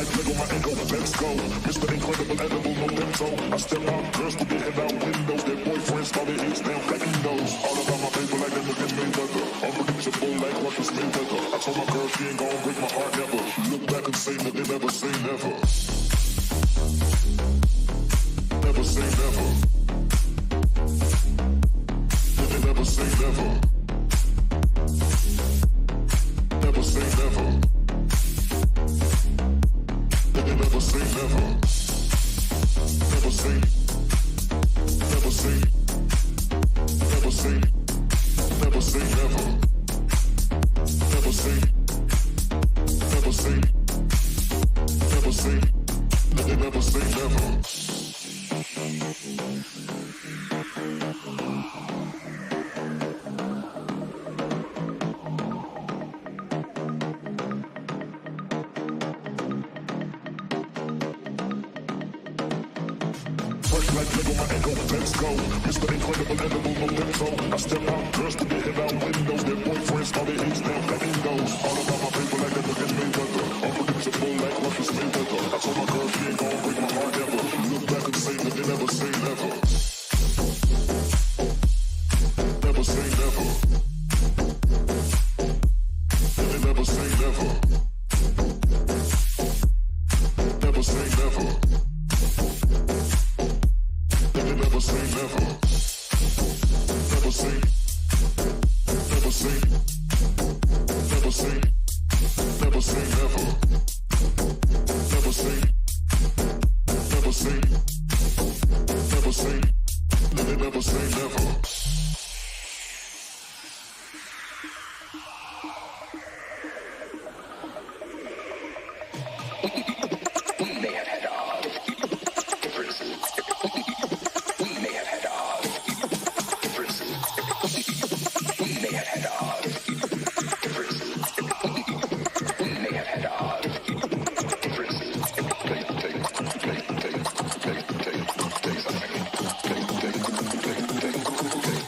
like Lego, my ego, let's go. Mr. Incredible, edible, no bento. I step out, girls to get head out windows. Their boyfriends started hits down, cracking those. All about my paper like them against Mayweather. Unpredictable like Russia's Mayweather. I told my girl she ain't gon' break my heart never. Look back and say that they never say never. Never say never. They never say never. Never say never. They never say never. Never say. Never say. Never say. Never say never. Never say. Never say. Never say. They never say never. Like Lego, my ego, let's go. Mr. Incredible, edible, no bento. I step out, girls to get head out windows. Their boyfriends started hits down, cracking those. All about my paper like them against Mayweather. Unpredictable like Russia's Mayweather. I told my girl she ain't gon' break my heart ever. Look back and say that they never say never. Never say never. They never say never. Never say never. They never say never. Never say. Never say. Never say. Never say never. Never say. Never say. Never say. They never say never. We may have had our differences. We may have had our differences. We may have had our differences. We may have had our differences. Take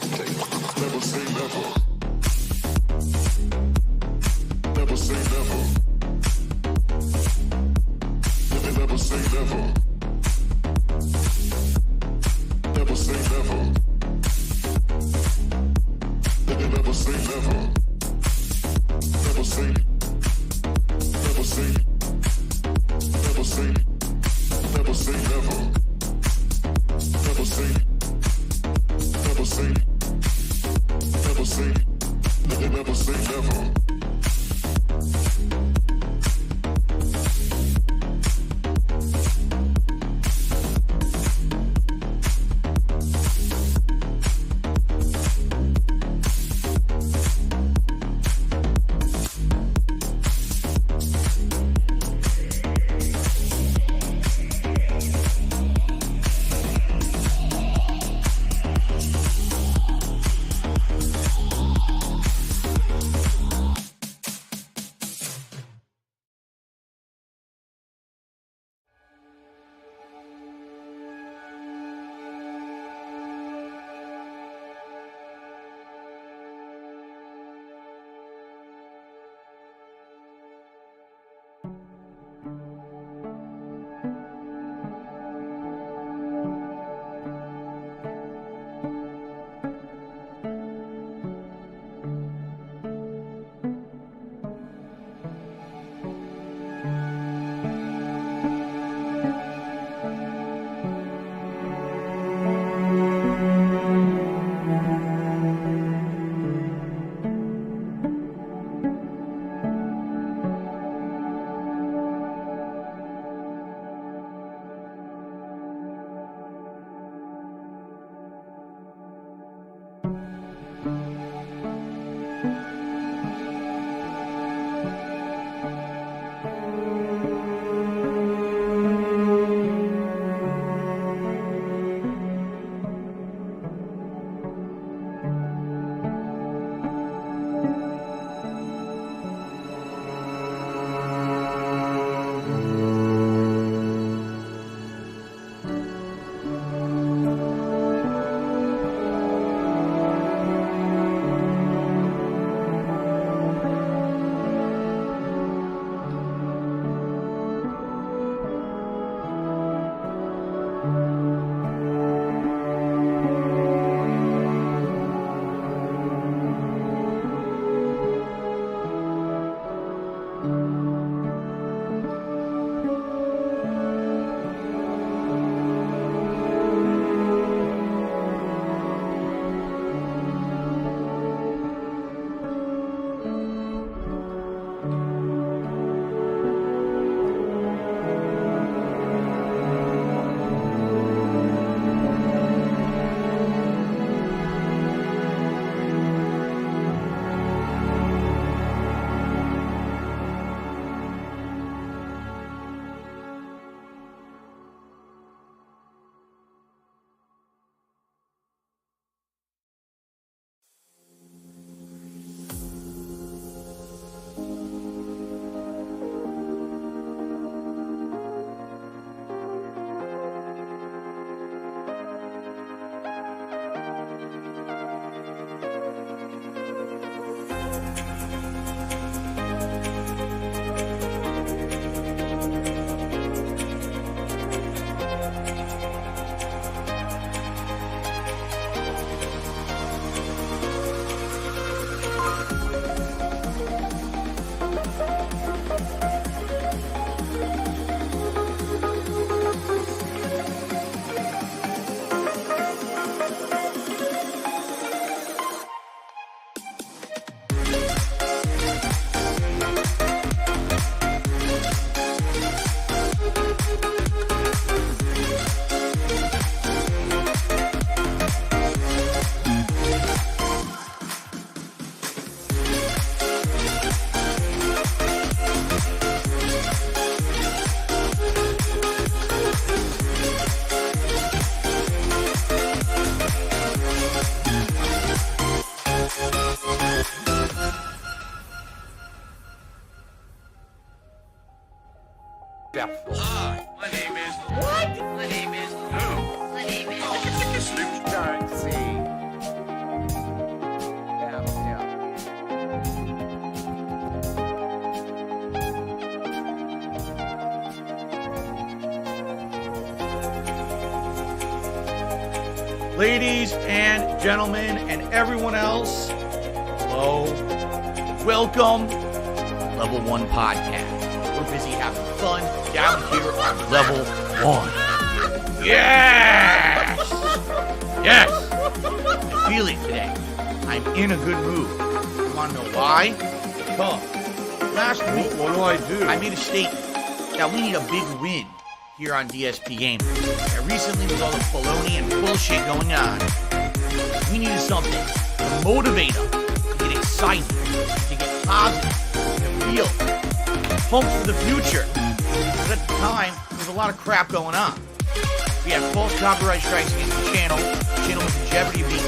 Ladies and gentlemen, and everyone else, hello, welcome to Level 1 Podcast. We're busy having fun down here on Level 1. Yes! Yes! I feel it today. I'm in a good mood. You want to know why? Because last week, what do I do? I made a statement that we need a big win here on DSP Gaming. And recently, with all the baloney and bullshit going on, we needed something to motivate us, to get excited, to get positive, to feel pumped for the future. Because at the time, there was a lot of crap going on. We had false copyright strikes against the channel. The channel was in jeopardy of being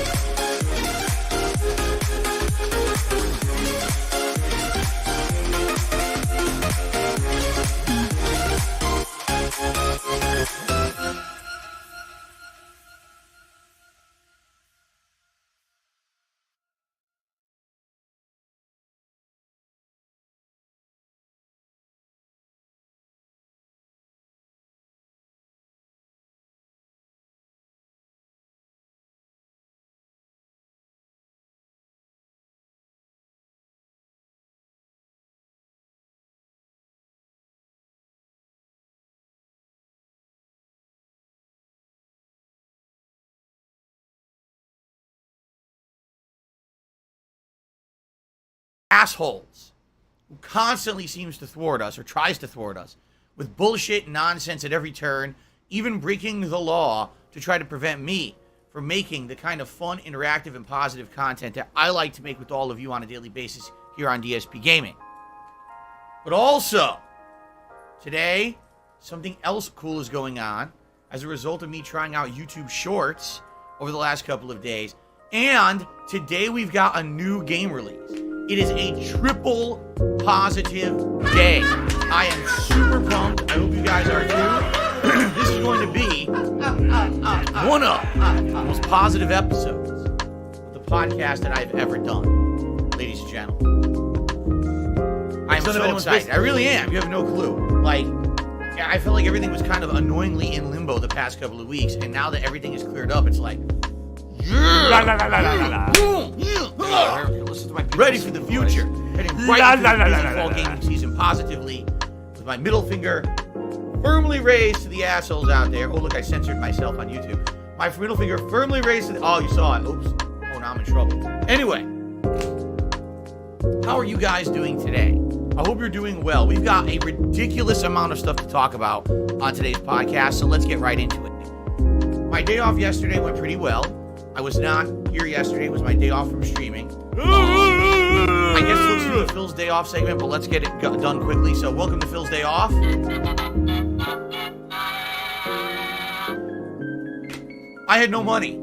assholes who constantly seems to thwart us or tries to thwart us with bullshit and nonsense at every turn, even breaking the law to try to prevent me from making the kind of fun, interactive, and positive content that I like to make with all of you on a daily basis here on DSP Gaming. But also, today, something else cool is going on as a result of me trying out YouTube Shorts over the last couple of days. And today we've got a new game release. It is a triple positive day. I am super pumped. I hope you guys are too. This is going to be one of the most positive episodes of the podcast that I've ever done, ladies and gentlemen. I'm so excited. I really am. You have no clue. Like, I felt like everything was kind of annoyingly in limbo the past couple of weeks, and now that everything is cleared up, it's like, ready for the future. Heading right into the fall gaming season positively with my middle finger firmly raised to the assholes out there. Oh, look, I censored myself on YouTube. My middle finger firmly raised to the... Oh, you saw it. Oops. Oh, now I'm in trouble. Anyway, how are you guys doing today? I hope you're doing well. We've got a ridiculous amount of stuff to talk about on today's podcast, so let's get right into it. My day off yesterday went pretty well. I was not here yesterday. It was my day off from streaming. I guess let's do the Phil's Day Off segment, but let's get it done quickly. So welcome to Phil's Day Off. I had no money.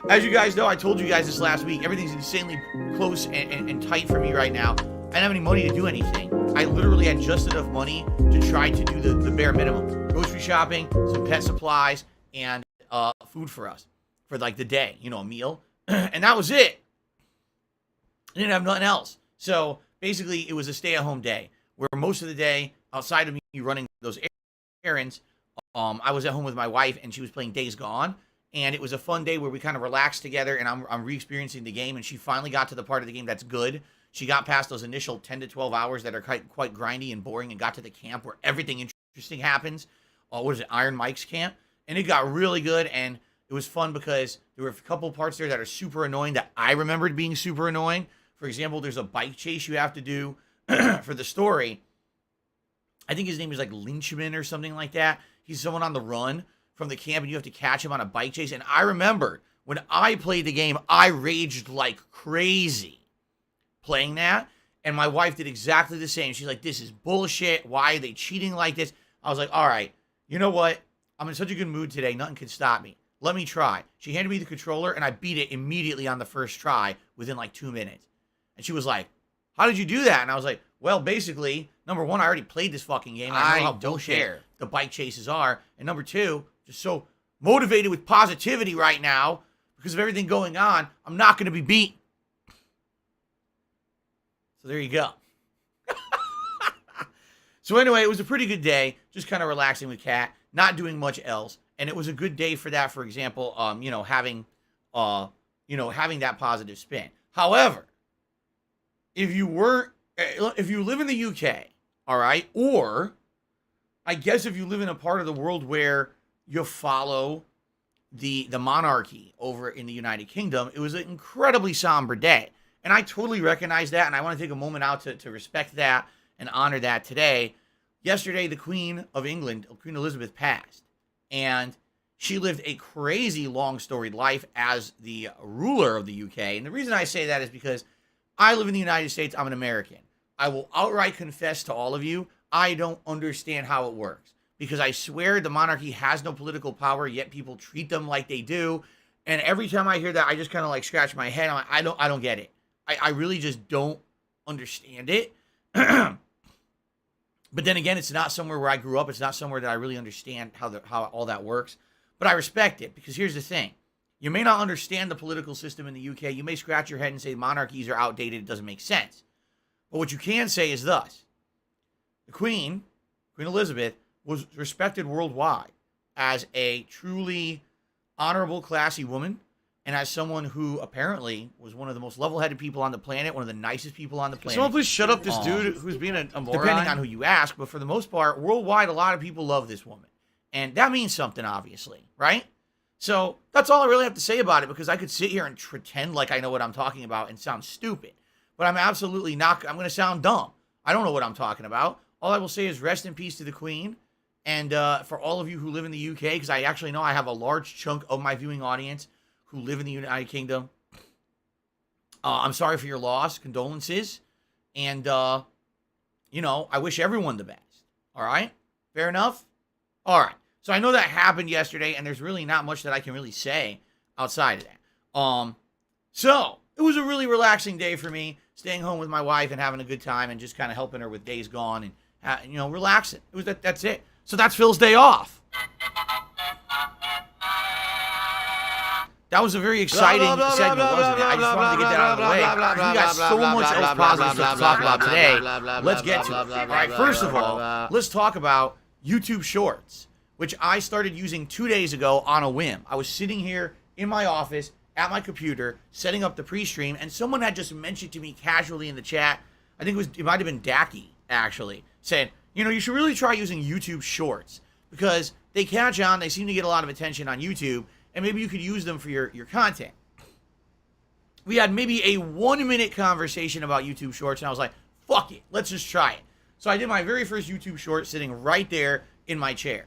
As you guys know, I told you guys this last week, everything's insanely close and tight for me right now. I didn't have any money to do anything. I literally had just enough money to try to do the bare minimum. Grocery shopping, some pet supplies, and food for us for like the day, you know, a meal. And that was it. I didn't have nothing else. So basically it was a stay-at-home day where most of the day outside of me running those errands, I was at home with my wife and she was playing Days Gone. And it was a fun day where we kind of relaxed together and I'm re-experiencing the game. And she finally got to the part of the game that's good. She got past those initial 10 to 12 hours that are quite grindy and boring and got to the camp where everything interesting happens. What is it? Iron Mike's camp. And it got really good, and it was fun because there were a couple parts there that are super annoying that I remembered being super annoying. For example, there's a bike chase you have to do for the story. I think his name is like Lynchman or something like that. He's someone on the run from the camp, and you have to catch him on a bike chase. And I remember when I played the game, I raged like crazy playing that. And my wife did exactly the same. She's like, this is bullshit. Why are they cheating like this? I was like, all right, you know what? I'm in such a good mood today, nothing can stop me. Let me try. She handed me the controller, and I beat it immediately on the first try within like 2 minutes. And she was like, how did you do that? And I was like, well, basically, number one, I already played this fucking game. I know how bullshit the bike chases are. And number two, just so motivated with positivity right now because of everything going on, I'm not going to be beat. So there you go. So anyway, it was a pretty good day, just kind of relaxing with Kat, not doing much else. And it was a good day for that, for example, having that positive spin. However, if you live in the UK, all right, or I guess if you live in a part of the world where you follow the monarchy over in the United Kingdom, it was an incredibly somber day. And I totally recognize that, and I want to take a moment out to respect that and honor that today. Yesterday, the Queen of England, Queen Elizabeth, passed. And she lived a crazy long storied life as the ruler of the UK. And the reason I say that is because I live in the United States. I'm an American. I will outright confess to all of you, I don't understand how it works. Because I swear the monarchy has no political power, yet people treat them like they do. And every time I hear that, I just kind of like scratch my head. I'm like, I don't get it. I really just don't understand it. But then again, it's not somewhere where I grew up. It's not somewhere that I really understand how all that works. But I respect it, because here's the thing. You may not understand the political system in the UK. You may scratch your head and say monarchies are outdated. It doesn't make sense. But what you can say is thus. The Queen Elizabeth, was respected worldwide as a truly honorable, classy woman, and as someone who apparently was one of the most level-headed people on the planet, one of the nicest people on the planet. Someone please shut up this dude who's being a moron? Depending on who you ask, but for the most part, worldwide, a lot of people love this woman. And that means something, obviously, right? So that's all I really have to say about it, because I could sit here and pretend like I know what I'm talking about and sound stupid. But I'm absolutely not. I'm going to sound dumb. I don't know what I'm talking about. All I will say is rest in peace to the Queen. And for all of you who live in the UK, because I actually know I have a large chunk of my viewing audience who live in the United Kingdom, I'm sorry for your loss. Condolences. And, I wish everyone the best. All right? Fair enough? All right. So I know that happened yesterday, and there's really not much that I can really say outside of that. So it was a really relaxing day for me, staying home with my wife and having a good time and just kind of helping her with Days Gone and, relaxing. That's it. So that's Phil's day off. That was a very exciting segment, wasn't it? I just wanted to get that out of the way. We got so much else positive stuff to talk about today. Let's get to it. All right, first of all, let's talk about YouTube Shorts, which I started using 2 days ago on a whim. I was sitting here in my office at my computer, setting up the pre-stream, and someone had just mentioned to me casually in the chat, I think it might have been Dacky, actually, saying, you should really try using YouTube Shorts, because they catch on, they seem to get a lot of attention on YouTube, and maybe you could use them for your content. We had maybe a 1-minute conversation about YouTube Shorts, and I was like, fuck it, let's just try it. So I did my very first YouTube Short sitting right there in my chair.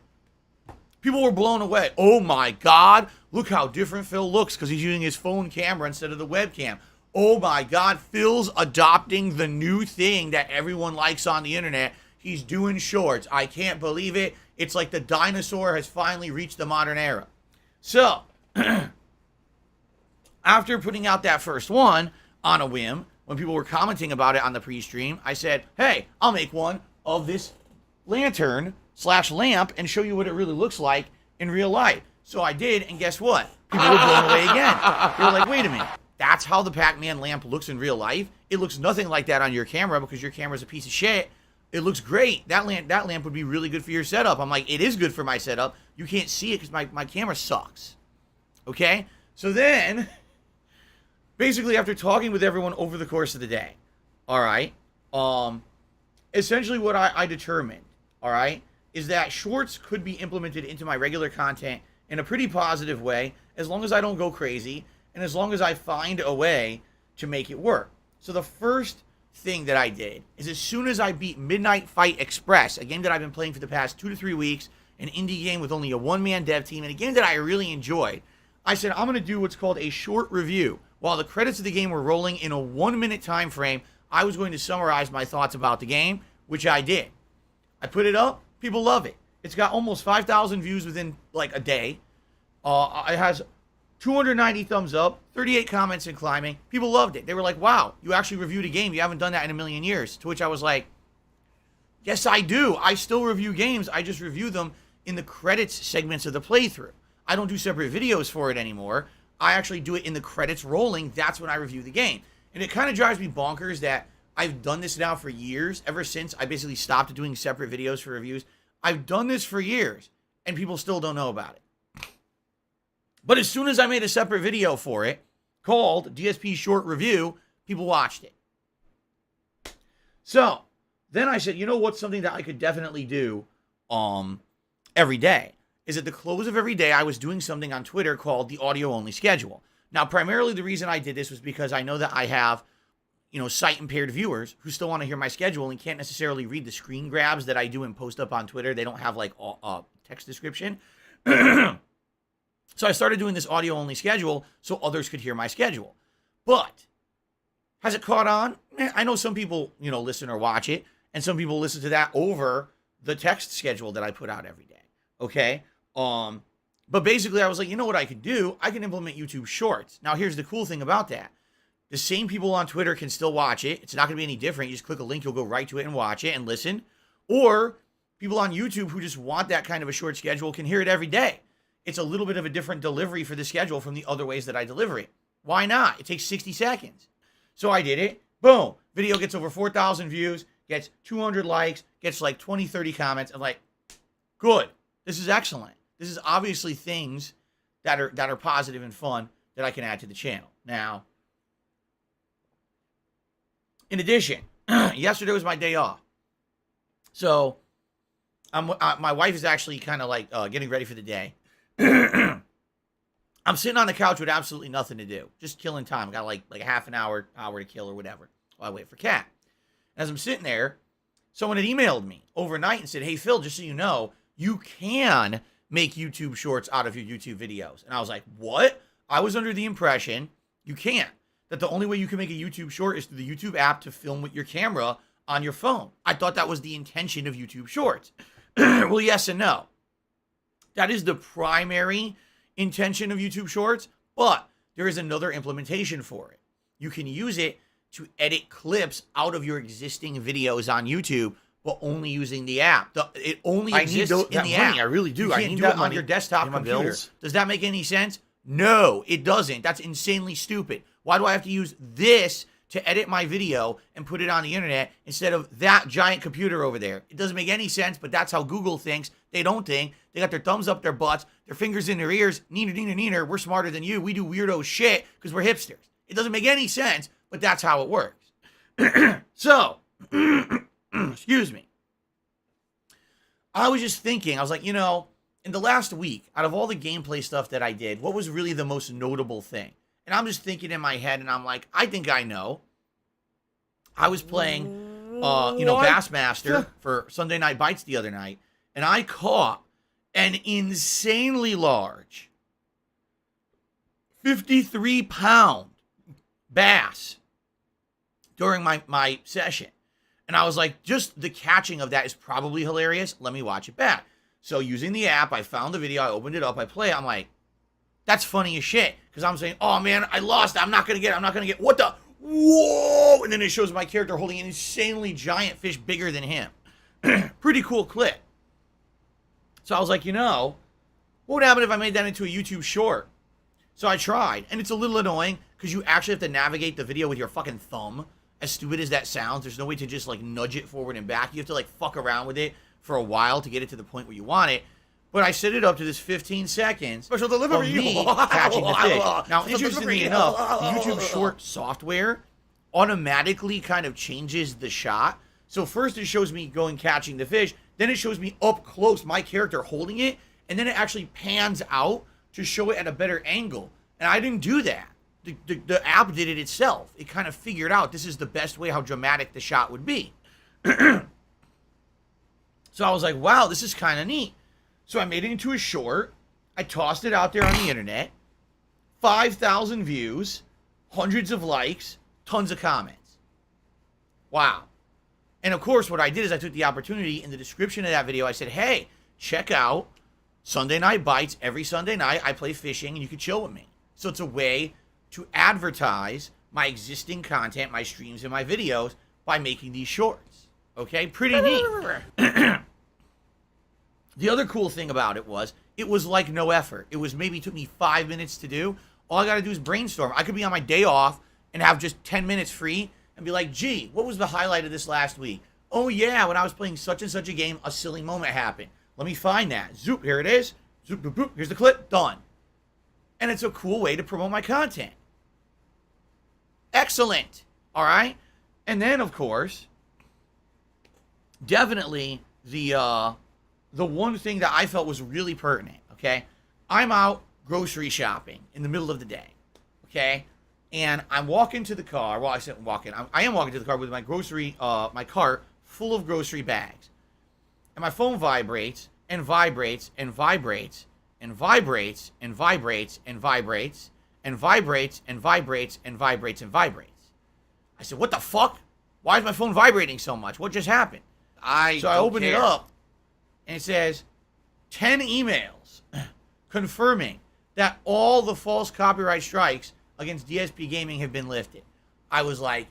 People were blown away. Oh my God, look how different Phil looks because he's using his phone camera instead of the webcam. Oh my God, Phil's adopting the new thing that everyone likes on the internet. He's doing shorts. I can't believe it. It's like the dinosaur has finally reached the modern era. So, after putting out that first one on a whim, when people were commenting about it on the pre-stream, I said, hey, I'll make one of this lantern/lamp and show you what it really looks like in real life. So I did, and guess what? People were blown away again. They were like, wait a minute. That's how the Pac-Man lamp looks in real life? It looks nothing like that on your camera because your camera's a piece of shit. It looks great. That lamp would be really good for your setup. I'm like, it is good for my setup. You can't see it because my camera sucks. Okay? So then, basically after talking with everyone over the course of the day, all right, essentially what I determined, all right, is that shorts could be implemented into my regular content in a pretty positive way, as long as I don't go crazy, and as long as I find a way to make it work. So the first thing that I did is as soon as I beat Midnight Fight Express, a game that I've been playing for the past 2 to 3 weeks, an indie game with only a one-man dev team, and a game that I really enjoyed, I said I'm going to do what's called a short review. While the credits of the game were rolling in a 1-minute time frame, I was going to summarize my thoughts about the game, which I did. I put it up. People love it. It's got almost 5,000 views within like a day. It has 290 thumbs up, 38 comments and climbing. People loved it. They were like, wow, you actually reviewed a game. You haven't done that in a million years. To which I was like, yes, I do. I still review games. I just review them in the credits segments of the playthrough. I don't do separate videos for it anymore. I actually do it in the credits rolling. That's when I review the game. And it kind of drives me bonkers that I've done this now for years, ever since I basically stopped doing separate videos for reviews. I've done this for years, and people still don't know about it. But as soon as I made a separate video for it called DSP Short Review, people watched it. So then I said, you know what's something that I could definitely do every day? Is at the close of every day, I was doing something on Twitter called the audio-only schedule. Now, primarily the reason I did this was because I know that I have, sight-impaired viewers who still want to hear my schedule and can't necessarily read the screen grabs that I do and post up on Twitter. They don't have, like, a text description. So I started doing this audio-only schedule so others could hear my schedule. But has it caught on? I know some people, listen or watch it, and some people listen to that over the text schedule that I put out every day. Okay? But basically I was like, you know what I could do? I can implement YouTube Shorts. Now, here's the cool thing about that. The same people on Twitter can still watch it. It's not going to be any different. You just click a link, you'll go right to it and watch it and listen. Or people on YouTube who just want that kind of a short schedule can hear it every day. It's a little bit of a different delivery for the schedule from the other ways that I deliver it. Why not? It takes 60 seconds. So I did it. Boom. Video gets over 4,000 views, gets 200 likes, gets like 20, 30 comments. I'm like, good. This is excellent. This is obviously things that are positive and fun that I can add to the channel. Now, in addition, yesterday was my day off. So my wife is actually kind of like getting ready for the day. I'm sitting on the couch with absolutely nothing to do. Just killing time. I got like a half an hour to kill or whatever while I wait for Kat. As I'm sitting there, someone had emailed me overnight and said, hey, Phil, just so you know, you can make YouTube Shorts out of your YouTube videos. And I was like, what? I was under the impression you can't. That the only way you can make a YouTube Short is through the YouTube app to film with your camera on your phone. I thought that was the intention of YouTube Shorts. Well, yes and no. That is the primary intention of YouTube Shorts, but there is another implementation for it. You can use it to edit clips out of your existing videos on YouTube, but only using the app. It only exists in the app. I really do. You can't do it on your desktop computer. bills. Does that make any sense? No, it doesn't. That's insanely stupid. Why do I have to use this to edit my video and put it on the internet instead of that giant computer over there? It doesn't make any sense, but that's how Google thinks. They don't think. They got their thumbs up their butts, their fingers in their ears. Neener, neener, neener. We're smarter than you. We do weirdo shit because we're hipsters. It doesn't make any sense, but that's how it works. So, excuse me. I was just thinking, I was like, in the last week, out of all the gameplay stuff that I did, what was really the most notable thing? And I'm just thinking in my head, and I'm like, I think I know. I was playing, Bassmaster for Sunday Night Bites the other night, and I caught an insanely large 53-pound bass during my session. And I was like, just the catching of that is probably hilarious. Let me watch it back. So using the app, I found the video, I opened it up, I play it, I'm like, that's funny as shit. Because I'm saying, oh man, I lost it. I'm not going to get, what the, whoa. And then it shows my character holding an insanely giant fish bigger than him. Pretty cool clip. So I was like, what would happen if I made that into a YouTube short? So I tried, and it's a little annoying because you actually have to navigate the video with your fucking thumb. As stupid as that sounds, there's no way to just like nudge it forward and back. You have to like fuck around with it for a while to get it to the point where you want it. But I set it up to this 15 seconds Special delivery of me catching the fish. Now, interestingly enough, the YouTube Short software automatically kind of changes the shot. So first it shows me going catching the fish, then it shows me up close, my character holding it, and then it actually pans out to show it at a better angle. And I didn't do that. The app did it itself. It kind of figured out this is the best way how dramatic the shot would be. So I was like, wow, this is kind of neat. So I made it into a short. I tossed it out there on the internet. 5,000 views, hundreds of likes, tons of comments. Wow. And of course, what I did is I took the opportunity in the description of that video. I said, hey, check out Sunday Night Bites. Every Sunday night, I play fishing and you can chill with me. So it's a way to advertise my existing content, my streams, and my videos by making these shorts. Okay? Pretty neat. The other cool thing about it was like no effort. It was maybe took me 5 minutes to do. All I got to do is brainstorm. I could be on my day off and have just 10 minutes free and be like, gee, what was the highlight of this last week? Oh, yeah, when I was playing such and such a game, a silly moment happened. Let me find that. Zoop, here it is. Zoop, boop, boop. Here's the clip. Done. and it's a cool way to promote my content. Excellent. All right? And then, of course, definitely the one thing that I felt was really pertinent, okay? I'm out grocery shopping in the middle of the day, okay? And I'm walking to the car. Well, I said walking. I am walking to the car with my my cart full of grocery bags. And my phone vibrates and vibrates and vibrates and vibrates and vibrates and vibrates and vibrates and vibrates and vibrates and vibrates. I said, what the fuck? Why is my phone vibrating so much? What just happened? So I opened it up, and it says 10 emails confirming that all the false copyright strikes against DSP Gaming have been lifted. I was like,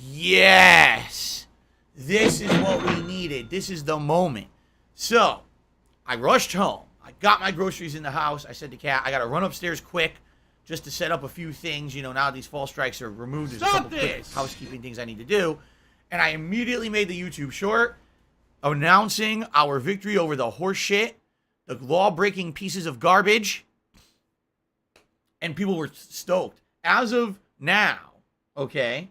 yes, this is what we needed. This is the moment. So I rushed home. I got my groceries in the house. I said to Kat, I got to run upstairs quick just to set up a few things. You know, now these false strikes are removed. There's a couple quick housekeeping things I need to do. And I immediately made the YouTube short announcing our victory over the horse shit, the law-breaking pieces of garbage. And people were stoked. As of now, okay,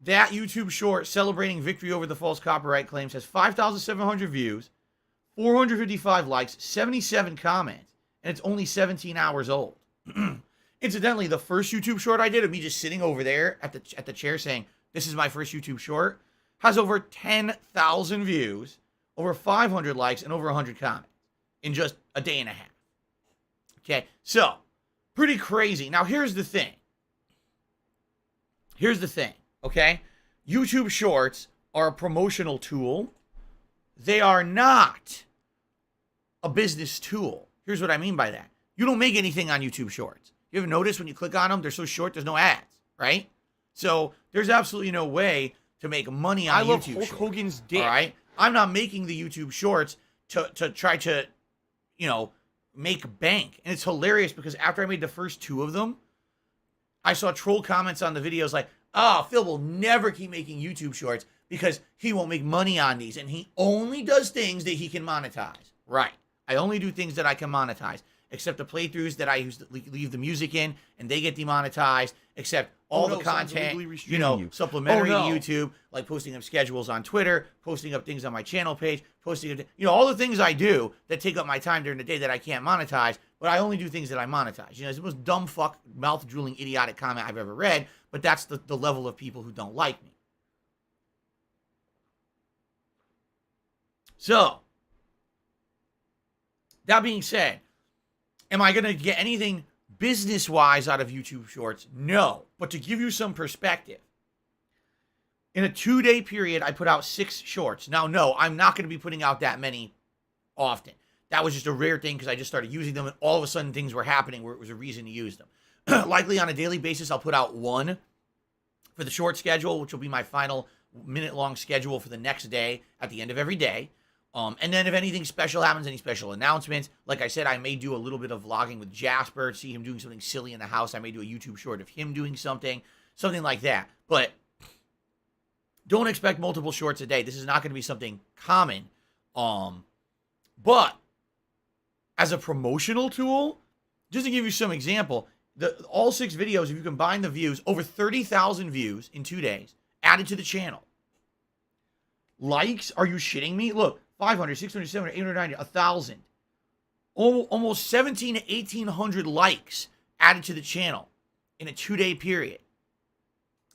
that YouTube short celebrating victory over the false copyright claims has 5,700 views, 455 likes, 77 comments, and it's only 17 hours old. Incidentally, the first YouTube short I did of me just sitting over there at the chair saying, this is my first YouTube short, has over 10,000 views, over 500 likes, and over 100 comments in just a day and a half. Okay, so, pretty crazy. Now, here's the thing. Okay? YouTube Shorts are a promotional tool. They are not a business tool. Here's what I mean by that. You don't make anything on YouTube Shorts. You ever notice when you click on them, they're so short, there's no ads, right? So, there's absolutely no way to make money on YouTube Shorts. I love Hulk Hogan's dick. All right? I'm not making the YouTube Shorts to try to, you know, make bank. And it's hilarious because after I made the first 2 of them, I saw troll comments on the videos like, oh, Phil will never keep making YouTube Shorts because he won't make money on these. And he only does things that he can monetize. Right. I only do things that I can monetize. Except the playthroughs that I used to leave the music in, and they get demonetized. Except all the content, you know, supplementary to YouTube, like posting up schedules on Twitter, posting up things on my channel page, posting up, you know, all the things I do that take up my time during the day that I can't monetize, but I only do things that I monetize. You know, it's the most dumb fuck, mouth-drooling, idiotic comment I've ever read, but that's the level of people who don't like me. So, that being said, am I going to get anything business-wise out of YouTube Shorts? No. But to give you some perspective, in a 2-day period, I put out 6 shorts. Now, no, I'm not going to be putting out that many often. That was just a rare thing because I just started using them, and all of a sudden things were happening where it was a reason to use them. Likely on a daily basis, I'll put out 1 for the short schedule, which will be my final minute-long schedule for the next day at the end of every day. And then if anything special happens, any special announcements, like I said, I may do a little bit of vlogging with Jasper, see him doing something silly in the house. I may do a YouTube short of him doing something like that. But don't expect multiple shorts a day. This is not going to be something common. But as a promotional tool, just to give you some example, all 6 videos, if you combine the views, over 30,000 views in 2 days added to the channel. Likes? Are you shitting me? Look. 500, 600, 700, 890, 1,000. Almost 1,700 to 1,800 likes added to the channel in a 2-day period.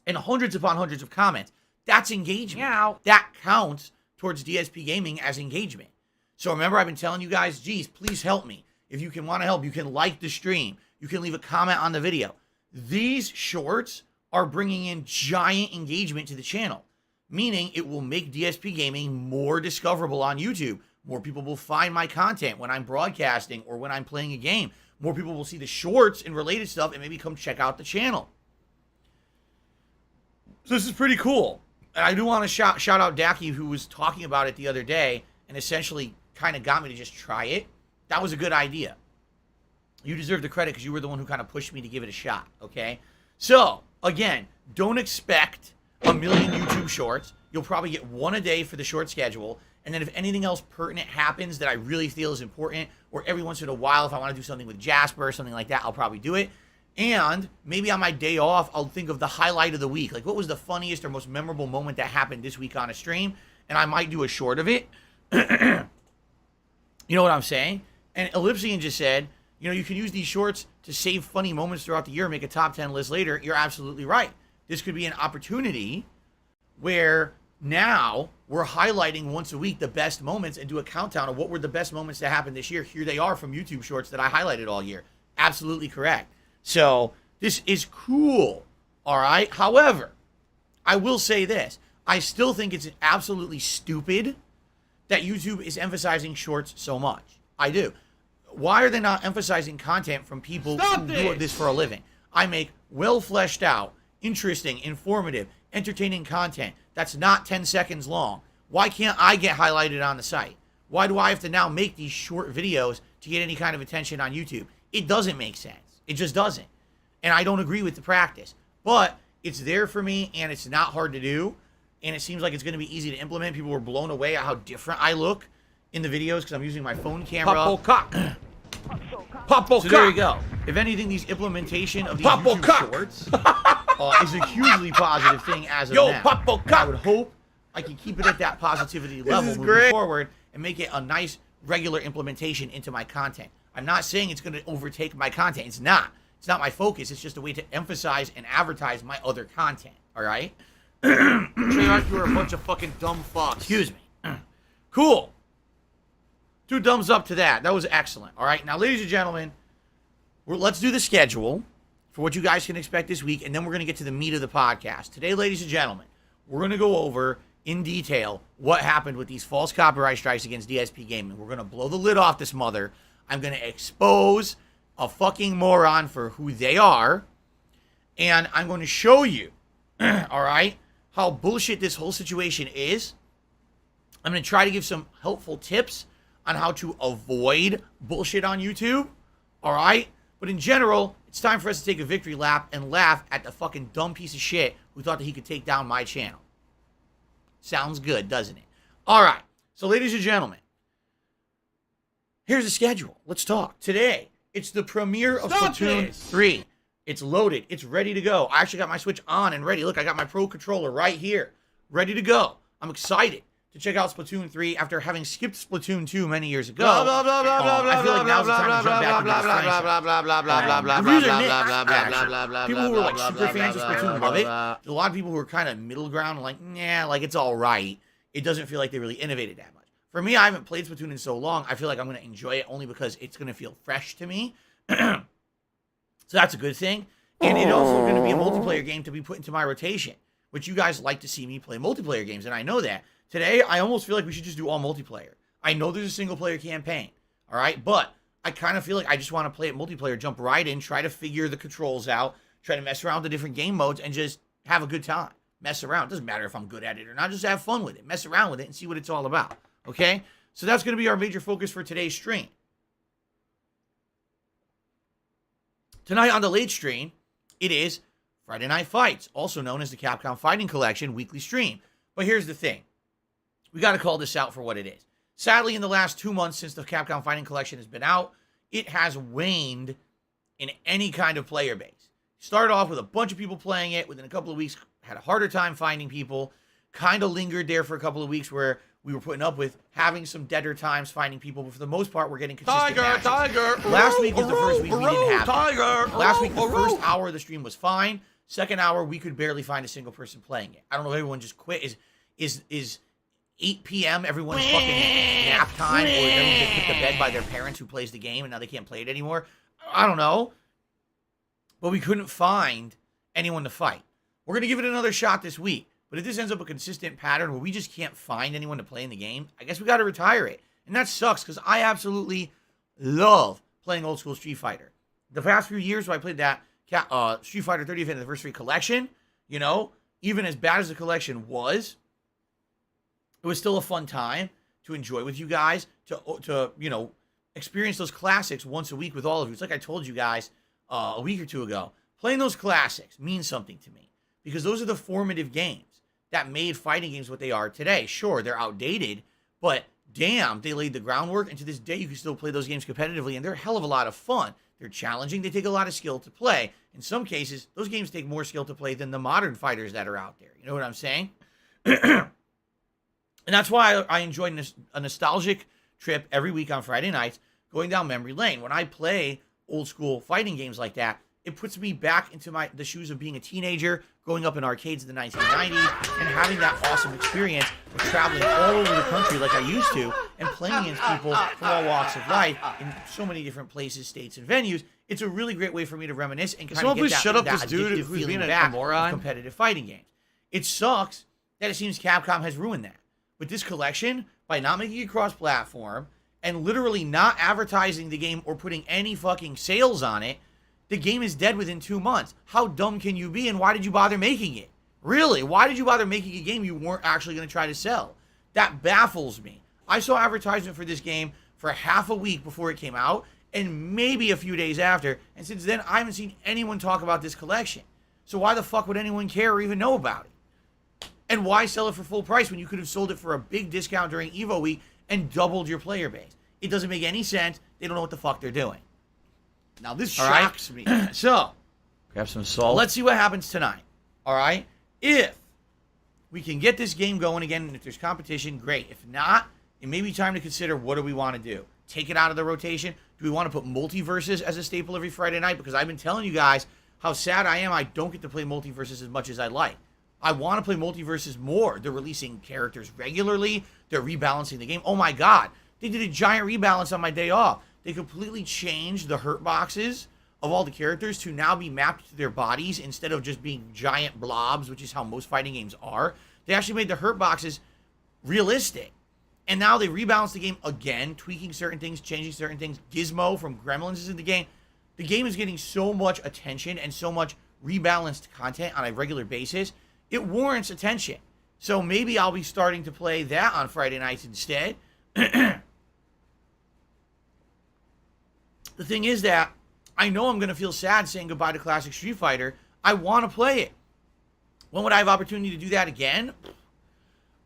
And hundreds upon hundreds of comments. That's engagement. Yeah. That counts towards DSP Gaming as engagement. So remember, I've been telling you guys, geez, please help me. If you can want to help, you can like the stream. You can leave a comment on the video. These shorts are bringing in giant engagement to the channel. Meaning it will make DSP Gaming more discoverable on YouTube. More people will find my content when I'm broadcasting or when I'm playing a game. More people will see the shorts and related stuff and maybe come check out the channel. So this is pretty cool. And I do want to shout out Daki, who was talking about it the other day and essentially kind of got me to just try it. That was a good idea. You deserve the credit because you were the one who kind of pushed me to give it a shot, okay? So, again, don't expect a million YouTube shorts. You'll probably get 1 a day for the short schedule, And then if anything else pertinent happens that I really feel is important, or every once in a while, if I want to do something with Jasper or something like that, I'll probably do it. And maybe on my day off, I'll think of the highlight of the week. Like, what was the funniest or most memorable moment that happened this week on a stream? And I might do a short of it. You know what I'm saying? And Ellipsian just said, you know, you can use these shorts to save funny moments throughout the year, make a top 10 list later. You're absolutely right. This could be an opportunity where now we're highlighting once a week the best moments and do a countdown of what were the best moments that happened this year. Here they are from YouTube shorts that I highlighted all year. Absolutely correct. So this is cool. All right. However, I will say this. I still think it's absolutely stupid that YouTube is emphasizing shorts so much. I do. Why are they not emphasizing content from people who do this for a living? I make well fleshed out, interesting, informative, entertaining content that's not 10 seconds long. Why can't I get highlighted on the site? Why do I have to now make these short videos to get any kind of attention on YouTube? It doesn't make sense. It just doesn't. And I don't agree with the practice. But it's there for me, and it's not hard to do. And it seems like it's going to be easy to implement. People were blown away at how different I look in the videos because I'm using my phone camera. Popo cock. Popo So cock. there you go. If anything, these implementation of these Popo YouTube cock. shorts is a hugely positive thing as of Yo, now. Popo And I cock. would hope I can keep it at that positivity level is moving great. forward and make it a nice regular implementation into my content. I'm not saying it's going to overtake my content. It's not. It's not my focus. It's just a way to emphasize and advertise my other content. All right? Treyarch, you're a bunch of fucking dumb fucks. Excuse me. Cool. 2 thumbs up to that. That was excellent. All right. Now, ladies and gentlemen, let's do the schedule for what you guys can expect this week, and then we're going to get to the meat of the podcast. Today, ladies and gentlemen, we're going to go over in detail what happened with these false copyright strikes against DSP Gaming. We're going to blow the lid off this mother. I'm going to expose a fucking moron for who they are, and I'm going to show you, all right, how bullshit this whole situation is. I'm going to try to give some helpful tips on how to avoid bullshit on YouTube, all right? But in general, it's time for us to take a victory lap and laugh at the fucking dumb piece of shit who thought that he could take down my channel. Sounds good, doesn't it? All right. So, ladies and gentlemen, here's the schedule. Let's talk. Today, it's the premiere of Splatoon 3. It's loaded. It's ready to go. I actually got my Switch on and ready. Look, I got my Pro Controller right here, ready to go. I'm excited to check out Splatoon 3 after having skipped Splatoon 2 many years ago. I feel like now's the time to jump back into this franchise. People who are like super fans of Splatoon love it. There's a lot of people who are kind of middle ground, like, nah, like it's all right. It doesn't feel like they really innovated that much. For me, I haven't played Splatoon in so long, I feel like I'm going to enjoy it only because it's going to feel fresh to me. So that's a good thing. And it's also going to be a multiplayer game to be put into my rotation, which you guys like to see me play multiplayer games, and I know that. Today, I almost feel like we should just do all multiplayer. I know there's a single-player campaign, all right? But I kind of feel like I just want to play it multiplayer, jump right in, try to figure the controls out, try to mess around with the different game modes, and just have a good time. Mess around. It doesn't matter if I'm good at it or not. Just have fun with it. Mess around with it and see what it's all about, okay? So that's going to be our major focus for today's stream. Tonight on the late stream, it is Friday Night Fights, also known as the Capcom Fighting Collection weekly stream. But here's the thing. We got to call this out for what it is. Sadly, in the last 2 months since the Capcom Fighting Collection has been out, it has waned in any kind of player base. Started off with a bunch of people playing it. Within a couple of weeks, had a harder time finding people. Kind of lingered there for a couple of weeks where we were putting up with having some deader times finding people. But for the most part, we're getting consistent matches. Last week was the first week we didn't have it. Last week, the first hour of the stream was fine. Second hour, we could barely find a single person playing it. I don't know if everyone just quit. Is 8 p.m. everyone's fucking nap time, or everyone gets put to bed by their parents who plays the game and now they can't play it anymore? I don't know. But we couldn't find anyone to fight. We're going to give it another shot this week. But if this ends up a consistent pattern where we just can't find anyone to play in the game, I guess we got to retire it. And that sucks because I absolutely love playing old school Street Fighter. The past few years where I played that Street Fighter 30th Anniversary Collection, you know, even as bad as the collection was, it was still a fun time to enjoy with you guys, to you know, experience those classics once a week with all of you. It's like I told you guys a week or two ago. Playing those classics means something to me because those are the formative games that made fighting games what they are today. Sure, they're outdated, But damn, they laid the groundwork, and to this day, you can still play those games competitively, and they're a hell of a lot of fun. They're challenging. They take a lot of skill to play. In some cases, those games take more skill to play than the modern fighters that are out there. You know what I'm saying? And that's why I enjoy a nostalgic trip every week on Friday nights, going down memory lane. When I play old school fighting games like that, it puts me back into the shoes of being a teenager, growing up in arcades in the 1990s, and having that awesome experience of traveling all over the country like I used to, and playing against people from all walks of life in so many different places, states, and venues. It's a really great way for me to reminisce and kind of get that, shut up that this dude addictive who's feeling being a back moron? of competitive fighting games. It sucks that it seems Capcom has ruined that. With this collection, by not making it cross-platform and literally not advertising the game or putting any fucking sales on it, the game is dead within 2 months. How dumb can you be, and why did you bother making it? Really, why did you bother making a game you weren't actually going to try to sell? That baffles me. I saw advertisement for this game for half a week before it came out, and maybe a few days after, and since then, I haven't seen anyone talk about this collection. So why the fuck would anyone care or even know about it? And why sell it for full price when you could have sold it for a big discount during EVO week and doubled your player base? It doesn't make any sense. They don't know what the fuck they're doing. Now, this shocks me. So, Grab some salt. let's see what happens tonight. All right? If we can get this game going again, and if there's competition, great. If not, it may be time to consider what do we want to do. Take it out of the rotation? Do we want to put multiverses as a staple every Friday night? Because I've been telling you guys how sad I am I don't get to play multiverses as much as I like. I want to play multiverses more. They're releasing characters regularly. They're rebalancing the game. Oh my God. They did a giant rebalance on my day off. They completely changed the hurt boxes of all the characters to now be mapped to their bodies instead of just being giant blobs, which is how most fighting games are. They actually made the hurt boxes realistic. And now they rebalanced the game again, tweaking certain things, changing certain things. Gizmo from Gremlins is in the game. The game is getting so much attention and so much rebalanced content on a regular basis. It warrants attention. So maybe I'll be starting to play that on Friday nights instead. The thing is that I know I'm going to feel sad saying goodbye to Classic Street Fighter. I want to play it. When would I have opportunity to do that again?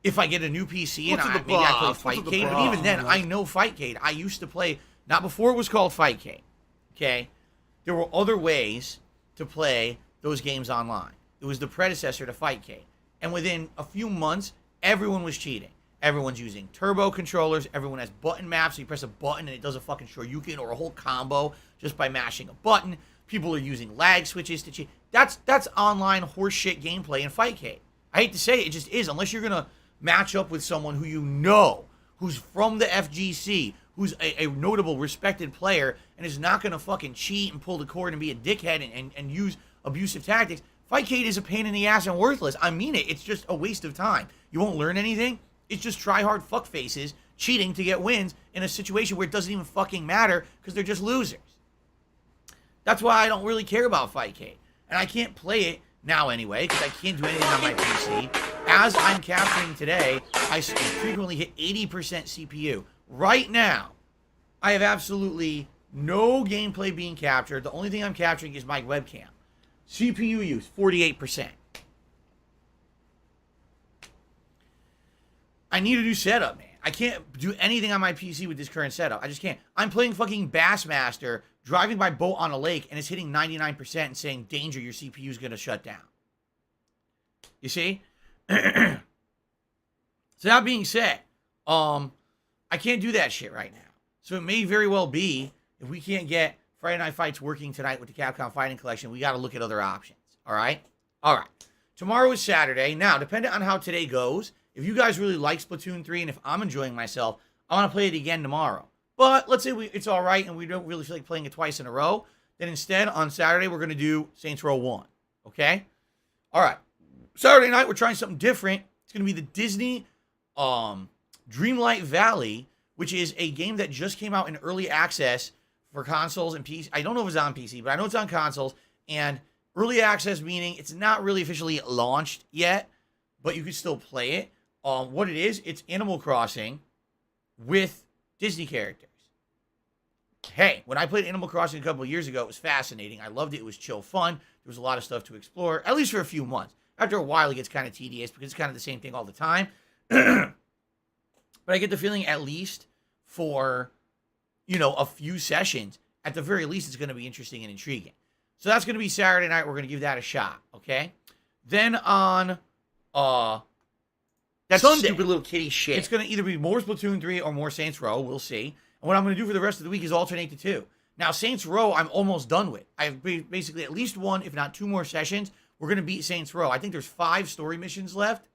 If I get a new PC and maybe I play Fightcade. But even then, I know Fightcade. I used to play, not before it was called Fightcade. Okay? There were other ways to play those games online. It was the predecessor to Fightcade. And within a few months, everyone was cheating. Everyone's using turbo controllers. Everyone has button maps. So you press a button and it does a fucking Shoryuken or a whole combo just by mashing a button. People are using lag switches to cheat. That's online horseshit gameplay in Fightcade. I hate to say it, it just is. Unless you're going to match up with someone who you know, who's from the FGC, who's a notable, respected player, and is not going to fucking cheat and pull the cord and be a dickhead and use abusive tactics. Fightcade is a pain in the ass and worthless. I mean it. It's just a waste of time. You won't learn anything. It's just try-hard fuckfaces cheating to get wins in a situation where it doesn't even fucking matter because they're just losers. That's why I don't really care about Fightcade. And I can't play it now anyway because I can't do anything on my PC. As I'm capturing today, I frequently hit 80% CPU. Right now, I have absolutely no gameplay being captured. The only thing I'm capturing is my webcam. CPU use, 48%. I need a new setup, man. I can't do anything on my PC with this current setup. I just can't. I'm playing fucking Bassmaster, driving my boat on a lake, and it's hitting 99% and saying, danger, your CPU is going to shut down. You see? So that being said, I can't do that shit right now. So it may very well be, if we can't get Friday Night Fights working tonight with the Capcom Fighting Collection, we got to look at other options. All right? All right. Tomorrow is Saturday. Now, depending on how today goes, if you guys really like Splatoon 3 and if I'm enjoying myself, I want to play it again tomorrow. But let's say it's all right and we don't really feel like playing it twice in a row. Then instead, on Saturday, we're going to do Saints Row 1. Okay? All right. Saturday night, we're trying something different. It's going to be the Disney Dreamlight Valley, which is a game that just came out in early access for consoles and PC. I don't know if it's on PC, but I know it's on consoles. And early access meaning it's not really officially launched yet, but you can still play it. What it is, it's Animal Crossing with Disney characters. Hey, when I played Animal Crossing a couple of years ago, it was fascinating. I loved it. It was chill fun. There was a lot of stuff to explore, at least for a few months. After a while, it gets kind of tedious because it's kind of the same thing all the time. But I get the feeling at least for, a few sessions, at the very least, it's going to be interesting and intriguing. So that's going to be Saturday night. We're going to give that a shot, okay? Then on That Sunday, stupid little kitty shit. it's going to either be more Splatoon 3 or more Saints Row. We'll see. And what I'm going to do for the rest of the week is alternate the two. Now, Saints Row, I'm almost done with. I have basically at least one, if not two more sessions. We're going to beat Saints Row. I think there's 5 story missions left.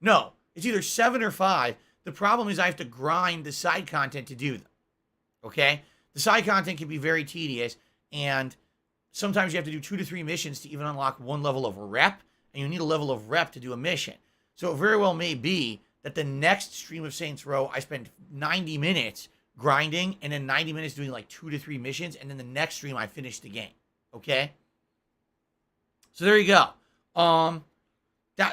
No, it's either 7 or 5. The problem is I have to grind the side content to do them. Okay? The side content can be very tedious, and sometimes you have to do 2 to 3 missions to even unlock one level of rep, and you need a level of rep to do a mission. So it very well may be that the next stream of Saints Row, I spend 90 minutes grinding, and then 90 minutes doing like 2 to 3 missions, and then the next stream I finish the game. Okay? So there you go.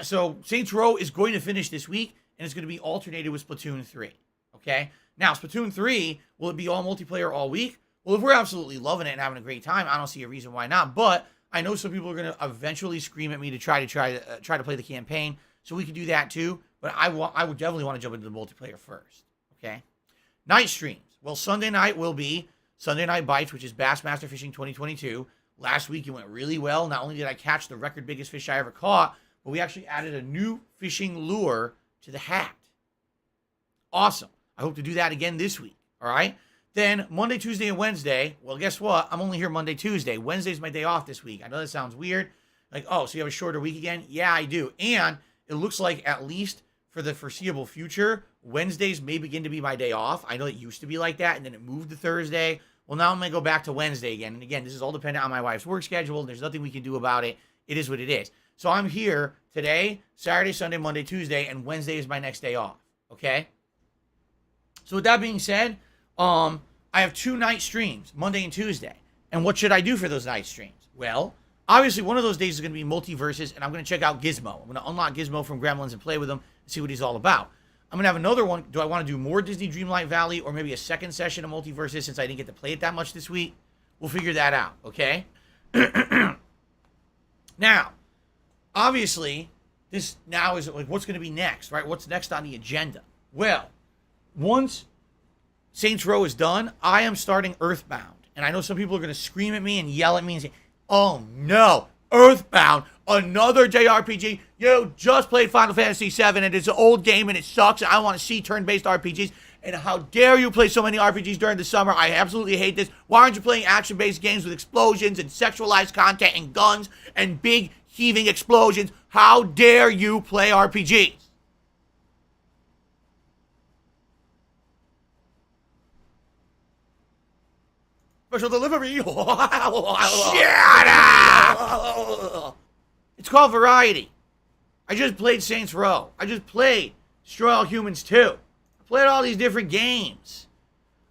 So Saints Row is going to finish this week, and it's going to be alternated with Splatoon 3. Okay? Now, Splatoon 3, will it be all multiplayer all week? Well, if we're absolutely loving it and having a great time, I don't see a reason why not. But I know some people are going to eventually scream at me to try to play the campaign, so we can do that too. But I would definitely want to jump into the multiplayer first. Okay? Night streams. Well, Sunday night will be Sunday Night Bites, which is Bassmaster Fishing 2022. Last week it went really well. Not only did I catch the record biggest fish I ever caught, but we actually added a new fishing lure to the hat. Awesome. I hope to do that again this week. All right? Then Monday, Tuesday, and Wednesday. Well, guess what? I'm only here Monday, Tuesday. Wednesday's my day off this week. I know that sounds weird. Like, oh, so you have a shorter week again? Yeah, I do. And it looks like at least for the foreseeable future, Wednesdays may begin to be my day off. I know it used to be like that, and then it moved to Thursday. Well, now I'm going to go back to Wednesday again. And again, this is all dependent on my wife's work schedule. There's nothing we can do about it. It is what it is. So I'm here today, Saturday, Sunday, Monday, Tuesday, and Wednesday is my next day off. Okay? So with that being said, I have 2 night streams, Monday and Tuesday. And what should I do for those night streams? Well, obviously one of those days is going to be multiverses, and I'm going to check out Gizmo. I'm going to unlock Gizmo from Gremlins and play with him and see what he's all about. I'm going to have another one. Do I want to do more Disney Dreamlight Valley or maybe a second session of multiverses since I didn't get to play it that much this week? We'll figure that out, okay? Now, obviously, this now is like what's going to be next, right? What's next on the agenda? Well, once Saints Row is done, I am starting Earthbound. And I know some people are going to scream at me and yell at me and say, oh no, Earthbound, another JRPG. You just played Final Fantasy VII and it's an old game and it sucks. I want to see turn-based RPGs. And how dare you play so many RPGs during the summer? I absolutely hate this. Why aren't you playing action-based games with explosions and sexualized content and guns and big heaving explosions? How dare you play RPGs? Special delivery. Shut up! It's called Variety. I just played Saints Row. I just played Destroy All Humans 2. I played all these different games.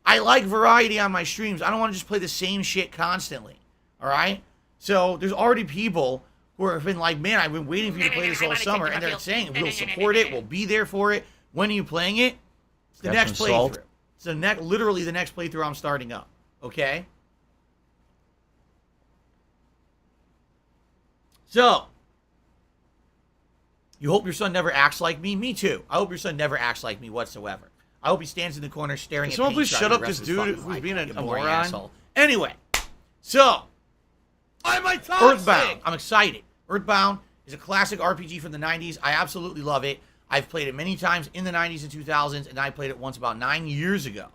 I like variety on my streams. I don't want to just play the same shit constantly. All right? So there's already people who have been like, man, I've been waiting for you to play this all summer. And they're saying, we'll support it. We'll be there for it. When are you playing it? It's the next playthrough. It's literally the next playthrough I'm starting up. Okay? So, you hope your son never acts like me? Me too. I hope your son never acts like me whatsoever. I hope he stands in the corner staring at me. Someone please shut up this dude who's being a moron. Asshole. Anyway, so, Earthbound. I'm excited. Earthbound is a classic RPG from the 90s. I absolutely love it. I've played it many times in the 90s and 2000s, and I played it once about 9 years ago.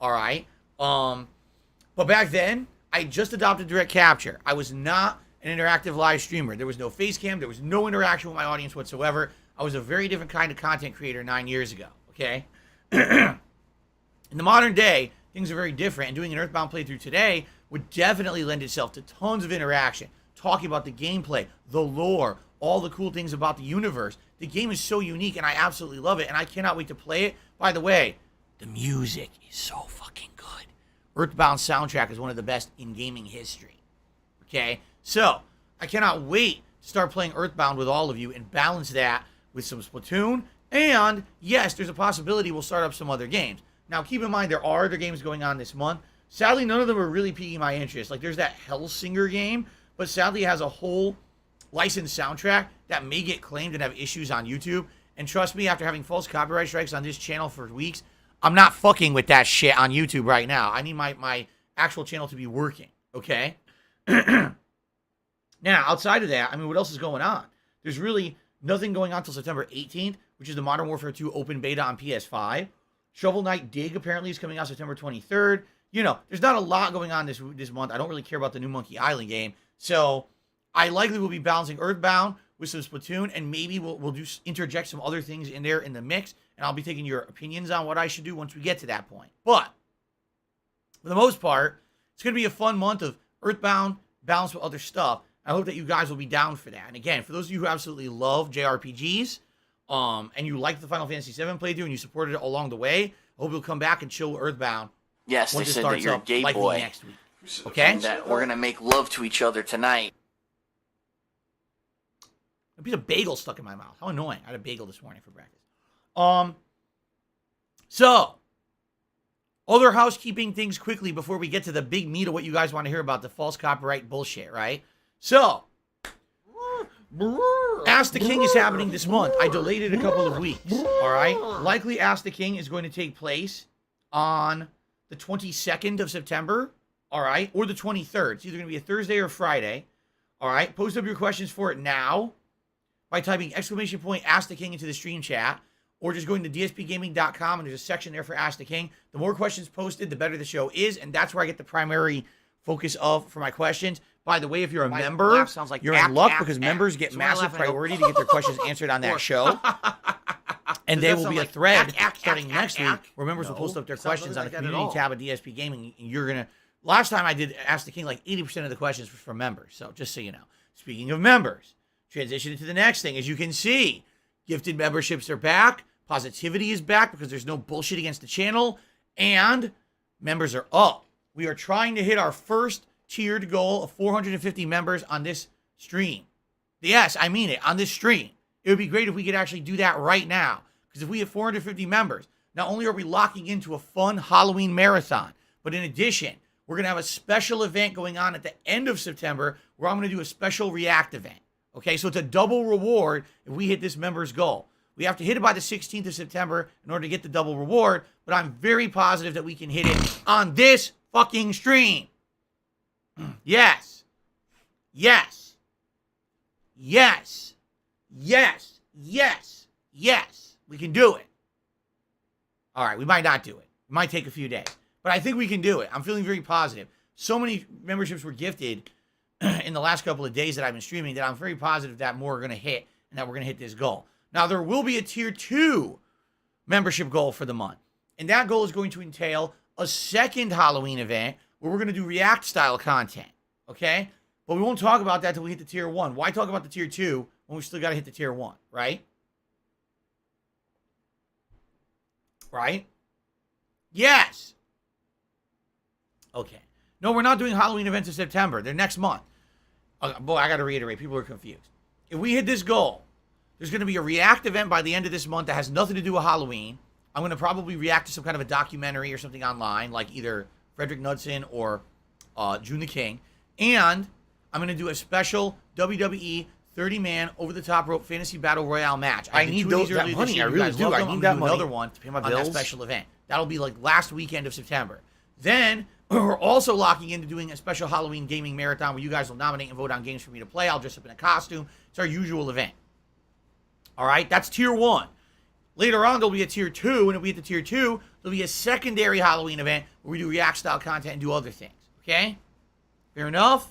All right? But back then, I just adopted direct capture. I was not an interactive live streamer. There was no face cam. There was no interaction with my audience whatsoever. I was a very different kind of content creator 9 years ago, okay? In the modern day, things are very different, and doing an Earthbound playthrough today would definitely lend itself to tons of interaction, talking about the gameplay, the lore, all the cool things about the universe. The game is so unique, and I absolutely love it, and I cannot wait to play it. By the way, the music is so fucking good. Earthbound soundtrack is one of the best in gaming history, okay? So, I cannot wait to start playing Earthbound with all of you and balance that with some Splatoon. And, yes, there's a possibility we'll start up some other games. Now, keep in mind, there are other games going on this month. Sadly, none of them are really piquing my interest. Like, there's that Hellsinger game, but sadly it has a whole licensed soundtrack that may get claimed and have issues on YouTube. And trust me, after having false copyright strikes on this channel for weeks, I'm not fucking with that shit on YouTube right now. I need my actual channel to be working, okay? Now, outside of that, I mean, what else is going on? There's really nothing going on until September 18th, which is the Modern Warfare 2 open beta on PS5. Shovel Knight Dig apparently is coming out September 23rd. You know, there's not a lot going on this month. I don't really care about the new Monkey Island game. So I likely will be balancing Earthbound with some Splatoon, and maybe we'll just interject some other things in there in the mix, and I'll be taking your opinions on what I should do once we get to that point. But for the most part, it's going to be a fun month of Earthbound balanced with other stuff. I hope that you guys will be down for that. And again, for those of you who absolutely love JRPGs, and you like the Final Fantasy VII playthrough and you supported it along the way, I hope you'll come back and chill with Earthbound. Yes, they said that you're a gay boy. Next week. Okay? And that we're going to make love to each other tonight. A piece of bagel stuck in my mouth. How annoying. I had a bagel this morning for breakfast. So, other housekeeping things quickly before we get to the big meat of what you guys want to hear about, the false copyright bullshit, right? So, Ask the King is happening this month. I delayed it a couple of weeks, all right? Likely Ask the King is going to take place on the 22nd of September, all right? Or the 23rd. It's either going to be a Thursday or Friday, all right? Post up your questions for it now by typing ! Ask the King into the stream chat, or just going to dspgaming.com, and there's a section there for Ask the King. The more questions posted, the better the show is, and that's where I get the primary focus of for my questions. By the way, if you're a member, you're in luck because members get massive priority to get their questions answered on that show. And there will be a thread starting next week where members will post up their questions on the community tab of DSP Gaming. And you're going to... Last time I did Ask the King, like 80% of the questions were from members. So just so you know. Speaking of members, transition to the next thing. As you can see, gifted memberships are back. Positivity is back because there's no bullshit against the channel. And members are up. We are trying to hit our first tiered goal of 450 members on this stream. Yes, I mean it, on this stream. It would be great if we could actually do that right now. Because if we have 450 members, not only are we locking into a fun Halloween marathon, but in addition, we're going to have a special event going on at the end of September where I'm going to do a special React event. Okay, so it's a double reward if we hit this members goal. We have to hit it by the 16th of September in order to get the double reward, but I'm very positive that we can hit it on this fucking stream. Yes. Yes. Yes. Yes. Yes. Yes. We can do it. All right, we might not do it. It might take a few days. But I think we can do it. I'm feeling very positive. So many memberships were gifted in the last couple of days that I've been streaming that I'm very positive that more are going to hit and that we're going to hit this goal. Now, there will be a Tier 2 membership goal for the month. And that goal is going to entail a second Halloween event where we're going to do React-style content. Okay? But we won't talk about that until we hit the Tier 1. Why talk about the Tier 2 when we still got to hit the Tier 1, right? Right? Yes. Okay. No, we're not doing Halloween events in September. They're next month. Boy, I got to reiterate. People are confused. If we hit this goal, there's going to be a React event by the end of this month that has nothing to do with Halloween. I'm going to probably react to some kind of a documentary or something online, like either Frederick Knudsen or June the King. And I'm going to do a special WWE 30-man over-the-top rope fantasy battle royale match. I need that money. I really do. I need that money. Another one to pay my on bills. that special event. That'll be like last weekend of September. Then we're also locking into doing a special Halloween gaming marathon where you guys will nominate and vote on games for me to play. I'll dress up in a costume. It's our usual event. All right, that's Tier 1. Later on, there'll be a Tier 2, and if we hit the Tier 2, there'll be a secondary Halloween event where we do React-style content and do other things. Okay? Fair enough?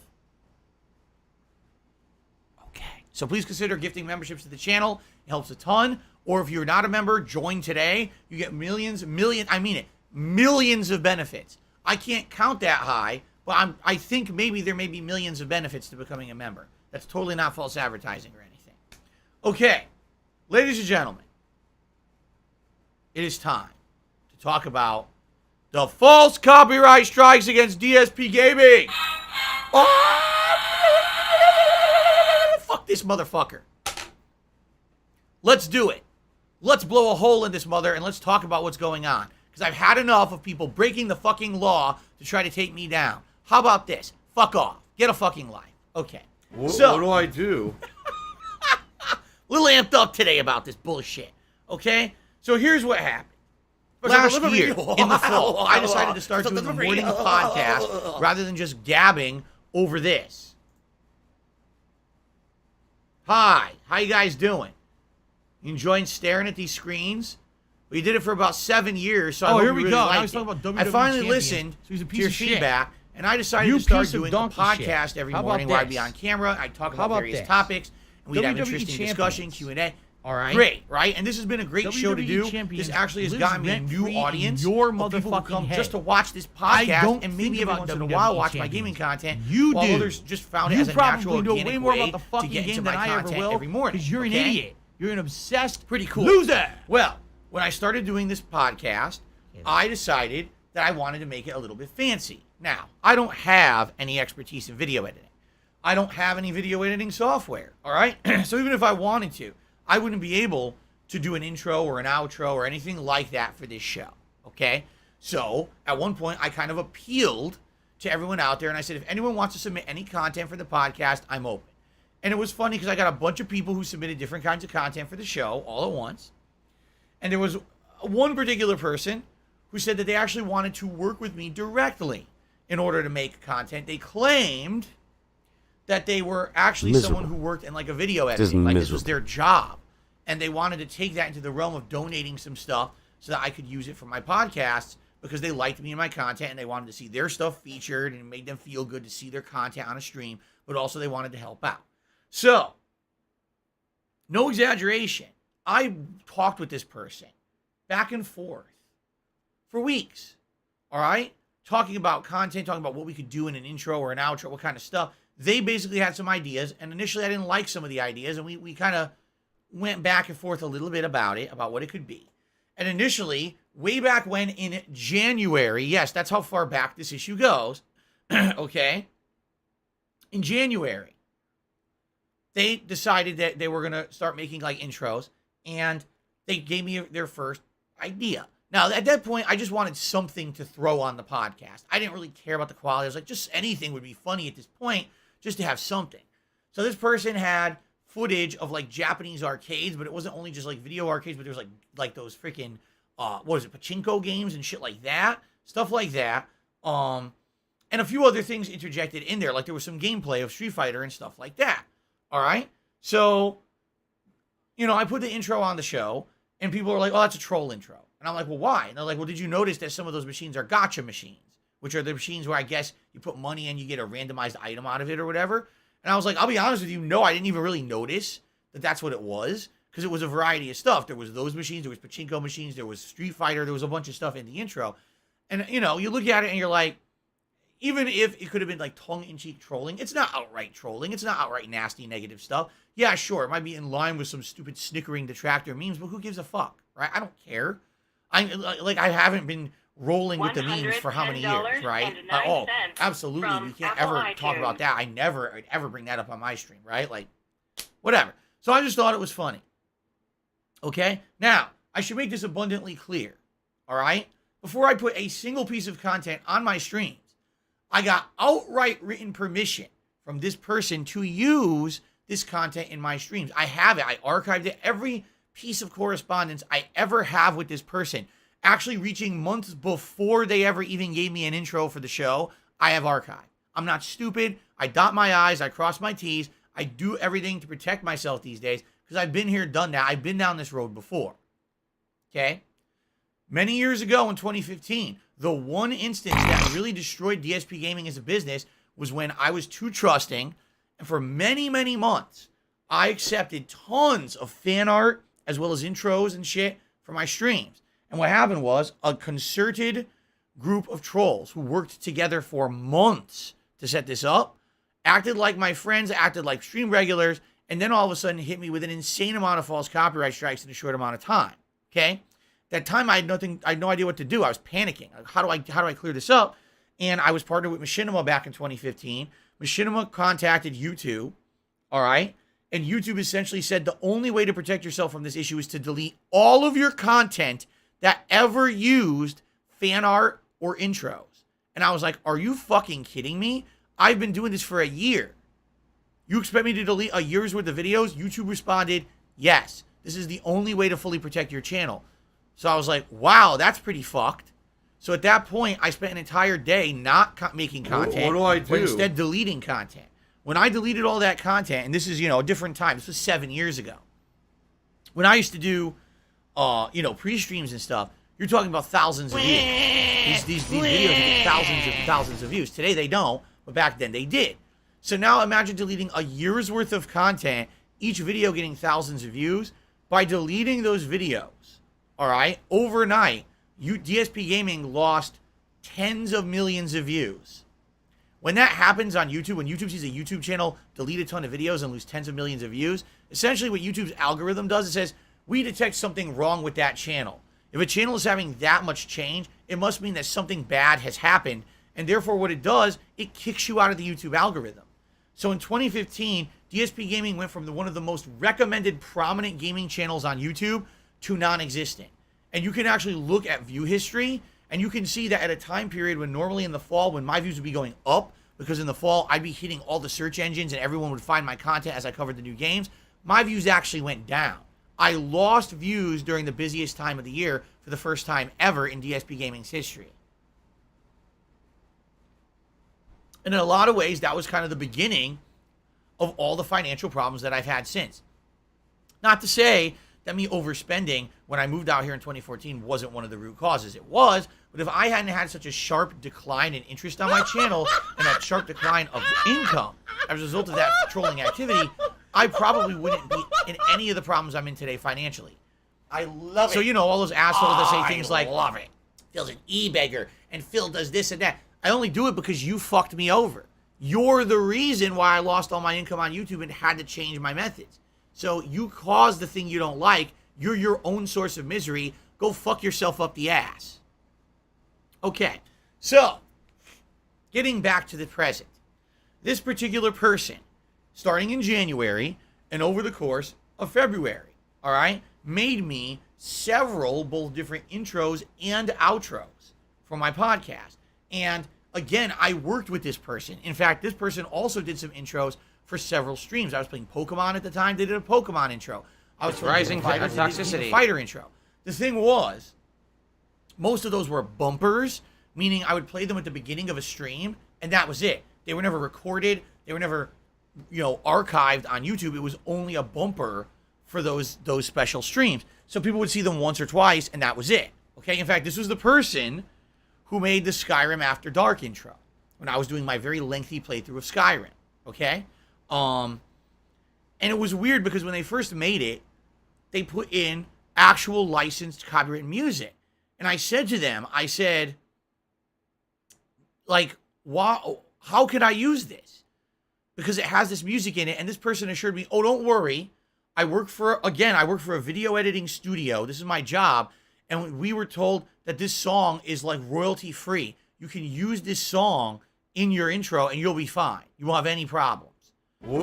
Okay. So please consider gifting memberships to the channel. It helps a ton. Or if you're not a member, join today. You get millions of benefits. I can't count that high, but I think maybe there may be millions of benefits to becoming a member. That's totally not false advertising or anything. Okay. Ladies and gentlemen, it is time to talk about the false copyright strikes against DSP Gaming. Oh, fuck this motherfucker. Let's do it. Let's blow a hole in this mother and let's talk about what's going on. Because I've had enough of people breaking the fucking law to try to take me down. How about this? Fuck off. Get a fucking life. Okay. What do I do? Little amped up today about this bullshit. Okay? So here's what happened. last year in the fall, I decided to start doing a morning podcast rather than just gabbing over this. Hi, how you guys doing? You enjoying staring at these screens? We did it for about 7 years, so I hope here you we really go. liked Now he's it. talking about WWE I finally champion, listened so he's a to piece your of shit. feedback, and I decided You to start piece of doing a donkey podcast shit. every How about morning where I'd be this? on camera. I'd talk How about about various this? topics, and we'd have WWE interesting discussion, champions. Q&A. All right. Great, right? And this has been a great show to do. champions This actually has lives gotten me a new rent-free audience in your of people who motherfucking come head. just to watch this I podcast don't and maybe think every about once in a WWE while watch my champions. gaming content. You while do. others just found it You as a natural, probably know organic way more way about the to fucking get into game my than I ever content will. every morning. Because you're an okay? idiot. You're an obsessed Pretty cool. loser. Well, when I started doing this podcast, I decided that I wanted to make it a little bit fancy. Now, I don't have any expertise in video editing. I don't have any video editing software, all right? So even if I wanted to, I wouldn't be able to do an intro or an outro or anything like that for this show, okay? So at one point, I kind of appealed to everyone out there, and I said, if anyone wants to submit any content for the podcast, I'm open. And it was funny because I got a bunch of people who submitted different kinds of content for the show all at once. And there was one particular person who said that they actually wanted to work with me directly in order to make content. They claimed that they were actually someone who worked in like a video editing, like this was their job. And they wanted to take that into the realm of donating some stuff so that I could use it for my podcasts because they liked me and my content and they wanted to see their stuff featured and it made them feel good to see their content on a stream, but also they wanted to help out. So, no exaggeration, I talked with this person back and forth for weeks, all right? Talking about content, talking about what we could do in an intro or an outro, what kind of stuff. They basically had some ideas, and initially I didn't like some of the ideas, and we kind of went back and forth a little bit about it, about what it could be. And initially, way back when in January, yes, that's how far back this issue goes, okay? In January, they decided that they were going to start making like intros, and they gave me their first idea. Now, at that point, I just wanted something to throw on the podcast. I didn't really care about the quality. I was like, just anything would be funny at this point, just to have something. So this person had footage of like Japanese arcades, but it wasn't only just like video arcades, but there was like those freaking, pachinko games and shit like that. Stuff like that. And a few other things interjected in there. Like there was some gameplay of Street Fighter and stuff like that. All right. So, I put the intro on the show and people are like, oh, that's a troll intro. And I'm like, well, why? And they're like, well, did you notice that some of those machines are gacha machines, which are the machines where I guess you put money in, you get a randomized item out of it or whatever. And I was like, I'll be honest with you. No, I didn't even really notice that that's what it was because it was a variety of stuff. There was those machines, there was pachinko machines, there was Street Fighter, there was a bunch of stuff in the intro. And, you look at it and you're like, even if it could have been like tongue-in-cheek trolling, it's not outright trolling. It's not outright nasty, negative stuff. Yeah, sure, it might be in line with some stupid snickering detractor memes, but who gives a fuck, right? I don't care. I haven't been rolling with the memes for how many years, right? Oh, absolutely. We can't ever talk about that. I'd ever bring that up on my stream, right? Like, whatever. So I just thought it was funny. Okay? Now, I should make this abundantly clear, all right? Before I put a single piece of content on my streams, I got outright written permission from this person to use this content in my streams. I have it. I archived it. Every piece of correspondence I ever have with this person, actually reaching months before they ever even gave me an intro for the show, I have archived. I'm not stupid. I dot my I's. I cross my T's. I do everything to protect myself these days because I've been here, done that. I've been down this road before. Okay? Many years ago in 2015, the one instance that really destroyed DSP gaming as a business was when I was too trusting, and for many, many months, I accepted tons of fan art as well as intros and shit for my streams. And what happened was a concerted group of trolls who worked together for months to set this up, acted like my friends, acted like stream regulars, and then all of a sudden hit me with an insane amount of false copyright strikes in a short amount of time. Okay? That time I had no idea what to do. I was panicking. How do I clear this up? And I was partnered with Machinima back in 2015. Machinima contacted YouTube, all right? And YouTube essentially said the only way to protect yourself from this issue is to delete all of your content that ever used fan art or intros. And I was like, are you fucking kidding me? I've been doing this for a year. You expect me to delete a year's worth of videos? YouTube responded, yes. This is the only way to fully protect your channel. So I was like, wow, that's pretty fucked. So at that point, I spent an entire day not making content. What do I do? But instead deleting content. When I deleted all that content, and this is, a different time. This was 7 years ago. When I used to do, pre-streams and stuff, you're talking about thousands of views. These videos get thousands of views. Today they don't, but back then they did. So now imagine deleting a year's worth of content, each video getting thousands of views. By deleting those videos, all right, overnight, DSP Gaming lost tens of millions of views. When that happens on YouTube, when YouTube sees a YouTube channel delete a ton of videos and lose tens of millions of views, essentially what YouTube's algorithm does, it says, we detect something wrong with that channel. If a channel is having that much change, it must mean that something bad has happened. And therefore what it does, it kicks you out of the YouTube algorithm. So in 2015, DSP Gaming went from one of the most recommended prominent gaming channels on YouTube to non-existent. And you can actually look at view history, and you can see that at a time period when normally in the fall, when my views would be going up, because in the fall, I'd be hitting all the search engines and everyone would find my content as I covered the new games, my views actually went down. I lost views during the busiest time of the year for the first time ever in DSP Gaming's history. And in a lot of ways, that was kind of the beginning of all the financial problems that I've had since. Not to say that me overspending when I moved out here in 2014 wasn't one of the root causes. It was, but if I hadn't had such a sharp decline in interest on my channel and that sharp decline of income as a result of that trolling activity, I probably wouldn't be in any of the problems I'm in today financially. I love it. So, all those assholes that say things like, love it. Phil's an e-beggar, and Phil does this and that. I only do it because you fucked me over. You're the reason why I lost all my income on YouTube and had to change my methods. So you caused the thing you don't like. You're your own source of misery. Go fuck yourself up the ass. Okay, so getting back to the present. This particular person, starting in January and over the course of February, all right, made me several both different intros and outros for my podcast. And again, I worked with this person. In fact, this person also did some intros for several streams. I was playing Pokemon at the time. They did a Pokemon intro. I was rising fighter, toxicity. a fighter intro. The thing was, most of those were bumpers, meaning I would play them at the beginning of a stream, and that was it. They were never recorded. They were never, archived on YouTube. It was only a bumper for those special streams. So people would see them once or twice, and that was it. Okay. In fact, this was the person who made the Skyrim After Dark intro when I was doing my very lengthy playthrough of Skyrim. Okay. And it was weird because when they first made it, they put in actual licensed copyrighted music. And I said to them, wow, how could I use this? Because it has this music in it. And this person assured me, oh, don't worry. I work for a video editing studio. This is my job. And we were told that this song is like royalty free. You can use this song in your intro and you'll be fine. You won't have any problems.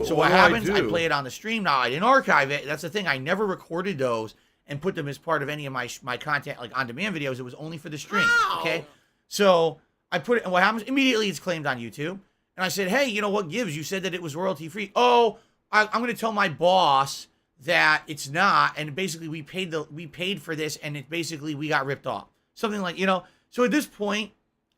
So what happens? I play it on the stream. Now, I didn't archive it. That's the thing. I never recorded those and put them as part of any of my content, like on-demand videos. It was only for the stream. Wow. Okay? So I put it, and what happens? Immediately it's claimed on YouTube. And I said, hey, you know what gives? You said that it was royalty-free. Oh, I'm going to tell my boss that it's not, and basically we paid for this, and it basically we got ripped off. Something like, So at this point,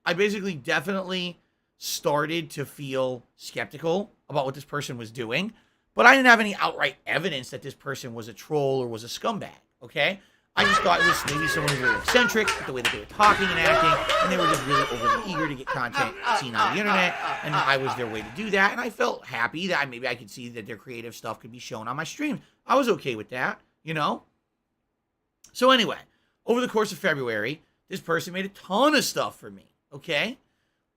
I basically definitely started to feel skeptical about what this person was doing, but I didn't have any outright evidence that this person was a troll or was a scumbag, okay? I just thought it was maybe someone who was really eccentric with the way that they were talking and acting, and they were just really overly eager to get content seen on the internet, and I was their way to do that, and I felt happy that maybe I could see that their creative stuff could be shown on my streams. I was okay with that, So anyway, over the course of February, this person made a ton of stuff for me, okay?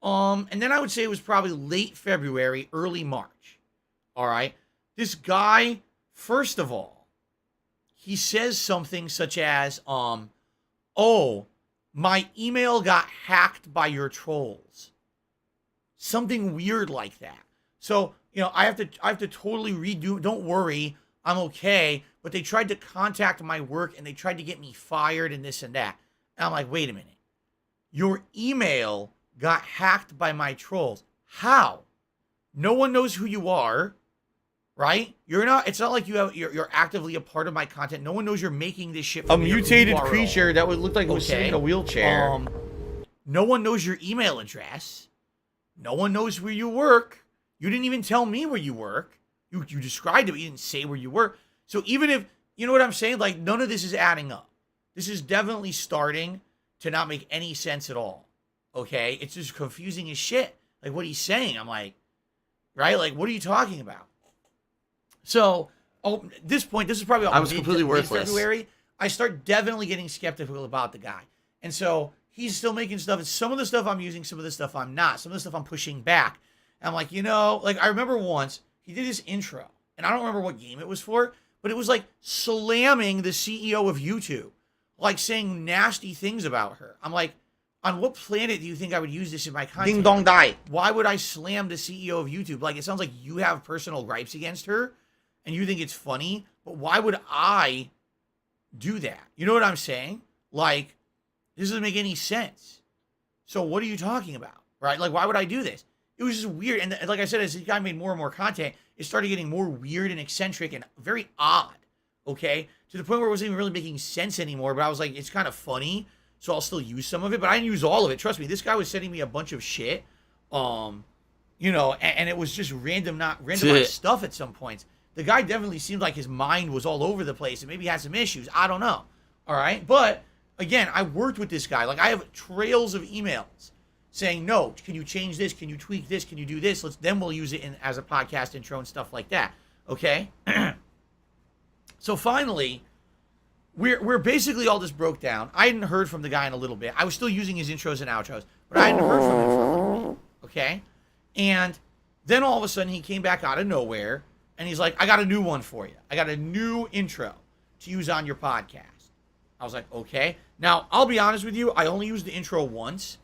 And then I would say it was probably late February, early March, all right? This guy, first of all, he says something such as, oh, my email got hacked by your trolls. Something weird like that. So, I have to totally redo, don't worry, I'm okay. But they tried to contact my work and they tried to get me fired and this and that. And I'm like, wait a minute. Your email got hacked by my trolls. How? No one knows who you are. right? It's not like you're actively a part of my content. No one knows you're making this shit. A mutated creature that would look like it was sitting in a wheelchair. No one knows your email address. No one knows where you work. You didn't even tell me where you work. You described it, but you didn't say where you work. So even if, you know what I'm saying? Like, none of this is adding up. This is definitely starting to not make any sense at all. Okay? It's just confusing as shit. Like, what he's saying, I'm like, right? Like, what are you talking about? So, at this point, this is probably I was completely worthless. February. I start definitely getting skeptical about the guy. And so, he's still making stuff. And some of the stuff I'm using, some of the stuff I'm not. Some of the stuff I'm pushing back. And I'm like, like, I remember once, he did his intro. And I don't remember what game it was for. But it was like slamming the CEO of YouTube. Like saying nasty things about her. I'm like, on what planet do you think I would use this in my content? Ding dong die. Why would I slam the CEO of YouTube? Like, it sounds like you have personal gripes against her. And you think it's funny. But why would I do that? You know what I'm saying? Like, this doesn't make any sense. So what are you talking about? Right? Like, why would I do this? It was just weird. And like I said, as the guy made more and more content, it started getting more weird and eccentric and very odd. Okay? To the point where it wasn't even really making sense anymore. But I was like, it's kind of funny. So I'll still use some of it. But I didn't use all of it. Trust me, this guy was sending me a bunch of shit. And it was just randomized stuff at some points. The guy definitely seemed like his mind was all over the place. And maybe he had some issues. I don't know. All right? But, again, I worked with this guy. Like, I have trails of emails saying, no, can you change this? Can you tweak this? Can you do this? Then we'll use it as a podcast intro and stuff like that. Okay? So finally, we're basically all this broke down. I hadn't heard from the guy in a little bit. I was still using his intros and outros, but I hadn't heard from him for a little bit. Okay? And then all of a sudden he came back out of nowhere and he's like, I got a new one for you. I got a new intro to use on your podcast. I was like, okay. Now, I'll be honest with you. I only used the intro once.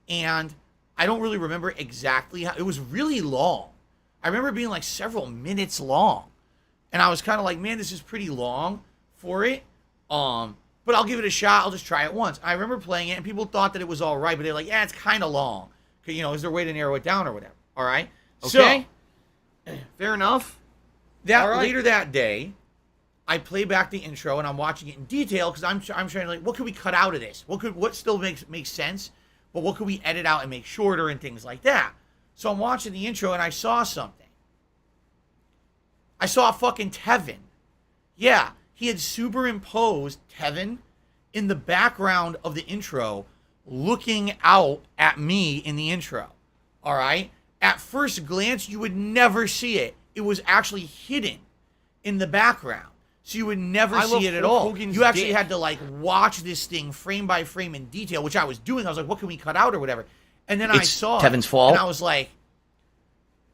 And I don't really remember exactly how. It was really long. I remember it being like several minutes long. And I was kind of like, man, this is pretty long for it. But I'll give it a shot. I'll just try it once. I remember playing it, and people thought that it was all right. But they're like, yeah, it's kind of long. Is there a way to narrow it down or whatever? All right? Okay. So, fair enough. Later that day, I play back the intro, and I'm watching it in detail because I'm trying to, like, what could we cut out of this? What still makes sense? But what could we edit out and make shorter and things like that? So I'm watching the intro and I saw something. I saw fucking Tevin. Yeah, he had superimposed Tevin in the background of the intro looking out at me in the intro. All right? At first glance, you would never see it. It was actually hidden in the background. So you would never see it at all. You actually had to, like, watch this thing frame by frame in detail, which I was doing. I was like, what can we cut out or whatever? And then I saw Tevin's fault. And I was like,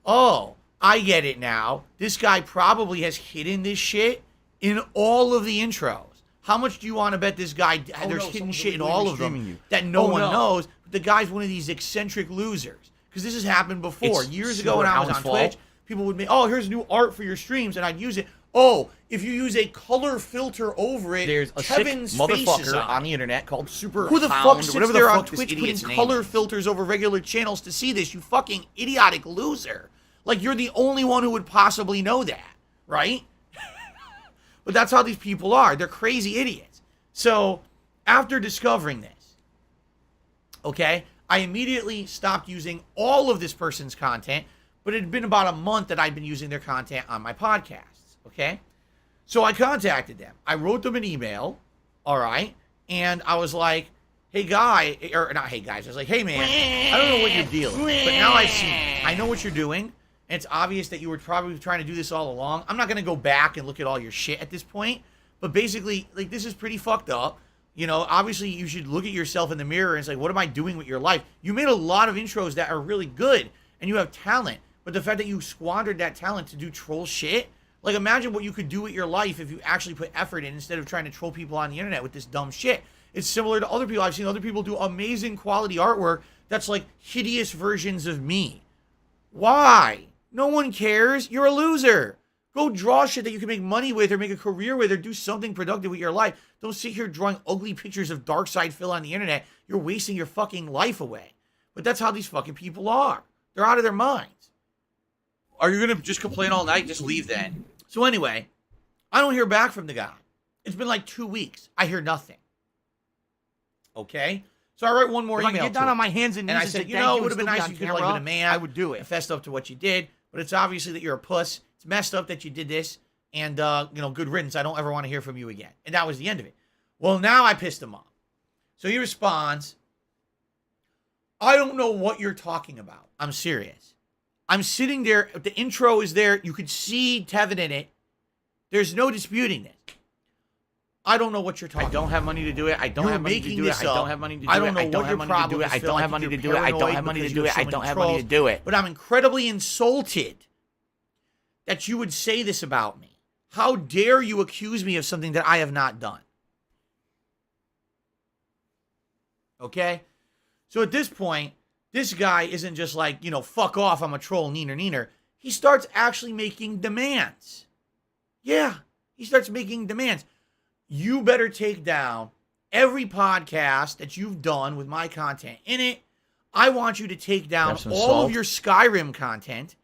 oh, I get it now. This guy probably has hidden this shit in all of the intros. How much do you want to bet this guy, there's hidden shit in all of them that no one knows? But the guy's one of these eccentric losers. Because this has happened before. Years ago when I was on Twitch, people would make, oh, here's new art for your streams, and I'd use it. Oh, if you use a color filter over it, there's a Kevin's sick motherfucker on the internet called Super Who the Hound, fuck sits whatever there the on fuck Twitch this putting idiot's name color is. filters over regular channels to see this? You fucking idiotic loser. Like, you're the only one who would possibly know that, right? But that's how these people are. They're crazy idiots. So, after discovering this, okay, I immediately stopped using all of this person's content, but it had been about a month that I'd been using their content on my podcasts, okay? So I contacted them. I wrote them an email, all right? And I was like, hey, guy, or not hey, guys. I was like, hey, man, I don't know what you're dealing with, but now I see. I know what you're doing, and it's obvious that you were probably trying to do this all along. I'm not going to go back and look at all your shit at this point, but basically, like, this is pretty fucked up. Obviously, you should look at yourself in the mirror and say, what am I doing with your life? You made a lot of intros that are really good, and you have talent, but the fact that you squandered that talent to do troll shit, like, imagine what you could do with your life if you actually put effort in instead of trying to troll people on the internet with this dumb shit. It's similar to other people. I've seen other people do amazing quality artwork that's like hideous versions of me. Why? No one cares. You're a loser. Go draw shit that you can make money with or make a career with or do something productive with your life. Don't sit here drawing ugly pictures of Darkside Phil on the internet. You're wasting your fucking life away. But that's how these fucking people are. They're out of their minds. Are you going to just complain all night? Just leave then. So anyway, I don't hear back from the guy. It's been like 2 weeks. I hear nothing. Okay? So I write one more email. If I get down on my hands and knees I said, you know, it would have been nice if you could have been a man. I would do it. And fessed up to what you did. But it's obviously that you're a puss. It's messed up that you did this. And, good riddance. I don't ever want to hear from you again. And that was the end of it. Well, now I pissed him off. So he responds, I don't know what you're talking about. I'm serious. I'm sitting there. The intro is there. You could see Tevin in it. There's no disputing this. I don't know what you're talking about. I don't have money to do it. I don't have money to do it. I don't have money to do it. I don't know what your problem is. I don't have money to do it. I don't have money to do it. I don't have money to do it. But I'm incredibly insulted that you would say this about me. How dare you accuse me of something that I have not done? Okay? So at this point, this guy isn't just like, fuck off, I'm a troll, neener. He starts actually making demands. Yeah, he starts making demands. You better take down every podcast that you've done with my content in it. I want you to take down all of your Skyrim content.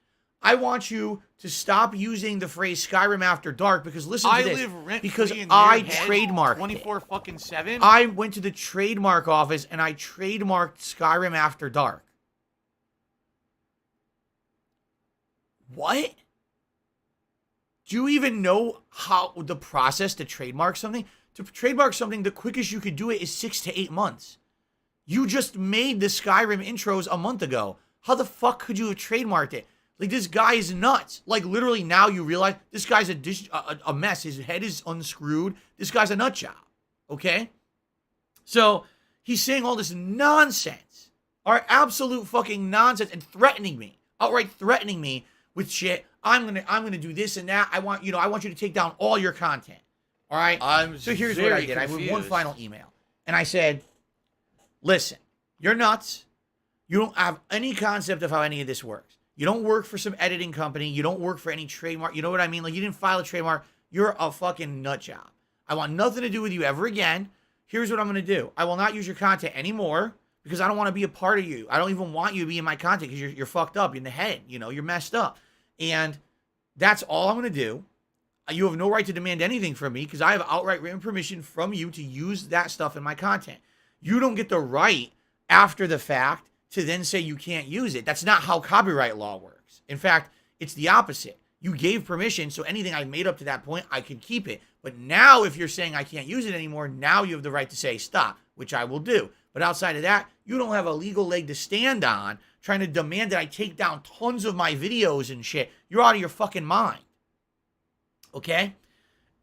I want you to stop using the phrase Skyrim After Dark because listen to this. Because I trademarked 24/7. I went to the trademark office and I trademarked Skyrim After Dark. What? Do you even know how the process to trademark something? To trademark something, the quickest you could do it is 6 to 8 months. You just made the Skyrim intros a month ago. How the fuck could you have trademarked it? Like, this guy is nuts. Like, literally now you realize this guy's a mess. His head is unscrewed. This guy's a nut job. Okay? So, he's saying all this nonsense. All right, absolute fucking nonsense and threatening me. Outright threatening me with shit. I'm gonna do this and that. I want you to take down all your content. All right? So here's what I did. I wrote one final email. And I said, listen, you're nuts. You don't have any concept of how any of this works. You don't work for some editing company. You don't work for any trademark. You know what I mean? Like, you didn't file a trademark. You're a fucking nut job. I want nothing to do with you ever again. Here's what I'm going to do. I will not use your content anymore because I don't want to be a part of you. I don't even want you to be in my content because you're fucked up in the head. You're messed up. And that's all I'm going to do. You have no right to demand anything from me because I have outright written permission from you to use that stuff in my content. You don't get the right after the fact to then say you can't use it. That's not how copyright law works. In fact, it's the opposite. You gave permission, so anything I made up to that point, I can keep it. But now if you're saying I can't use it anymore, now you have the right to say stop, which I will do. But outside of that, you don't have a legal leg to stand on trying to demand that I take down tons of my videos and shit. You're out of your fucking mind. Okay?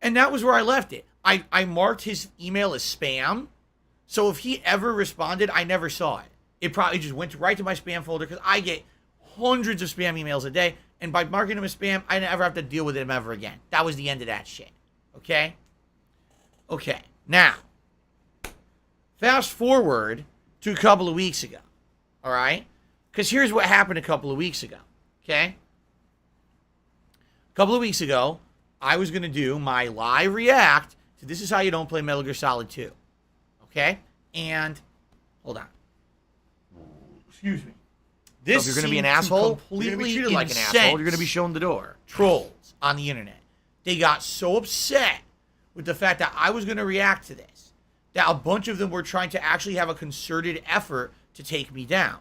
And that was where I left it. I marked his email as spam. So if he ever responded, I never saw it. It probably just went right to my spam folder because I get hundreds of spam emails a day. And by marking him as spam, I never have to deal with him ever again. That was the end of that shit. Okay? Okay. Now, fast forward to a couple of weeks ago. All right? Because here's what happened a couple of weeks ago. Okay? A couple of weeks ago, I was going to do my live react to This Is How You Don't Play Metal Gear Solid 2. Okay? And, hold on. Excuse me. This so if you're going to be an asshole, you're going to be treated like an asshole, you're going to be shown the door. Trolls on the internet. They got so upset with the fact that I was going to react to this that a bunch of them were trying to actually have a concerted effort to take me down.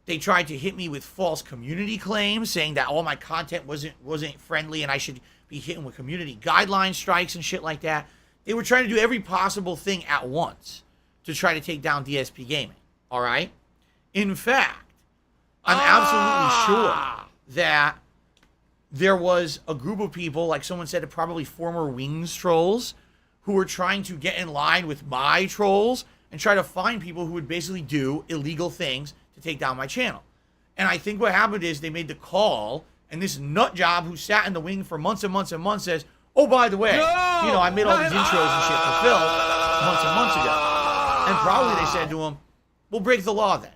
They tried to hit me with false community claims, saying that all my content wasn't friendly and I should be hitting with community guideline strikes and shit like that. They were trying to do every possible thing at once to try to take down DSP Gaming. All right? In fact, I'm absolutely sure that there was a group of people, like someone said, probably former VIEEWS trolls, who were trying to get in line with my trolls and try to find people who would basically do illegal things to take down my channel. And I think what happened is they made the call, and this nut job who sat in the wing for months and months and months says, oh, by the way, I made all these intros and shit for Phil months and months ago. And probably they said to him, we'll break the law then.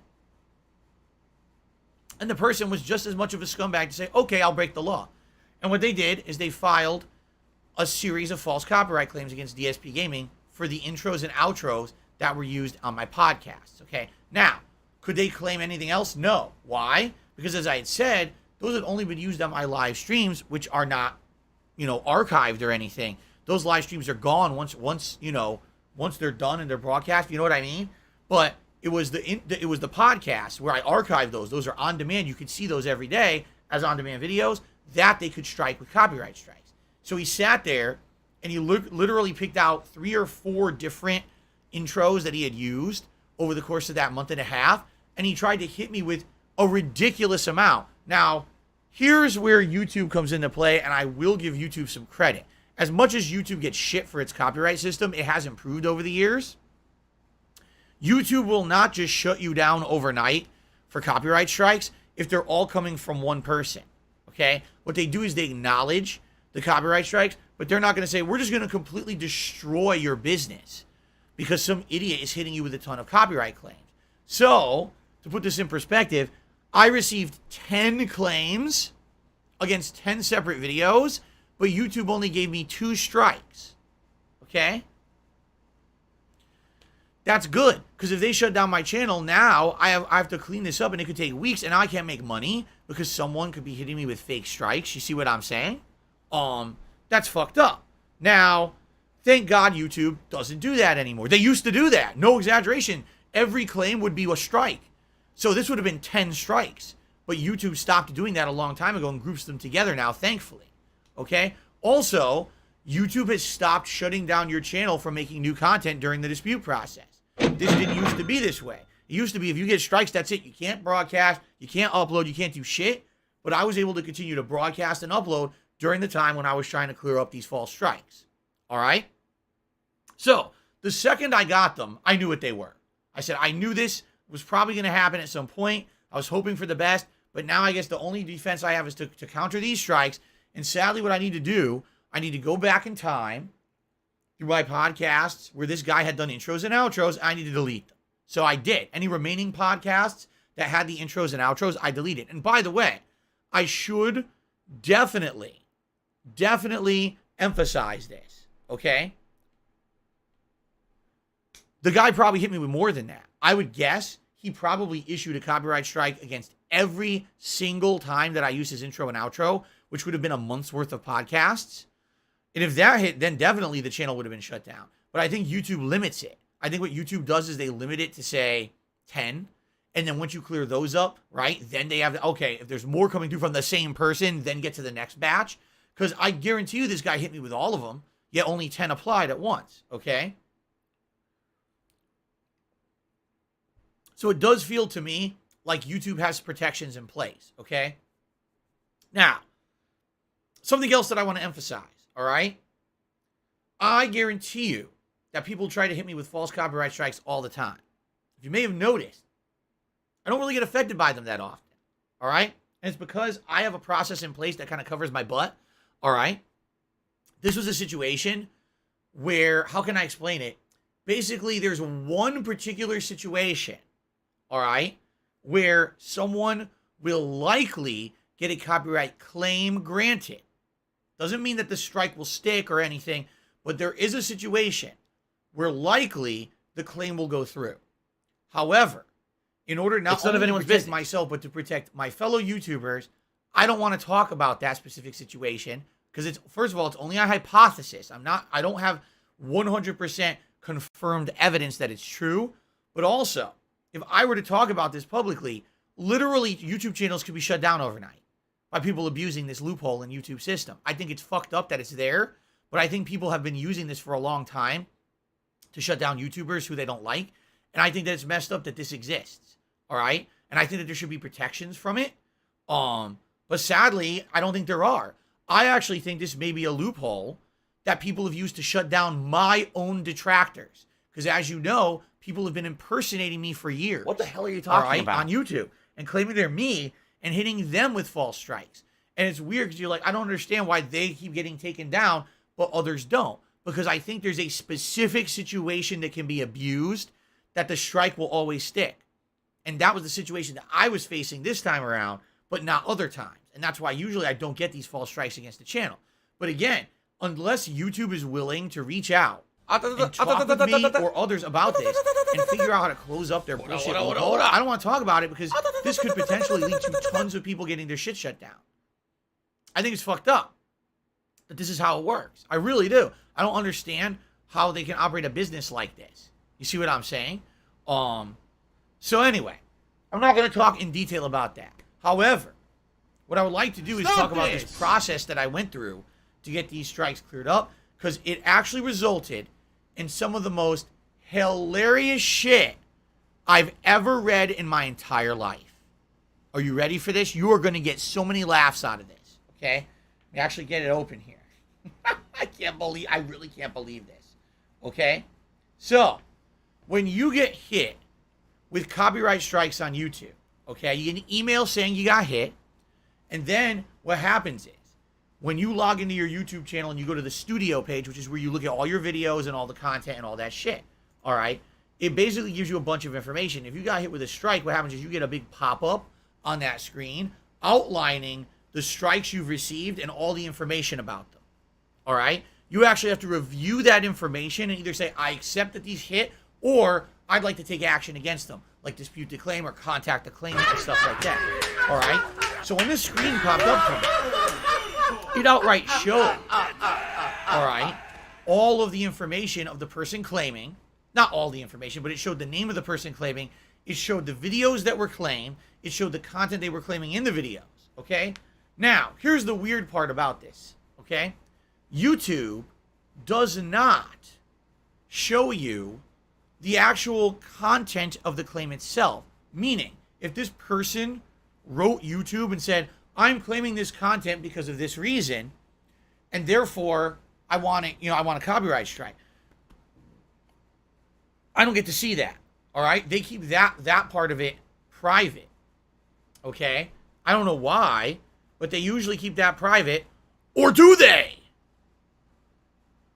And the person was just as much of a scumbag to say, okay, I'll break the law. And what they did is they filed a series of false copyright claims against DSP Gaming for the intros and outros that were used on my podcasts, okay? Now, could they claim anything else? No. Why? Because as I had said, those have only been used on my live streams, which are not, archived or anything. Those live streams are gone once they're done and they're broadcast. You know what I mean? But it was the podcast where I archived those. Those are on demand. You can see those every day as on demand videos that they could strike with copyright strikes. So he sat there and he literally picked out 3 or 4 different intros that he had used over the course of that month and a half, and he tried to hit me with a ridiculous amount. Now, here's where YouTube comes into play, and I will give YouTube some credit. As much as YouTube gets shit for its copyright system, it has improved over the years. YouTube will not just shut you down overnight for copyright strikes if they're all coming from one person, okay? What they do is they acknowledge the copyright strikes, but they're not going to say, we're just going to completely destroy your business because some idiot is hitting you with a ton of copyright claims. So, to put this in perspective, I received 10 claims against 10 separate videos, but YouTube only gave me 2 strikes. Okay? That's good, because if they shut down my channel, now I have to clean this up, and it could take weeks, and I can't make money because someone could be hitting me with fake strikes. You see what I'm saying? That's fucked up. Now, thank God YouTube doesn't do that anymore. They used to do that. No exaggeration. Every claim would be a strike. So this would have been 10 strikes. But YouTube stopped doing that a long time ago and groups them together now, thankfully. Okay? Also, YouTube has stopped shutting down your channel from making new content during the dispute process. This didn't used to be this way. It used to be if you get strikes, that's it. You can't broadcast, you can't upload, you can't do shit. But I was able to continue to broadcast and upload during the time when I was trying to clear up these false strikes. All right? So, the second I got them, I knew what they were. I said, I knew this was probably going to happen at some point. I was hoping for the best, but now I guess the only defense I have is to counter these strikes. And sadly, what I need to do, I need to go back in time through my podcasts where this guy had done intros and outros. I need to delete them. So I did. Any remaining podcasts that had the intros and outros, I deleted. And by the way, I should definitely emphasize this, okay? The guy probably hit me with more than that. I would guess he probably issued a copyright strike against every single time that I used his intro and outro, which would have been a month's worth of podcasts. And if that hit, then definitely the channel would have been shut down. But I think YouTube limits it. I think what YouTube does is they limit it to, say, 10. And then once you clear those up, right, then they have, okay, if there's more coming through from the same person, then get to the next batch. Because I guarantee you this guy hit me with all of them, yet only 10 applied at once, okay? So it does feel to me like YouTube has protections in place, okay? Now, something else that I want to emphasize, all right? I guarantee you that people try to hit me with false copyright strikes all the time. If you may have noticed, I don't really get affected by them that often, all right? And it's because I have a process in place that kind of covers my butt, all right? This was a situation where, how can I explain it? Basically, there's one particular situation, all right, where someone will likely get a copyright claim granted. Doesn't mean that the strike will stick or anything, but there is a situation where likely the claim will go through. However, in order not only to protect myself, but to protect my fellow YouTubers, I don't want to talk about that specific situation because it's, first of all, it's only a hypothesis. I don't have 100% confirmed evidence that it's true, but also, if I were to talk about this publicly, literally YouTube channels could be shut down overnight by people abusing this loophole in YouTube system. I think it's fucked up that it's there, but I think people have been using this for a long time to shut down YouTubers who they don't like, and I think that it's messed up that this exists, all right? And I think that there should be protections from it, but sadly, I don't think there are. I actually think this may be a loophole that people have used to shut down my own detractors, because as you know, people have been impersonating me for years. What the hell are you talking about? On YouTube, and claiming they're me and hitting them with false strikes. And it's weird because you're like, I don't understand why they keep getting taken down, but others don't. Because I think there's a specific situation that can be abused that the strike will always stick. And that was the situation that I was facing this time around, but not other times. And that's why usually I don't get these false strikes against the channel. But again, unless YouTube is willing to reach out and talk with me or others about this and figure out how to close up their bullshit loophole. I don't want to talk about it because this could potentially lead to tons of people getting their shit shut down. I think it's fucked up that this is how it works. I really do. I don't understand how they can operate a business like this. You see what I'm saying? So anyway, I'm not going to talk in detail about that. However, what I would like to do is talk about this process that I went through to get these strikes cleared up, because it actually resulted in some of the most hilarious shit I've ever read in my entire life. Are you ready for this? You are going to get so many laughs out of this, okay? Let me actually get it open here. I really can't believe this, okay? So, when you get hit with copyright strikes on YouTube, okay, you get an email saying you got hit, and then what happens is, when you log into your YouTube channel and you go to the studio page, which is where you look at all your videos and all the content and all that shit, all right, it basically gives you a bunch of information. If you got hit with a strike, what happens is you get a big pop-up on that screen outlining the strikes you've received and all the information about them, all right? You actually have to review that information and either say, I accept that these hit, or I'd like to take action against them, like dispute the claim or contact the claimant and stuff like that, all right? So when this screen popped up for me, it outright showed, all right, all of the information of the person claiming. Not all the information, but it showed the name of the person claiming. It showed the videos that were claimed. It showed the content they were claiming in the videos, okay? Now, here's the weird part about this, okay? YouTube does not show you the actual content of the claim itself. Meaning, if this person wrote YouTube and said, I'm claiming this content because of this reason, and therefore I want a copyright strike, I don't get to see that. All right? They keep that part of it private. Okay? I don't know why, but they usually keep that private. Or do they?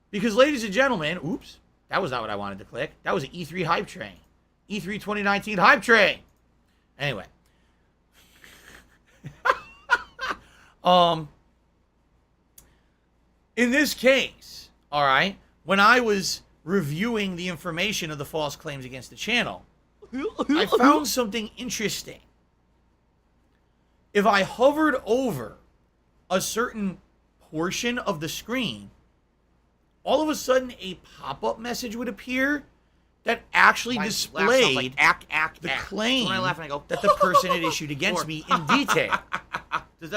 Because, ladies and gentlemen, oops, that was not what I wanted to click. That was an E3 hype train. E3 2019 hype train. Anyway. In this case, all right, when I was reviewing the information of the false claims against the channel, I found something interesting. If I hovered over a certain portion of the screen, all of a sudden a pop-up message would appear that actually displayed the claim that the person had issued against me in detail.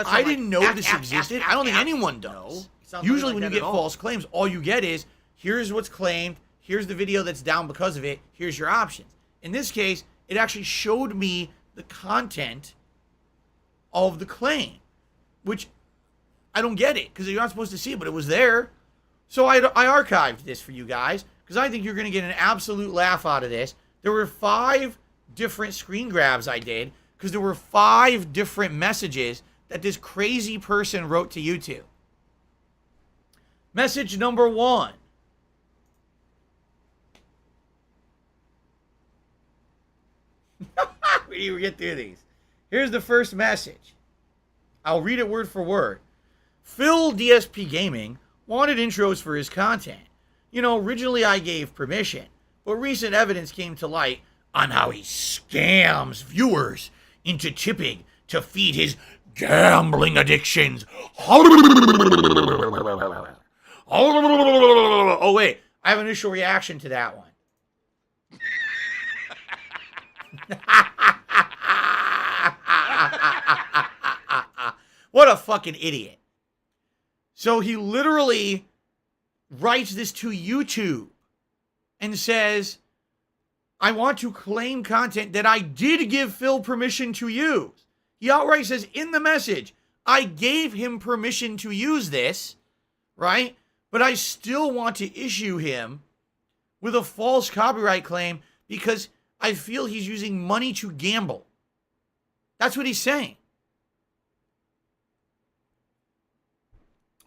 I didn't know this existed. I don't think anyone does. Usually when you get false claims, all you get is, here's what's claimed, here's the video that's down because of it, here's your options. In this case, it actually showed me the content of the claim, which I don't get it, because you're not supposed to see it, but it was there. So I archived this for you guys, because I think you're going to get an absolute laugh out of this. There were 5 different screen grabs I did, because there were 5 different messages that this crazy person wrote to YouTube. Message number 1. We get through these. Here's the first message. I'll read it word for word. Phil DSP Gaming wanted intros for his content. You know, originally I gave permission, but recent evidence came to light on how he scams viewers into tipping to feed his gambling addictions. Oh, wait. I have an initial reaction to that one. What a fucking idiot. So he literally writes this to YouTube and says, I want to claim content that I did give Phil permission to use. He outright says in the message, I gave him permission to use this, right? But I still want to issue him with a false copyright claim because I feel he's using money to gamble. That's what he's saying.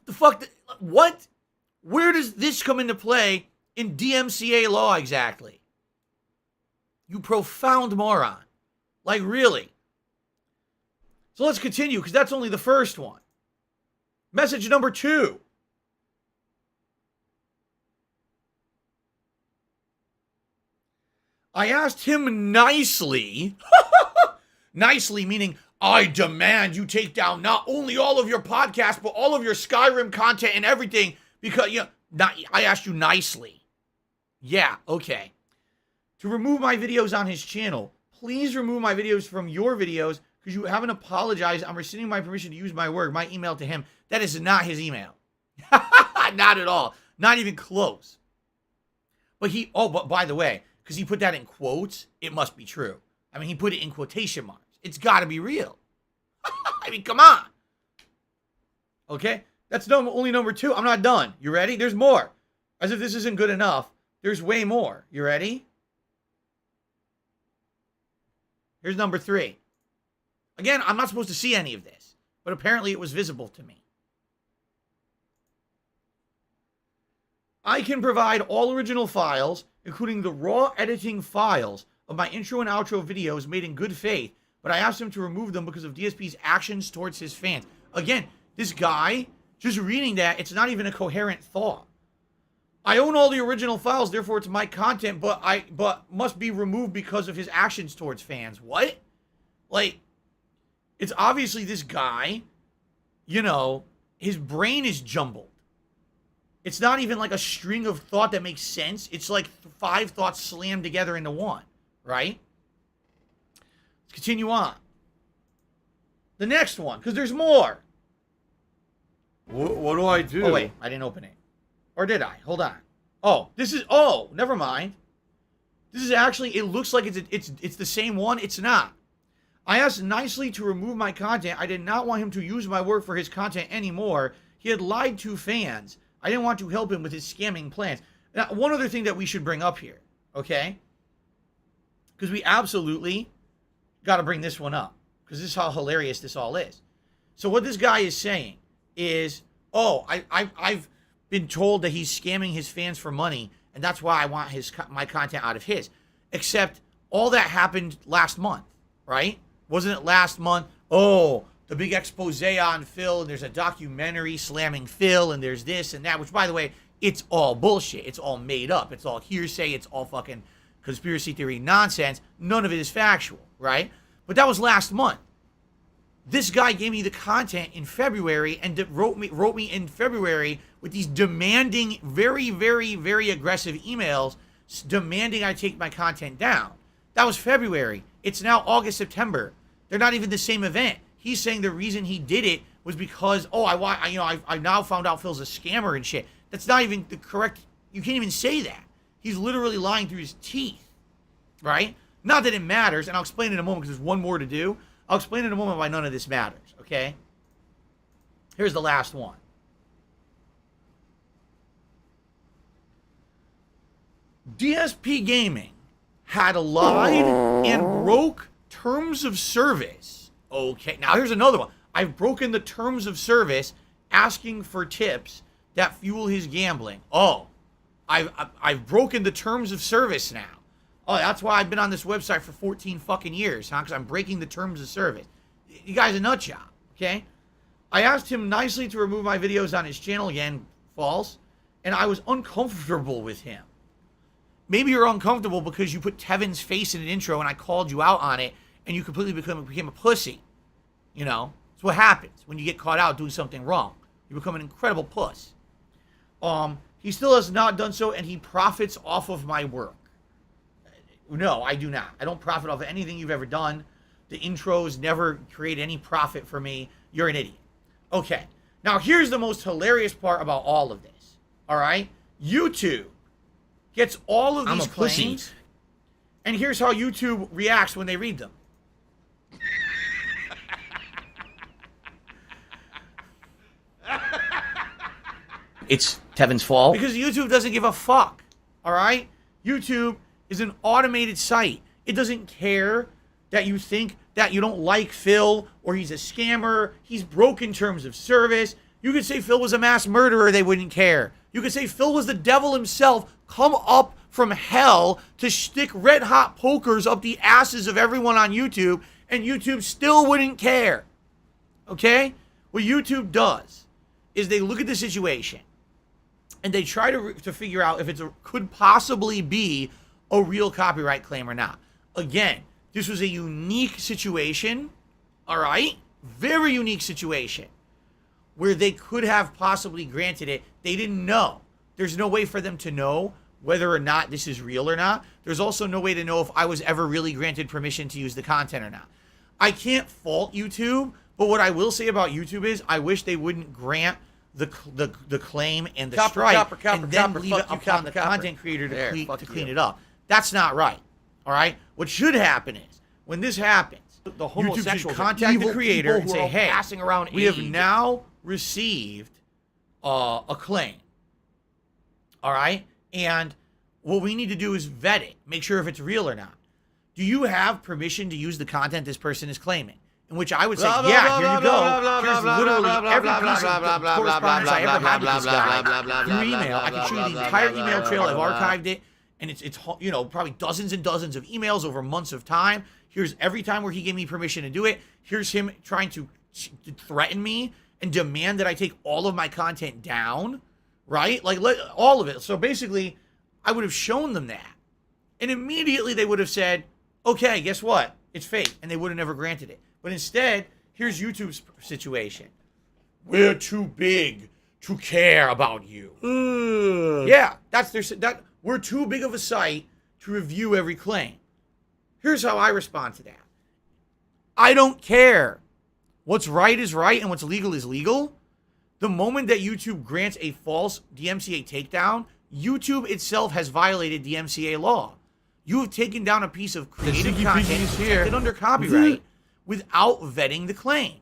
The fuck? What? Where does this come into play in DMCA law exactly? You profound moron. Like, really? So let's continue, because that's only the first one. Message number 2. I asked him nicely, nicely meaning I demand you take down not only all of your podcasts, but all of your Skyrim content and everything because, I asked you nicely. Yeah, okay. To remove my videos on his channel. Please remove my videos from your videos because you haven't apologized. I'm rescinding my permission to use my work, my email to him. That is not his email. Not at all. Not even close. But but by the way, because he put that in quotes, it must be true. I mean, he put it in quotation marks. It's got to be real. I mean, come on. Okay? That's only number 2. I'm not done. You ready? There's more. As if this isn't good enough. There's way more. You ready? Here's number 3. Again, I'm not supposed to see any of this, but apparently it was visible to me. I can provide all original files, including the raw editing files of my intro and outro videos made in good faith, but I asked him to remove them because of DSP's actions towards his fans. Again, this guy, just reading that, it's not even a coherent thought. I own all the original files, therefore it's my content, but must be removed because of his actions towards fans. What? Like, it's obviously this guy, his brain is jumbled. It's not even like a string of thought that makes sense. It's like 5 thoughts slammed together into one, right? Let's continue on. The next one, because there's more. What do I do? Oh, wait, I didn't open it. Or did I? Hold on. Never mind. This is actually, it looks like it's the same one. It's not. I asked nicely to remove my content. I did not want him to use my work for his content anymore. He had lied to fans. I didn't want to help him with his scamming plans. Now, one other thing that we should bring up here, okay? Because we absolutely got to bring this one up. Because this is how hilarious this all is. So what this guy is saying is, I've been told that he's scamming his fans for money, and that's why I want my content out of his. Except all that happened last month, right? Wasn't it last month? Oh, the big expose on Phil, and there's a documentary slamming Phil, and there's this and that, which, by the way, it's all bullshit. It's all made up. It's all hearsay. It's all fucking conspiracy theory nonsense. None of it is factual, right? But that was last month. This guy gave me the content in February and wrote me in February with these demanding, very, very, very aggressive emails demanding I take my content down. That was February. It's now August, September. They're not even the same event. He's saying the reason he did it was because, I now found out Phil's a scammer and shit. That's not even the correct, you can't even say that. He's literally lying through his teeth, right? Not that it matters, and I'll explain in a moment because there's one more to do. I'll explain in a moment why none of this matters, okay? Here's the last one. DSP Gaming had lied and broke terms of service. Okay, now here's another one. I've broken the terms of service asking for tips that fuel his gambling. Oh, I've broken the terms of service now. Oh, that's why I've been on this website for 14 fucking years, huh? Because I'm breaking the terms of service. You guys a nut job, okay? I asked him nicely to remove my videos on his channel again, false, and I was uncomfortable with him. Maybe you're uncomfortable because you put Tevin's face in an intro and I called you out on it and you completely became a pussy. It's what happens when you get caught out doing something wrong. You become an incredible puss. He still has not done so and he profits off of my work. No, I do not. I don't profit off of anything you've ever done. The intros never create any profit for me. You're an idiot. Okay. Now, here's the most hilarious part about all of this. All right? YouTube gets all of these claims. And here's how YouTube reacts when they read them. It's Tevin's fault. Because YouTube doesn't give a fuck. All right? YouTube is an automated site. It doesn't care that you think that you don't like Phil or he's a scammer. He's broken terms of service. You could say Phil was a mass murderer. They wouldn't care. You could say Phil was the devil himself come up from hell to stick red hot pokers up the asses of everyone on YouTube, and YouTube still wouldn't care. Okay? What YouTube does is they look at the situation and they try to figure out if it could possibly be a real copyright claim or not. Again, this was a unique situation, all right? Very unique situation where they could have possibly granted it. They didn't know. There's no way for them to know whether or not this is real or not. There's also no way to know if I was ever really granted permission to use the content or not. I can't fault YouTube, but what I will say about YouTube is I wish they wouldn't grant the claim and the strike and then leave it up on the content creator to clean it up. That's not right. All right? What should happen is when this happens, the YouTube should contact the creator and say, hey, passing around we have now received a claim. All right? And what we need to do is vet it, make sure if it's real or not. Do you have permission to use the content this person is claiming? In which I would say, yeah, here you go. Here's literally every piece of correspondence I ever had with this guy through email. I can show you the entire email trail. I've archived it. And it's you know, probably dozens and dozens of emails over months of time. Here's every time where he gave me permission to do it. Here's him trying to threaten me and demand that I take all of my content down, right? Like, all of it. So basically, I would have shown them that. And immediately they would have said, okay, guess what? It's fake. And they would have never granted it. But instead, here's YouTube's situation. We're too big to care about you. Yeah, that's their... We're too big of a site to review every claim. Here's how I respond to that. I don't care. What's right is right and what's legal is legal. The moment that YouTube grants a false DMCA takedown, YouTube itself has violated DMCA law. You have taken down a piece of creative content protected under copyright without vetting the claim.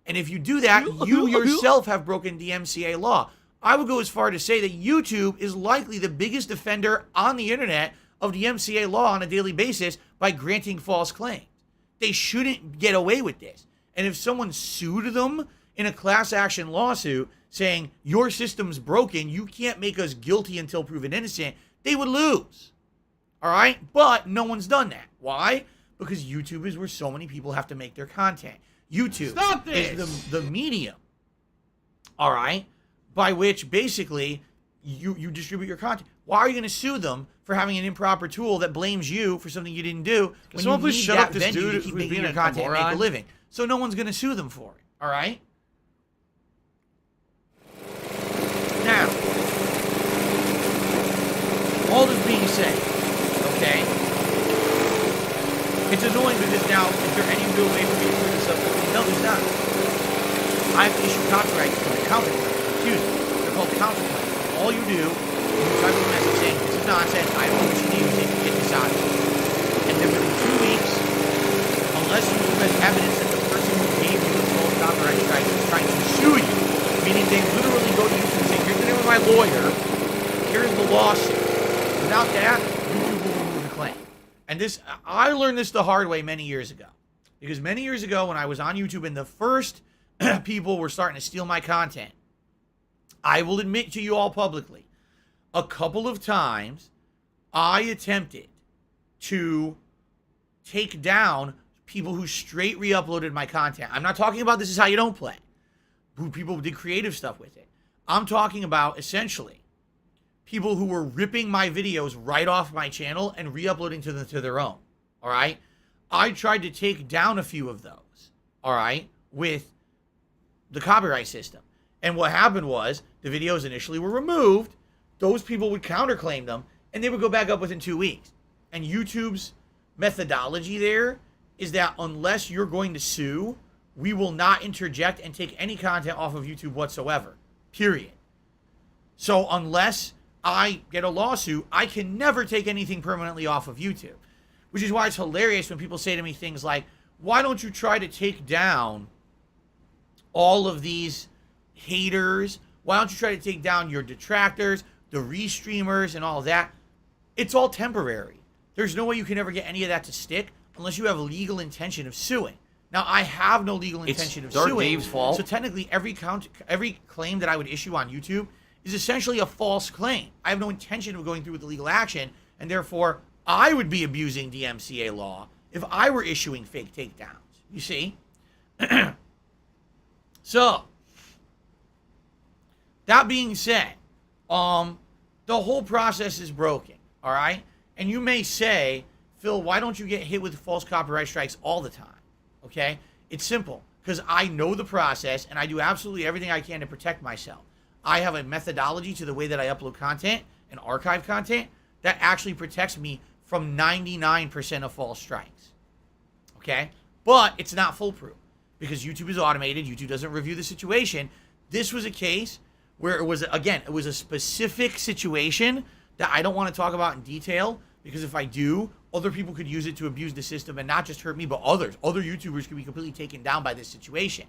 And if you do that, you yourself have broken DMCA law. I would go as far to say that YouTube is likely the biggest offender on the internet of DMCA law on a daily basis by granting false claims. They shouldn't get away with this. And if someone sued them in a class action lawsuit saying your system's broken, you can't make us guilty until proven innocent, they would lose. All right? But no one's done that. Why? Because YouTube is where so many people have to make their content. YouTube is the medium. All right? By which basically you distribute your content. Why are you going to sue them for having an improper tool that blames you for something you didn't do when you need shut that up this venue to keep making your content and make a living? So no one's going to sue them for it. All right? Now, all this being said, okay, it's annoying because now, is there any real way for me to clear this up? No, there's not. I've issued copyright counterclaims. Excuse me. They're called counterclaims. All you do is you type a message saying, this is nonsense, I don't want you to use it, get this out of it. And then within 2 weeks, unless you have evidence that the person who gave you the false copyright strike is trying to sue you, meaning they literally go to YouTube and say, here's the name of my lawyer, here's the lawsuit. Without that, YouTube will remove the claim. And this, I learned this the hard way many years ago. Because many years ago when I was on YouTube and the first people were starting to steal my content, I will admit to you all publicly, a couple of times I attempted to take down people who straight re-uploaded my content. I'm not talking about this is how you don't play. Who people did creative stuff with it. I'm talking about essentially people who were ripping my videos right off my channel and re-uploading to their own. All right? I tried to take down a few of those. All right? With the copyright system. And what happened was the videos initially were removed. Those people would counterclaim them and they would go back up within 2 weeks. And YouTube's methodology there is that unless you're going to sue, we will not interject and take any content off of YouTube whatsoever. Period. So unless I get a lawsuit, I can never take anything permanently off of YouTube. Which is why it's hilarious when people say to me things like, why don't you try to take down all of these haters? Why don't you try to take down your detractors, the restreamers, and all that? It's all temporary. There's no way you can ever get any of that to stick unless you have a legal intention of suing. Now, I have no legal intention of suing. Dave's fault. So technically, every claim that I would issue on YouTube is essentially a false claim. I have no intention of going through with the legal action, and therefore, I would be abusing DMCA law if I were issuing fake takedowns. You see? So, that being said, the whole process is broken, all right? And you may say, Phil, why don't you get hit with false copyright strikes all the time? Okay? It's simple. Because I know the process, and I do absolutely everything I can to protect myself. I have a methodology to the way that I upload content and archive content that actually protects me from 99% of false strikes. Okay? But it's not foolproof because YouTube is automated. YouTube doesn't review the situation. This was a case where it was, again, it was a specific situation that I don't want to talk about in detail because if I do, other people could use it to abuse the system and not just hurt me, but others. Other YouTubers could be completely taken down by this situation.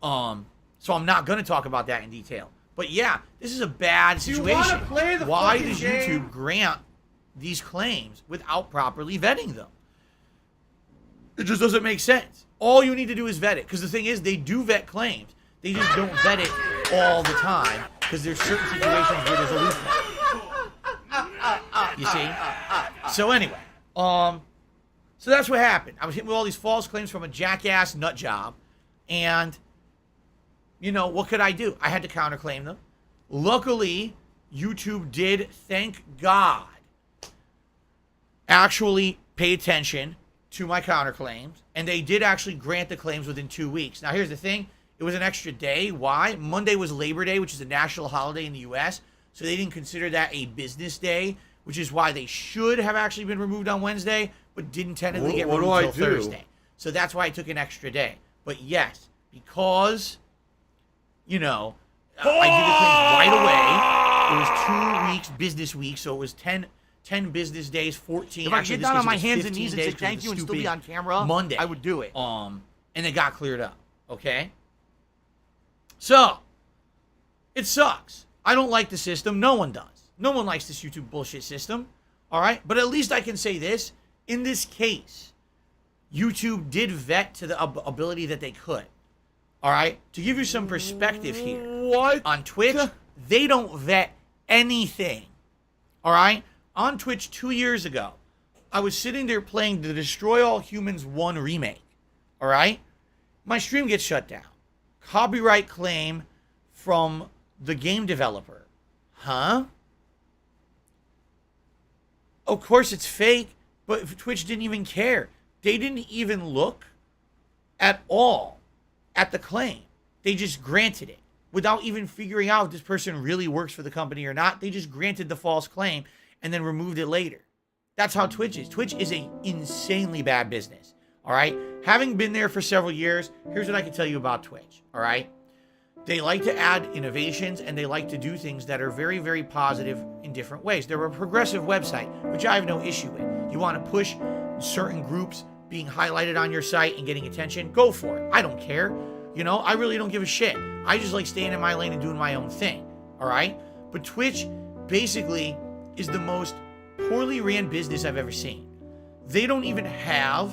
So I'm not going to talk about that in detail. But yeah, this is a bad situation. Why does YouTube grant these claims without properly vetting them? It just doesn't make sense. All you need to do is vet it. Because the thing is, they do vet claims. They just don't vet it all the time. Because there's certain situations where there's a loophole. You see? So anyway, so that's what happened. I was hit with all these false claims from a jackass nut job. And, you know, what could I do? I had to counterclaim them. Luckily, YouTube did, thank God, actually pay attention to my counterclaims, and they did actually grant the claims within 2 weeks. Now, here's the thing. It was an extra day. Why? Monday was Labor Day, which is a national holiday in the U.S., so they didn't consider that a business day, which is why they should have actually been removed on Wednesday, but didn't technically get removed until Thursday. So that's why I took an extra day. But yes, because, you know, I did the claims right away. It was 2 weeks, business week, so it was 10 business days, 14. If I get down on my hands and knees and say thank you and still be on camera, Monday, I would do it. And it got cleared up. Okay? So, it sucks. I don't like the system. No one does. No one likes this YouTube bullshit system. All right? But at least I can say this. In this case, YouTube did vet to the ability that they could. All right? To give you some perspective here. What? On Twitch, they don't vet anything. All right? On Twitch 2 years ago, I was sitting there playing the Destroy All Humans 1 remake. All right? My stream gets shut down. Copyright claim from the game developer. Huh? Of course it's fake, but Twitch didn't even care. They didn't even look at all at the claim. They just granted it without even figuring out if this person really works for the company or not. They just granted the false claim and then removed it later. That's how Twitch is. Twitch is an insanely bad business, all right? Having been there for several years, here's what I can tell you about Twitch, all right? They like to add innovations, and they like to do things that are very, very positive in different ways. They're a progressive website, which I have no issue with. You want to push certain groups being highlighted on your site and getting attention, go for it. I don't care. You know, I really don't give a shit. I just like staying in my lane and doing my own thing, all right? But Twitch basically is the most poorly ran business I've ever seen. They don't even have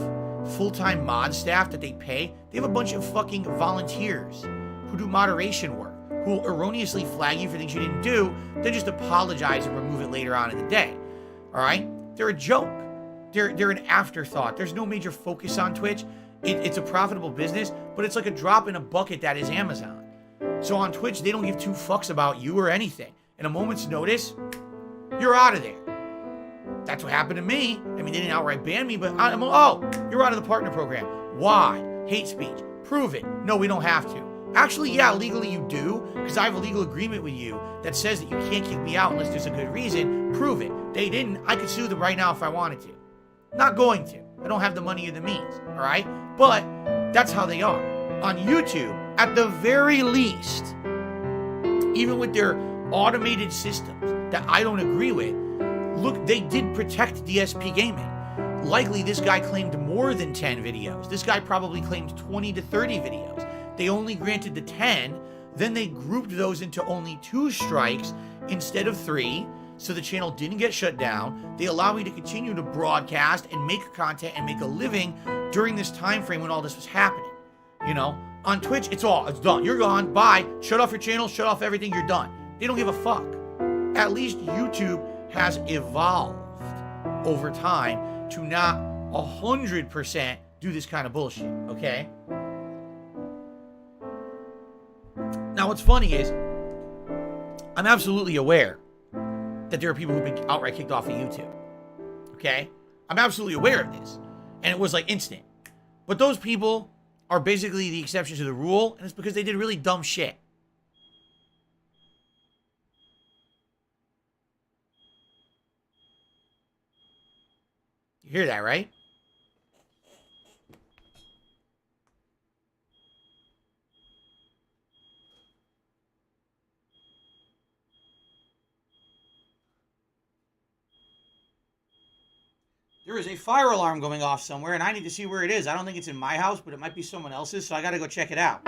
full-time mod staff that they pay. They have a bunch of fucking volunteers who do moderation work, who will erroneously flag you for things you didn't do, then just apologize and remove it later on in the day. All right? They're a joke. They're an afterthought. There's no major focus on Twitch. It's a profitable business, but it's like a drop in a bucket that is Amazon. So on Twitch, they don't give two fucks about you or anything. In a moment's notice, you're out of there. That's what happened to me. I mean, they didn't outright ban me, but oh, you're out of the partner program. Why? Hate speech. Prove it. No, we don't have to. Actually, yeah, legally you do, because I have a legal agreement with you that says that you can't kick me out unless there's a good reason. Prove it. They didn't. I could sue them right now if I wanted to. Not going to. I don't have the money or the means, all right? But that's how they are. On YouTube, at the very least, even with their automated systems that I don't agree with, look, they did protect DSP gaming. Likely, this guy claimed more than 10 videos. This guy probably claimed 20 to 30 videos. They only granted the 10, then they grouped those into only 2 strikes instead of 3, so the channel didn't get shut down. They allowed me to continue to broadcast and make content and make a living during this time frame when all this was happening. You know, on Twitch, it's done. You're gone. Bye. Shut off your channel. Shut off everything. You're done. They don't give a fuck. At least YouTube has evolved over time to not 100% do this kind of bullshit, okay? Now, what's funny is, I'm absolutely aware that there are people who've been outright kicked off of YouTube, okay? I'm absolutely aware of this. And it was like instant. But those people are basically the exception to the rule, and it's because they did really dumb shit. You hear that, right? There is a fire alarm going off somewhere, and I need to see where it is. I don't think it's in my house, but it might be someone else's, so I gotta go check it out.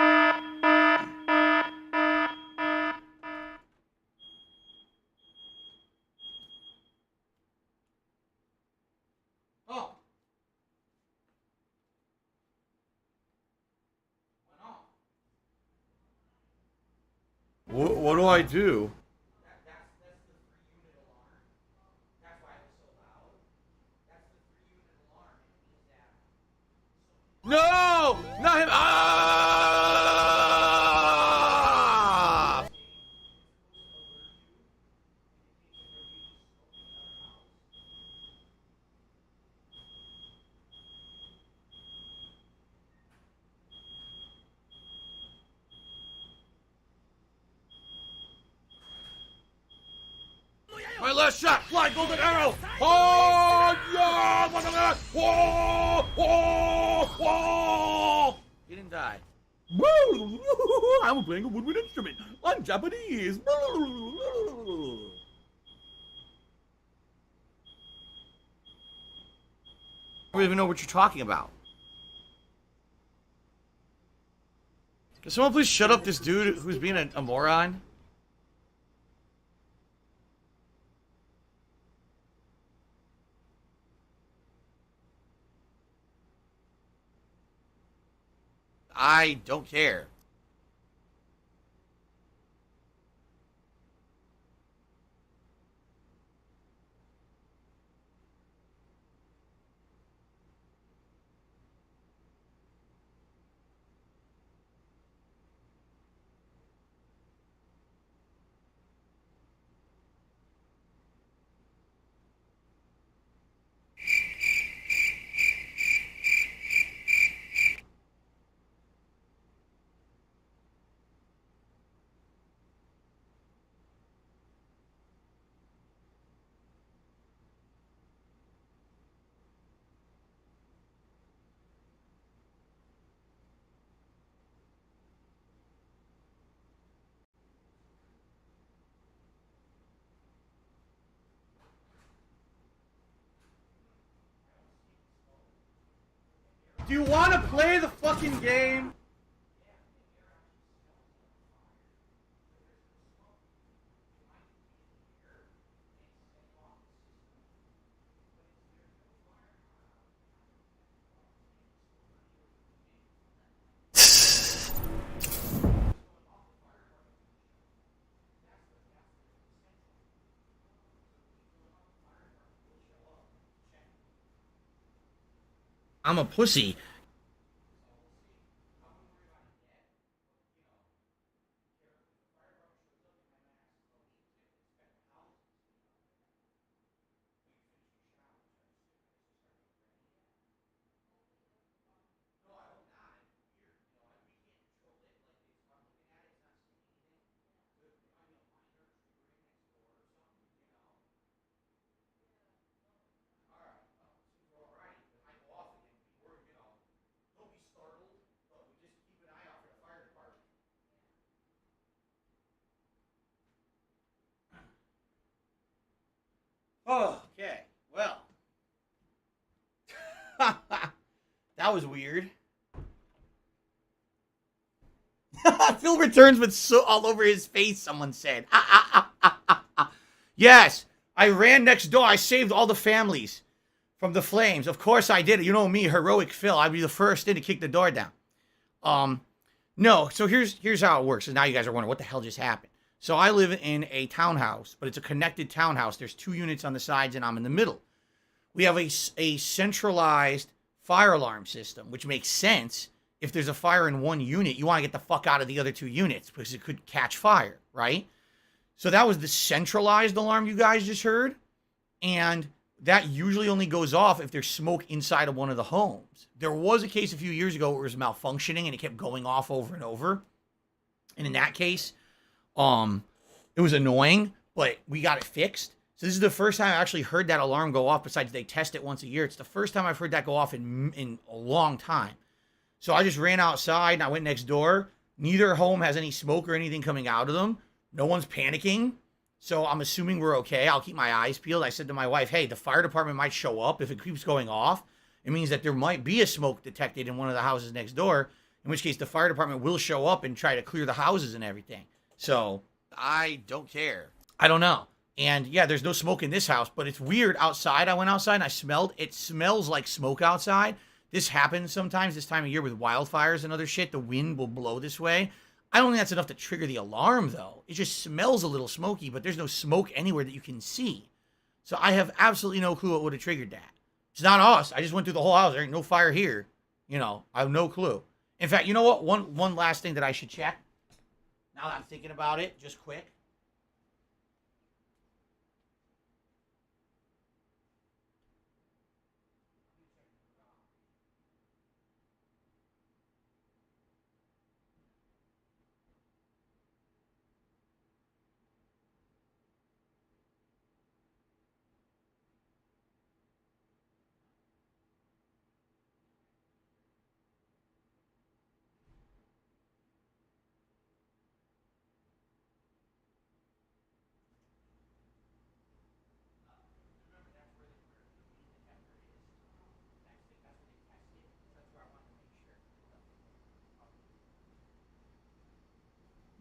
Oh. What do I do? No! Not him! Ah! My last shot! Fly golden arrow! Oh, yeah! Whoa! Whoa! Whoa! He didn't die. I'm playing a woodwind instrument on Japanese. I don't even know what you're talking about. Can someone please shut up this dude who's being a moron? I don't care. Do you want to play the fucking game? I'm a pussy. Oh, okay. Well. That was weird. Phil returns with soot all over his face, someone said. Yes, I ran next door. I saved all the families from the flames. Of course I did it. You know me, heroic Phil. I'd be the first in to kick the door down. No, so here's how it works. And now you guys are wondering, what the hell just happened? So I live in a townhouse, but it's a connected townhouse. There's 2 units on the sides, and I'm in the middle. We have a centralized fire alarm system, which makes sense. If there's a fire in one unit, you want to get the fuck out of the other 2 units because it could catch fire, right? So that was the centralized alarm you guys just heard. And that usually only goes off if there's smoke inside of one of the homes. There was a case a few years ago where it was malfunctioning and it kept going off over and over. And in that case, it was annoying, but we got it fixed. So this is the first time I actually heard that alarm go off, besides they test it once a year. It's the first time I've heard that go off in a long time. So I just ran outside and I went next door. Neither home has any smoke or anything coming out of them. No one's panicking. So I'm assuming we're okay. I'll keep my eyes peeled. I said to my wife, hey, the fire department might show up. If it keeps going off, it means that there might be a smoke detected in one of the houses next door, in which case the fire department will show up and try to clear the houses and everything. So I don't care. I don't know. And yeah, there's no smoke in this house, but it's weird outside. I went outside and I smelled. It smells like smoke outside. This happens sometimes this time of year with wildfires and other shit. The wind will blow this way. I don't think that's enough to trigger the alarm, though. It just smells a little smoky, but there's no smoke anywhere that you can see. So I have absolutely no clue what would have triggered that. It's not us. I just went through the whole house. There ain't no fire here. You know, I have no clue. In fact, you know what? One last thing that I should check. Now that I'm thinking about it, just quick.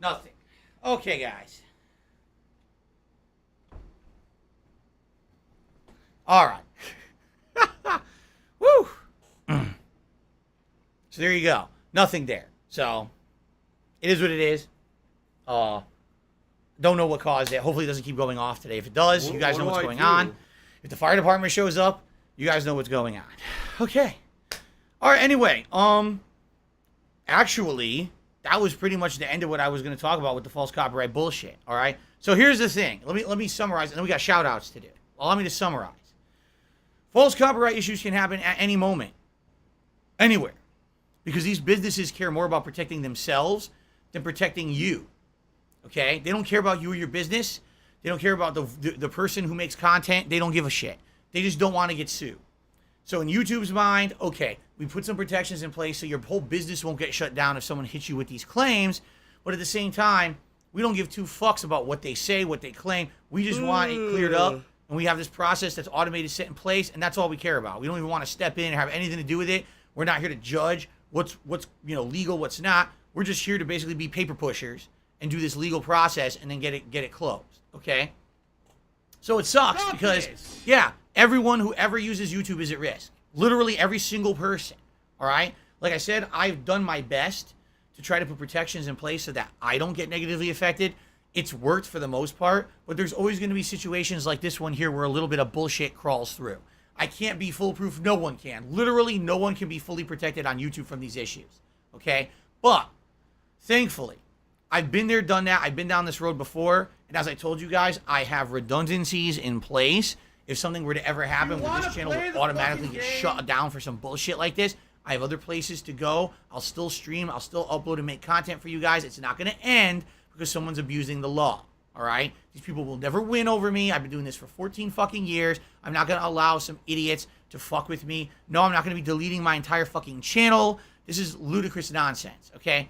Nothing. Okay, guys. All right. Woo. So there you go. Nothing there. So it is what it is. Don't know what caused it. Hopefully it doesn't keep going off today. If it does, you guys know what's going on. If the fire department shows up, you guys know what's going on. Okay. All right. Anyway, actually, that was pretty much the end of what I was going to talk about with the false copyright bullshit. All right. So here's the thing. Let me summarize, and then we got shout outs to do. Allow me to summarize. False copyright issues can happen at any moment, anywhere, because these businesses care more about protecting themselves than protecting you. Okay. They don't care about you or your business. They don't care about the person who makes content. They don't give a shit. They just don't want to get sued. So in YouTube's mind, okay, we put some protections in place so your whole business won't get shut down if someone hits you with these claims. But at the same time, we don't give two fucks about what they say, what they claim. We just want it cleared up, and we have this process that's automated, set in place, and that's all we care about. We don't even want to step in and have anything to do with it. We're not here to judge what's legal, what's not. We're just here to basically be paper pushers and do this legal process and then get it closed. Okay? So it sucks because, yeah, everyone who ever uses YouTube is at risk. Literally every single person. All right? Like I said, I've done my best to try to put protections in place so that I don't get negatively affected. It's worked for the most part, but there's always going to be situations like this one here where a little bit of bullshit crawls through. I can't be foolproof. No one can. Literally, no one can be fully protected on YouTube from these issues. Okay? But, thankfully, I've been there, done that. I've been down this road before. And as I told you guys, I have redundancies in place. If something were to ever happen where this channel would automatically get shut down for some bullshit like this, I have other places to go. I'll still stream. I'll still upload and make content for you guys. It's not going to end because someone's abusing the law. All right? These people will never win over me. I've been doing this for 14 fucking years. I'm not going to allow some idiots to fuck with me. No, I'm not going to be deleting my entire fucking channel. This is ludicrous nonsense, okay?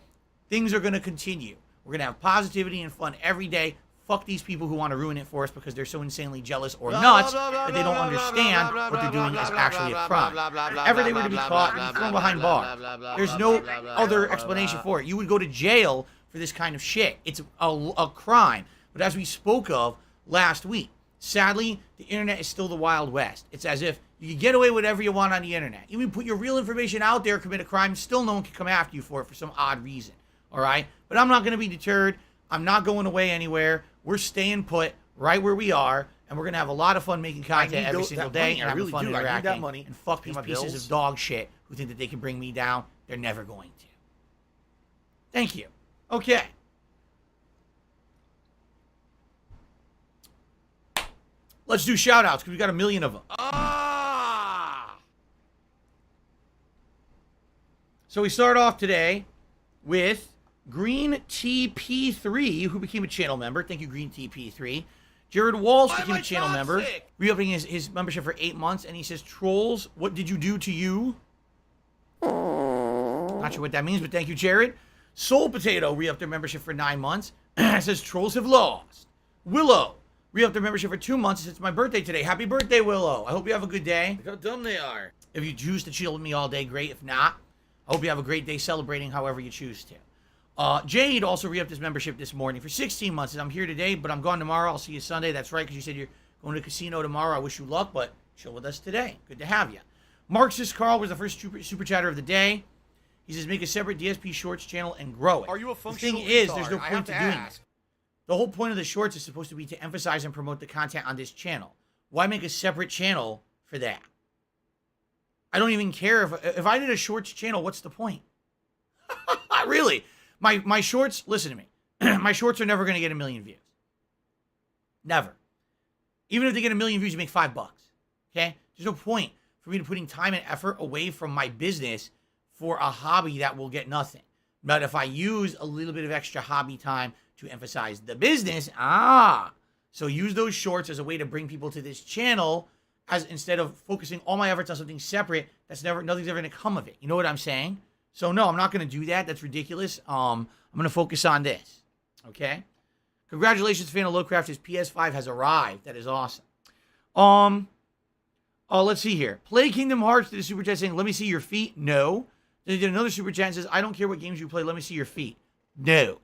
Things are going to continue. We're going to have positivity and fun every day. Fuck these people who want to ruin it for us because they're so insanely jealous or nuts that they don't understand what they're doing is actually a crime. If ever they were to be caught and thrown behind bars, there's no other explanation for it. You would go to jail for this kind of shit. It's a crime. But as we spoke of last week, sadly, the internet is still the Wild West. It's as if you can get away with whatever you want on the internet. You can put your real information out there, commit a crime, still no one can come after you for it for some odd reason. All right? But I'm not going to be deterred. I'm not going away anywhere. We're staying put right where we are, and we're going to have a lot of fun making content every single day and having fun interacting. And fuck these pieces of dog shit who think that they can bring me down. They're never going to. Thank you. Okay. Let's do shout-outs, because we got a million of them. So we start off today with Green TP3, who became a channel member. Thank you, Green TP3. Jared Walsh became a channel member, reopening his membership for 8 months, and he says, Trolls, what did you do to you? Not sure what that means, but thank you, Jared. Soul Potato re-upped their membership for 9 months. It says, Trolls have lost. Willow re-upped their membership for 2 months. It says, it's my birthday today. Happy birthday, Willow. I hope you have a good day. Look how dumb they are. If you choose to chill with me all day, great. If not, I hope you have a great day celebrating however you choose to. Jade also re-upped his membership this morning for 16 months. Says, I'm here today, but I'm gone tomorrow. I'll see you Sunday. That's right, because you said you're going to the casino tomorrow. I wish you luck, but chill with us today. Good to have you. Marxist Carl was the first super chatter of the day. He says, make a separate DSP Shorts channel and grow it. Are you a functional The thing is, retard? there's no I point to have doing ask. it. The whole point of the Shorts is supposed to be to emphasize and promote the content on this channel. Why make a separate channel for that? I don't even care if I did a Shorts channel, what's the point? Really? My Shorts, listen to me. My Shorts are never going to get 1 million views. Never. Even if they get 1 million views, you make $5. Okay? There's no point for me to putting time and effort away from my business for a hobby that will get nothing. But if I use a little bit of extra hobby time to emphasize the business, so use those Shorts as a way to bring people to this channel, as instead of focusing all my efforts on something separate, nothing's ever going to come of it. You know what I'm saying? So no, I'm not going to do that. That's ridiculous. I'm going to focus on this. Okay? Congratulations, fan of Lowcraft. His PS5 has arrived. That is awesome. Let's see here. Play Kingdom Hearts did a super chat saying, let me see your feet. No. Then he did another super chat and says, I don't care what games you play. Let me see your feet. No.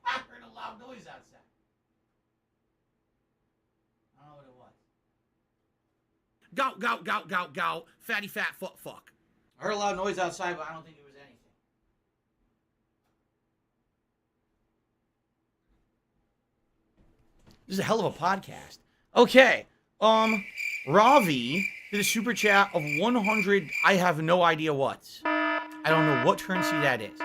I heard a loud noise outside. I don't know what it was. Go. Fatty fat fuck. I heard a loud noise outside, but I don't think it was anything. This is a hell of a podcast. Okay. Ravi did a super chat of 100. I have no idea what. I don't know what currency that is.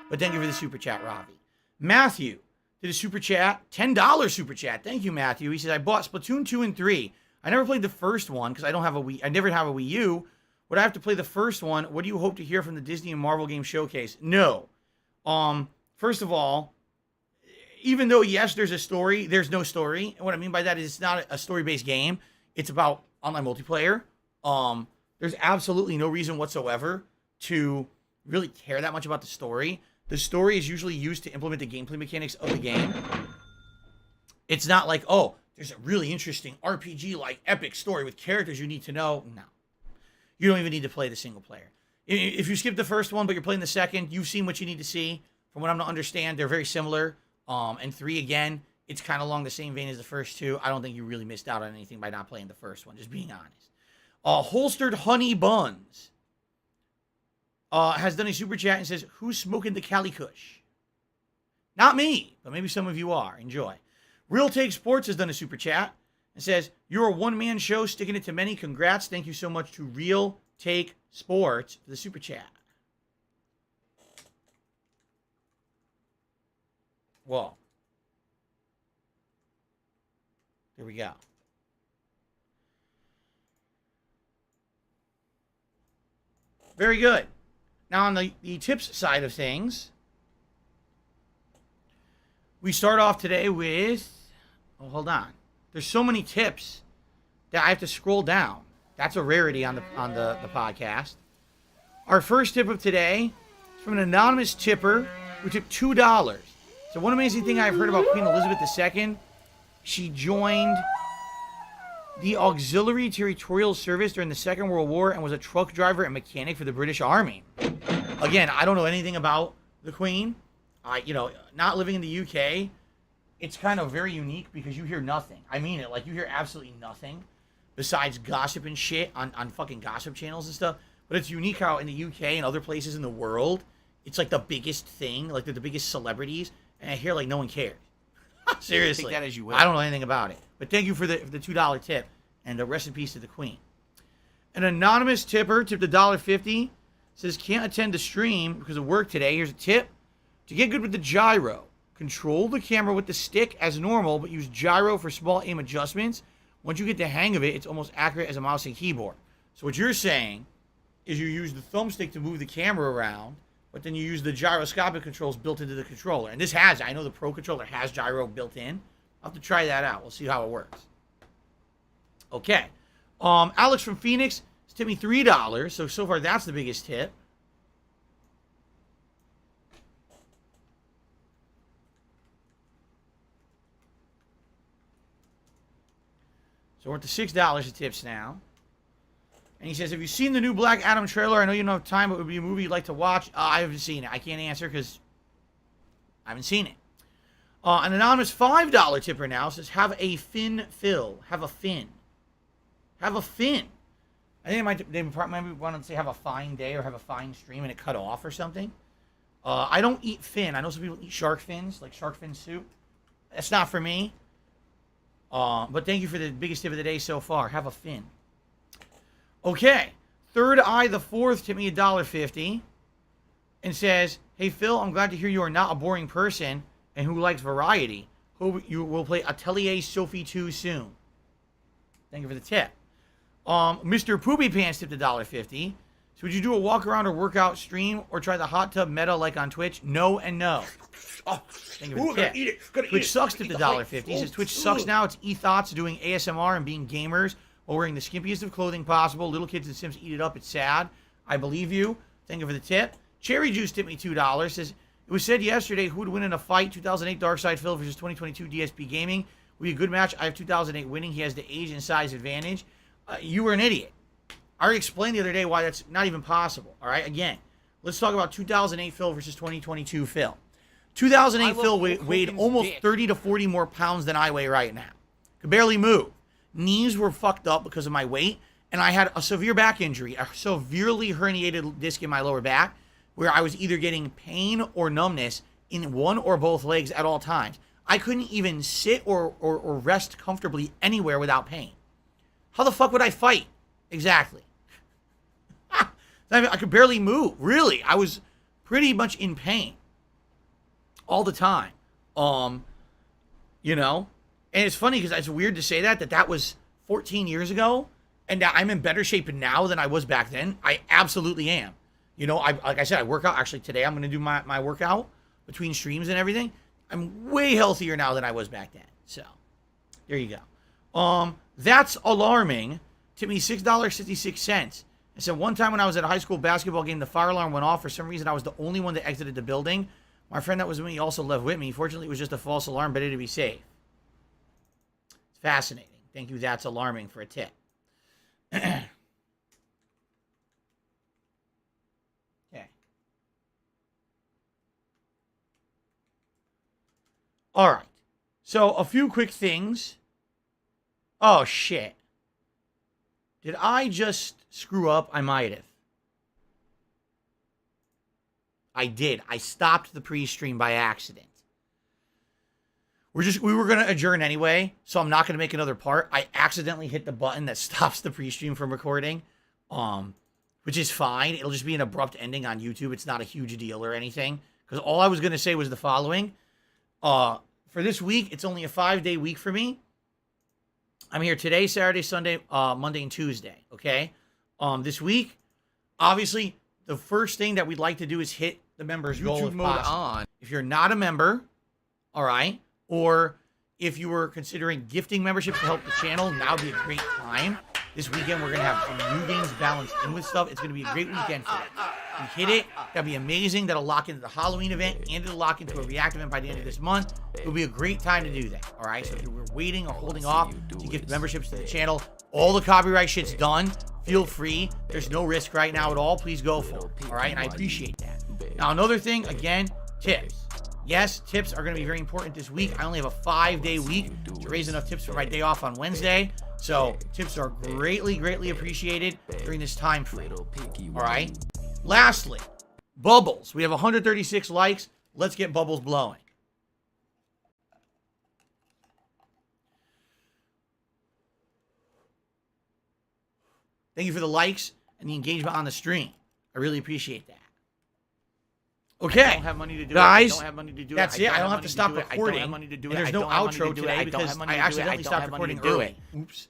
But thank you for the super chat, Ravi. Matthew did a super chat, $10 super chat. Thank you, Matthew. He says, I bought Splatoon 2 and 3. I never played the first one because I never have a Wii U. Would I have to play the first one? What do you hope to hear from the Disney and Marvel game showcase? No. First of all, even though, yes, there's a story, there's no story. And what I mean by that is it's not a story-based game. It's about online multiplayer. There's absolutely no reason whatsoever to really care that much about the story. The story is usually used to implement the gameplay mechanics of the game. It's not like, oh, there's a really interesting RPG-like epic story with characters you need to know. No. You don't even need to play the single player. If you skip the first one, but you're playing the second, you've seen what you need to see. From what I'm to understand, they're very similar. And 3, again, it's kind of along the same vein as the first 2. I don't think you really missed out on anything by not playing the first one, just being honest. Holstered Honey Buns has done a super chat and says, who's smoking the Cali Kush? Not me, but maybe some of you are. Enjoy. Real Take Sports has done a super chat and says, you're a one-man show, sticking it to many. Congrats. Thank you so much to Real Take Sports for the super chat. Whoa. There we go. Very good. Now, on the tips side of things, we start off today with... Oh, hold on. There's so many tips that I have to scroll down. That's a rarity on the podcast. Our first tip of today is from an anonymous tipper who took $2. So one amazing thing I've heard about Queen Elizabeth II, she joined the Auxiliary Territorial Service during the Second World War and was a truck driver and mechanic for the British Army. Again, I don't know anything about the Queen. Not living in the UK, it's kind of very unique because you hear nothing. I mean it, like you hear absolutely nothing besides gossip and shit on fucking gossip channels and stuff. But it's unique how in the UK and other places in the world, it's like the biggest thing, like they're the biggest celebrities, and I hear like no one cares. Seriously. Take that as you will. I don't know anything about it. But thank you for the $2 tip, and the rest in peace to the Queen. An anonymous tipper tipped $1.50. Says, can't attend the stream because of work today. Here's a tip. To get good with the gyro, control the camera with the stick as normal, but use gyro for small aim adjustments. Once you get the hang of it, it's almost accurate as a mouse and keyboard. So what you're saying is you use the thumbstick to move the camera around, but then you use the gyroscopic controls built into the controller. And this has, I know the Pro controller has gyro built in. I'll have to try that out. We'll see how it works. Okay. Alex from Phoenix tipped me $3. So far that's the biggest tip. So we're at the $6 of tips now. And he says, have you seen the new Black Adam trailer? I know you don't have time, but it would be a movie you'd like to watch. I haven't seen it. I can't answer because I haven't seen it. An anonymous $5 tipper now says, have a fin fill. Have a fin. Have a fin. I think they might want to say have a fine day or have a fine stream and it cut off or something. I don't eat fin. I know some people eat shark fins, like shark fin soup. That's not for me. But thank you for the biggest tip of the day so far. Have a fin. Okay. Third Eye the Fourth tipped me $1.50 and says, hey, Phil, I'm glad to hear you are not a boring person and who likes variety. Hope you will play Atelier Sophie 2 soon. Thank you for the tip. Mr. Poopy Pants tipped $1.50. So would you do a walk around or workout stream or try the hot tub meta like on Twitch? No and no. Oh, thank you for the tip. Twitch sucks tipped $1.50. He says Twitch sucks now. It's e-thoughts doing ASMR and being gamers while wearing the skimpiest of clothing possible. Little kids and Sims eat it up. It's sad. I believe you. Thank you for the tip. Cherry Juice tipped me $2. Says, it was said yesterday who would win in a fight, 2008 Darkside Phil versus 2022 DSP Gaming. Would be a good match. I have 2008 winning. He has the age and size advantage. You were an idiot. I already explained the other day why that's not even possible. All right, again, let's talk about 2008 Phil versus 2022 Phil. 2008 Phil weighed almost 30 to 40 more pounds than I weigh right now. Could barely move. Knees were fucked up because of my weight, and I had a severe back injury, a severely herniated disc in my lower back, where I was either getting pain or numbness in one or both legs at all times. I couldn't even sit or rest comfortably anywhere without pain. How the fuck would I fight? Exactly. I could barely move. Really, I was pretty much in pain all the time. You know, and it's funny because it's weird to say that was 14 years ago, and I'm in better shape now than I was back then. I absolutely am. You know, like I said, I work out. Actually, today I'm going to do my workout between streams and everything. I'm way healthier now than I was back then. So, there you go. That's alarming. Tipped me $6.66. I said, one time when I was at a high school basketball game, the fire alarm went off. For some reason, I was the only one that exited the building. My friend that was with me also left with me. Fortunately, it was just a false alarm, better to be safe. It's fascinating. Thank you. That's alarming for a tip. Okay. All right. So, a few quick things. Oh, shit. Did I just screw up? I might have. I did. I stopped the pre-stream by accident. We were going to adjourn anyway, so I'm not going to make another part. I accidentally hit the button that stops the pre-stream from recording, which is fine. It'll just be an abrupt ending on YouTube. It's not a huge deal or anything, because all I was going to say was the following. For this week, it's only a 5-day week for me. I'm here today, Saturday, Sunday, Monday, and Tuesday, okay? This week, obviously, the first thing that we'd like to do is hit the members' goal if possible. If you're not a member, all right, or if you were considering gifting membership to help the channel, now would be a great time. This weekend, we're going to have some new games balanced in with stuff. It's going to be a great weekend for that. You hit it. That'll be amazing. That'll lock into the Halloween event, and it'll lock into a React event by the end of this month. It'll be a great time to do that, all right? So if you're waiting or holding off to gift memberships to the channel, all the copyright shit's done. Feel free. There's no risk right now at all. Please go for it, all right? And I appreciate that. Now, another thing, again, tips. Yes, tips are going to be very important this week. I only have a 5-day week to raise enough tips for my day off on Wednesday. So tips are greatly, greatly appreciated during this time frame. All right. Lastly, bubbles. We have 136 likes. Let's get bubbles blowing. Thank you for the likes and the engagement on the stream. I really appreciate that. Okay, I don't have money to do guys, it. I don't have money to do that's it. it. I don't have to stop recording. I don't have money to do it. And there's no outro today because I accidentally stopped recording early. Oops.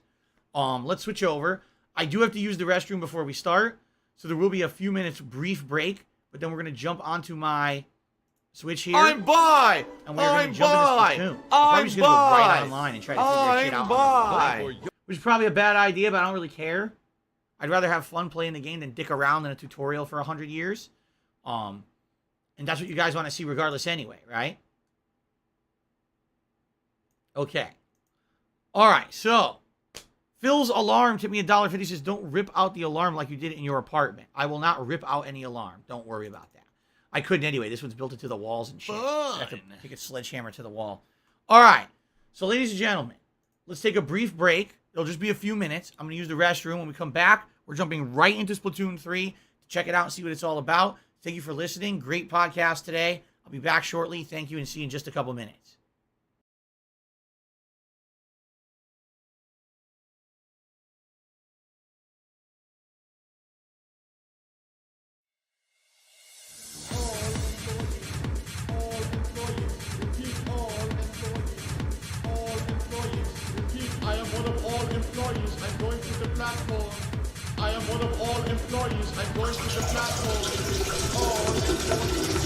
Let's switch over. I do have to use the restroom before we start, so there will be a few minutes brief break, but then we're going to jump onto my Switch here. I'm by! And we're going to jump into Splatoon. I'm just going to go right online and try to figure shit out on the fly, which is probably a bad idea, but I don't really care. I'd rather have fun playing the game than dick around in a tutorial for 100 years. And that's what you guys want to see regardless anyway, right? Okay. All right, so Phil's alarm tipped me $1.50. Says, don't rip out the alarm like you did in your apartment. I will not rip out any alarm. Don't worry about that. I couldn't anyway. This one's built into the walls and shit. I have to take a sledgehammer to the wall. All right. So, ladies and gentlemen, let's take a brief break. It'll just be a few minutes. I'm going to use the restroom. When we come back, we're jumping right into Splatoon 3 to check it out and see what it's all about. Thank you for listening. Great podcast today. I'll be back shortly. Thank you, and see you in just a couple minutes. I am one of all employees. I'm going to the platform. I am one of all employees. I'm going to the platform. All employees.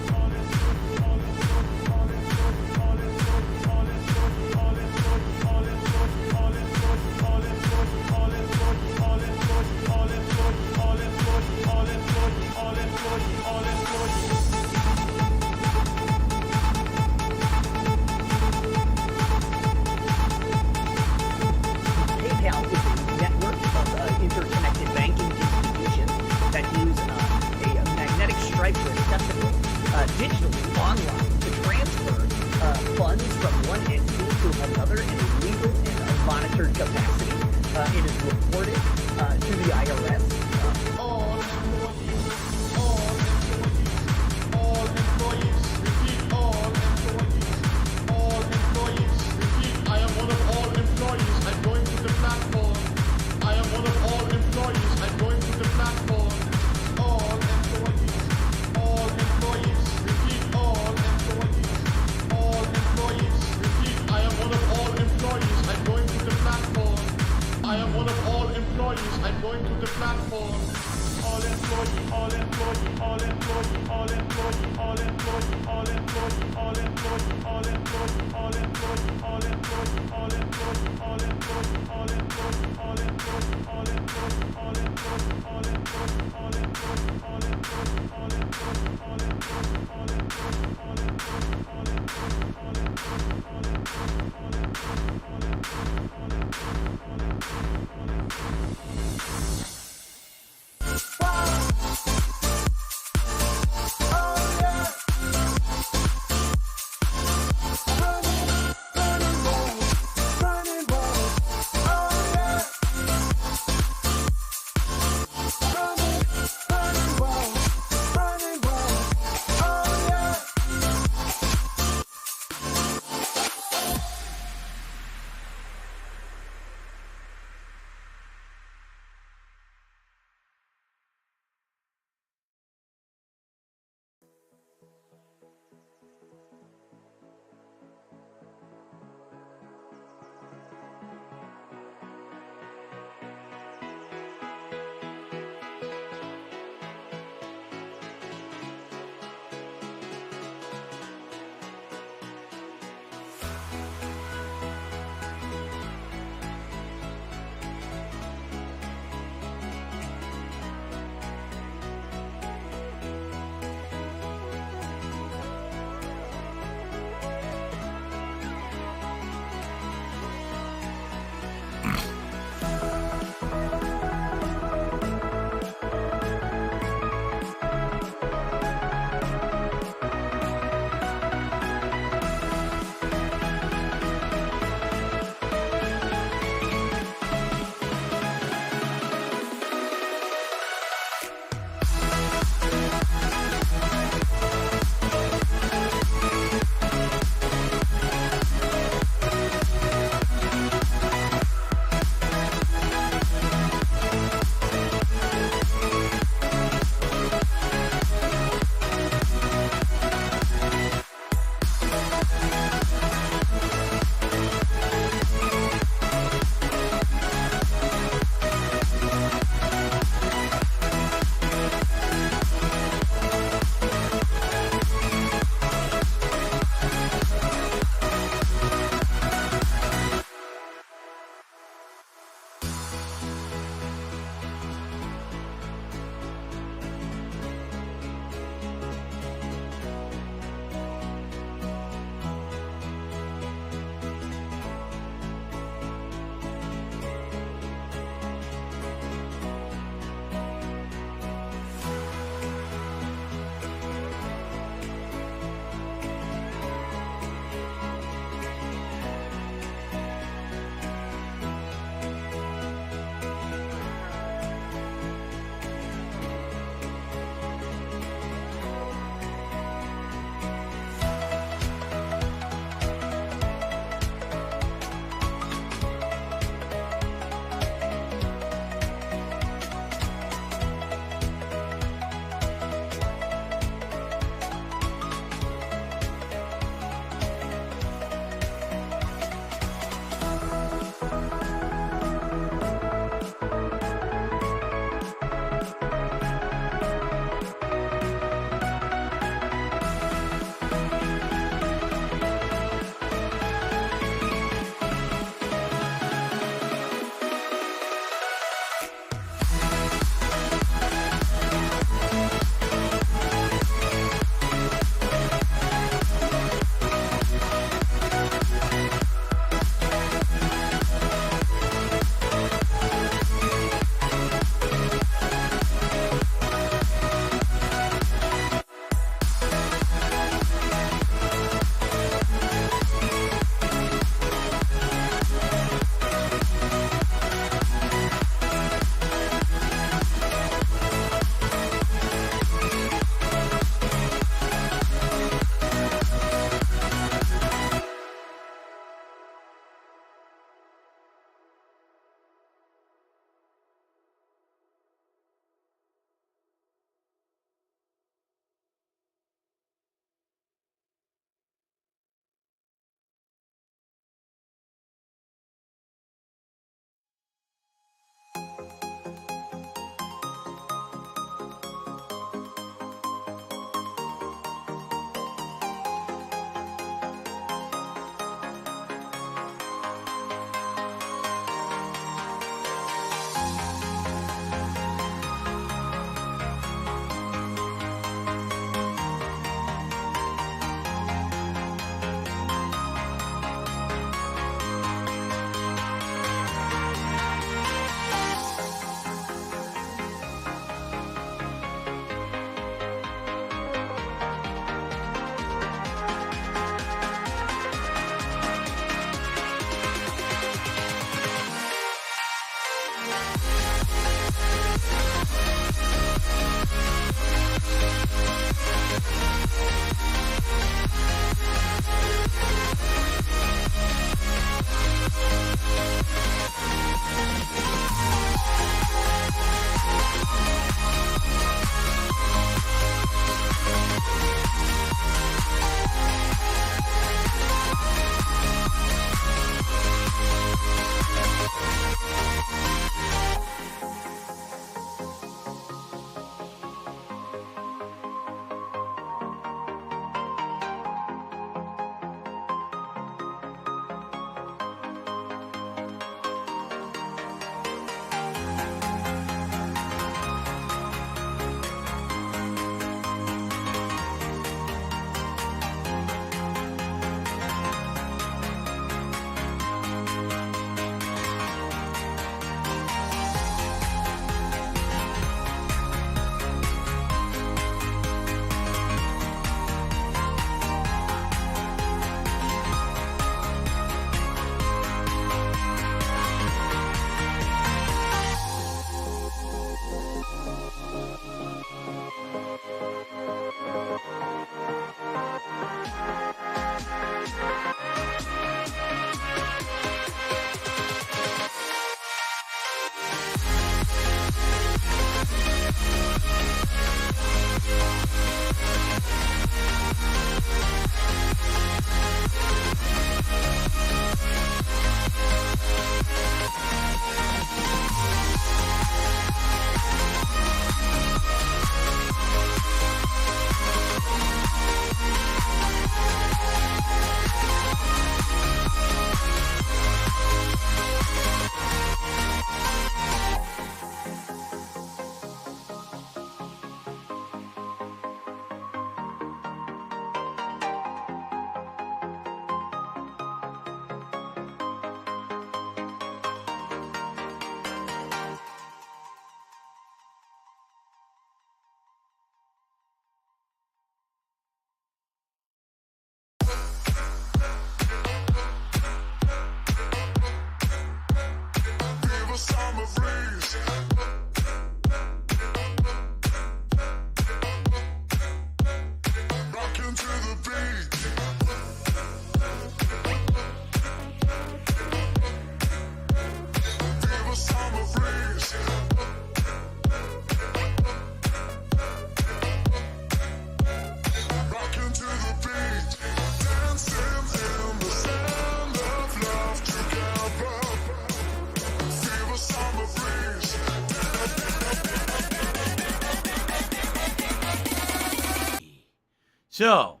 So,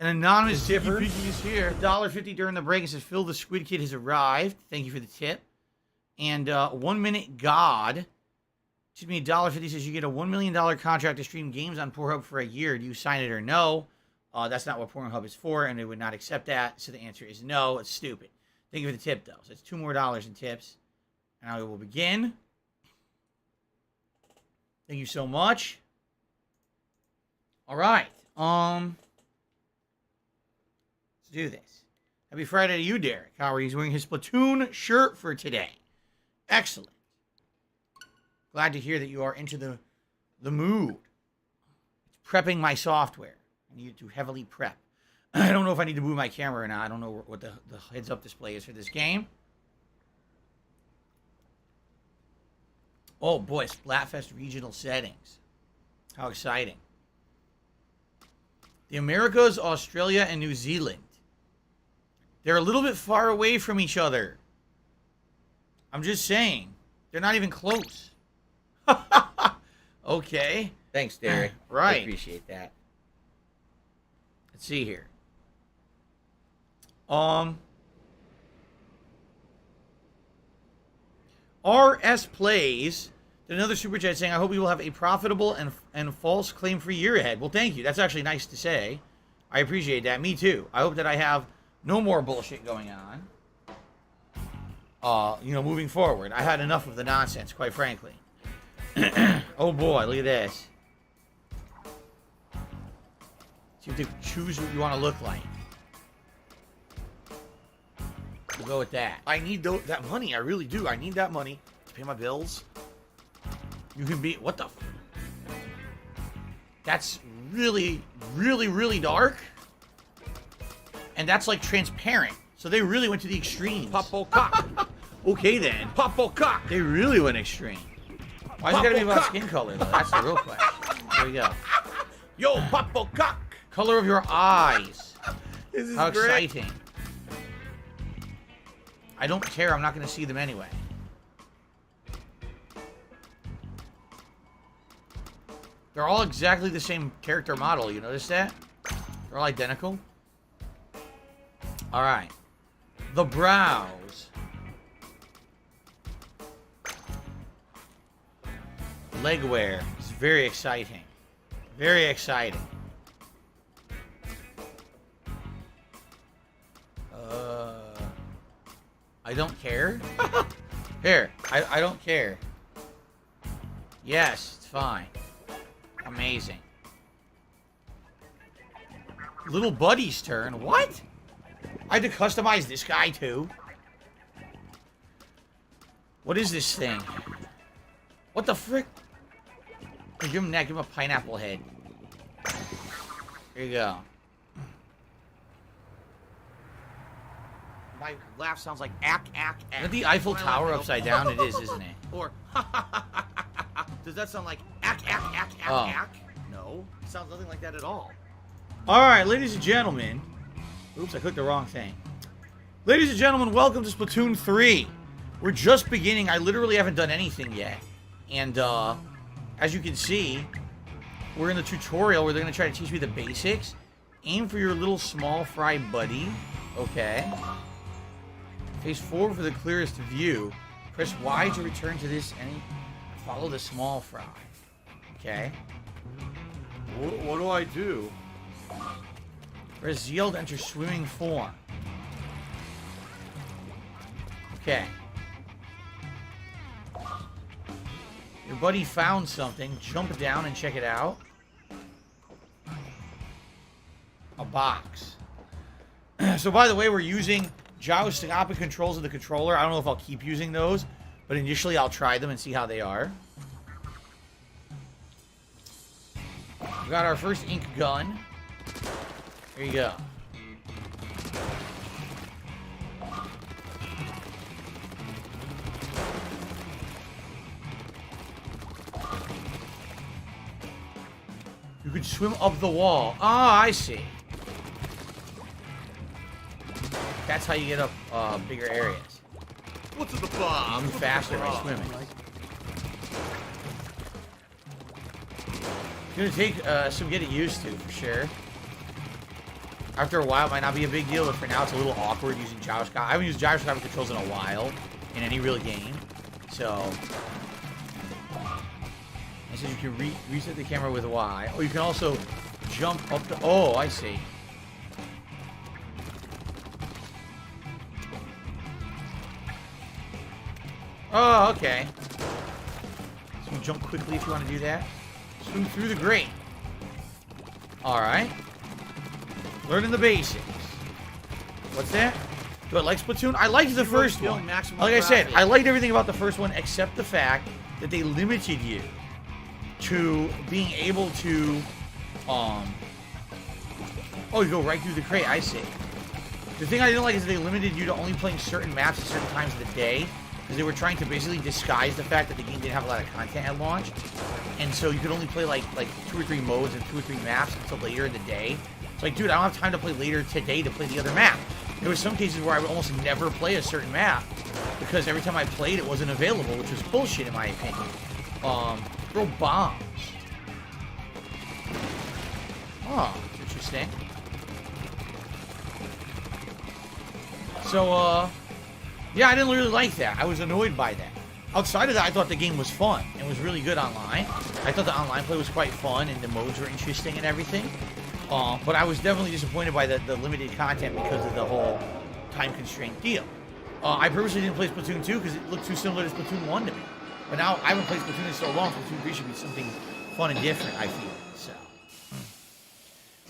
an anonymous tipper is here. $1.50 during the break. It says, Phil the Squid Kid has arrived. Thank you for the tip. And 1 Minute God, excuse me, $1.50 says you get a $1 million contract to stream games on Pornhub for a year. Do you sign it or no? That's not what Pornhub is for, and they would not accept that. So the answer is no. It's stupid. Thank you for the tip, though. So it's $2 more in tips. And I will begin. Thank you so much. All right. Let's do this. Happy Friday to you, Derek. How are you? He's wearing his Splatoon shirt for today. Excellent. Glad to hear that you are into the mood. It's prepping my software. I need to heavily prep. I don't know if I need to move my camera or not. I don't know what the heads-up display is for this game. Oh, boy. Splatfest regional settings. How exciting. The Americas, Australia, and New Zealand. They're a little bit far away from each other. I'm just saying. They're not even close. Okay. Thanks, Derek. Right. I appreciate that. Let's see here. RS Plays did another super chat saying, I hope you will have a profitable and false claim-free year ahead. Well, thank you. That's actually nice to say. I appreciate that. Me too. I hope that I have no more bullshit going on. Moving forward. I had enough of the nonsense, quite frankly. Oh boy, look at this. So you have to choose what you want to look like. We'll go with that. I need that money. I really do. I need that money to pay my bills. You can be... What the... That's really, really, really dark. And that's like transparent. So they really went to the extremes. Popo cock. Okay then. Popo cock. They really went extreme. Why is it gotta be about skin color though? That's the real question. There we go. Yo, Popo cock. Color of your eyes. This is How great. exciting. I don't care. I'm not going to see them anyway. They're all exactly the same character model. You notice that? They're all identical. All right. The brows. Leg wear is very exciting. Very exciting. I don't care. Here, I don't care. Yes, it's fine. Amazing. Little buddy's turn. What? I had to customize this guy too. What is this thing? What the frick? Give him that. Give him a pineapple head. Here you go. My laugh sounds like ack, ack, ack. Is that the Eiffel Tower upside down? It is, isn't it? Or, does that sound like ack, ack, ack, ack, Oh. ack? No, it sounds nothing like that at all. All right, ladies and gentlemen. Oops, I clicked the wrong thing. Ladies and gentlemen, welcome to Splatoon 3. We're just beginning. I literally haven't done anything yet. And as you can see, we're in the tutorial where they're going to try to teach me the basics. Aim for your little small fry buddy. Okay. Face forward for the clearest view. Press Y to return to this and follow the small fry. Okay. What do I do? Press Z to enter swimming form. Okay. Your buddy found something. Jump down and check it out. A box. So by the way, we're using gyroscopic controls of the controller. I don't know if I'll keep using those, but initially I'll try them and see how they are. We got our first ink gun. There you go. You could swim up the wall. Ah, I see. That's how you get up bigger areas. What's at the bar? I'm faster by swimming. It's gonna take some getting used to, for sure. After a while, it might not be a big deal, but for now, it's a little awkward using gyroscope. I haven't used gyroscopic controls in a while in any real game, so. It says you can reset the camera with Y. Oh, you can also jump up the. Oh, I see. Oh, okay. So you jump quickly if you want to do that. Swim through the grate. Alright. Learning the basics. What's that? Do I like Splatoon? I liked the first one. Like I said, I liked everything about the first one except the fact that they limited you to being able to, oh, you go right through the crate. I see. The thing I didn't like is they limited you to only playing certain maps at certain times of the day. Because they were trying to basically disguise the fact that the game didn't have a lot of content at launch. And so you could only play like 2 or 3 modes and 2 or 3 maps until later in the day. It's like, dude, I don't have time to play later today to play the other map. There were some cases where I would almost never play a certain map because every time I played it wasn't available, which was bullshit in my opinion. Throw bombs. Oh, interesting. So, yeah, I didn't really like that. I was annoyed by that. Outside of that, I thought the game was fun. It was really good online. I thought the online play was quite fun and the modes were interesting and everything. But I was definitely disappointed by the limited content because of the whole time constraint deal. I purposely didn't play Splatoon 2 because it looked too similar to Splatoon 1 to me. But now I haven't played Splatoon in so long, Splatoon 3 should be something fun and different, I feel. So.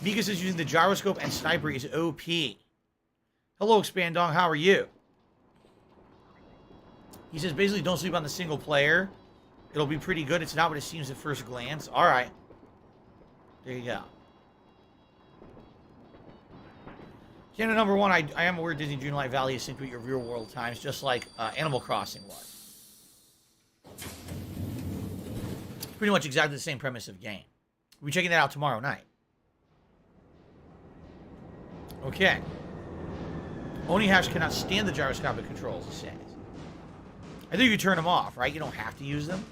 Mika says using the gyroscope and sniper is OP. Hello, Expandong, how are you? He says basically don't sleep on the single player. It'll be pretty good. It's not what it seems at first glance. Alright. There you go. Canon number 1, I am aware Disney Dreamlight Valley is synced with your real world times, just like Animal Crossing was. Pretty much exactly the same premise of game. We'll be checking that out tomorrow night. Okay. Onihash cannot stand the gyroscopic controls, it says. I think you can turn them off, right? You don't have to use them.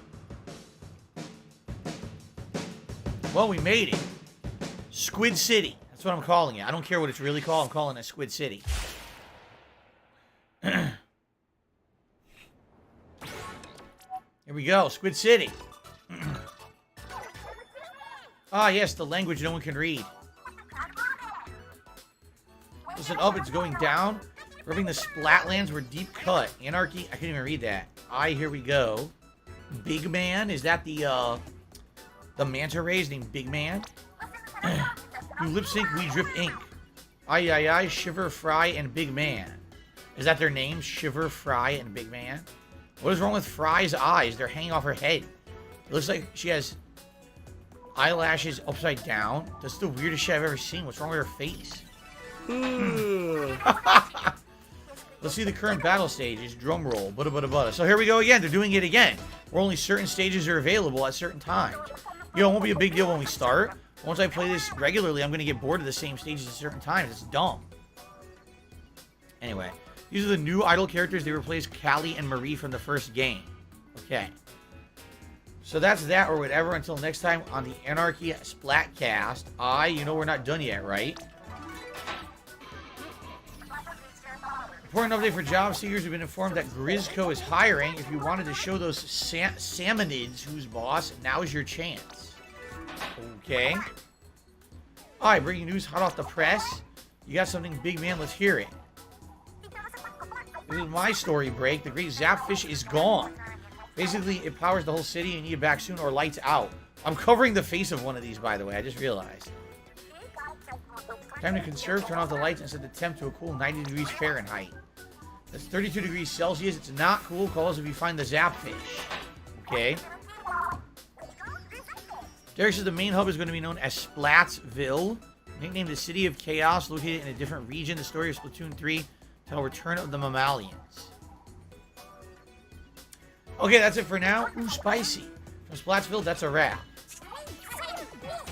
Well, we made it. Squid City. That's what I'm calling it. I don't care what it's really called. I'm calling it Squid City. Here we go. Squid City. Ah, yes, the language no one can read. Listen up, it's going down. Rubbing the Splatlands were deep cut. Anarchy, I can't even read that. Here we go. Big Man, is that the manta rays named Big Man? You lip sync, we drip ink. Aye, Shiver, Fry, and Big Man. Is that their names? Shiver, Fry, and Big Man? What is wrong with Fry's eyes? They're hanging off her head. It looks like she has eyelashes upside down. That's the weirdest shit I've ever seen. What's wrong with her face? Let's see the current battle stages. Drum roll. Butta butta butta. So here we go again. They're doing it again. Where only certain stages are available at certain times. You know, it won't be a big deal when we start. Once I play this regularly, I'm going to get bored of the same stages at certain times. It's dumb. Anyway. These are the new idol characters. They replaced Callie and Marie from the first game. Okay. So that's that or whatever. Until next time on the Anarchy Splatcast. You know we're not done yet, right? Important update for job seekers. We've been informed that Grizzco is hiring. If you wanted to show those salmonids who's boss, now is your chance. Okay. Alright, breaking news hot off the press. You got something, big man, let's hear it. This is my story break. The great Zapfish is gone. Basically, it powers the whole city. You need it back soon or lights out. I'm covering the face of one of these, by the way. I just realized. Time to conserve, turn off the lights, and set the temp to a cool 90 degrees Fahrenheit. That's 32 degrees Celsius. It's not cool. Call us if you find the Zapfish. Okay. Derek says the main hub is going to be known as Splatsville. Nicknamed the City of Chaos, located in a different region. The story of Splatoon 3 tell Return of the Mammalians. Okay, that's it for now. Ooh, spicy. From Splatsville, that's a wrap.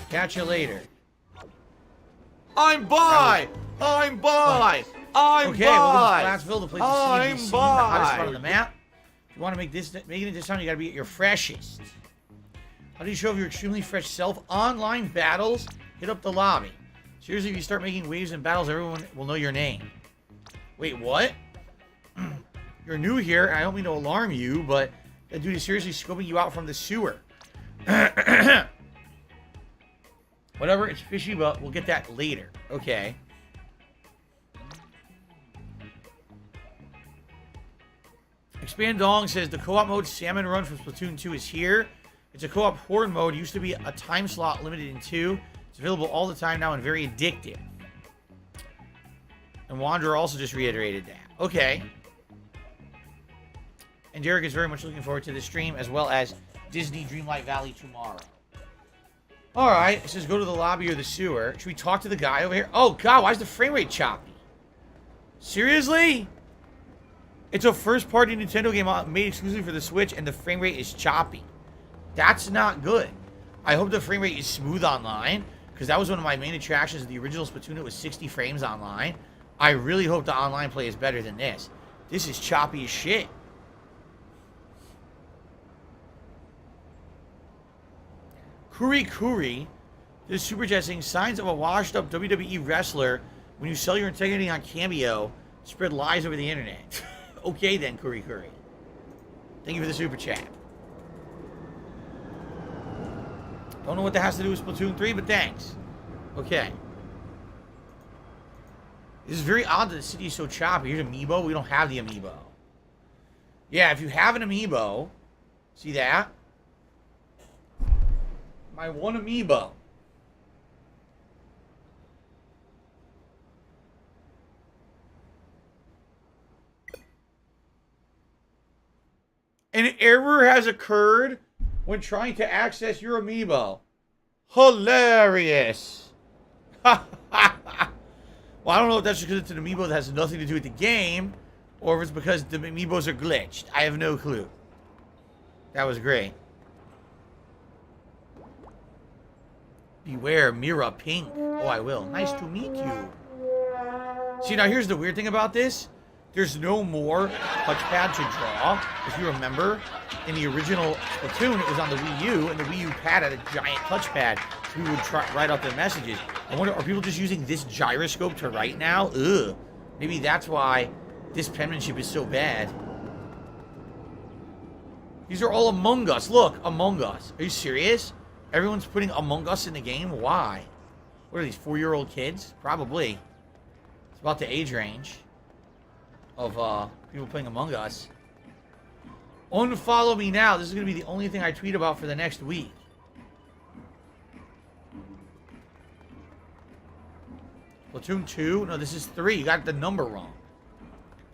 Catch you later. I'm by! I'm by! I'm okay, by! welcome to Splatsville, the place to see and be seen, the hottest spot on the by! map. If you want to make it this time, you got to be at your freshest. How do you show off your extremely fresh self? Online battles, hit up the lobby. Seriously, if you start making waves in battles, everyone will know your name. Wait, what? You're new here, and I don't mean to alarm you, but that dude is seriously scoping you out from the sewer. Whatever, it's fishy, but we'll get that later. Okay. Expand Dong says the co-op mode Salmon Run from Splatoon 2 is here. It's a co-op horde mode. It used to be a time slot limited in 2. It's available all the time now and very addictive. And Wanderer also just reiterated that. Okay. And Derek is very much looking forward to the stream, as well as Disney Dreamlight Valley tomorrow. Alright, it says go to the lobby or the sewer. Should we talk to the guy over here? Oh god, why is the frame rate choppy? Seriously? It's a first-party Nintendo game made exclusively for the Switch, and the frame rate is choppy. That's not good. I hope the frame rate is smooth online, because that was one of my main attractions of the original Splatoon. It was 60 frames online. I really hope the online play is better than this. This is choppy as shit. Kuri, this super chat saying signs of a washed-up WWE wrestler when you sell your integrity on Cameo, spread lies over the internet. Okay then, Kuri. Thank you for the super chat. Don't know what that has to do with Splatoon 3, but thanks. Okay. This is very odd that the city is so choppy. Here's Amiibo. We don't have the Amiibo. Yeah, if you have an Amiibo, see that? My one Amiibo. An error has occurred when trying to access your Amiibo. Hilarious. Well, I don't know if that's because it's an Amiibo that has nothing to do with the game, or if it's because the Amiibos are glitched. I have no clue. That was great. Beware, Mira Pink. Oh, I will. Nice to meet you. See, now here's the weird thing about this. There's no more touchpad to draw. If you remember, in the original Splatoon, it was on the Wii U, and the Wii U pad had a giant touchpad, so we would write out the messages. I wonder, are people just using this gyroscope to write now? Ugh. Maybe that's why this penmanship is so bad. These are all Among Us. Look, Among Us. Are you serious? Everyone's putting Among Us in the game? Why? What are these, 4-year-old kids? Probably. It's about the age range of people playing Among Us. Unfollow me now. This is going to be the only thing I tweet about for the next week. Splatoon 2? No, this is 3. You got the number wrong.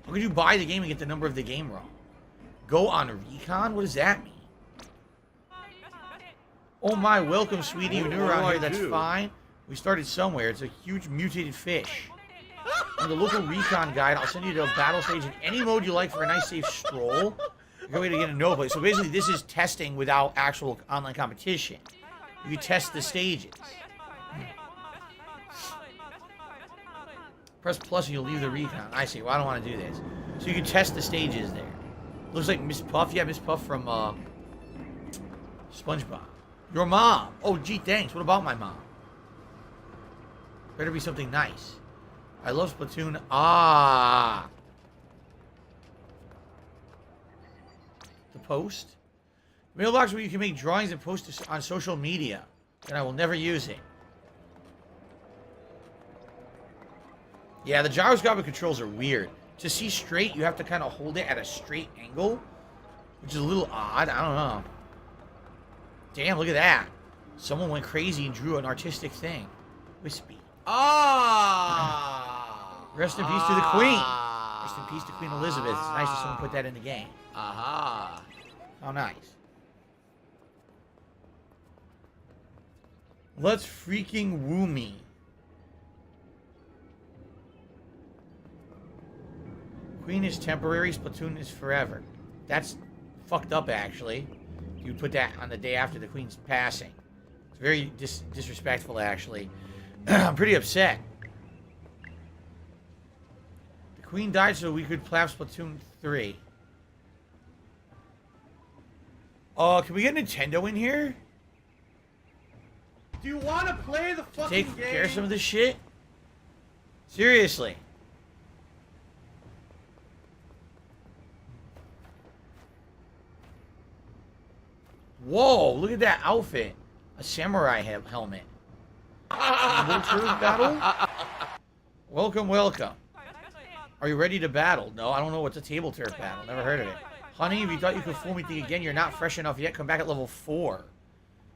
How could you buy the game and get the number of the game wrong? Go on Recon? What does that mean? Oh my, welcome, sweetie. You're new around here. That's fine. We started somewhere. It's a huge mutated fish. I'm the local recon guide. I'll send you to a battle stage in any mode you like for a nice safe stroll. A good way to get a no play. So basically, this is testing without actual online competition. You test the stages. Press plus and you'll leave the recon. I see. Well, I don't want to do this. So you can test the stages there. Looks like Miss Puff. Yeah, Miss Puff from SpongeBob. Your mom. Oh, gee, thanks. What about my mom? Better be something nice. I love Splatoon. Ah. The post? Mailbox where you can make drawings and post on social media. And I will never use it. Yeah, the gyroscopic controls are weird. To see straight, you have to kind of hold it at a straight angle. Which is a little odd. I don't know. Damn, look at that. Someone went crazy and drew an artistic thing. Wispy. Ah! Rest in peace to the Queen. Rest in peace to Queen Elizabeth. It's nice that someone put that in the game. Aha. How nice. Let's freaking woo me. Queen is temporary, Splatoon is forever. That's fucked up, actually. You put that on the day after the Queen's passing. It's very disrespectful, actually. I'm pretty upset. The Queen died so we could play Splatoon 3. Can we get Nintendo in here? Do you want to play the fucking game? Take care of some of this shit? Seriously. Whoa, look at that outfit. A samurai helmet. Battle? Welcome, welcome. Are you ready to battle? No, I don't know what's a table turf battle. Never heard of it. Honey, if you thought you could fool me again, you're not fresh enough yet. Come back at level 4.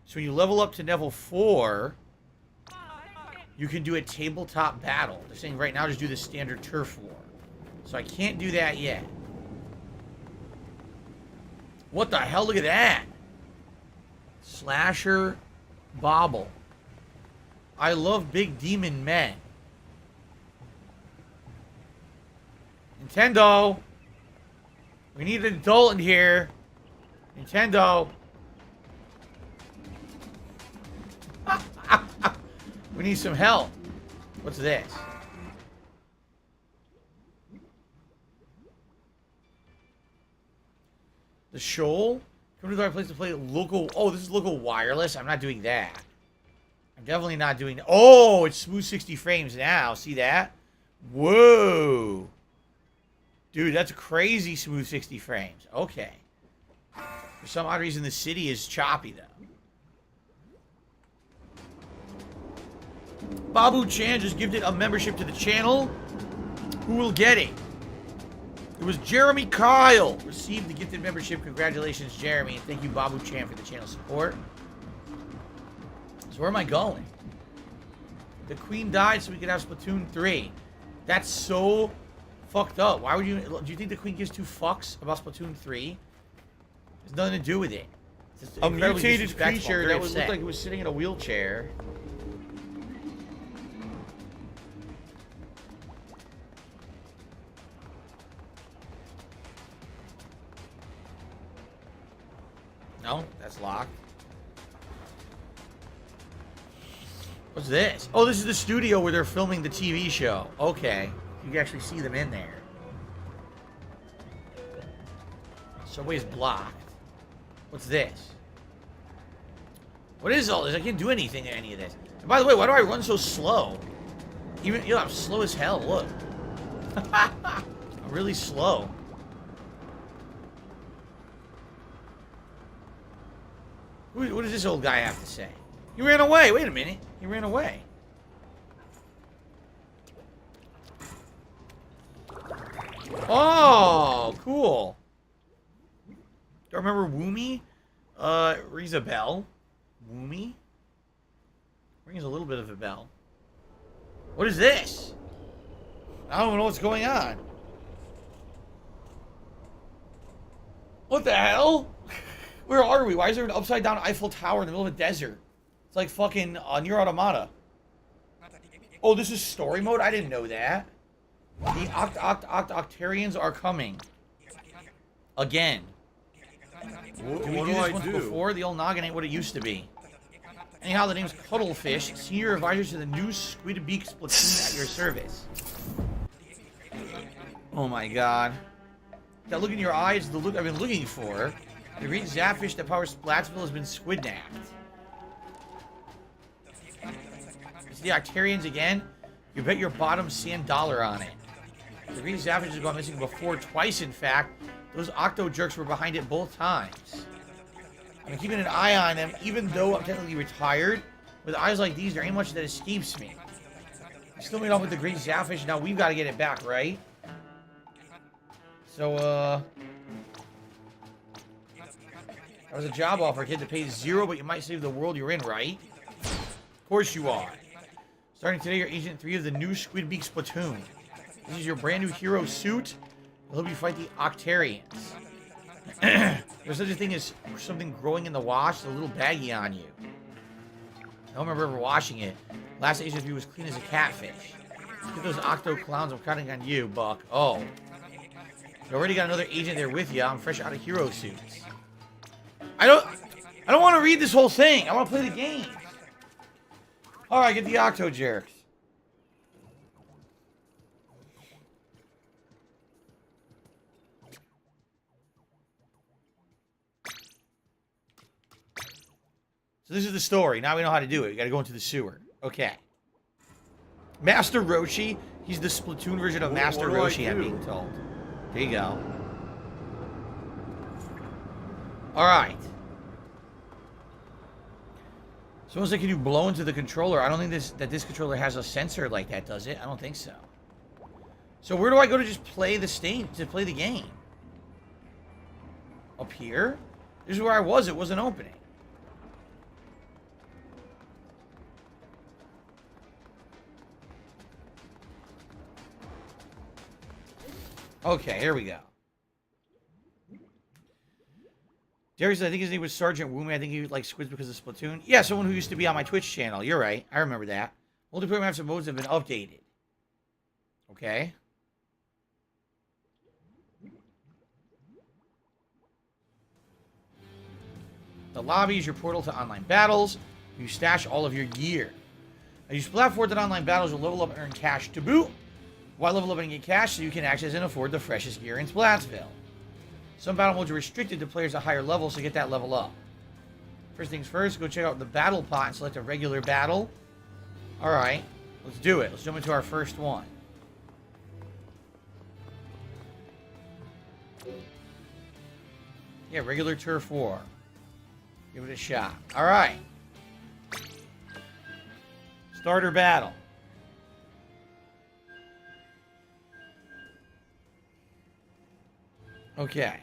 So when you level up to level 4, you can do a tabletop battle. They're saying right now just do the standard turf war. So I can't do that yet. What the hell? Look at that. Slasher Bobble. I love big demon men. Nintendo. We need an adult in here. Nintendo. We need some help. What's this? The shoal? Come to the right place to play local. Oh, this is local wireless. I'm not doing that. I'm definitely not doing that. Oh, it's smooth 60 frames now. See that? Whoa. Dude, that's crazy smooth 60 frames. Okay. For some odd reason, the city is choppy, though. Babu Chan just gifted a membership to the channel. Who will get it? It was Jeremy Kyle. Received the gifted membership. Congratulations, Jeremy. And thank you, Babu Chan, for the channel support. So where am I going? The Queen died so we could have Splatoon 3. That's so fucked up. Why would you... Do you think the Queen gives two fucks about Splatoon 3? There's nothing to do with it. A mutated creature that looked like it was sitting in a wheelchair. No, that's locked. What's this? Oh, this is the studio where they're filming the TV show. Okay. You can actually see them in there. Subway's blocked. What's this? What is all this? I can't do anything to any of this. And by the way, why do I run so slow? Even, you know, I'm slow as hell. Look. I'm really slow. What does this old guy have to say? He ran away. Wait a minute. He ran away. Oh, cool. Do you remember Woomy? Rings a bell. Woomy? Rings a little bit of a bell. What is this? I don't know what's going on. What the hell? Where are we? Why is there an upside down Eiffel Tower in the middle of a desert? It's like fucking Nier Automata. Oh, this is story mode? I didn't know that. The Octarians are coming. Again. Did we do this once before? The old noggin ain't what it used to be. Anyhow, the name's Cuddlefish, senior advisor to the new Squid Beak Splatoon at your service. Oh my god. That look in your eyes is the look I've been looking for. The green zapfish that powers Splatsville has been squidnapped. It's the Octarians again? You bet your bottom sand dollar on it. The green zapfish has gone missing before, twice in fact. Those octo jerks were behind it both times. I'm keeping an eye on them, even though I'm technically retired. With eyes like these, there ain't much that escapes me. I still made off with the green zapfish, now we've got to get it back, right? So, that was a job offer, kid, to pay $0, but you might save the world you're in, right? Of course you are. Starting today, you're Agent 3 of the new Squid Beak Splatoon. This is your brand new hero suit. It'll help you fight the Octarians. There's such a thing as something growing in the wash. It's a little baggy on you. I don't remember ever washing it. Last Agent 3 was clean as a catfish. Get those Octo clowns. I'm counting on you, Buck. Oh. You already got another agent there with you. I'm fresh out of hero suits. I don't want to read this whole thing. I want to play the game. All right, get the Octo Jerks. So this is the story. Now we know how to do it. We got to go into the sewer. Okay. Master Roshi. He's the Splatoon version of Master Roshi, I'm being told. There you go. All right. Someone said, can you blow into the controller? I don't think this controller has a sensor like that, does it? I don't think so. So where do I go to just play the stage, to play the game? Up here? This is where I was. It wasn't opening. Okay, here we go. Jerry said, I think his name was Sergeant Woomy. I think he likes squids because of Splatoon. Yeah, someone who used to be on my Twitch channel. You're right. I remember that. Multiplayer maps and modes have been updated. Okay. The lobby is your portal to online battles. You stash all of your gear. Now, use Splat4 in online battles will level up and earn cash to boot. Why level up and get cash? So you can access and afford the freshest gear in Splatsville. Some battle modes are restricted to players at higher levels, so get that level up. First things first, go check out the battle pot and select a regular battle. Alright, let's do it. Let's jump into our first one. Yeah, regular turf war. Give it a shot. Alright. Starter battle. Okay.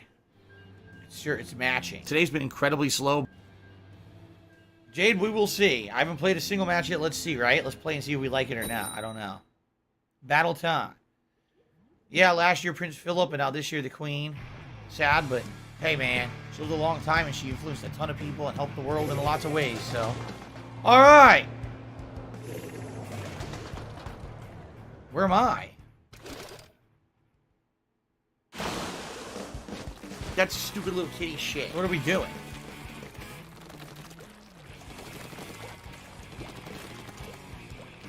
Sure, it's matching. Today's been incredibly slow. Jade, we will see. I haven't played a single match yet. Let's see, right? Let's play and see if we like it or not. I don't know. Battle time. Yeah, last year Prince Philip, and now this year the Queen. Sad, but hey, man. She lived a long time, and she influenced a ton of people and helped the world in lots of ways, so. All right. Where am I? That's stupid little kitty shit. What are we doing?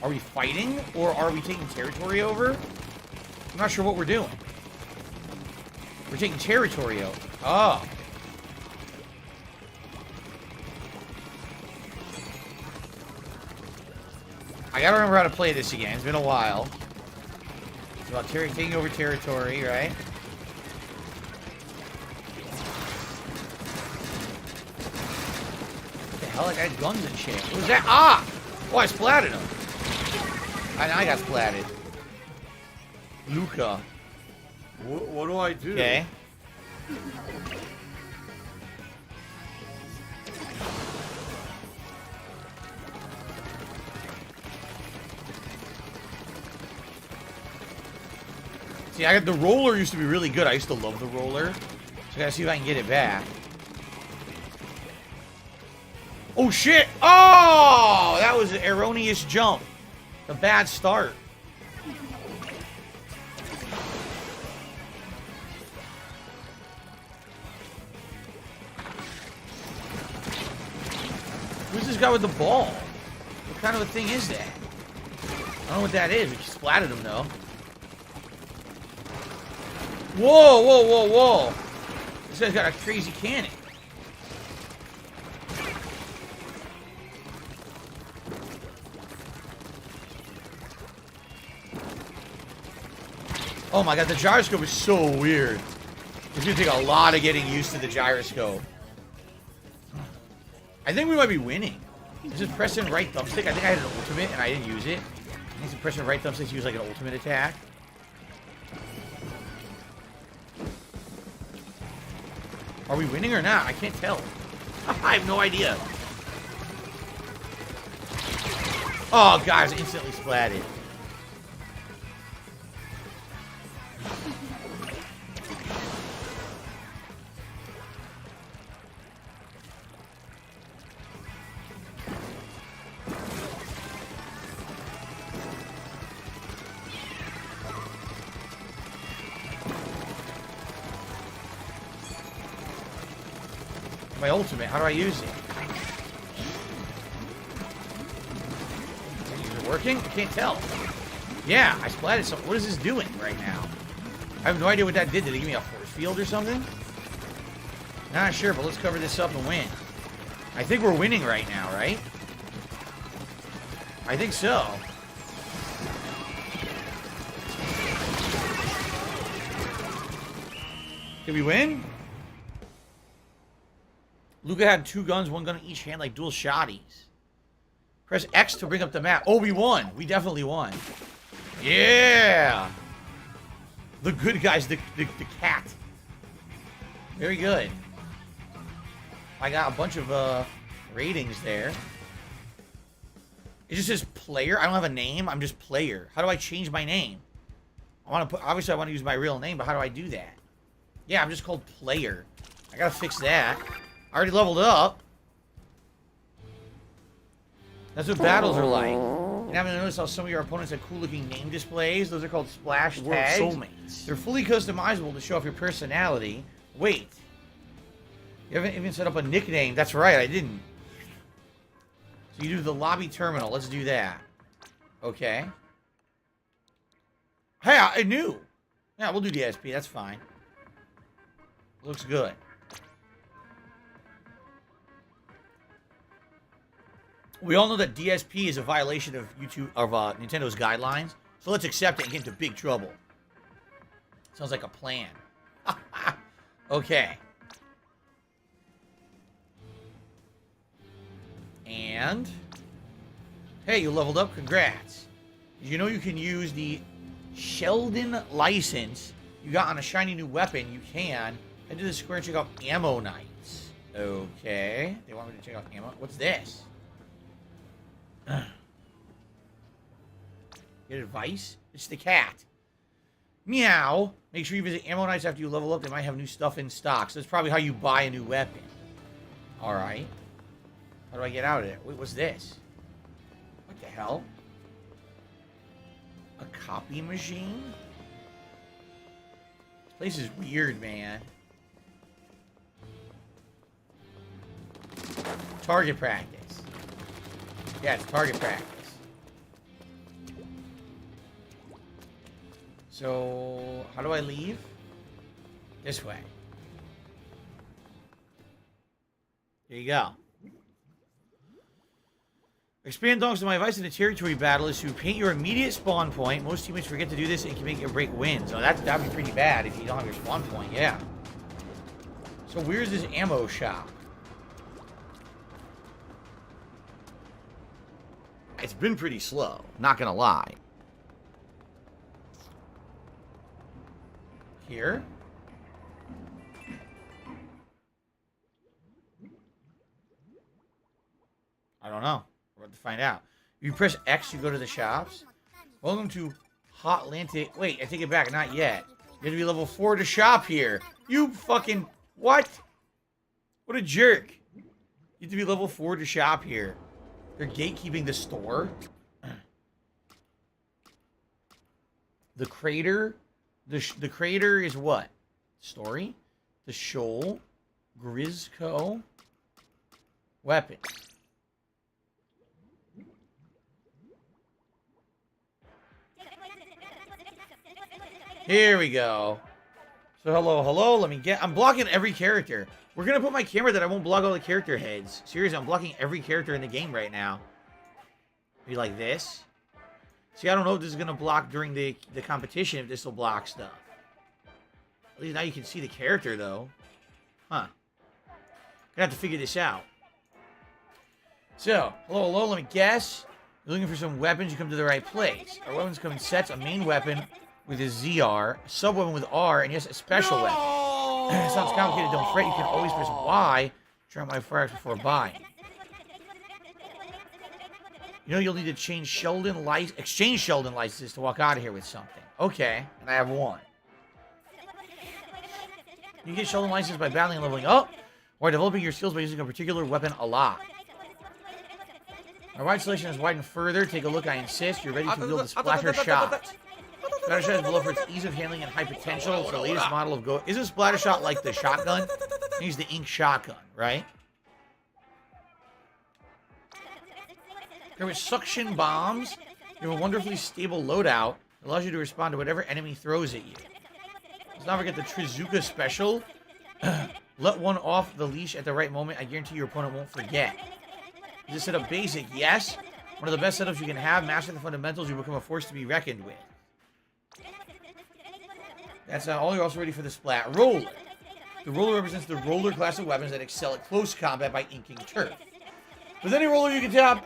Are we fighting, or are we taking territory over? I'm not sure what we're doing. We're taking territory over. Oh. I gotta remember how to play this again. It's been a while. It's about taking over territory, right? Hell, I got guns and shit. What was that? Ah! Oh, I splatted him. I got splatted. Luca. What do I do? Okay. See, the roller used to be really good. I used to love the roller. So I gotta see if I can get it back. Oh, shit! Oh! That was an erroneous jump. A bad start. Who's this guy with the ball? What kind of a thing is that? I don't know what that is. We splatted him, though. Whoa, whoa, whoa, whoa. This guy's got a crazy cannon. Oh my god, the gyroscope is so weird. It's gonna take a lot of getting used to the gyroscope. I think we might be winning. Just pressing right thumbstick. I think I had an ultimate and I didn't use it. I think pressing right thumbstick to use like an ultimate attack. Are we winning or not? I can't tell. I have no idea. Oh, guys, instantly splatted. my ultimate. How do I use it? Is it working? I can't tell. Yeah, I splatted something. What is this doing right now? I have no idea what that did. Did it give me a force field or something? Not sure, but let's cover this up and win. I think we're winning right now, right? I think so. Did we win? Luca had 2 guns, 1 gun in each hand, like dual shotties. Press X to bring up the map. Oh, we won. We definitely won. Yeah! The good guys, the cat. Very good. I got a bunch of ratings there. It just says player. I don't have a name. I'm just player. How do I change my name? I want to put. Obviously, I want to use my real name, but how do I do that? Yeah, I'm just called player. I gotta fix that. I already leveled up. That's what battles are like. You haven't noticed how some of your opponents have cool-looking name displays? Those are called splash tags. Soulmates. They're fully customizable to show off your personality. Wait. You haven't even set up a nickname. That's right, I didn't. So you do the lobby terminal. Let's do that. Okay. Hey, I knew. Yeah, we'll do the SP. That's fine. Looks good. We all know that DSP is a violation of Nintendo's guidelines. So let's accept it and get into big trouble. Sounds like a plan. Okay. And hey, you leveled up. Congrats. Did you know you can use the Sheldon license you got on a shiny new weapon? You can. Head to the square and check out Ammo Nights. Okay. They want me to check out ammo. What's this? Get advice? It's the cat. Meow. Make sure you visit Ammo Nights after you level up. They might have new stuff in stock. So that's probably how you buy a new weapon. Alright. How do I get out of there? Wait, what's this? What the hell? A copy machine? This place is weird, man. Target practice. Yeah, it's target practice. So, how do I leave? This way. There you go. Expand dogs to my advice in a territory battle is to paint your immediate spawn point. Most teammates forget to do this and it can make or break wins. So that'd be pretty bad if you don't have your spawn point, yeah. So where's this ammo shop? It's been pretty slow, not gonna lie. Here? I don't know. We're about to find out. If you press X, you go to the shops. Welcome to Hot Atlantic. Wait, I take it back. Not yet. You have to be level 4 to shop here. You fucking... What? What a jerk. You have to be level 4 to shop here. They're gatekeeping the store. The crater. The crater is what? Story? The shoal. Grisco. Weapons. Here we go. So hello. Let me get... I'm blocking every character. We're going to put my camera that I won't block all the character heads. Seriously, I'm blocking every character in the game right now. Be like this. See, I don't know if this is going to block during the competition, if this will block stuff. At least now you can see the character, though. Huh. Gonna have to figure this out. So, hello, let me guess. You're looking for some weapons, you come to the right place. Our weapons come in sets, a main weapon with a ZR, a sub-weapon with R, and yes, a special weapon. It sounds complicated, don't fret. You can always press Y. Try out my firearms before buying. You know you'll need to exchange Sheldon licenses to walk out of here with something. Okay, and I have one. You can get Sheldon license by battling and leveling up, or developing your skills by using a particular weapon a lot. Our wide selection is widened further. Take a look, I insist. You're ready to wield the Splatter Shot. Splatter Shot is beloved for its ease of handling and high potential. It's the latest model of Go. Isn't Splatter Shot like the shotgun? Use the ink shotgun, right? With suction bombs, you have a wonderfully stable loadout that allows you to respond to whatever enemy throws at you. Let's not forget the Trizuka special. Let one off the leash at the right moment. I guarantee your opponent won't forget. Is this setup basic? Yes. One of the best setups you can have. Master the fundamentals, you become a force to be reckoned with. That's all. You're also ready for the Splat Roller. The roller represents the roller class of weapons that excel at close combat by inking turf. With any roller, you can tap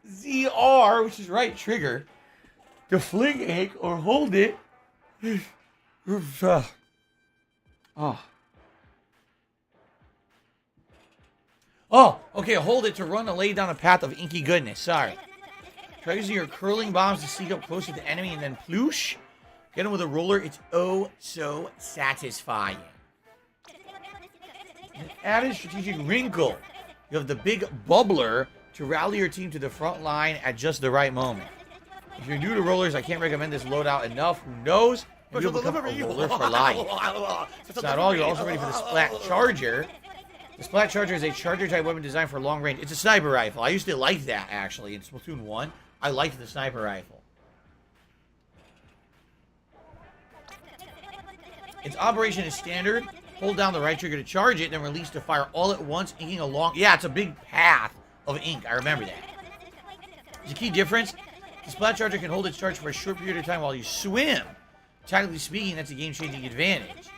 ZR, which is right trigger, to fling ink or hold it. Oh, okay, hold it to run and lay down a path of inky goodness. Sorry. Try using your curling bombs to sneak up close to the enemy and then ploosh. Get him with a roller. It's oh so satisfying. An added strategic wrinkle. You have the big bubbler to rally your team to the front line at just the right moment. If you're new to rollers, I can't recommend this loadout enough. Who knows? You'll become a roller for life. That's not all. You're also ready for the Splat Charger. The Splat Charger is a charger-type weapon designed for long range. It's a sniper rifle. I used to like that, actually. In Splatoon 1, I liked the sniper rifle. Its operation is standard. Hold down the right trigger to charge it, then release to fire all at once, inking along. Yeah, it's a big path of ink. I remember that. There's a key difference. The Splat Charger can hold its charge for a short period of time while you swim. Technically speaking, that's a game-changing advantage.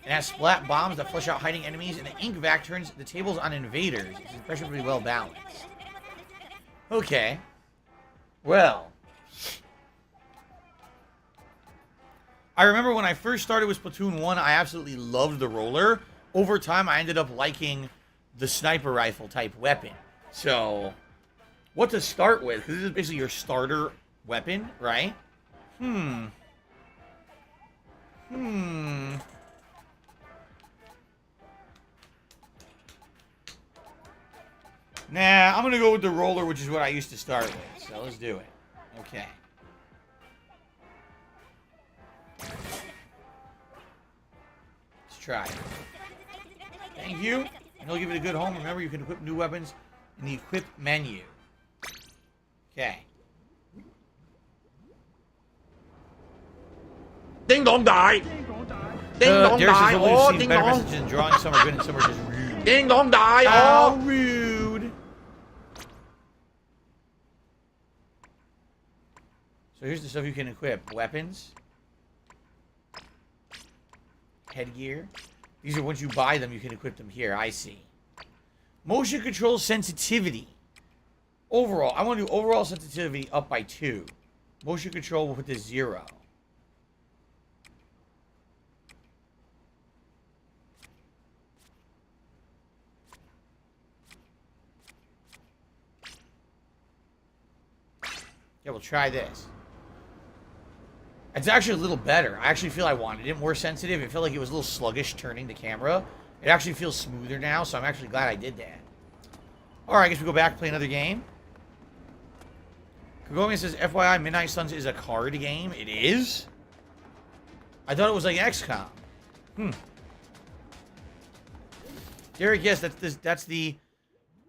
It has splat bombs that flush out hiding enemies, and the ink vac turns the tables on invaders. It's impressively well balanced. Okay. Well. I remember when I first started with Splatoon 1, I absolutely loved the roller. Over time, I ended up liking the sniper rifle type weapon. So, what to start with? Because this is basically your starter weapon, right? Nah, I'm going to go with the roller, which is what I used to start with. So let's do it. Okay. Let's try it. Thank you. And he'll give it a good home. Remember, you can equip new weapons in the equip menu. Okay. Ding dong die. Ding dong die. Oh, ding dong. Messages and drawing. Some are good and some are just rude. Ding dong die. Oh, rude. So here's the stuff you can equip. Weapons. Headgear. These are once you buy them, you can equip them here. I see. Motion control sensitivity. Overall, I want to do overall sensitivity up by 2. Motion control, we'll put to 0. Yeah, we'll try this. It's actually a little better. I actually feel I wanted it more sensitive. It felt like it was a little sluggish turning the camera. It actually feels smoother now, so I'm actually glad I did that. Alright, I guess we go back and play another game. Kagomi says, FYI, Midnight Suns is a card game. It is? I thought it was like XCOM. Derek, yes, that's the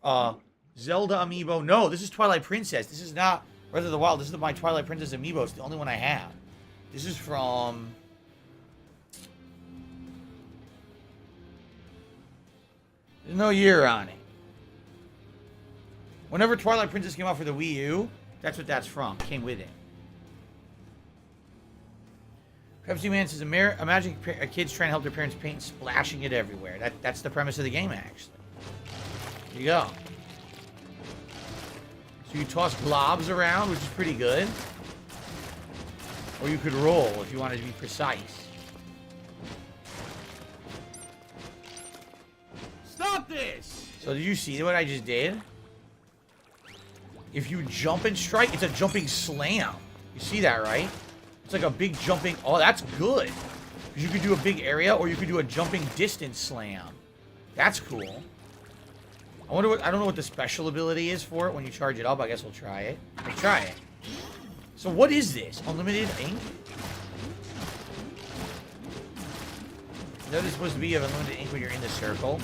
Zelda amiibo. No, this is Twilight Princess. This is not Breath of the Wild. This is my Twilight Princess amiibo. It's the only one I have. This is from... There's no year on it. Whenever Twilight Princess came out for the Wii U, that's what that's from. Came with it. Pepsi Man says, imagine kids trying to help their parents paint and splashing it everywhere. That's the premise of the game, actually. Here you go. So you toss globs around, which is pretty good. Or you could roll if you wanted to be precise. Stop this! So did you see what I just did? If you jump and strike, it's a jumping slam. You see that, right? It's like a big jumping... Oh, that's good. Because you could do a big area, or you could do a jumping distance slam. That's cool. I wonder what... I don't know what the special ability is for it when you charge it up. I guess we'll try it. Let's try it. So what is this? Unlimited ink? Is that supposed to be of unlimited ink when you're in the circle?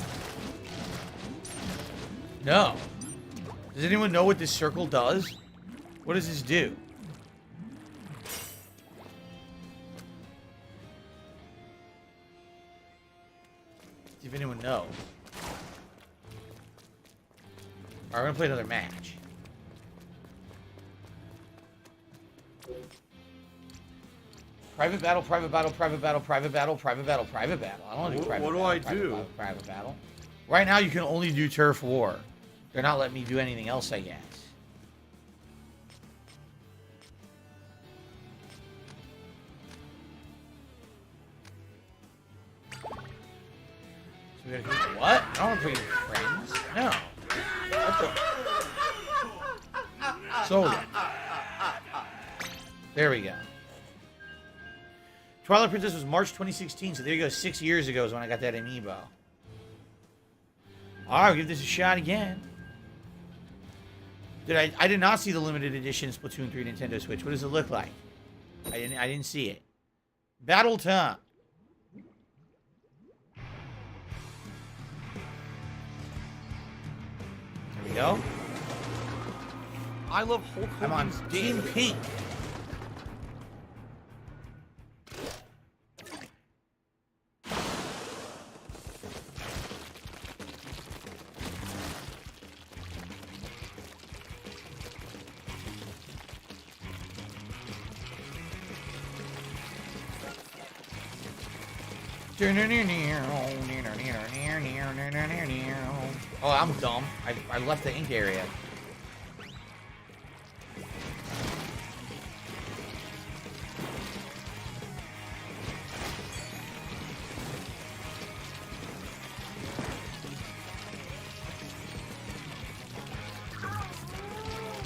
No. Does anyone know what this circle does? What does this do? See if anyone knows. Alright, we're gonna play another match. Private battle, private battle, private battle, private battle, private battle, private battle. I don't want to do private battle. What do I do? Private battle. Right now, you can only do turf war. They're not letting me do anything else, I guess. So we gotta do what? I don't want to play with friends. No. Solo. There we go. Twilight Princess was March 2016, so there you go. 6 years ago is when I got that amiibo. Alright, we'll give this a shot again. I did not see the limited edition Splatoon 3 Nintendo Switch. What does it look like? I didn't see it. Battle time. There we go. I love Hulk I'm on Hogan's Team dick. Pink. Oh, I'm dumb. I left the ink area.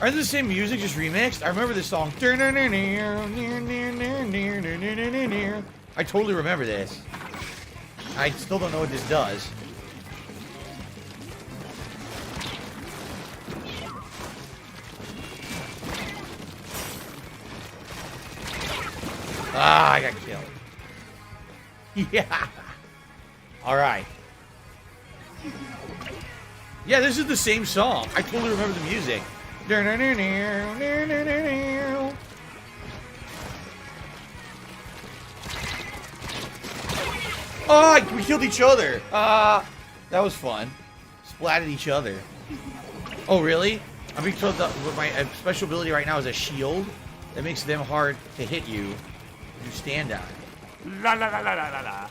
Aren't they the same music, just remixed? I remember this song. I totally remember this. I still don't know what this does. Ah, I got killed. Yeah. All right. Yeah, this is the same song. I totally remember the music. Oh, we killed each other. That was fun. Splatted each other. Oh, really? I'm being told that my special ability right now is a shield that makes them hard to hit you if you stand on it. La la la la la la la.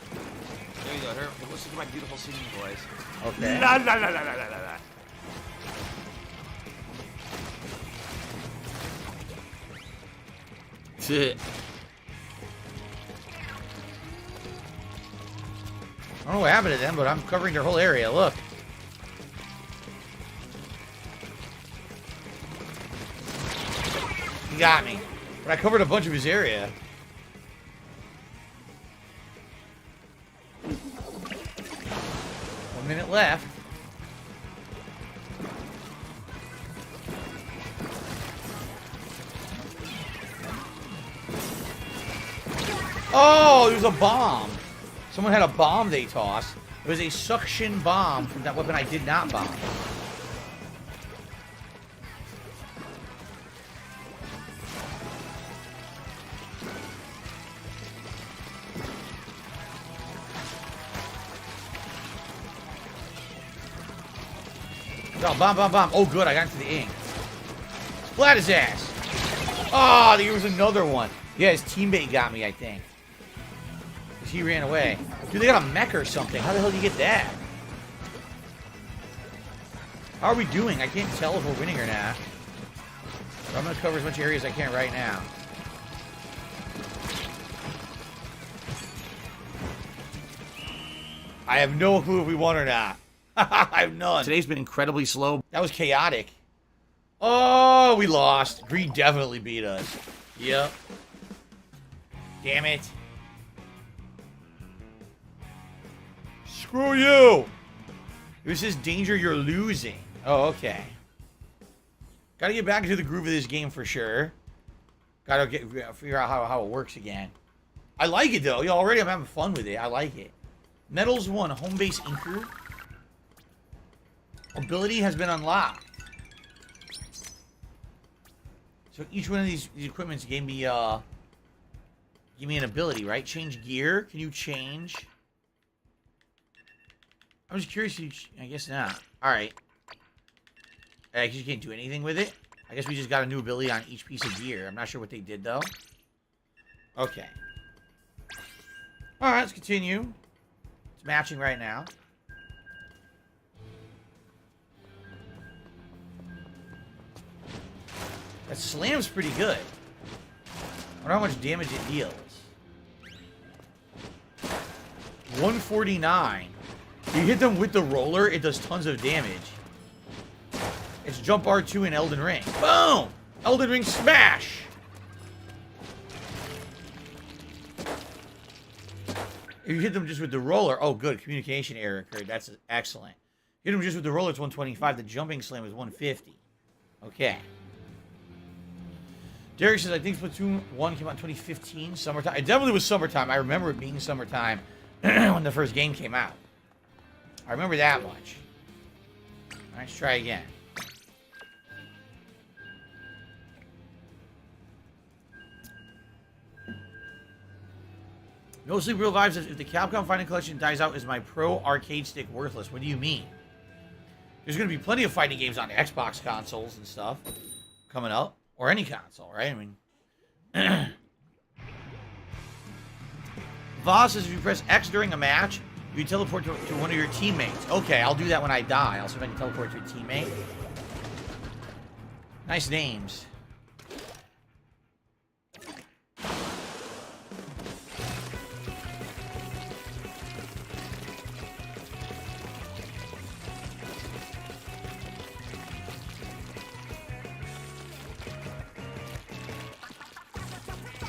There you go. Listen to my beautiful singing voice. Okay. La la la la la la la. That's it. I don't know what happened to them, but I'm covering their whole area. Look. He got me. But I covered a bunch of his area. One minute left. Oh, there's a bomb. Someone had a bomb they tossed. It was a suction bomb from that weapon I did not bomb. Oh, bomb, bomb, bomb. Oh, good. I got into the ink. Splat his ass. Oh, there was another one. Yeah, his teammate got me, I think. He ran away. Dude, they got a mech or something. How the hell did you get that? How are we doing? I can't tell if we're winning or not. But I'm going to cover as much area as I can right now. I have no clue if we won or not. I have none. Today's been incredibly slow. That was chaotic. Oh, we lost. Green definitely beat us. Yep. Damn it. Screw you. This is danger you're losing. Oh, okay. Gotta get back into the groove of this game for sure. Gotta figure out how it works again. I like it, though. Already I'm having fun with it. I like it. Metals 1, home base inker. Ability has been unlocked. So each one of these equipments gave me an ability, right? Change gear. Can you change? I'm just curious. I guess not. All right. I guess you can't do anything with it. I guess we just got a new ability on each piece of gear. I'm not sure what they did, though. Okay. All right, let's continue. It's matching right now. That slam's pretty good. I wonder how much damage it deals. 149. You hit them with the roller, it does tons of damage. It's Jump R2 in Elden Ring. Boom! Elden Ring smash! If you hit them just with the roller, oh good, communication error occurred. That's excellent. Hit them just with the roller, it's 125. The jumping slam is 150. Okay. Derek says, I think Splatoon 1 came out in 2015, summertime. It definitely was summertime. I remember it being summertime when the first game came out. I remember that much. All right, let's try again. No Sleep Real Vibes says, if the Capcom Fighting Collection dies out, is my Pro Arcade Stick worthless? What do you mean? There's going to be plenty of fighting games on Xbox consoles and stuff coming up. Or any console, right? I mean... Voss says, if you press X during a match, you teleport to one of your teammates. Okay, I'll do that when I die. I'll see if I can teleport to a teammate. Nice names.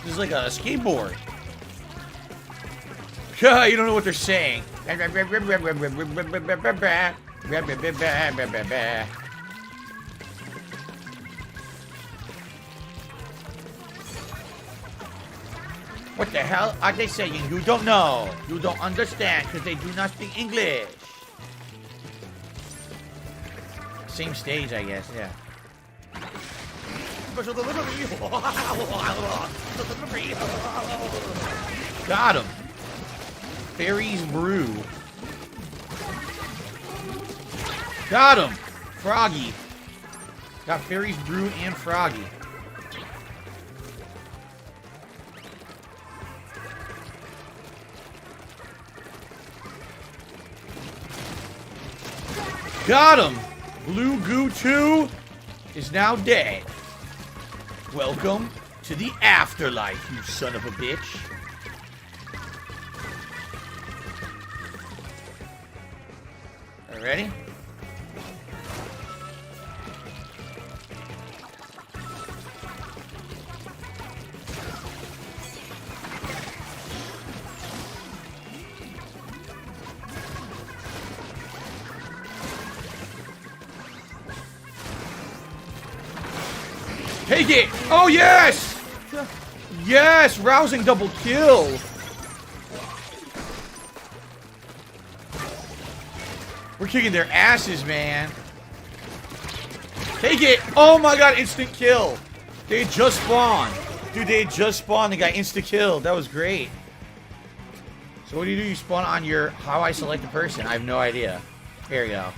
This is like a skateboard. You don't know what they're saying. What the hell are they saying? You don't know. You don't understand because they do not speak English. Same stage, I guess, yeah. Got him. Fairy's Brew. Got him. Froggy. Got Fairy's Brew and Froggy. Got him. Blue Goo 2 is now dead. Welcome to the afterlife, you son of a bitch. Are you ready? Take it! Oh, yes! Yes! Rousing double kill! We're kicking their asses, man. Take it! Oh my god, instant kill! They had just spawned. Dude, they had just spawned. They got insta-killed. That was great. So what do? You spawn on your... How I select a person? I have no idea. Here we go.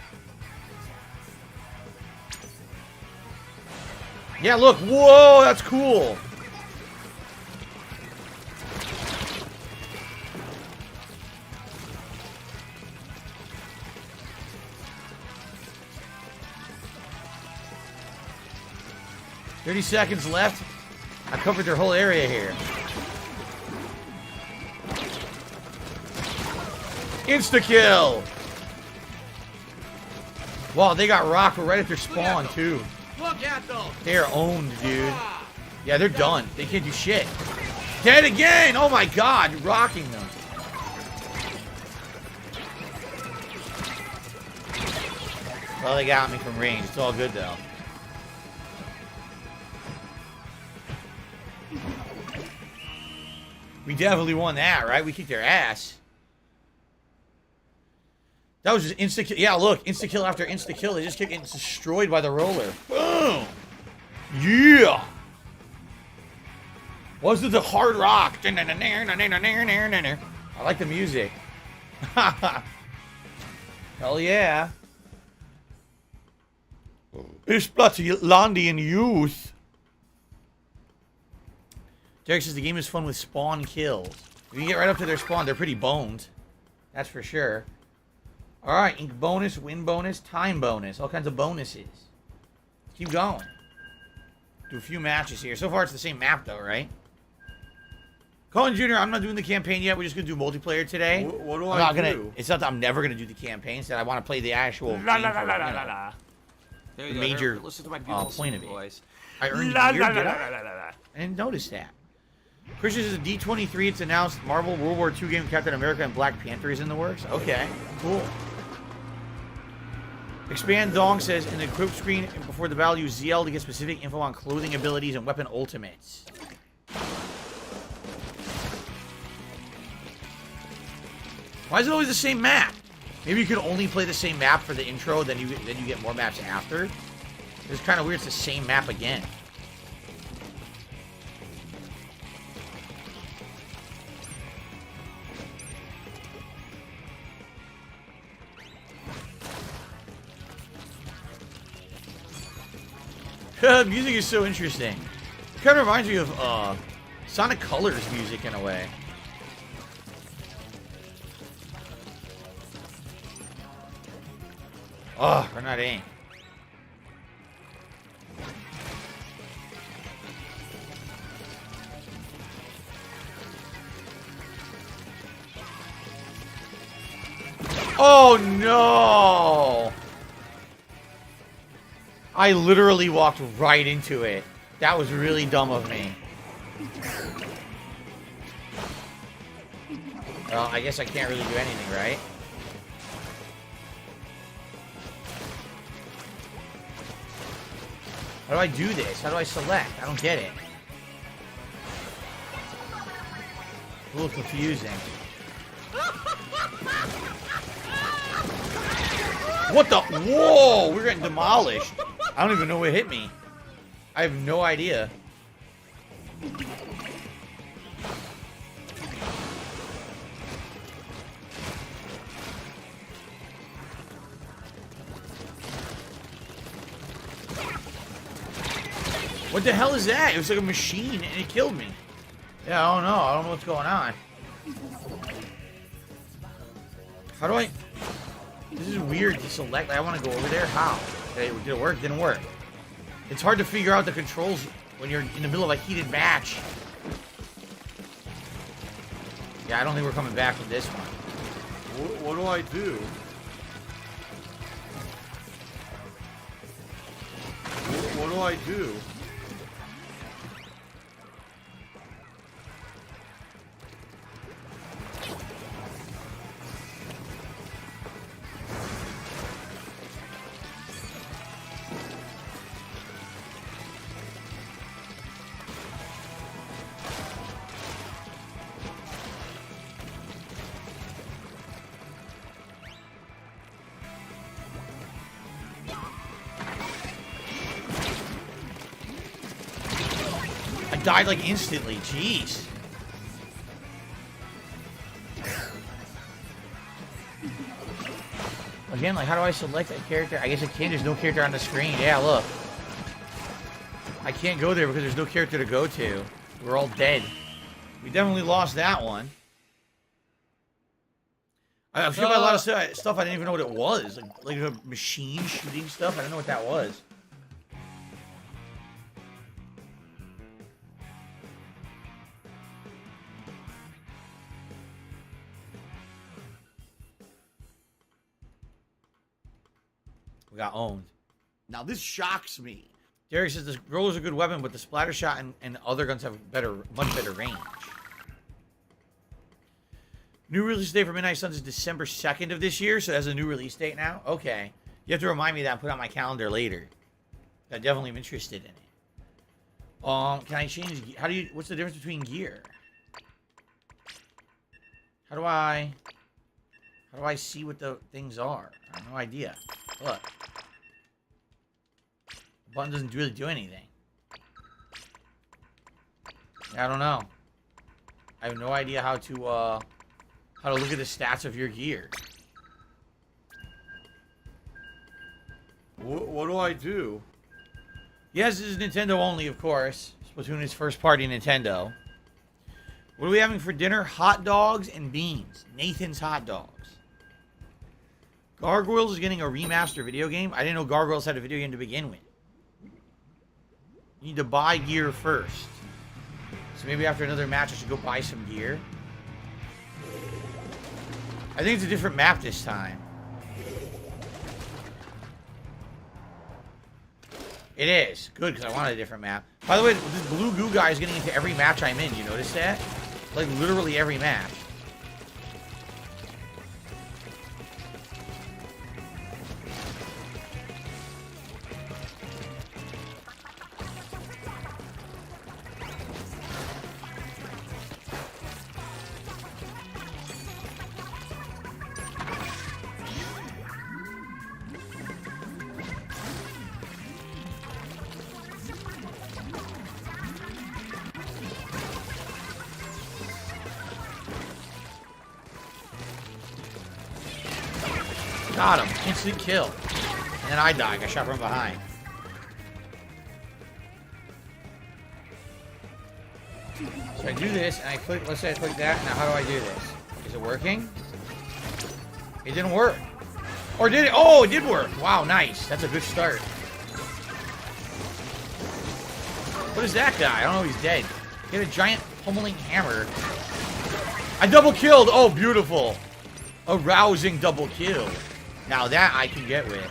Yeah, look. Whoa, that's cool. "30 seconds left." I covered their whole area here. Insta-kill. Wow, they got rocked right at their spawn, too. Look at them! They're owned, dude. Yeah, they're done. They can't do shit. Dead again! Oh my god, rocking them. Well, they got me from range. It's all good, though. We definitely won that, right? We kicked their ass. That was just insta-kill. Yeah, look. Insta-kill after insta-kill. They just kept getting destroyed by the roller. Boom. Yeah. Was it the hard rock? I like the music. Hell yeah. It's Splatoon youth. Derek says the game is fun with spawn kills. If you get right up to their spawn, they're pretty boned. That's for sure. Alright, ink bonus, win bonus, time bonus. All kinds of bonuses. Keep going. Do a few matches here. So far, it's the same map, though, right? Colin Jr., I'm not doing the campaign yet. We're just going to do multiplayer today. What do I do? It's not that I'm never going to do the campaign. Instead, I want to play the actual La la la la la la la. There you the go. major Listen to my beautiful point of it. voice. I earned La a year, la la did la I? la la la. I didn't notice that. Christian is a D23. It's announced Marvel World War II game Captain America and Black Panther is in the works. Okay, cool. Expand Dong says in the equip screen before the battle, use ZL to get specific info on clothing abilities and weapon ultimates. Why is it always the same map? Maybe you could only play the same map for the intro, then you get more maps after. It's kind of weird. It's the same map again. Music is so interesting. It kind of reminds me of Sonic Colors music in a way. Oh, we're not aim. Oh no! I literally walked right into it. That was really dumb of me. Well, I guess I can't really do anything, right? How do I do this? How do I select? I don't get it. A little confusing. What the? Whoa! We're getting demolished. I don't even know what hit me. I have no idea. What the hell is that? It was like a machine and it killed me. Yeah, I don't know. I don't know what's going on. How do I... This is weird to select. I want to go over there. How? Okay, did it work? Didn't work. It's hard to figure out the controls when you're in the middle of a heated match. Yeah, I don't think we're coming back from this one. What do I do? What do I do? Died like instantly. Jeez. Again, like, how do I select that character? I guess I can't. There's no character on the screen. Yeah, look. I can't go there because there's no character to go to. We're all dead. We definitely lost that one. I feel about a lot of stuff I didn't even know what it was. Like a machine shooting stuff. I didn't know what that was. We got owned. Now this shocks me. Derek says the roller is a good weapon, but the splatter shot and other guns have much better range. New release date for Midnight Suns is December 2nd of this year, so it has a new release date now. Okay. You have to remind me that and put it on my calendar later. I definitely am interested in it. Can I change? What's the difference between gear? How How do I see what the things are? I have no idea. Look. The button doesn't really do anything. I don't know. I have no idea how to look at the stats of your gear. What do I do? Yes, this is Nintendo only, of course. Splatoon is first-party Nintendo. What are we having for dinner? Hot dogs and beans. Nathan's Hot Dogs. Gargoyles is getting a remaster video game. I didn't know Gargoyles had a video game to begin with. You need to buy gear first. So maybe after another match, I should go buy some gear. I think it's a different map this time. It is. Good, because I wanted a different map. By the way, this blue goo guy is getting into every match I'm in. You notice that? Like, literally every match. Got him. Instant kill. And then I died. I got shot from behind. So I do this, and I click, let's say I click that. Now how do I do this? Is it working? It didn't work. Or did it? Oh, it did work. Wow, nice. That's a good start. What is that guy? I don't know if he's dead. He had a giant pummeling hammer. I double killed. Oh, beautiful. A rousing double kill. Now that I can get with.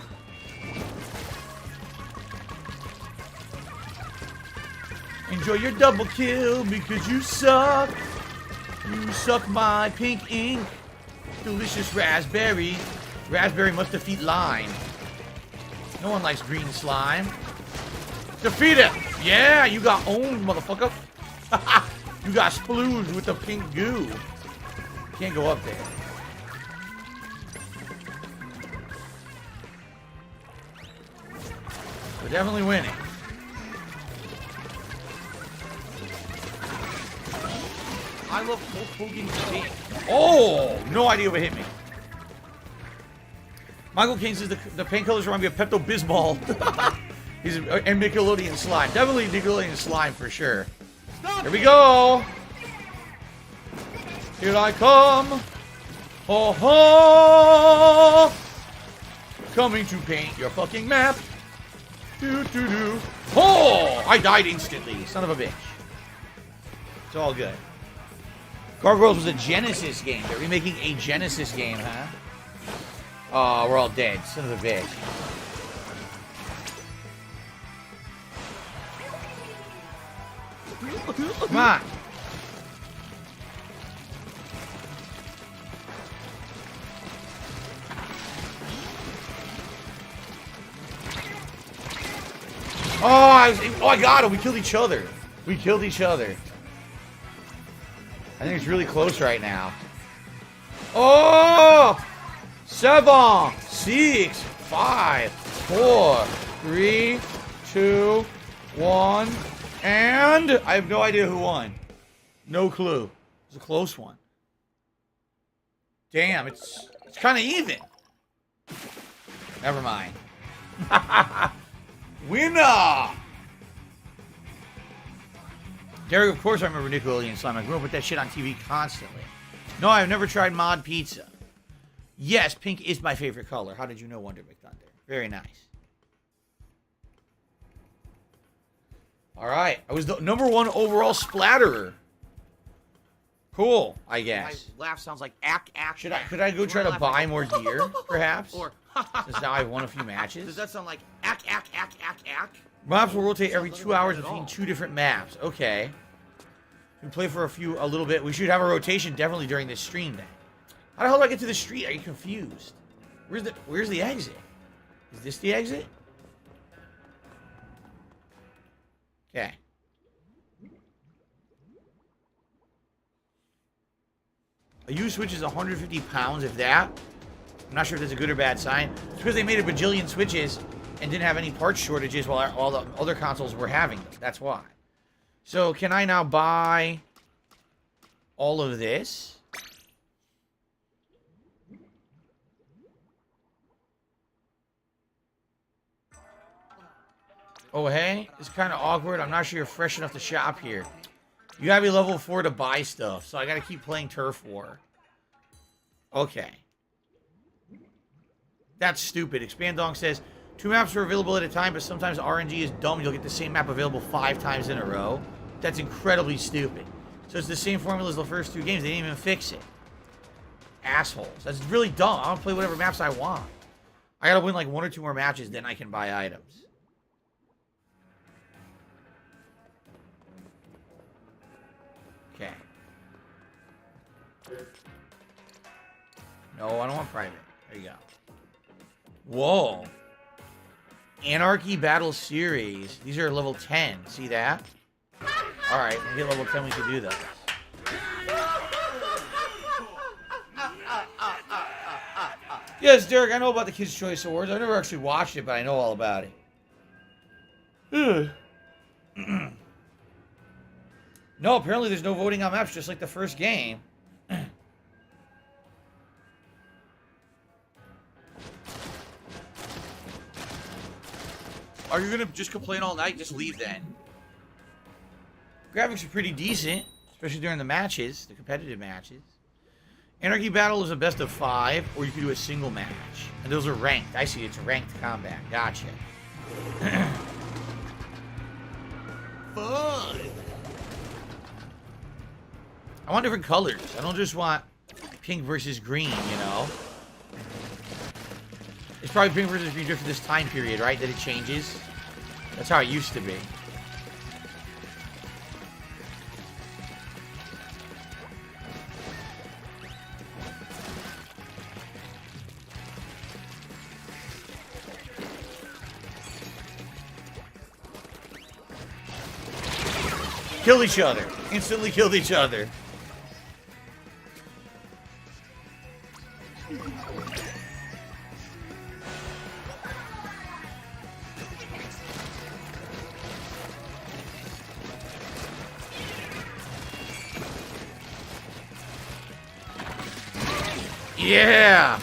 Enjoy your double kill because you suck. You suck my pink ink. Delicious raspberry. Raspberry must defeat lime. No one likes green slime. Defeat it! Yeah, you got owned, motherfucker. You got splooged with the pink goo. Can't go up there. We're definitely winning. I love Hulk Hogan's game. Oh, no idea what hit me. Michael Caine says the painkillers remind me of Pepto-Bismol. He's and Nickelodeon slime. Definitely Nickelodeon slime for sure. Here we go. Here I come. Ho ho. Coming to paint your fucking map. Do do do. Oh! I died instantly. Son of a bitch. It's all good. Gargoyles was a Genesis game. They're remaking a Genesis game, huh? Oh, we're all dead. Son of a bitch. Come on. Oh, I got him. We killed each other. We killed each other. I think it's really close right now. Oh! 7, 6, 5, 4, 3, 2, 1, and I have no idea who won. No clue. It's a close one. Damn, it's kind of even. Never mind. Winner! Derek, of course I remember Nickelodeon Slime. I grew up with that shit on TV constantly. No, I've never tried mod pizza. Yes, pink is my favorite color. How did you know, Wonder McThunder? Very nice. Alright, I was the #1 overall splatterer. Cool, I guess. My laugh sounds like ack. Could I go try to buy more gear, perhaps? Or Since now I've won a few matches. does that sound like ack? Maps will rotate every 2 hours between 2 different maps. Okay. We play for a little bit. We should have a rotation definitely during this stream then. How the hell do I get to the street? Are you confused? Where's the exit? Is this the exit? Okay. A U switch is 150 pounds, if that. I'm not sure if that's a good or bad sign. It's because they made a bajillion Switches and didn't have any parts shortages while all the other consoles were having them. That's why. So, can I now buy all of this? Oh, hey? It's kind of awkward. I'm not sure you're fresh enough to shop here. You gotta be level 4 to buy stuff, so I gotta keep playing Turf War. Okay. That's stupid. Expandong says, 2 maps are available at a time, but sometimes RNG is dumb. You'll get the same map available 5 times in a row. That's incredibly stupid. So it's the same formula as the first 2 games. They didn't even fix it. Assholes. That's really dumb. I want to play whatever maps I want. I gotta win like 1 or 2 more matches, then I can buy items. Okay. No, I don't want private. There you go. Whoa. Anarchy Battle Series. These are level 10. See that? Alright, when we get level 10, we can do those. Yes, Derek, I know about the Kids' Choice Awards. I've never actually watched it, but I know all about it. No, apparently there's no voting on maps, just like the first game. Are you gonna just complain all night? Just leave then. Graphics are pretty decent, especially during the matches, the competitive matches. Anarchy Battle is a best of 5, or you can do a single match. And those are ranked. I see, it's ranked combat. Gotcha. Fun! I want different colors. I don't just want pink versus green, you know? It's probably pink versus green just for this time period, right? That it changes. That's how it used to be. Killed each other. Instantly killed each other. Yeah!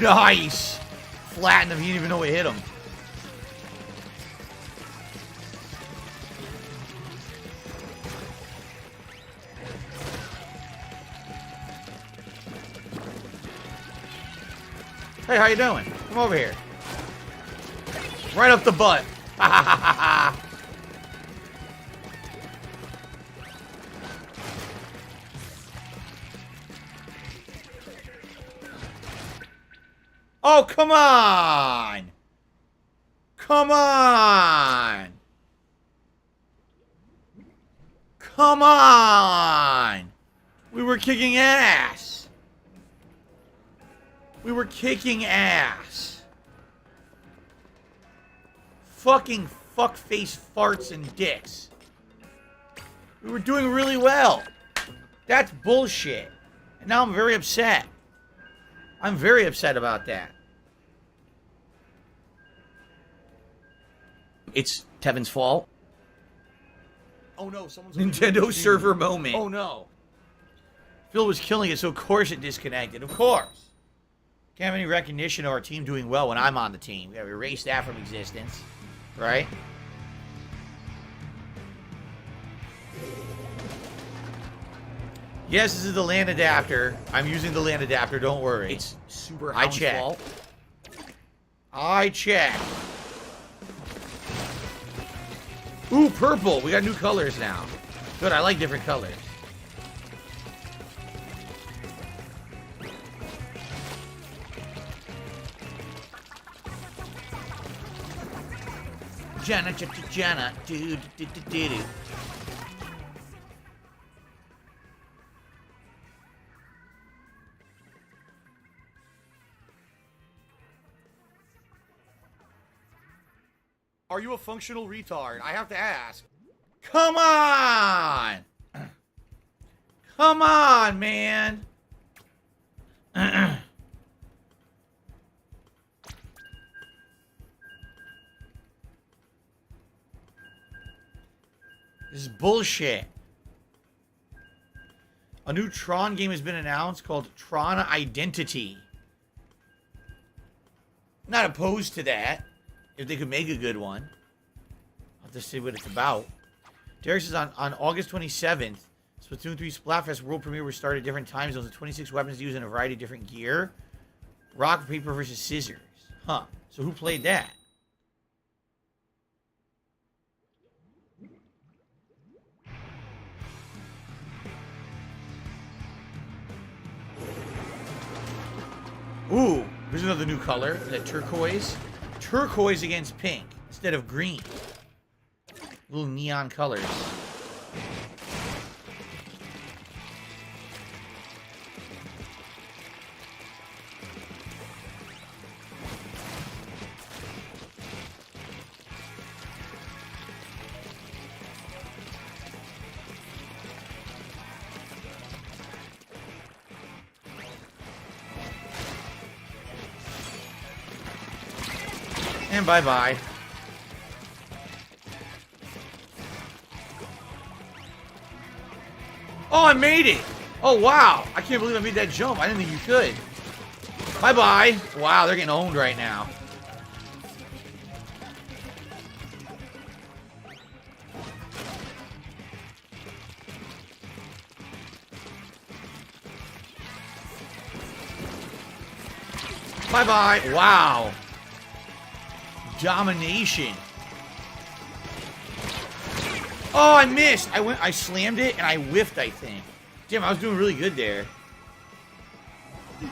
Nice! Flattened him, he didn't even know it hit him. Hey, how you doing? Come over here. Right up the butt. Ha ha ha ha. Oh, come on! Come on! Come on! We were kicking ass! We were kicking ass! Fucking fuckface farts and dicks. We were doing really well. That's bullshit. And now I'm very upset. I'm very upset about that. It's Tevin's fault. Oh no, someone's Nintendo server moment. Oh no. Phil was killing it, so of course it disconnected. Of course. Can't have any recognition of our team doing well when I'm on the team. We gotta erase that from existence. Right? Yes, this is the LAN adapter. I'm using the LAN adapter, don't worry. It's super I checked. fault. I checked. Ooh, purple. We got new colors now. Good, I like different colors. Jana, do. are you a functional retard? I have to ask. Come on! Come on, man! This is bullshit. A new Tron game has been announced called Tron Identity. Not opposed to that. If they could make a good one. I'll have to see what it's about. Derek says on August 27th, Splatoon 3 Splatfest world premiere will start at different time zones with 26 weapons used in a variety of different gear. Rock, paper versus scissors. Huh. So who played that? Ooh, here's another new color. Is that turquoise? Turquoise against pink instead of green. Little neon colors. And bye-bye. Oh, I made it! Oh, wow. I can't believe I made that jump. I didn't think you could. Bye-bye. Wow, they're getting owned right now. Bye-bye. Wow. Domination. Oh, I missed. I slammed it and I whiffed, I think. Damn, I was doing really good there. Here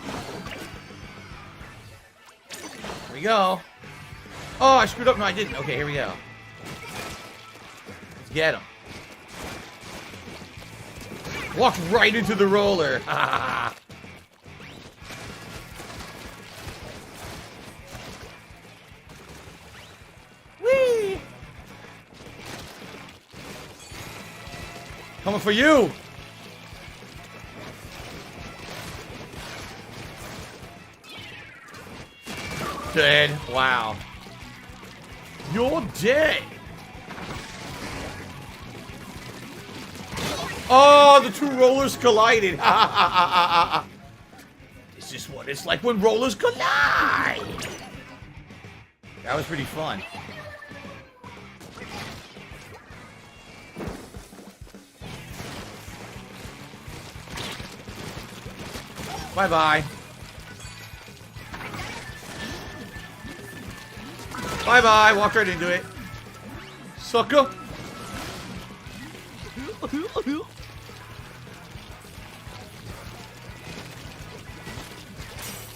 we go. Oh, I screwed up. No, I didn't. Okay, here we go. Let's get him. Walked right into the roller. Whee! Coming for you! Dead. Wow. You're dead. Oh, the two rollers collided. This is what it's like when rollers collide. That was pretty fun. Bye-bye. Bye-bye. Walked right into it. Sucker.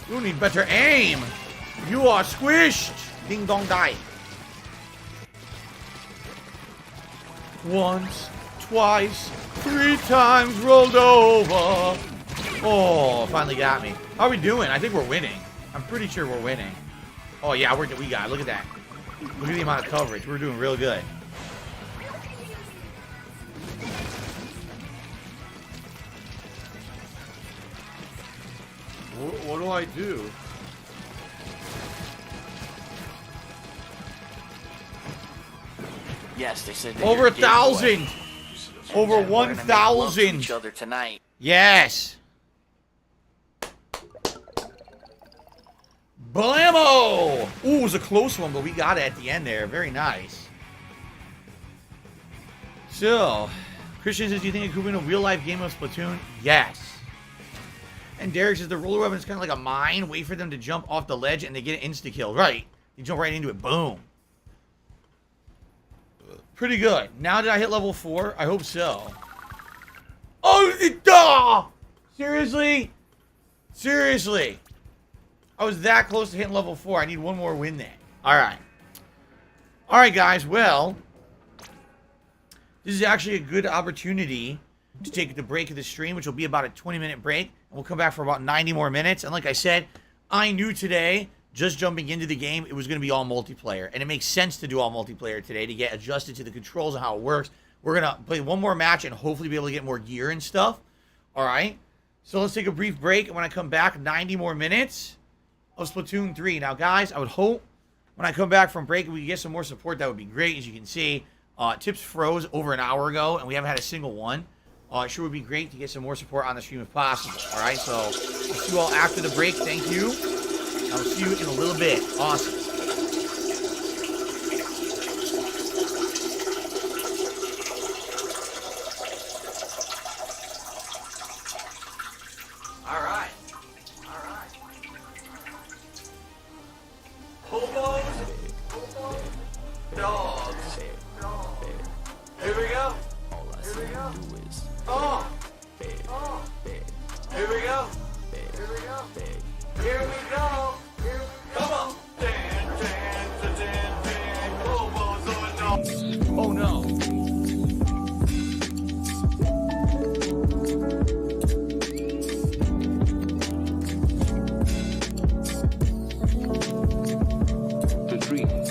You need better aim. You are squished. Ding dong die. Once, twice, 3 times rolled over. Oh, finally got me. How are we doing? I think we're winning. I'm pretty sure we're winning. Oh, yeah, we got it. Look at that. Look at the amount of coverage. We're doing real good. What do I do? Yes, they said Over 1,000. Over 1,000. Each other tonight. Yes. Blammo! Ooh, it was a close one, but we got it at the end there. Very nice. So, Christian says, do you think it could win a real-life game of Splatoon? Yes. And Derek says, the roller weapon is kind of like a mine. Wait for them to jump off the ledge, and they get an insta-kill. Right. You jump right into it. Boom. Pretty good. Now did I hit level 4? I hope so. Oh, seriously? Seriously? I was that close to hitting level 4. I need one more win then. Alright. Alright, guys. Well, this is actually a good opportunity to take the break of the stream, which will be about a 20-minute break. And we'll come back for about 90 more minutes. And like I said, I knew today just jumping into the game, it was going to be all multiplayer. And it makes sense to do all multiplayer today to get adjusted to the controls and how it works. We're going to play one more match and hopefully be able to get more gear and stuff. All right? So let's take a brief break. And when I come back, 90 more minutes of Splatoon 3. Now, guys, I would hope when I come back from break, we can get some more support. That would be great. As you can see, tips froze over an hour ago, and we haven't had a single one. It sure would be great to get some more support on the stream if possible. All right, so I'll see you all after the break. Thank you. I'll see you in a little bit. Awesome. All right. Hobos. Dogs. Here we go. Here we go. Oh. Here we go. Here we go. Here we go. Come on. Oh no. The dreams.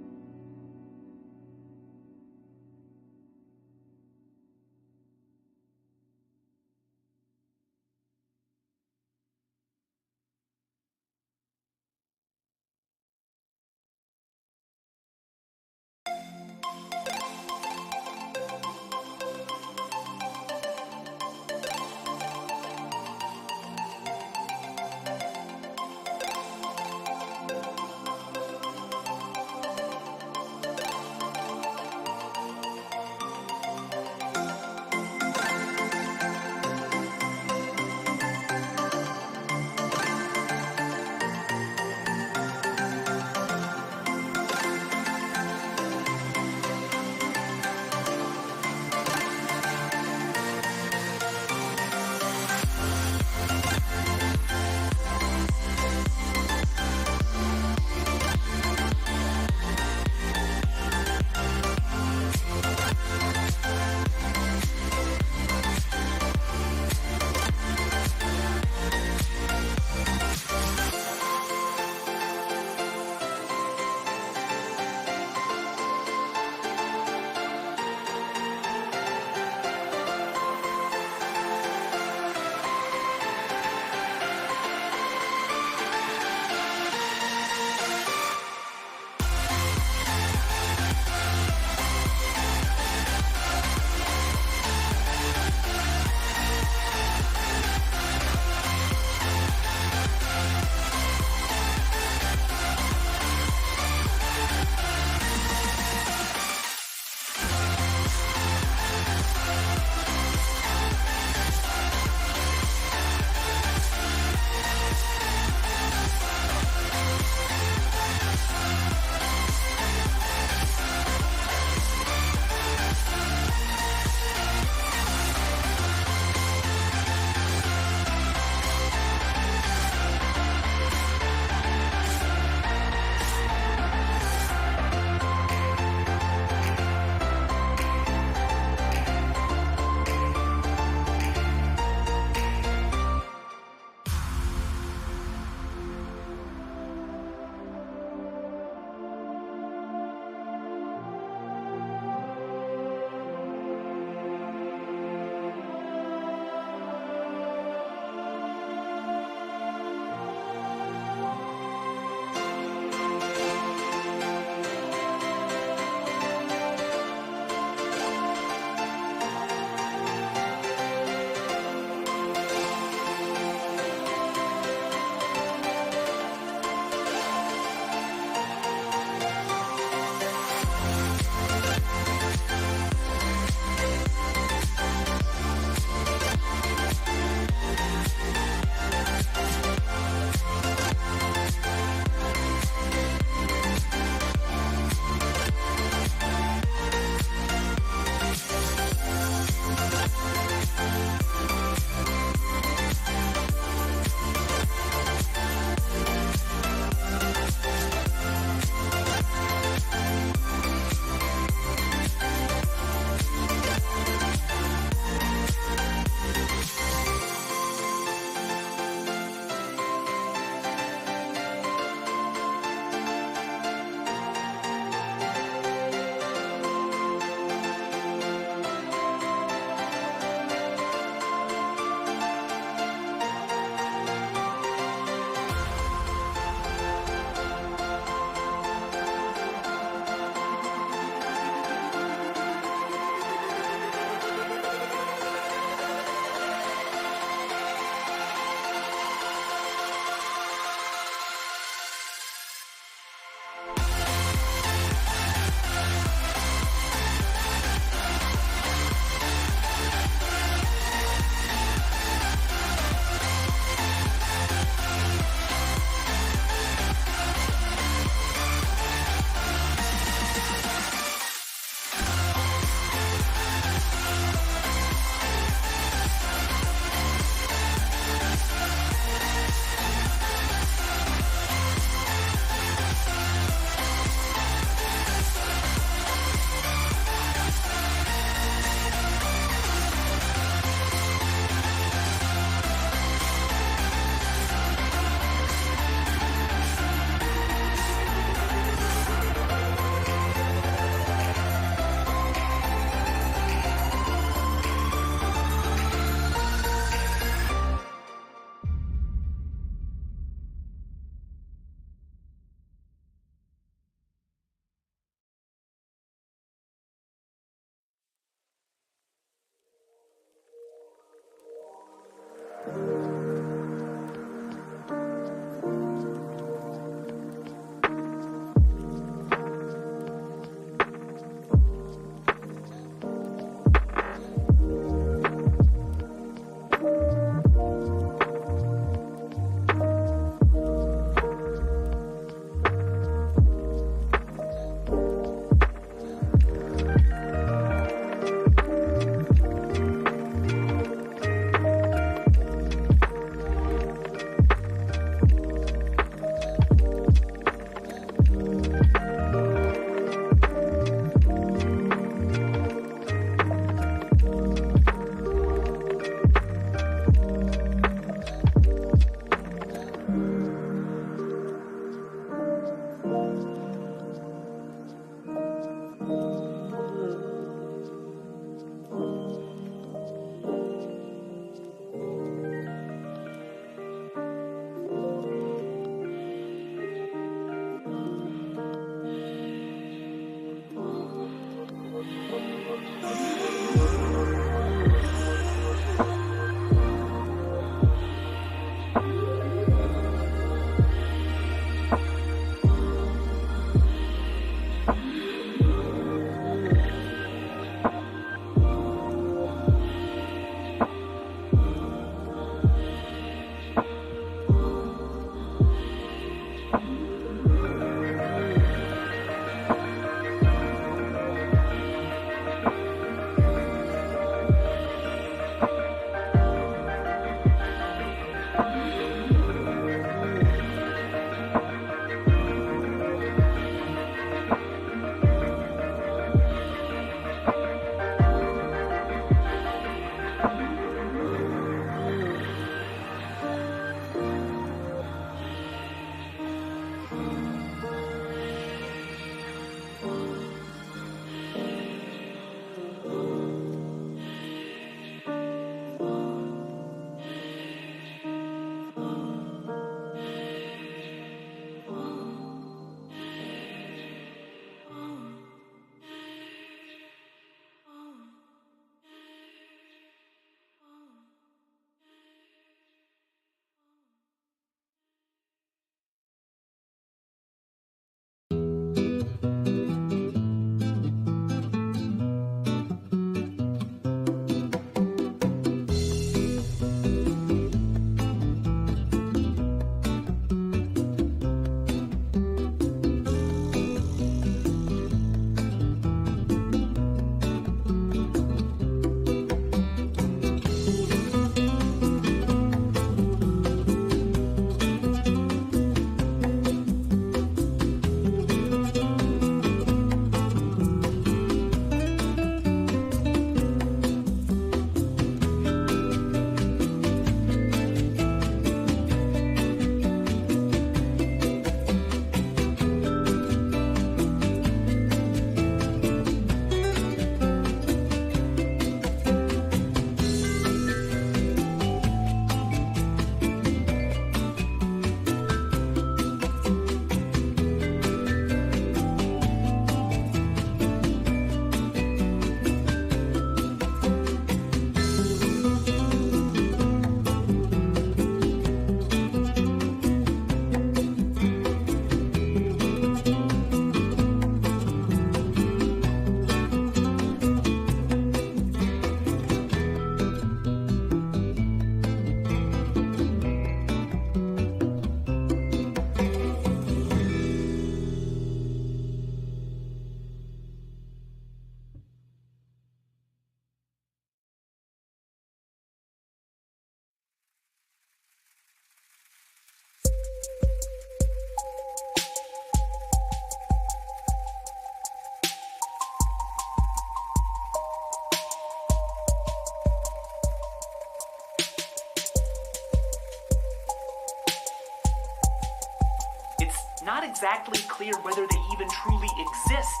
not exactly clear whether they even truly exist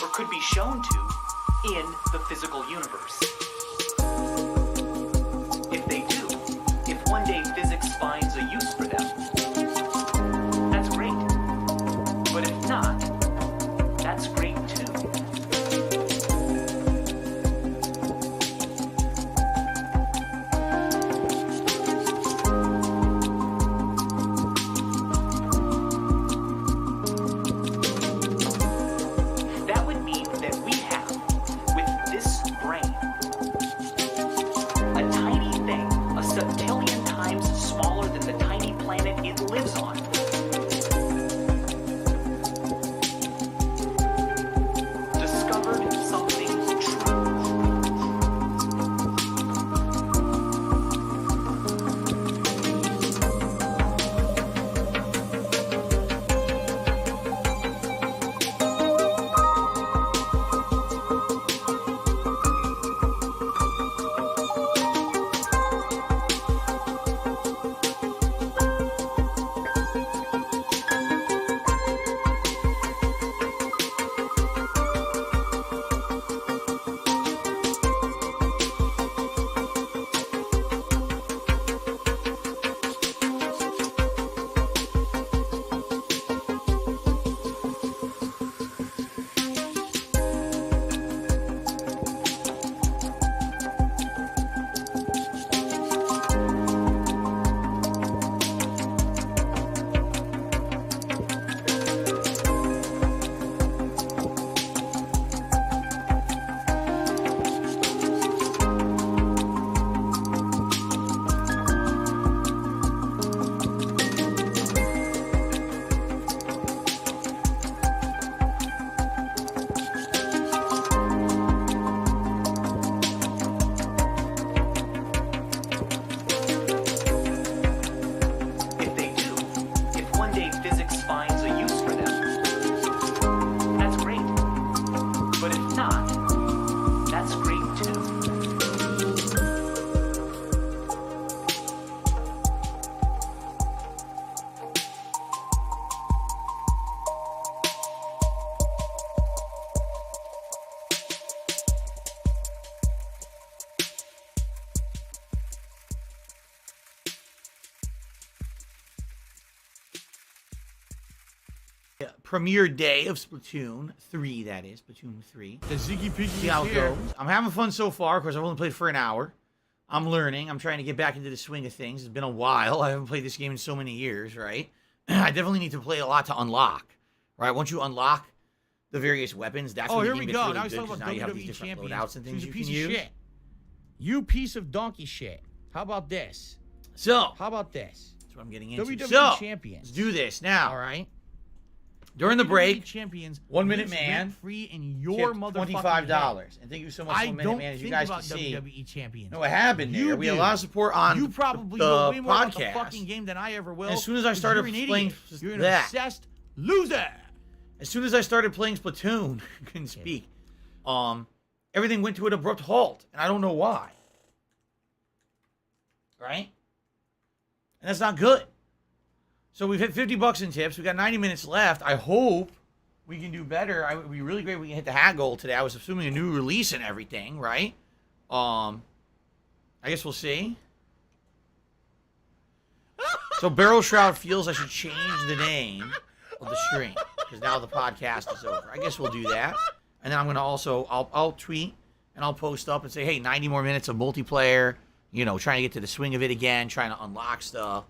or could be shown to in the physical universe. If they do, if one day physics finds a use for them, that's great. But if not, that's great too. That would mean that we have, with this brain, But if not, that's great too. Premiere day of Splatoon 3, that is. Splatoon 3. The Ziggy Piggy See how is it here. goes. I'm having fun so far. Of course, I've only played for an hour. I'm learning. I'm trying to get back into the swing of things. It's been a while. I haven't played this game in so many years, right? I definitely need to play a lot to unlock, right? Once you unlock the various weapons, that's when the here game we gets go. really Now he's good, talking 'cause about now you have these WWE different champions. loadouts and things He's a you piece can of use. shit. You piece of donkey shit. How about this? So, How about this? that's what I'm getting into. WWE So, champions. let's do this now. All right. During the WWE break, champions. 1 Minute lives Man free in your tipped motherfucking $25. head. And thank you so much, I 1 Minute don't Man, as you think guys about can see. WWE champions. No, what happened there? You We had a do. lot of support on You probably the know way more about the podcast. fucking game than I ever will. As soon as I 'cause started you're an playing idiot. You're an that. obsessed loser. As soon as I started playing Splatoon, couldn't speak. Everything went to an abrupt halt, and I don't know why. Right? And that's not good. So we've hit $50 in tips. We got 90 minutes left. I hope we can do better. It would be really great if we can hit the hat goal today. I was assuming a new release and everything, right? I guess we'll see. So Barrel Shroud feels I should change the name of the stream because now the podcast is over. I guess we'll do that. And then I'm going to also, I'll tweet and I'll post up and say, hey, 90 more minutes of multiplayer, you know, trying to get to the swing of it again, trying to unlock stuff.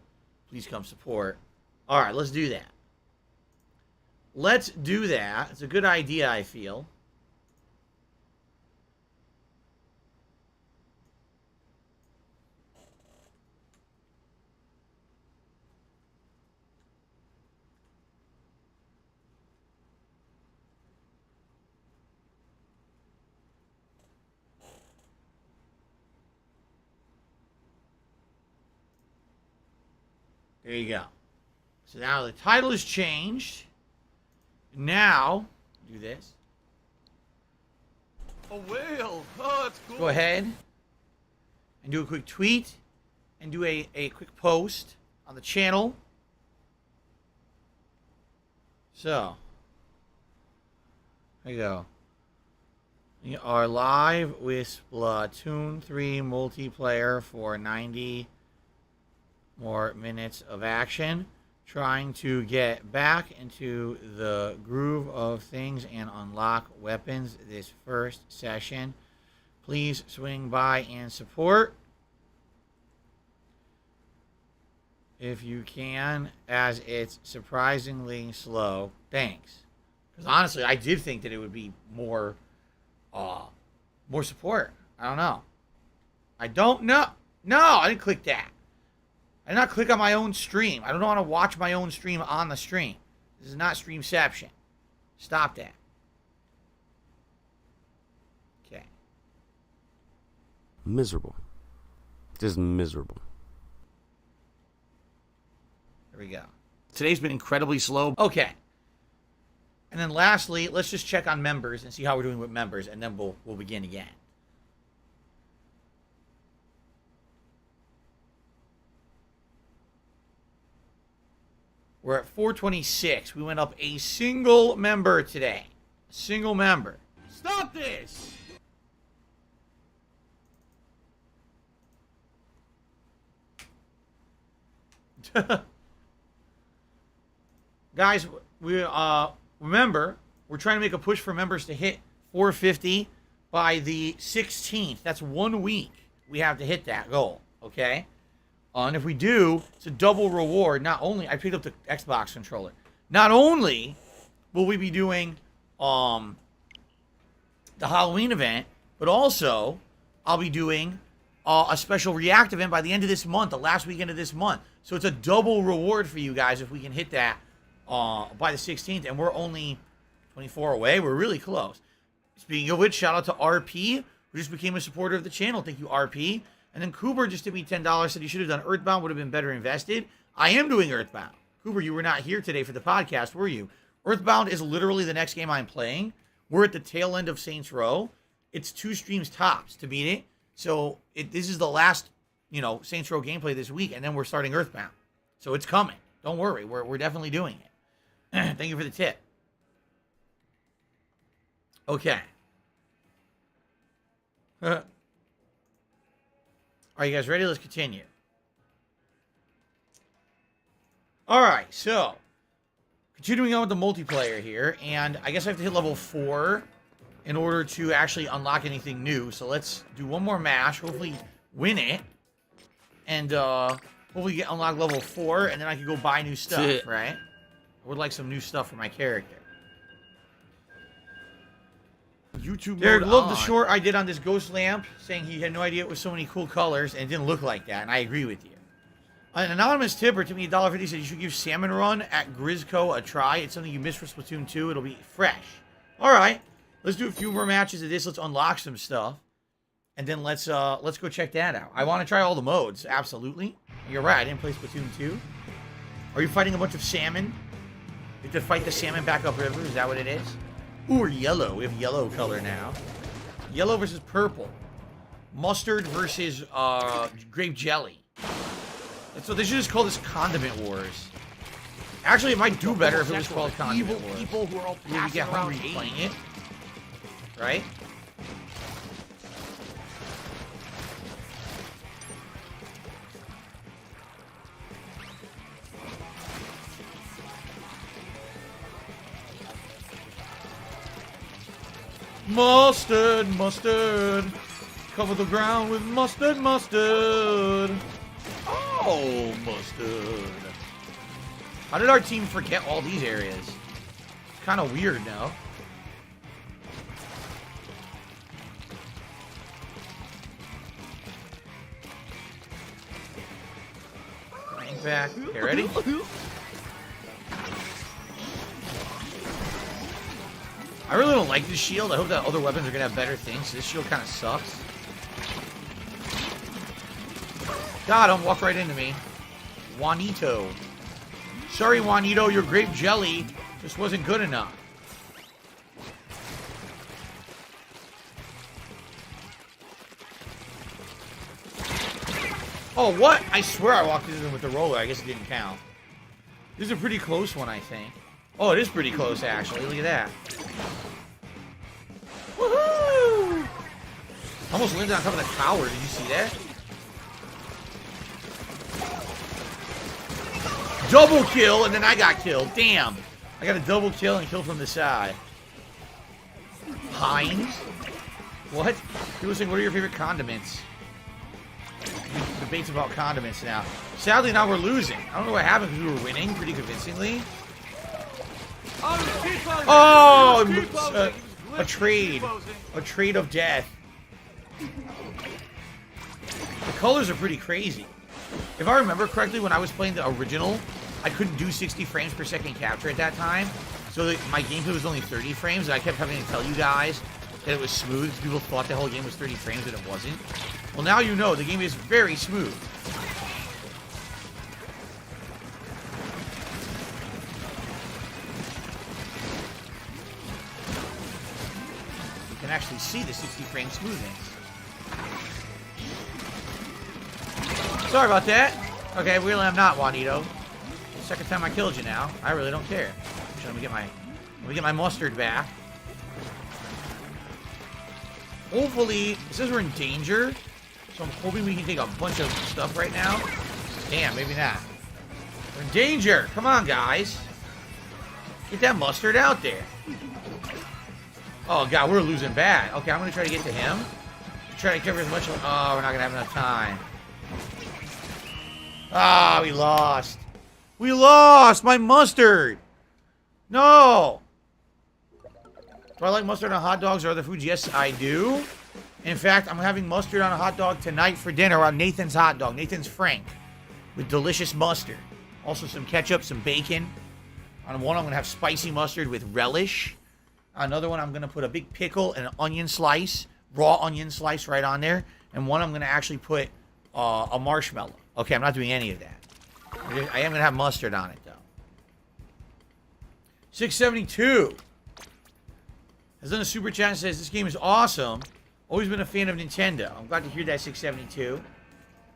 Please come support. All right, let's do that. Let's do that. It's a good idea, I feel. There you go. So now the title has changed. Now, do this. A whale. Oh, that's cool. Go ahead and do a quick tweet and do a quick post on the channel. So, there you go. We are live with Splatoon 3 multiplayer for 90 more minutes of action, trying to get back into the groove of things and unlock weapons this first session. Please swing by and support if you can, as it's surprisingly slow. Thanks. Because honestly, I did think that it would be more support. I don't know. I don't know. No, I didn't click that. I did not click on my own stream. I don't know how to watch my own stream on the stream. This is not Streamception. Stop that. Okay. Miserable. Just miserable. There we go. Today's been incredibly slow. Okay. And then lastly, let's just check on members and see how we're doing with members, and then we'll begin again. We're at 426. We went up a single member today. A single member. Stop this! Guys, we remember, we're trying to make a push for members to hit 450 by the 16th. That's 1 week. We have to hit that goal, okay? And if we do, it's a double reward. Not only, I picked up the Xbox controller. Not only will we be doing the Halloween event, but also I'll be doing a special React event by the end of this month, the last weekend of this month. So it's a double reward for you guys if we can hit that by the 16th. And we're only 24 away. We're really close. Speaking of which, shout out to RP, who just became a supporter of the channel. Thank you, RP. And then Cooper just did me $10, said you should have done Earthbound, would have been better invested. I am doing Earthbound. Cooper, you were not here today for the podcast, were you? Earthbound is literally the next game I'm playing. We're at the tail end of Saints Row. It's 2 streams tops to beat it. So this is the last, you know, Saints Row gameplay this week, and then we're starting Earthbound. So it's coming. Don't worry. We're definitely doing it. Thank you for the tip. Okay. Are you guys ready? Let's continue. All right, so continuing on with the multiplayer here, and I guess I have to hit level 4 in order to actually unlock anything new. So let's do one more match, hopefully win it, and hopefully unlock level 4, and then I can go buy new stuff, right? I would like some new stuff for my character. YouTube Derek mode loved the on. short I did on this ghost lamp, saying he had no idea it was so many cool colors, and it didn't look like that, and I agree with you. An anonymous tipper to me, $1.50, said you should give Salmon Run at Grisco a try. It's something you missed for Splatoon 2. It'll be fresh. All right, let's do a few more matches of this. Let's unlock some stuff, and then let's go check that out. I want to try all the modes, absolutely. You're right, I didn't play Splatoon 2. Are you fighting a bunch of salmon? You have to fight the salmon back upriver. Is that what it is? Ooh, or yellow. We have yellow color now. Yellow versus purple. Mustard versus grape jelly. So they should just call this Condiment Wars. Actually, it might do better if it was called Condiment Wars. People who are all We get hungry playing it. Right? Mustard, mustard. Cover the ground with mustard, mustard. Oh, mustard. How did our team forget all these areas? It's kind of weird now. Going back. Okay, ready? I really don't like this shield. I hope that other weapons are going to have better things. This shield kind of sucks. God, don't walk right into me. Juanito. Sorry, Juanito, your grape jelly just wasn't good enough. Oh, what? I swear I walked into them with the roller. I guess it didn't count. This is a pretty close one, I think. Oh, it is pretty close, actually. Look at that. Woohoo! Almost landed on top of the tower. Did you see that? Double kill, and then I got killed. Damn. I got a double kill and kill from the side. Heinz? What? People saying, what are your favorite condiments? Debates about condiments now. Sadly, now we're losing. I don't know what happened because we were winning pretty convincingly. Oh, a trade. A trade of death. The colors are pretty crazy. If I remember correctly, when I was playing the original, I couldn't do 60 frames per second capture at that time. So my gameplay was only 30 frames, and I kept having to tell you guys that it was smooth. People thought the whole game was 30 frames, and it wasn't. Well, now you know the game is very smooth. You can actually see the 60 frame smoothness. Sorry about that. Okay, really, I'm not, Juanito. Second time I killed you now. I really don't care. Actually, let me get my mustard back. Hopefully, it says we're in danger, so I'm hoping we can take a bunch of stuff right now. Damn, maybe not. We're in danger. Come on, guys. Get that mustard out there. Oh, God, we're losing bad. Okay, I'm going to try to get to him. Try to cover as much. Oh, we're not going to have enough time. Ah, we lost. We lost my mustard. No. Do I like mustard on hot dogs or other foods? Yes, I do. In fact, I'm having mustard on a hot dog tonight for dinner on Nathan's hot dog. Nathan's Frank with delicious mustard. Also some ketchup, some bacon. On one, I'm going to have spicy mustard with relish. Another one, I'm going to put a big pickle and an onion slice, raw onion slice right on there. And one, I'm going to actually put a marshmallow. Okay, I'm not doing any of that. I am going to have mustard on it, though. 672. Has done a super chat and says, this game is awesome. Always been a fan of Nintendo. I'm glad to hear that, 672.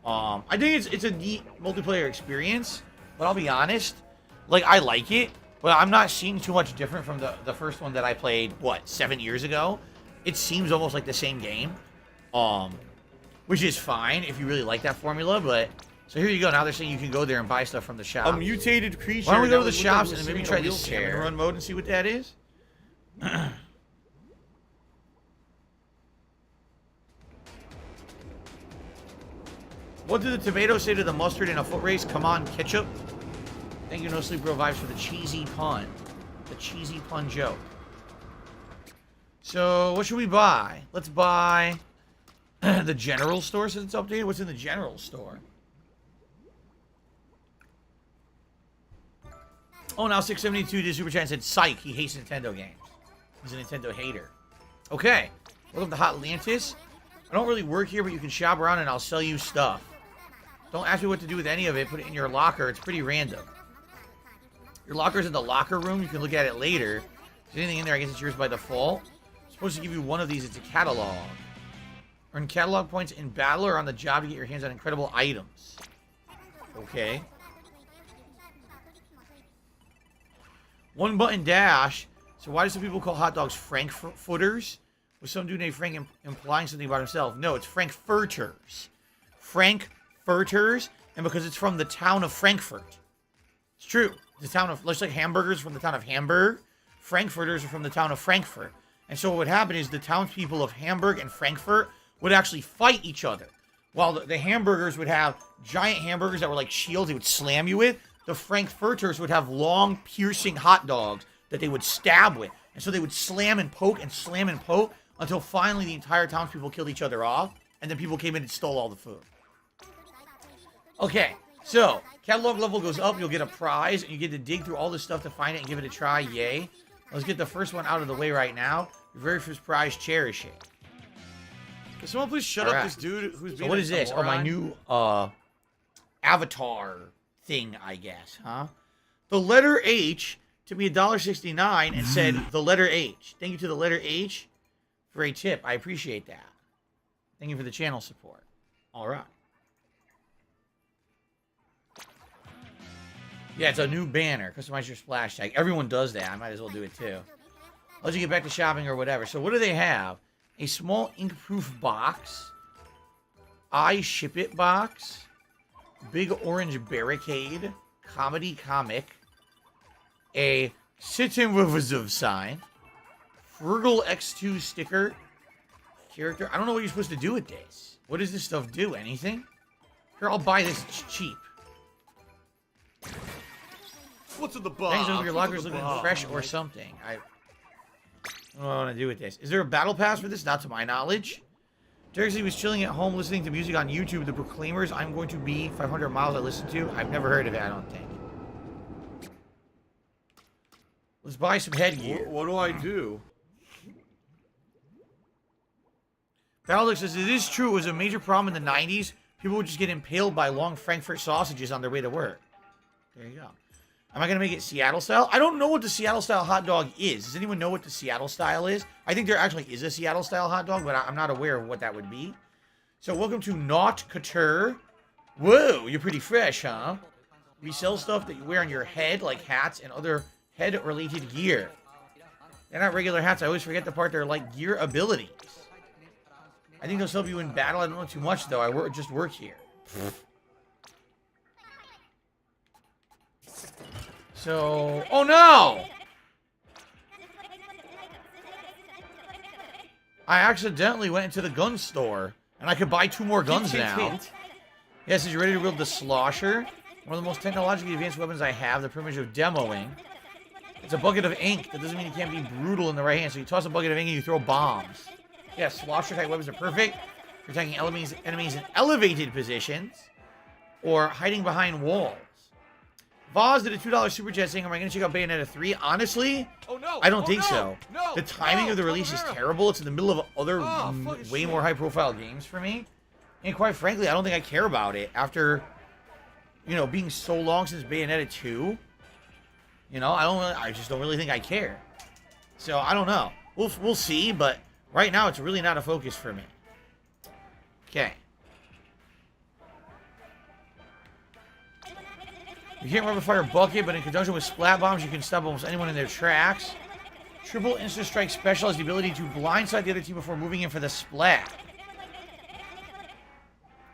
I think it's a neat multiplayer experience, but I'll be honest, like, I like it, but I'm not seeing too much different from the first one that I played, what, 7 years ago? It seems almost like the same game, which is fine if you really like that formula, but... So here you go. Now they're saying you can go there and buy stuff from the shop. A mutated creature. Why don't we go to the that shops was and maybe in a try this wheelchair. salmon run mode and see what that is? What did the tomato say to the mustard in a foot race? Come on, ketchup. Thank you, No Sleep Bro Vibes, for the cheesy pun. The cheesy pun joke. So, what should we buy? Let's buy the general store since it's updated. What's in the general store? Oh, now 672 did Super Chat and said, psych, he hates Nintendo games. He's a Nintendo hater. Okay. Welcome to Hot Atlantis. I don't really work here, but you can shop around and I'll sell you stuff. Don't ask me what to do with any of it. Put it in your locker. It's pretty random. Your locker's in the locker room. You can look at it later. If there's anything in there, I guess it's yours by default. I'm supposed to give you one of these. It's a catalog. Earn catalog points in battle or on the job to get your hands on incredible items. Okay. One button dash. So why do some people call hot dogs frankfurters? Was some dude named Frank implying something about himself? No, it's frankfurters. Frankfurters, and because it's from the town of Frankfurt. It's true. The town of, looks like hamburgers from the town of Hamburg. Frankfurters are from the town of Frankfurt. And so what would happen is the townspeople of Hamburg and Frankfurt would actually fight each other. While the hamburgers would have giant hamburgers that were like shields they would slam you with, the Frankfurters would have long, piercing hot dogs that they would stab with. And so they would slam and poke until finally the entire townspeople killed each other off, and then people came in and stole all the food. Okay, so catalog level goes up, you'll get a prize, and you get to dig through all this stuff to find it and give it a try. Yay. Let's get the first one out of the way right now. Your very first prize, cherish it. Can someone please shut up this dude who's being So what is this? Oh, my moron? new avatar thing, I guess, huh? The letter H took me $1.69 and said the letter H. Thank you to the letter H for a tip. I appreciate that. Thank you for the channel support. All right. Yeah, it's a new banner. Customize your splash tag. Everyone does that. I might as well do it too. I'll let you get back to shopping or whatever. So what do they have? A small ink-proof box. I ship it box. Big orange barricade. Comedy comic. A sit-in-with sign. Frugal X2 sticker. Character. I don't know what you're supposed to do with this. What does this stuff do? Anything? Here, I'll buy this cheap. What's in the box? Things over your lockers looking fresh or something. I don't know what I want to do with this. Is there a battle pass for this? Not to my knowledge. Derek said he was chilling at home listening to music on YouTube. The Proclaimers, I'm Going to Be 500 Miles I listened to. I've never heard of it, I don't think. Let's buy some headgear. What do I do? Battleduck says, it is true. It was a major problem in the 90s. People would just get impaled by long Frankfurt sausages on their way to work. There you go. Am I going to make it Seattle style? I don't know what the Seattle style hot dog is. Does anyone know what the Seattle style is? I think there actually is a Seattle style hot dog, but I'm not aware of what that would be. So welcome to Naut Couture. Whoa, you're pretty fresh, huh? We sell stuff that you wear on your head, like hats and other head-related gear. They're not regular hats. I always forget the part they're like gear abilities. I think they'll help you in battle. I don't know too much, though. I just work here. So, oh no! I accidentally went into the gun store, and I could buy 2 more guns now. Yes, is you ready to wield the Slosher? One of the most technologically advanced weapons I have, the privilege of demoing. It's a bucket of ink. That doesn't mean you can't be brutal in the right hand, so you toss a bucket of ink and you throw bombs. Yes, Slosher-type weapons are perfect for attacking enemies in elevated positions, or hiding behind walls. Voz did a $2 super chat saying, am I going to check out Bayonetta 3? Honestly, I don't think so. The timing of the release is terrible. It's in the middle of other way more high-profile games for me. And quite frankly, I don't think I care about it after, you know, being so long since Bayonetta 2. You know, I just don't really think I care. So, I don't know. We'll see, but right now it's really not a focus for me. Okay. You can't rubber fire bucket, but in conjunction with splat bombs, you can stop almost anyone in their tracks. Triple instant strike special has the ability to blindside the other team before moving in for the splat.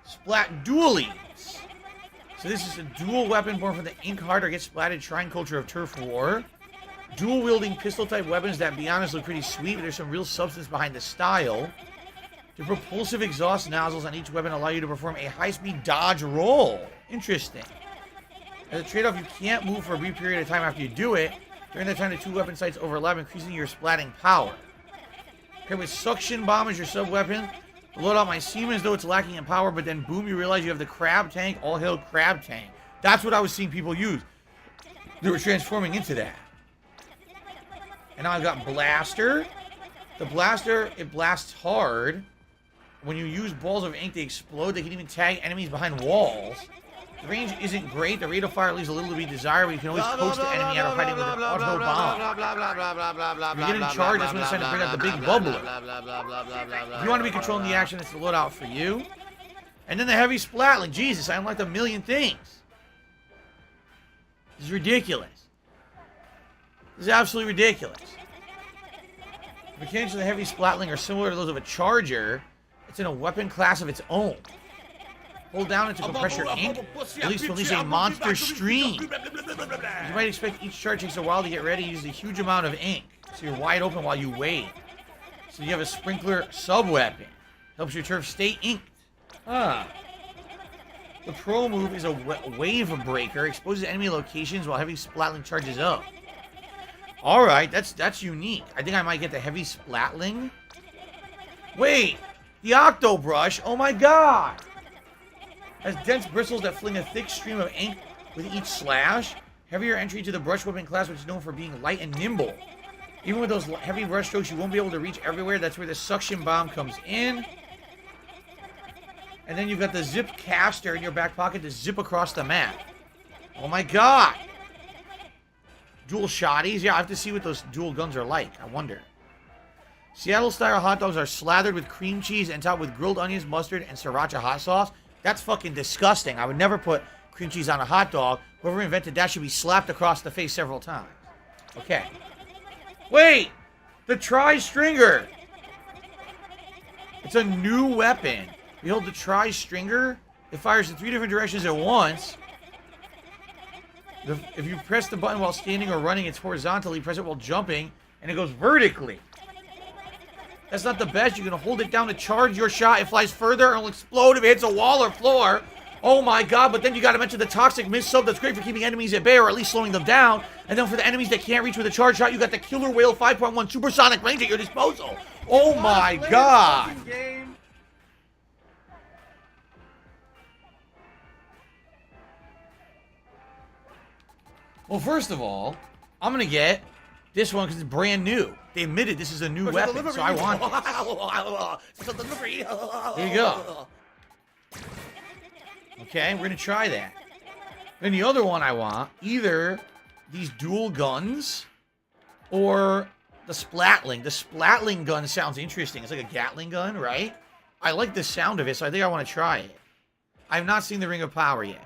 Splat dualies. So this is a dual weapon born from the ink hard or get splatted shrine culture of turf war. Dual wielding pistol type weapons that, to be honest, look pretty sweet, but there's some real substance behind the style. The propulsive exhaust nozzles on each weapon allow you to perform a high-speed dodge roll. Interesting. As a trade-off, you can't move for a brief period of time after you do it. During that time, the two weapon sights overlap, increasing your splatting power. Paired with suction bomb as your sub-weapon, load out my semen as though it's lacking in power, but then boom, you realize you have the crab tank, all hail crab tank. That's what I was seeing people use. They were transforming into that. And now I've got blaster. The blaster, it blasts hard. When you use balls of ink, they explode. They can even tag enemies behind walls. The range isn't great. The rate of fire leaves a little to be desired, but you can always poach the enemy out of hiding with an auto bomb. If you get in charge, that's when it's time to bring out the big bubbler. If you want to be controlling the action, it's the loadout for you. And then the heavy splatling. Jesus, I unlocked a million things. This is ridiculous. This is absolutely ridiculous. The mechanics of the heavy splatling are similar to those of a charger. It's in a weapon class of its own. Hold down it to compress your ink. At least release a monster stream. As you might expect, each charge takes a while to get ready. Use a huge amount of ink, so you're wide open while you wait. So you have a sprinkler sub-weapon. Helps your turf stay inked. Ah. The pro move is a wave breaker. Exposes enemy locations while heavy splatling charges up. Alright, that's unique. I think I might get the heavy splatling. Wait! The octo brush? Oh my god! Has dense bristles that fling a thick stream of ink with each slash. Heavier entry to the brush weapon class, which is known for being light and nimble. Even with those heavy brush strokes, you won't be able to reach everywhere. That's where the suction bomb comes in. And then you've got the zip caster in your back pocket to zip across the map. Oh my god! Dual shotties? Yeah, I have to see what those dual guns are like. I wonder. Seattle-style hot dogs are slathered with cream cheese and topped with grilled onions, mustard, and sriracha hot sauce. That's fucking disgusting. I would never put cream cheese on a hot dog. Whoever invented that should be slapped across the face several times. Okay. Wait! The tri-stringer! It's a new weapon. You hold the tri-stringer. It fires in 3 different directions at once. If you press the button while standing or running, it's horizontally. Press it while jumping, and it goes vertically. That's not the best. You can hold it down to charge your shot. It flies further and will explode if it hits a wall or floor. Oh my god, but then you gotta mention the toxic mist sub that's great for keeping enemies at bay or at least slowing them down. And then for the enemies that can't reach with a charge shot, you got the Killer Whale 5.1 supersonic range at your disposal. Oh my god. Well, first of all, I'm gonna get this one because it's brand new. They admitted this is a new weapon, so I want it. Here you go. Okay, we're gonna try that. Then the other one I want, either these dual guns or the Splatling. The Splatling gun sounds interesting. It's like a Gatling gun, right? I like the sound of it, so I think I want to try it. I have not seen the Ring of Power yet.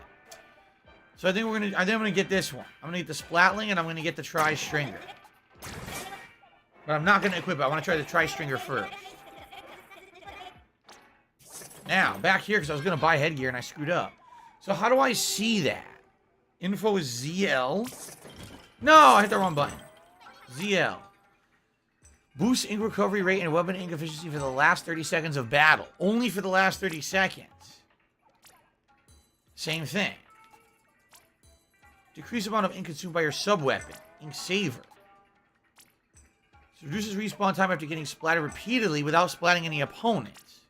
So I think I'm gonna get this one. I'm gonna get the Splatling and I'm gonna get the Tri-Stringer. But I'm not gonna equip it. I want to try the Tri-Stringer first. Now, back here, because I was gonna buy headgear and I screwed up. So how do I see that? Info is ZL. No, I hit the wrong button. ZL. Boost ink recovery rate and weapon ink efficiency for the last 30 seconds of battle. Only for the last 30 seconds. Same thing. Decrease amount of ink consumed by your sub-weapon. Ink Saver. So reduces respawn time after getting splattered repeatedly without splatting any opponents.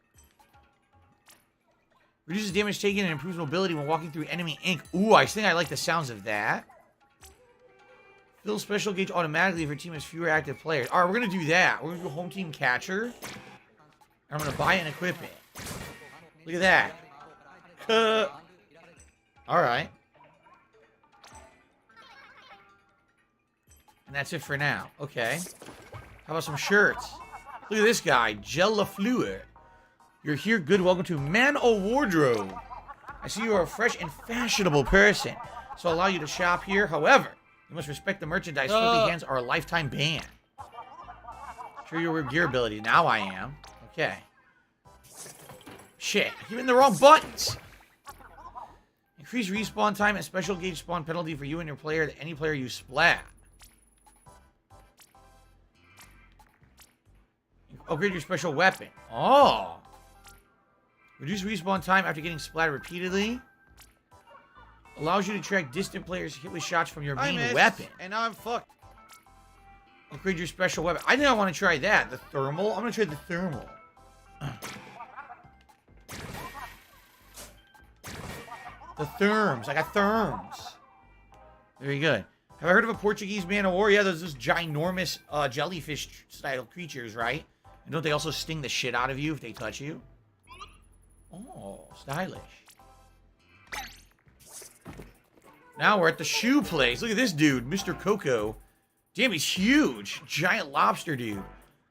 Reduces damage taken and improves mobility when walking through enemy ink. Ooh, I think I like the sounds of that. Fill special gauge automatically if your team has fewer active players. Alright, we're going to do that. We're going to do home team catcher. I'm going to buy it and equip it. Look at that. Alright. And that's it for now. Okay. How about some shirts? Look at this guy, Gel Lafleur. You're here, good. Welcome to Man O' Wardrobe. I see you are a fresh and fashionable person, so I'll allow you to shop here. However, you must respect the merchandise. Filthy hands are a lifetime ban. Sure you wear gear ability. Now I am. Okay. Shit, I keep hitting the wrong buttons. Increase respawn time and special gauge spawn penalty for you and your player to any player you splat. Upgrade your special weapon. Oh. Reduce respawn time after getting splattered repeatedly. Allows you to track distant players hit with shots from your main weapon. And now I'm fucked. Upgrade your special weapon. I think I want to try that. The thermal. I'm going to try the thermal. The therms. I got therms. Very good. Have I heard of a Portuguese man of war? Yeah, there's those ginormous jellyfish-style creatures, right? And don't they also sting the shit out of you if they touch you? Oh, stylish. Now we're at the shoe place. Look at this dude, Mr. Coco. Damn, he's huge. Giant lobster dude.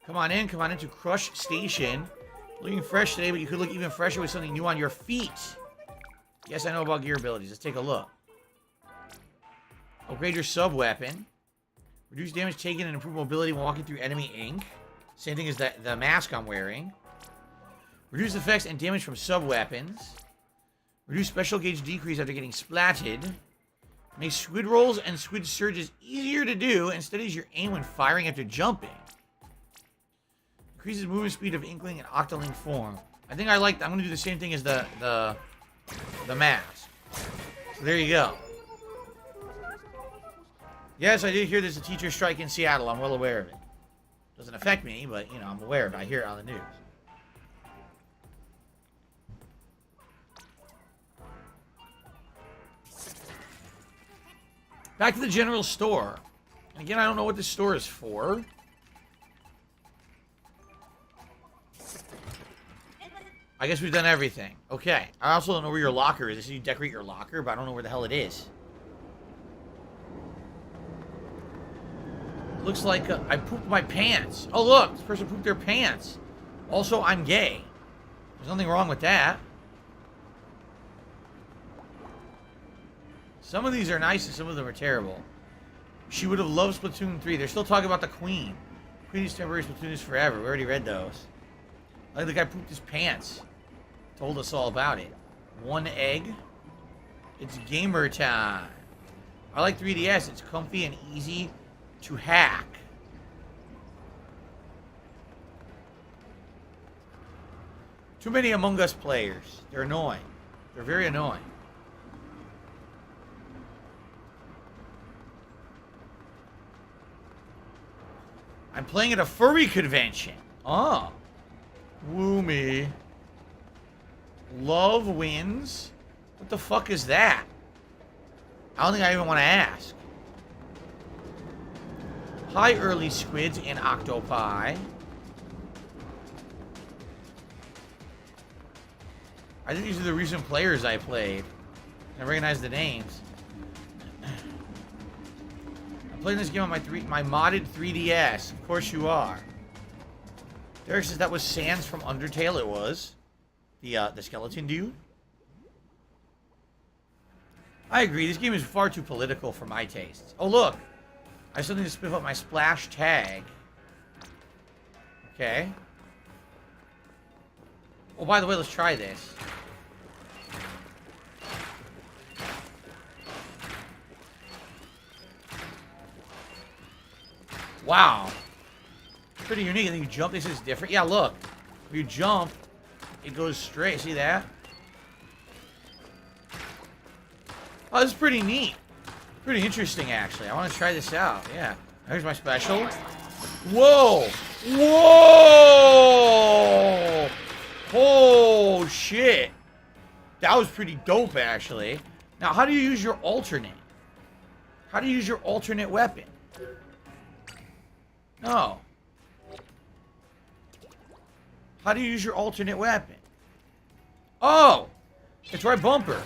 Come on into Crush Station. Looking fresh today, but you could look even fresher with something new on your feet. Yes, I know about gear abilities. Let's take a look. Upgrade your sub-weapon. Reduce damage taken and improve mobility when walking through enemy ink. Same thing as the mask I'm wearing. Reduce effects and damage from sub-weapons. Reduce special gauge decrease after getting splatted. Make squid rolls and squid surges easier to do and steadies your aim when firing after jumping. Increases movement speed of Inkling and Octoling form. I think I like... I'm going to do the same thing as the mask. So there you go. Yes, I did hear there's a teacher strike in Seattle. I'm well aware of it. Doesn't affect me, but, you know, I'm aware of it. I hear it on the news. Back to the general store. And again, I don't know what this store is for. I guess we've done everything. Okay. I also don't know where your locker is. I see you decorate your locker, but I don't know where the hell it is. Looks like I pooped my pants. Oh, look. This person pooped their pants. Also, I'm gay. There's nothing wrong with that. Some of these are nice and some of them are terrible. She would have loved Splatoon 3. They're still talking about the Queen. Queen is temporary, Splatoon is forever. We already read those. Like the guy pooped his pants. Told us all about it. One egg. It's gamer time. I like 3DS. It's comfy and easy to hack. Too many Among Us players. They're annoying. They're very annoying. I'm playing at a furry convention. Oh. Woo me. Love wins? What the fuck is that? I don't think I even want to ask. Hi, early squids and octopi. I think these are the recent players I played. I recognize the names. I'm playing this game on my modded 3DS. Of course you are. Derek says that was Sans from Undertale. It was. The skeleton dude. I agree. This game is far too political for my tastes. Oh, look. I have something to spiff up my splash tag. Okay. Oh, by the way, let's try this. Wow. Pretty unique. And then you jump. This is different. Yeah, look. When you jump, it goes straight. See that? Oh, this is pretty neat. Pretty interesting, actually. I want to try this out. Yeah. Here's my special. Whoa! Whoa! Oh, shit. That was pretty dope, actually. Now, how do you use your alternate? How do you use your alternate weapon? No. How do you use your alternate weapon? Oh! It's right bumper.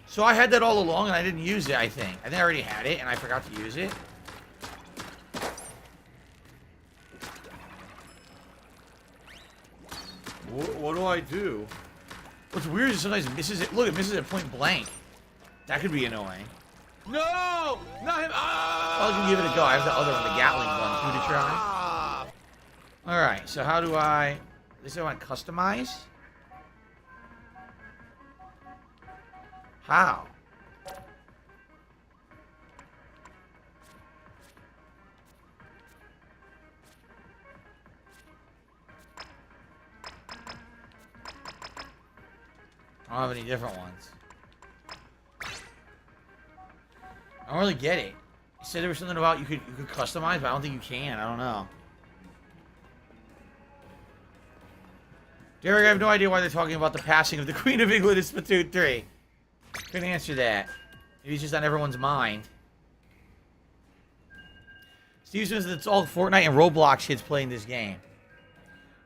So I had that all along and I didn't use it, I think. I already had it and I forgot to use it. What do I do? What's weird is sometimes it misses it. Look, it misses it point blank. That could be annoying. No! Not him! Ah! Well, I can give it a go. I have the other one, the Gatling gun, too, to try. Alright, so how do I... This I want to customize? How? I don't have any different ones. I don't really get it. You said there was something about you could customize, but I don't think you can. I don't know. Derek, I have no idea why they're talking about the passing of the Queen of England in Splatoon 3. Couldn't answer that. Maybe it's just on everyone's mind. Steve says it's all Fortnite and Roblox kids playing this game.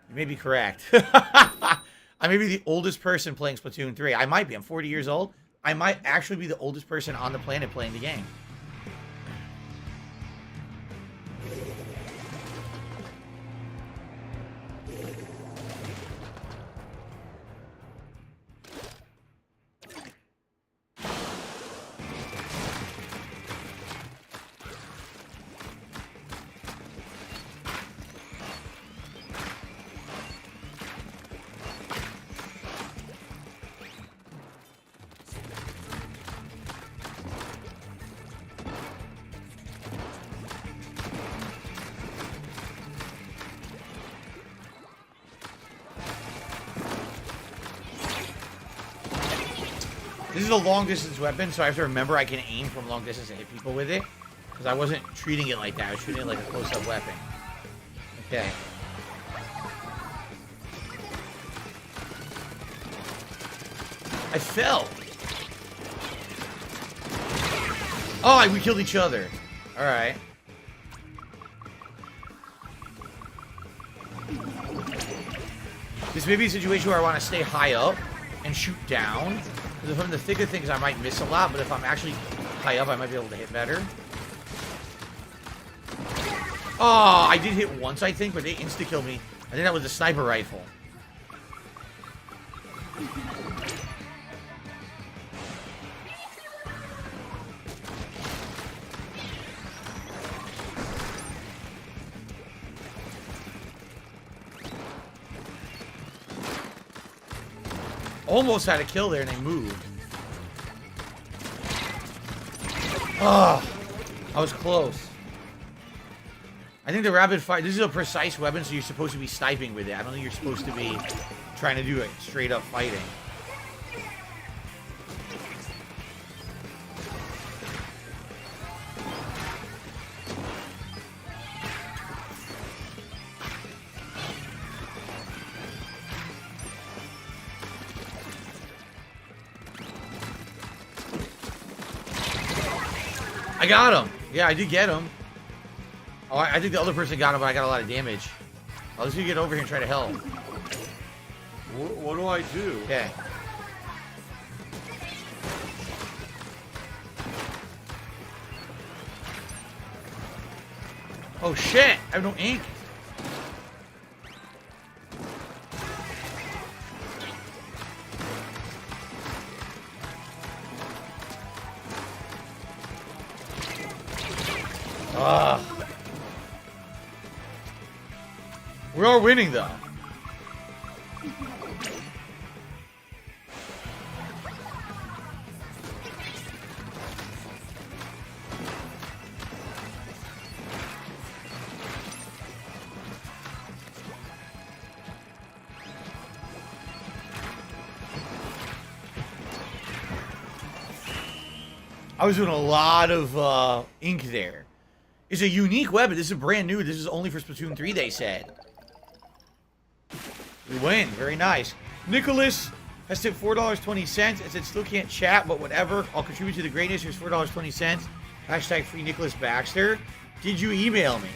You may be correct. I may be the oldest person playing Splatoon 3. I might be. I'm 40 years old. I might actually be the oldest person on the planet playing the game. This is a long-distance weapon, so I have to remember I can aim from long distance and hit people with it. Because I wasn't treating it like that. I was treating it like a close-up weapon. Okay. I fell. Oh, we killed each other. Alright. This may be a situation where I want to stay high up and shoot down. Because if I'm in the thick of things, I might miss a lot. But if I'm actually high up, I might be able to hit better. Oh, I did hit once, I think, but they insta-killed me. I think that was a sniper rifle. Almost had a kill there and they moved. Oh, I was close. I think the rapid fire, this is a precise weapon, so you're supposed to be sniping with it. I don't think you're supposed to be trying to do it straight up fighting. I got him. Yeah, I did get him. Oh, I think the other person got him, but I got a lot of damage. Oh, let's get over here and try to help. What do I do? Okay. Oh shit! I have no ink. We are winning, though. I was doing a lot of ink there. It's a unique weapon. This is brand new. This is only for Splatoon 3, they said. We win. Very nice. Nicholas has tipped $4.20. It said, still can't chat, but whatever. I'll contribute to the greatness. Here's $4.20. Hashtag free Nicholas Baxter. Did you email me?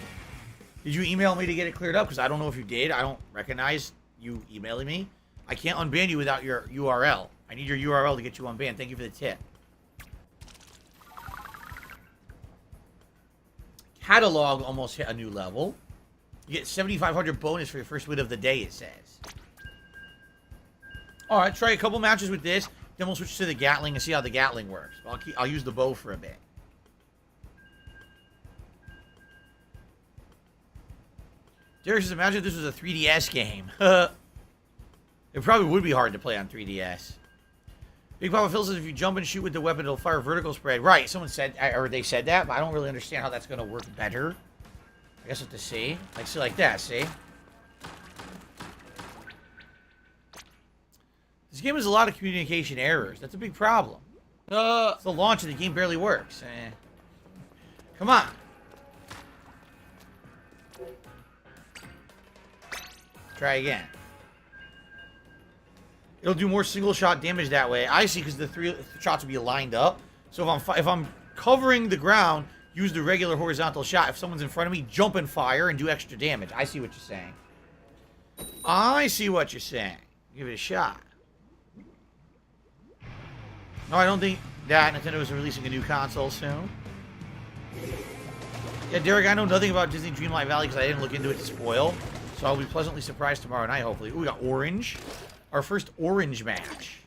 Did you email me to get it cleared up? Because I don't know if you did. I don't recognize you emailing me. I can't unban you without your URL. I need your URL to get you unbanned. Thank you for the tip. Catalog almost hit a new level. You get 7,500 bonus for your first win of the day, it says. All right, try a couple matches with this. Then we'll switch to the Gatling and see how the Gatling works. I'll use the bow for a bit. Darius, imagine if this was a 3DS game. It probably would be hard to play on 3DS. Big Papa Phil says if you jump and shoot with the weapon, it'll fire vertical spread. Right, someone said, or they said that, but I don't really understand how that's going to work better. I guess we'll have to see. Like, see, like that, see? This game has a lot of communication errors. That's a big problem. It's the launch and the game barely works. Come on. Try again. It'll do more single shot damage that way. I see, because the 3 shots will be lined up. So if I'm covering the ground, use the regular horizontal shot. If someone's in front of me, jump and fire and do extra damage. I see what you're saying. I see what you're saying. Give it a shot. No, I don't think that Nintendo is releasing a new console soon. Yeah, Derek, I know nothing about Disney Dreamlight Valley because I didn't look into it to spoil. So I'll be pleasantly surprised tomorrow night, hopefully. Ooh, we got orange. Our first orange match.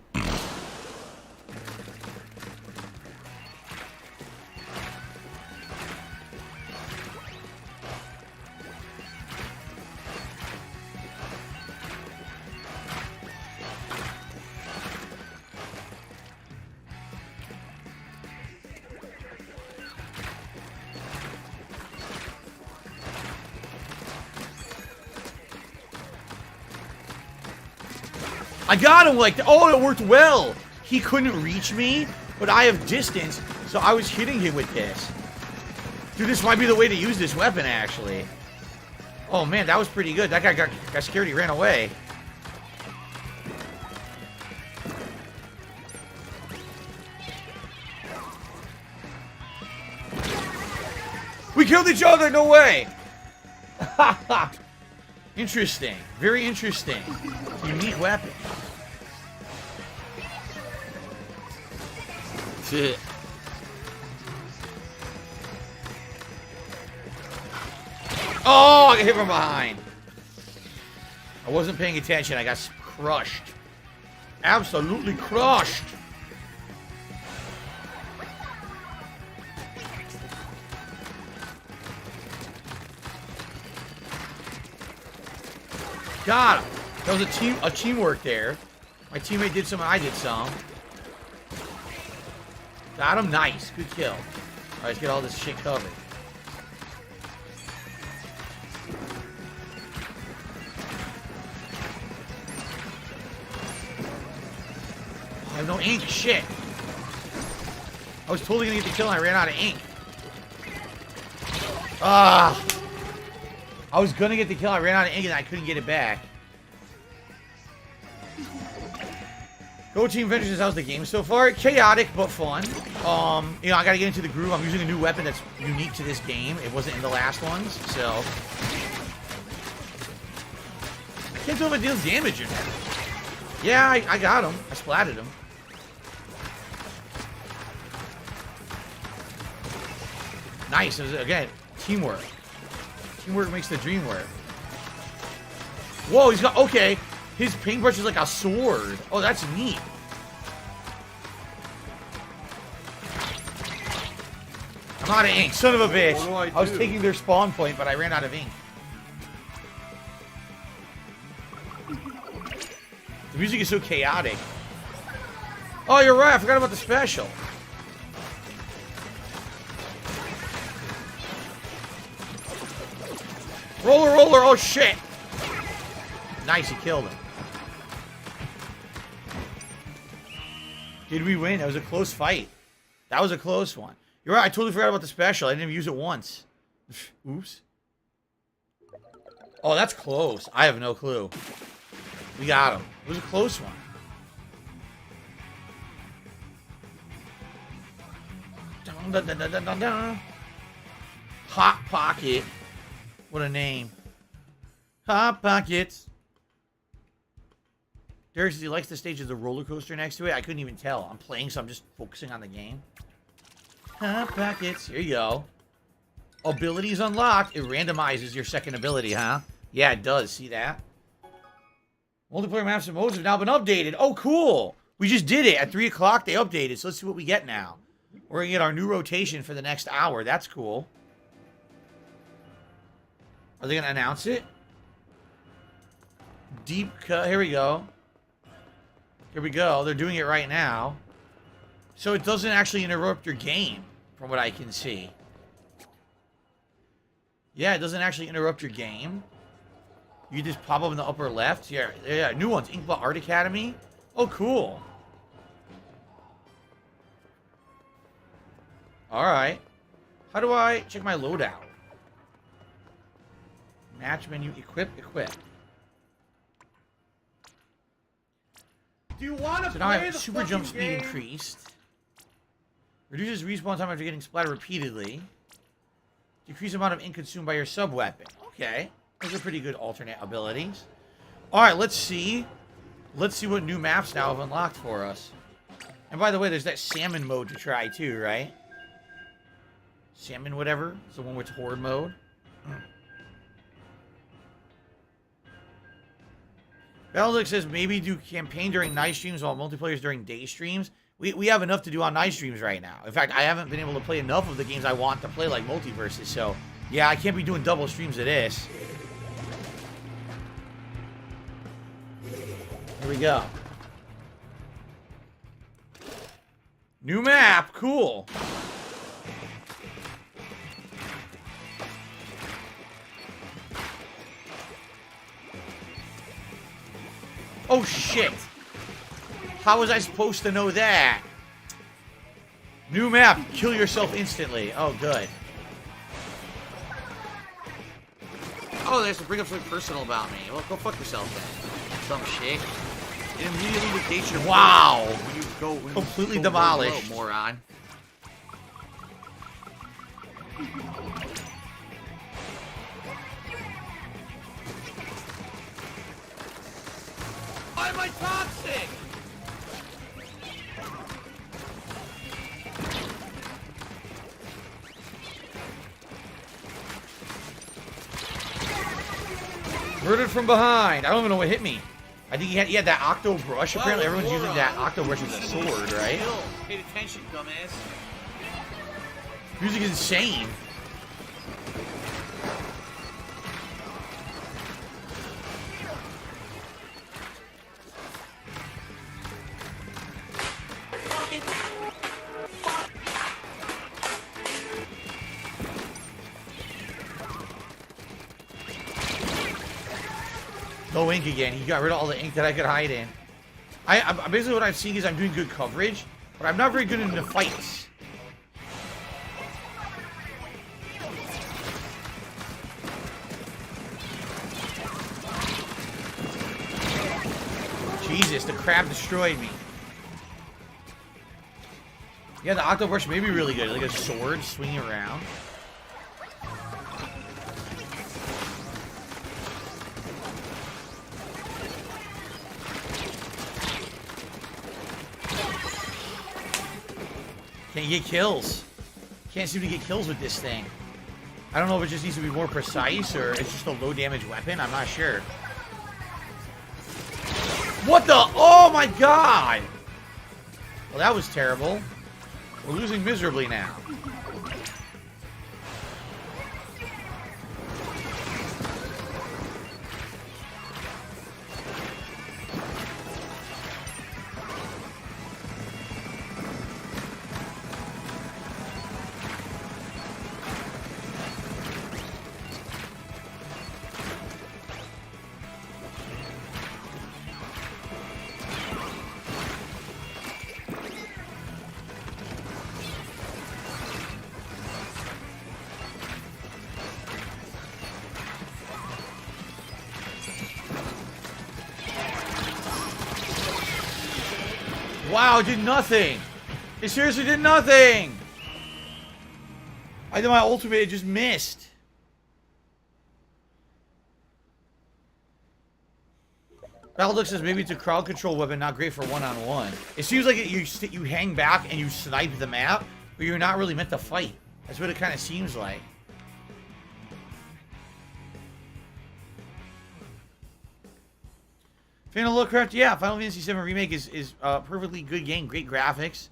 I got him like that. Oh, it worked well. He couldn't reach me, but I have distance, so I was hitting him with this. Dude, this might be the way to use this weapon, actually. Oh, man, that was pretty good. That guy got scared. He ran away. We killed each other. No way. Interesting. Very interesting. Unique weapon. Shit. Oh, I got hit from behind. I wasn't paying attention. I got crushed. Absolutely crushed. Got him. That was a teamwork there. My teammate did some, and I did some. Got him. Nice. Good kill. All right, let's get all this shit covered. I have no ink. Shit. I was totally gonna get the kill, and I ran out of ink. Ah. I was gonna get the kill, I ran out of ink and I couldn't get it back. Go Team Ventures, how's the game so far? Chaotic, but fun. You know, I gotta get into the groove. I'm using a new weapon that's unique to this game. It wasn't in the last ones, so. Can't tell if it deals damage or not. Yeah, I got him. I splatted him. Nice. It was, again, teamwork. Teamwork makes the dream work. Whoa, he's got... Okay. His paintbrush is like a sword. Oh, that's neat. I'm out of ink. Son of a bitch. What do I was taking their spawn point, but I ran out of ink. The music is so chaotic. Oh, you're right. I forgot about the special. Roller, roller. Oh, shit. Nice. He killed him. Did we win? That was a close fight. That was a close one. You're right. I totally forgot about the special. I didn't even use it once. Oops. Oh, that's close. I have no clue. We got him. It was a close one. Dun, dun, dun, dun, dun, dun. Hot Pocket. What a name. Hot Pockets. Darius says he likes the stage of the roller coaster next to it. I couldn't even tell. I'm playing, so I'm just focusing on the game. Hot Pockets. Here you go. Abilities unlocked. It randomizes your second ability, huh? Yeah, it does. See that? Multiplayer maps and modes have now been updated. Oh, cool. We just did it. At 3 o'clock, they updated. So let's see what we get now. We're going to get our new rotation for the next hour. That's cool. Are they going to announce it? Deep cut. Here we go. Here we go. They're doing it right now. So it doesn't actually interrupt your game, from what I can see. Yeah, it doesn't actually interrupt your game. You just pop up in the upper left. Yeah, new ones. Inkbot Art Academy. Oh, cool. Alright. How do I check my loadout? Match menu. Equip. Do you want to So now I play have the super fucking jump speed game? increased. Reduces respawn time after getting splattered repeatedly. Decrease amount of ink consumed by your sub-weapon. Okay. Those are pretty good alternate abilities. Alright, let's see. Let's see what new maps now have unlocked for us. And by the way, there's that salmon mode to try too, right? Salmon whatever. It's the one with horde mode. Valdic says maybe do campaign during night streams while multiplayers during day streams. We have enough to do on night streams right now. In fact, I haven't been able to play enough of the games I want to play, like multiverses. So, yeah, I can't be doing double streams of this. Here we go. New map. Cool. Oh, shit. How was I supposed to know that? New map. Kill yourself instantly. Oh, good. Oh, they have to bring up something personal about me. Well, go fuck yourself then. Some shit. It immediately negates your Wow. when you go when Completely you go demolished. Low, moron. Why am I toxic? Murdered from behind. I don't even know what hit me. I think he had that octo brush. Apparently everyone's using that octo brush as a sword, right? Pay attention, dumbass. Music is insane. No ink again. He got rid of all the ink that I could hide in. I basically what I'm seeing is I'm doing good coverage, but I'm not very good in the fights. Jesus, the crab destroyed me. Yeah, the octobrush may be really good, like a sword swinging around. Can't get kills. Can't seem to get kills with this thing. I don't know if it just needs to be more precise or it's just a low damage weapon. I'm not sure. What the? Oh my god! Well, that was terrible. We're losing miserably now. Wow, it did nothing. It seriously did nothing. I did my ultimate, it just missed. Battledux says maybe it's a crowd control weapon, not great for one-on-one. It seems like you hang back and you snipe the map, but you're not really meant to fight. That's what it kind of seems like. Fan of Lovecraft? Yeah, Final Fantasy VII Remake is a perfectly good game. Great graphics.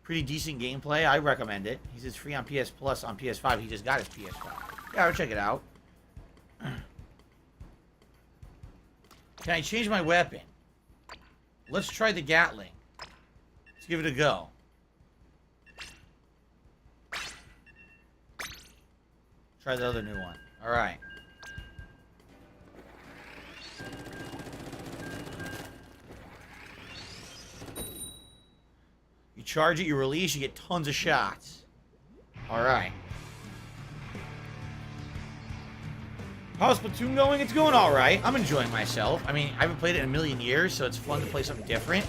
Pretty decent gameplay. I recommend it. He says free on PS Plus on PS5. He just got his PS5. Yeah, I'll check it out. Can I change my weapon? Let's try the Gatling. Let's give it a go. Try the other new one. Alright. You charge it, you release, you get tons of shots. Alright. How's Splatoon going? It's going alright. I'm enjoying myself. I mean, I haven't played it in a million years, so it's fun to play something different.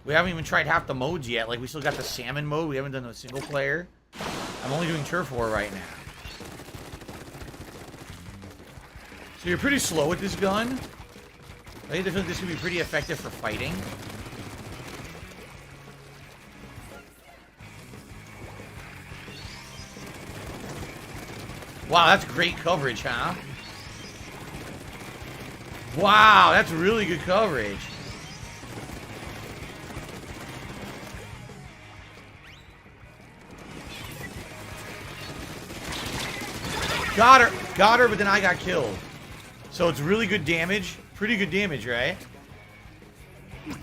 We haven't even tried half the modes yet. Like, we still got the salmon mode. We haven't done the single player. I'm only doing turf war right now. So you're pretty slow with this gun. I feel like this could be pretty effective for fighting. Wow, that's great coverage, huh? Wow, that's really good coverage. Got her, but then I got killed. So it's really good damage. Pretty good damage, right? Here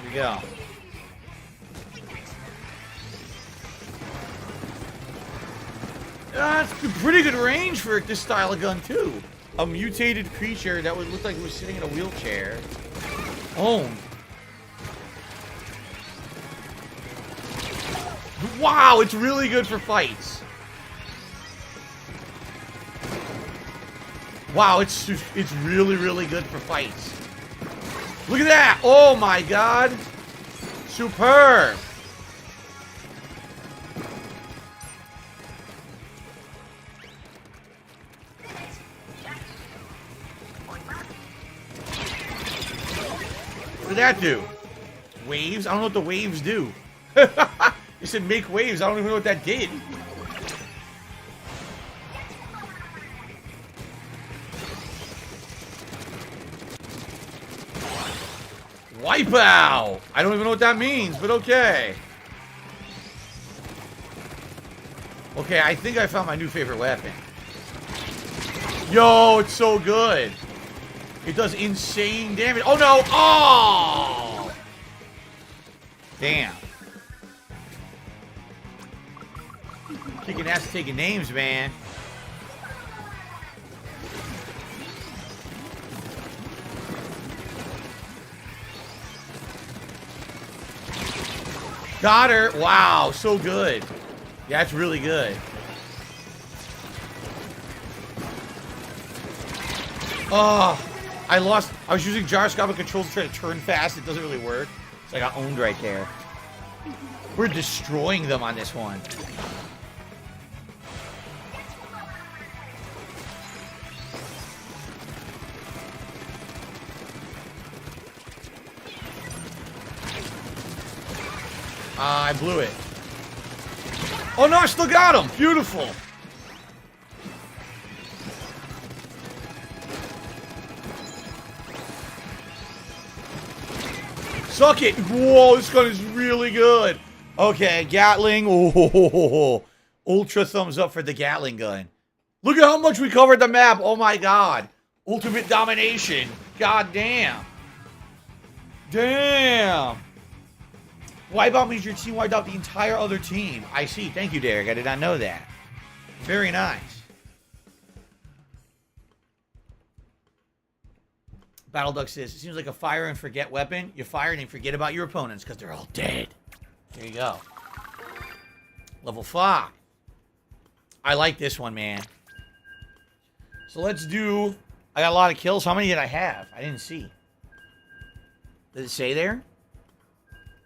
we go. That's pretty good range for this style of gun, too. A mutated creature that would look like it was sitting in a wheelchair. Owned. Wow, it's really good for fights. Wow, it's really, really good for fights. Look at that! Oh my god! Superb! What did that do? Waves? I don't know what the waves do. You said make waves. I don't even know what that did. Wipeout! I don't even know what that means, but okay. Okay, I think I found my new favorite weapon. Yo, it's so good. It does insane damage. Oh no! Oh! Damn. Kicking ass, taking names, man. Got her. Wow, so good. Yeah, that's really good. Oh, I lost. I was using gyroscopic controls to try to turn fast. It doesn't really work. So I got owned right there. We're destroying them on this one. I blew it. Oh no, I still got him. Beautiful. Suck it. Whoa, this gun is really good. Okay, Gatling. Oh, ultra thumbs up for the Gatling gun. Look at how much we covered the map. Oh my god. Ultimate domination. God damn. Damn. Wipeout means your team wiped out the entire other team. I see. Thank you, Derek. I did not know that. Very nice. Battle Duck says, it seems like a fire and forget weapon. You fire and you forget about your opponents because they're all dead. There you go. Level 5. I like this one, man. So let's do... I got a lot of kills. How many did I have? I didn't see. Does it say there?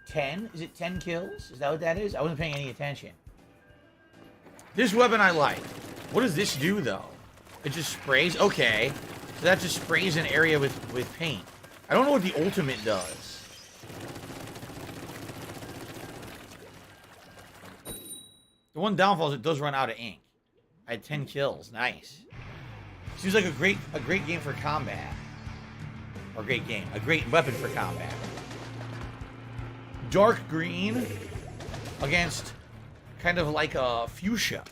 10? Is it 10 kills? Is that what that is? I wasn't paying any attention. This weapon I like. What does this do, though? It just sprays? Okay. So that just sprays an area with paint. I don't know what the ultimate does. The one downfall is it does run out of ink. I had 10 kills. Nice. Seems like a great game for combat. Or great game. A great weapon for combat. Dark green against kind of like a fuchsia.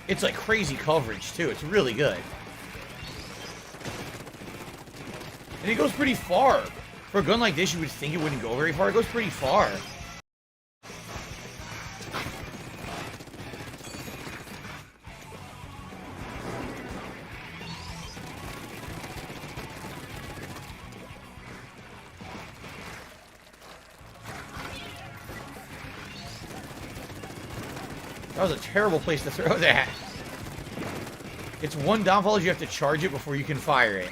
It's like crazy coverage too. It's really good. And it goes pretty far. For a gun like this, you would think it wouldn't go very far. It goes pretty far. That was a terrible place to throw that. Its one downfall is you have to charge it before you can fire it.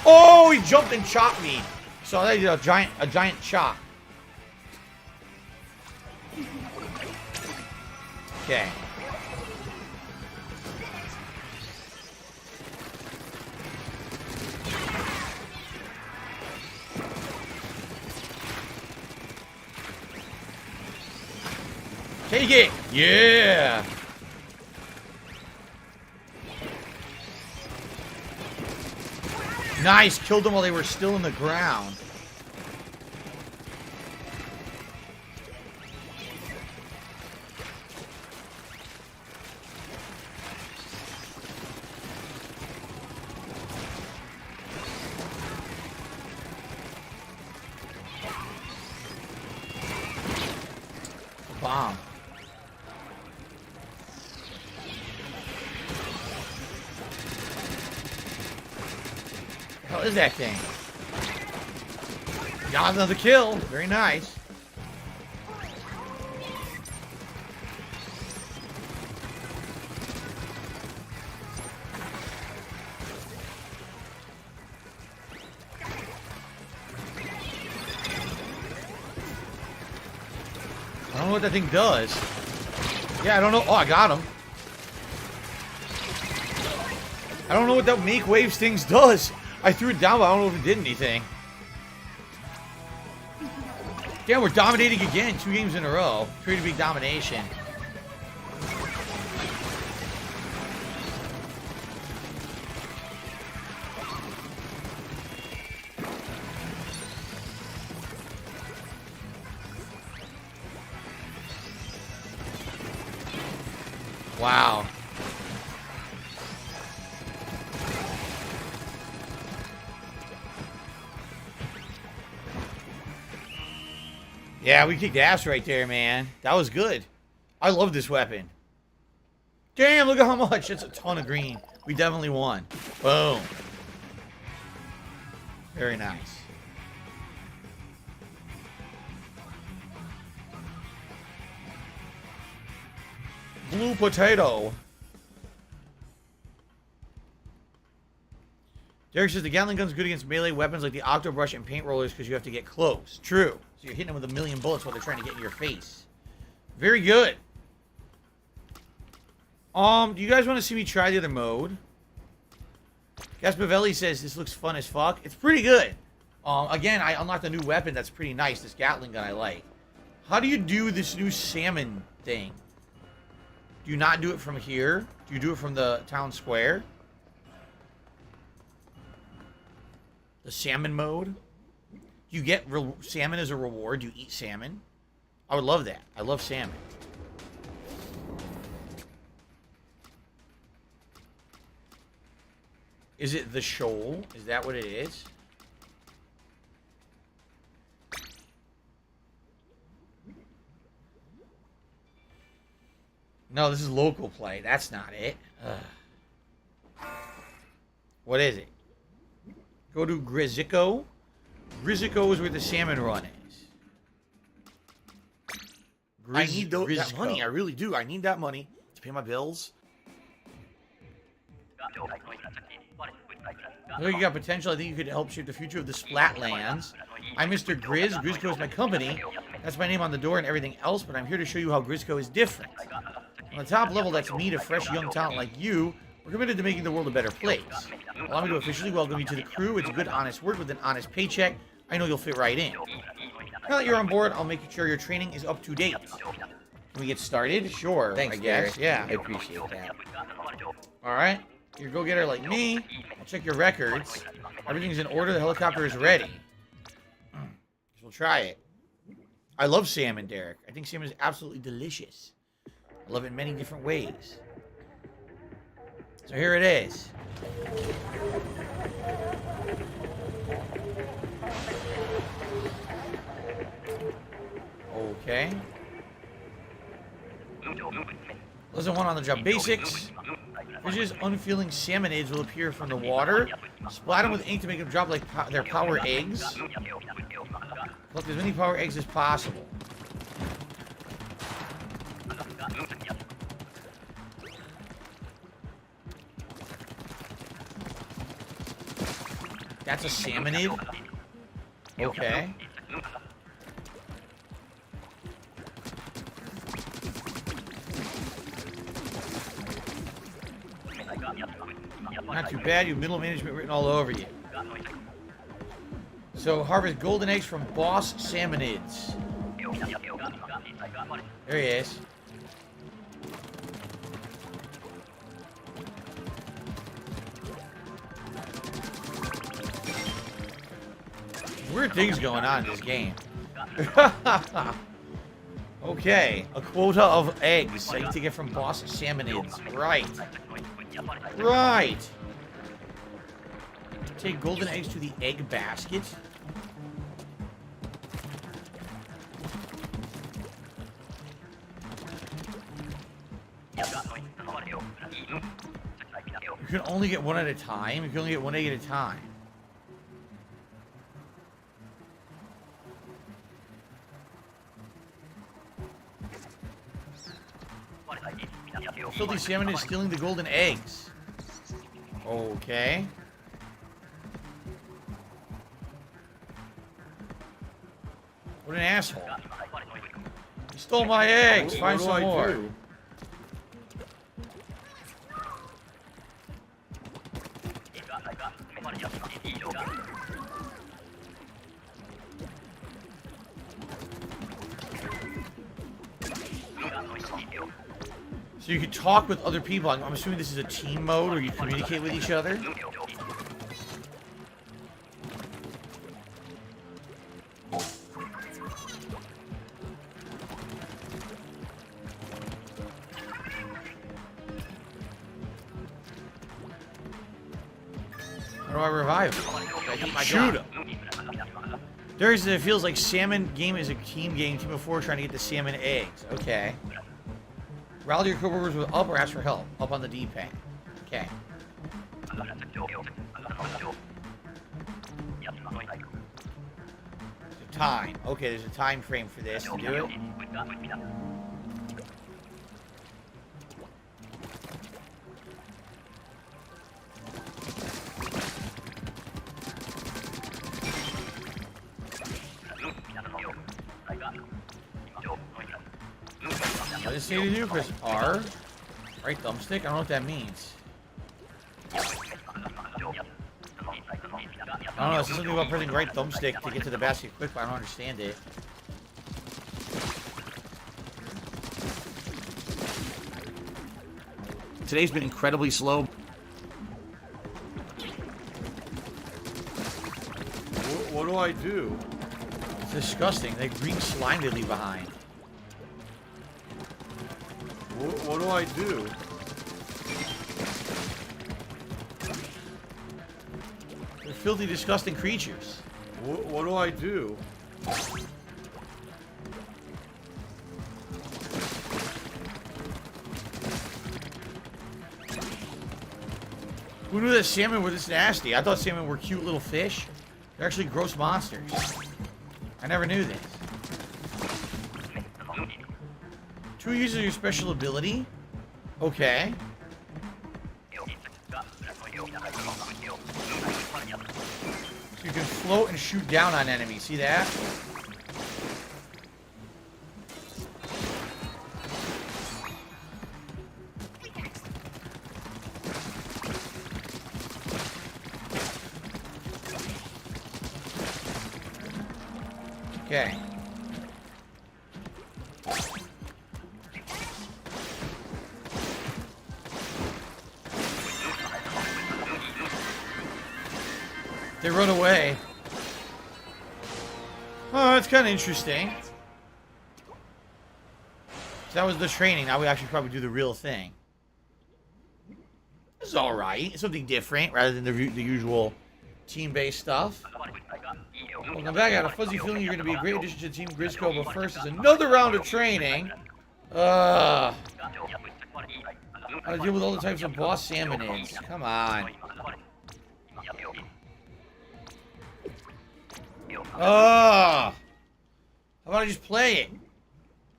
Oh, he jumped and chopped me. So that did a giant chop. Okay. Take it! Yeah! Nice! Killed them while they were still in the ground. Bomb. What is that thing? Got another kill. Very nice. I don't know what that thing does. Yeah, I don't know. Oh, I got him. I don't know what that make waves things does. I threw it down, but I don't know if it did anything. Damn, we're dominating again. 2 games in a row. Pretty big domination. Wow. Yeah, we kicked ass right there, man. That was good. I love this weapon. Damn, look at how much. That's a ton of green. We definitely won. Boom. Very nice. Blue potato. Derek says the Gatling gun's good against melee weapons like the Octobrush and paint rollers because you have to get close. True. So you're hitting them with a million bullets while they're trying to get in your face. Very good. Do you guys want to see me try the other mode? Gaspavelli says this looks fun as fuck. It's pretty good. Again, I unlocked a new weapon that's pretty nice. This Gatling gun I like. How do you do this new salmon thing? Do you not do it from here? Do you do it from the town square? The salmon mode? You get salmon as a reward. You eat salmon. I would love that. I love salmon. Is it the shoal? Is that what it is? No, this is local play. That's not it. Ugh. What is it? Go to Grizico. Grizico is where the salmon run is. I need that money. I really do. I need that money to pay my bills. Look, you got potential. I think you could help shape the future of the Splatlands. I'm Mr. Grizz. Grizzco is my company. That's my name on the door and everything else, but I'm here to show you how Grizzco is different. On the top level, that's me, a fresh young talent like you. We're committed to making the world a better place. Allow me to officially welcome you to the crew. It's good, honest work with an honest paycheck. I know you'll fit right in. Now that you're on board, I'll make sure your training is up to date. Can we get started? Sure, Thanks, I guess. Derek. Yeah. I appreciate that. Alright. You're a go-getter like me. I'll check your records. Everything's in order. The helicopter is ready. We'll try it. I love salmon, Derek. I think salmon is absolutely delicious. I love it in many different ways. So here it is. Okay. Lesson 1 on the job basics. Fishes unfeeling salmonids will appear from the water. Splat them with ink to make them drop like their power eggs. Collect as many power eggs as possible. That's a salmonid? Okay. Not too bad, you have middle management written all over you. So, harvest golden eggs from boss salmonids. There he is. Weird things going on in this game. Okay, a quota of eggs I need to get from boss salmonids. Right. Right. Take golden eggs to the egg basket. You can only get one at a time. You can only get one egg at a time. Filthy salmon is stealing the golden eggs. Okay. What an asshole. He stole my eggs. Find some more. So you can talk with other people. I'm assuming this is a team mode where you communicate with each other. How do I revive him? Shoot him. It feels like salmon game is a team game. Team of 4 trying to get the salmon eggs. Okay. Rally your coworkers with up or ask for help. Up on the D-pad. Okay. Time. Okay, there's a time frame for this to do it. What does it say to do? Press R. Right thumbstick? I don't know what that means. I don't know, it's something about pressing right thumbstick to get to the basket quick, but I don't understand it. Today's been incredibly slow. What do I do? It's disgusting. The green slime they leave behind. What do I do? They're filthy, disgusting creatures. What do I do? Who knew that salmon were this nasty? I thought salmon were cute little fish. They're actually gross monsters. I never knew this. 2 uses of your special ability? Okay. So you can can float and shoot down on enemies. See that? Okay. They run away. Oh, that's kind of interesting. So that was the training. Now we actually probably do the real thing. This is alright. It's something different rather than the usual team-based stuff. Welcome back. I had a fuzzy feeling you're going to be a great addition to Team Grisco, but first is another round of training. How to deal with all the types of boss salmonids. Come on. How about I just play it?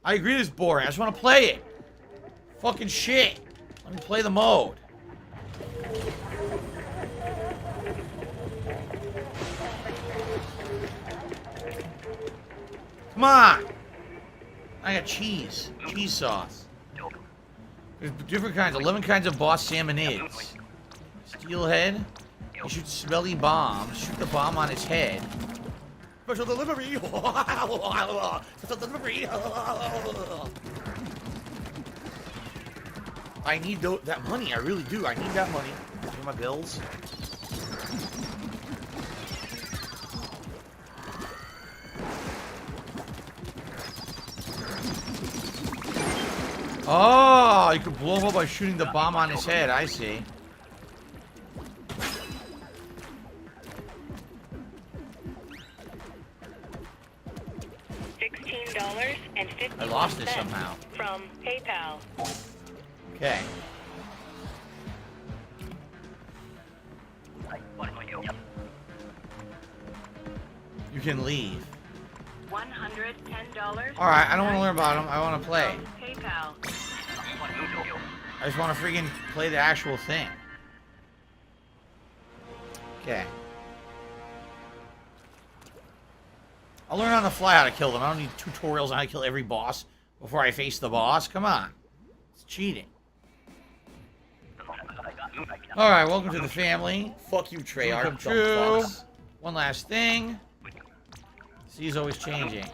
I agree it's boring. I just want to play it. Fucking shit. Let me play the mode. Come on. I got cheese. Cheese sauce. There's different kinds. 11 kinds of boss salmonids. Steelhead. He shoots smelly bombs. Shoot the bomb on his head. Special delivery. Special delivery. I need that money. I really do. I need that money for my bills. Oh, you can blow him up by shooting the bomb on his head. I see. $16.50. I lost it somehow. From PayPal. Okay. You can leave. $110. Alright, I don't want to learn about them. I want to play. PayPal. I just want to freaking play the actual thing. Okay. I'll learn on the fly how to kill them. I don't need tutorials on how to kill every boss before I face the boss. Come on. It's cheating. Alright, welcome to the family. Fuck you, Treyarch. True. One last thing. C's always changing.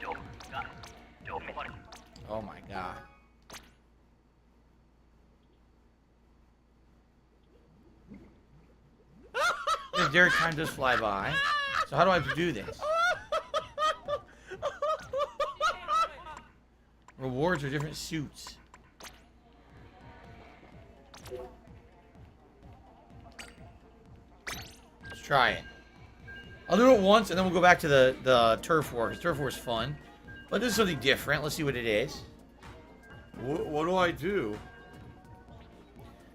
Oh my god. Derek, time does fly by. So how do I do this? Rewards are different suits. Let's try it. I'll do it once and then we'll go back to the turf war, because turf war is fun. But this is something different. Let's see what it is. What do I do?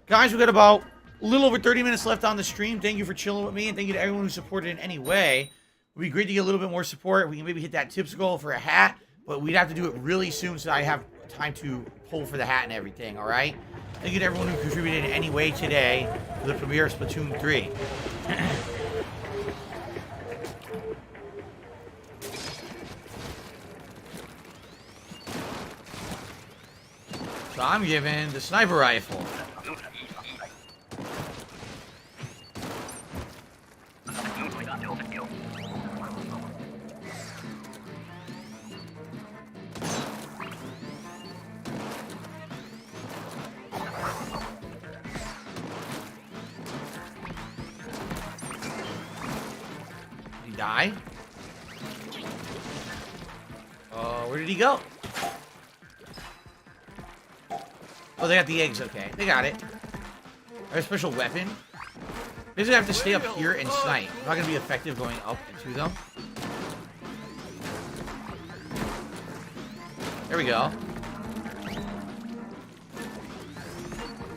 Guys, we've got about a little over 30 minutes left on the stream. Thank you for chilling with me, and thank you to everyone who supported in any way. It would be great to get a little bit more support. We can maybe hit that tips goal for a hat, but we'd have to do it really soon so I have time to pull for the hat and everything, all right? Thank you to everyone who contributed in any way today to the premiere of Splatoon 3. So I'm given the sniper rifle. Did he die? Where did he go? Oh, they got the eggs. Okay, they got it. Our special weapon. Basically, I have to stay up here and snipe. I'm not gonna be effective going up to them. There we go.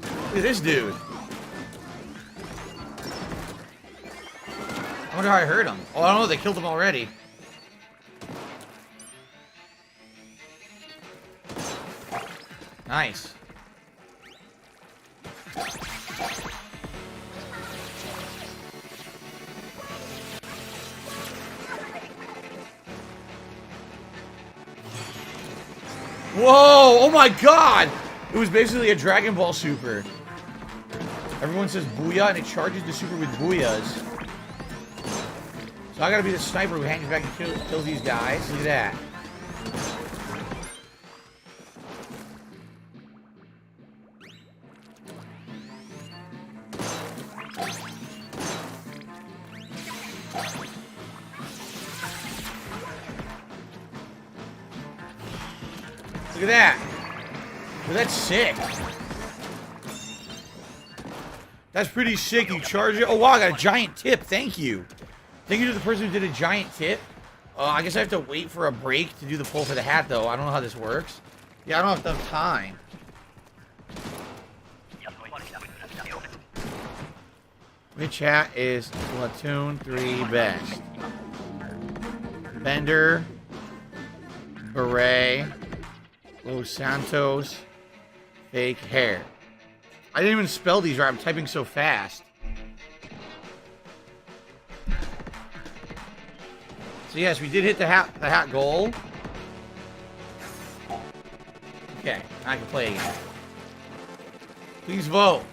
Look at this dude. I wonder how I hurt him. Oh, I don't know. They killed him already. Nice. Whoa! Oh my god! It was basically a Dragon Ball Super. Everyone says booyah, and it charges the super with booyahs. So I gotta be the sniper who hangs back and kills these guys. Look at that. Look at that. Well, that's sick. That's pretty sick. You charge it. Oh, wow. I got a giant tip. Thank you. Thank you to the person who did a giant tip. I guess I have to wait for a break to do the pull for the hat, though. I don't know how this works. Yeah, I don't have enough time. Which hat is Splatoon 3 best? Bender, Beret, Los Santos, fake hair. I didn't even spell these right. I'm typing so fast. So yes, we did hit the hat goal. Okay, I can play again. Please vote.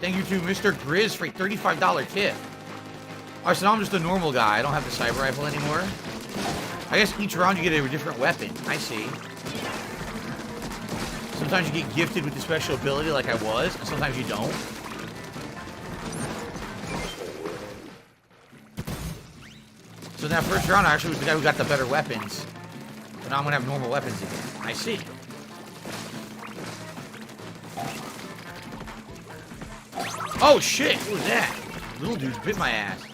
Thank you to Mr. Grizz for a $35 tip. Alright, so now I'm just a normal guy. I don't have the cyber rifle anymore. I guess each round you get a different weapon. I see. Sometimes you get gifted with the special ability like I was, and sometimes you don't. So in that first round, I actually was the guy who got the better weapons. But now I'm going to have normal weapons again. I see. Oh shit! What was that? Little dudes bit my ass.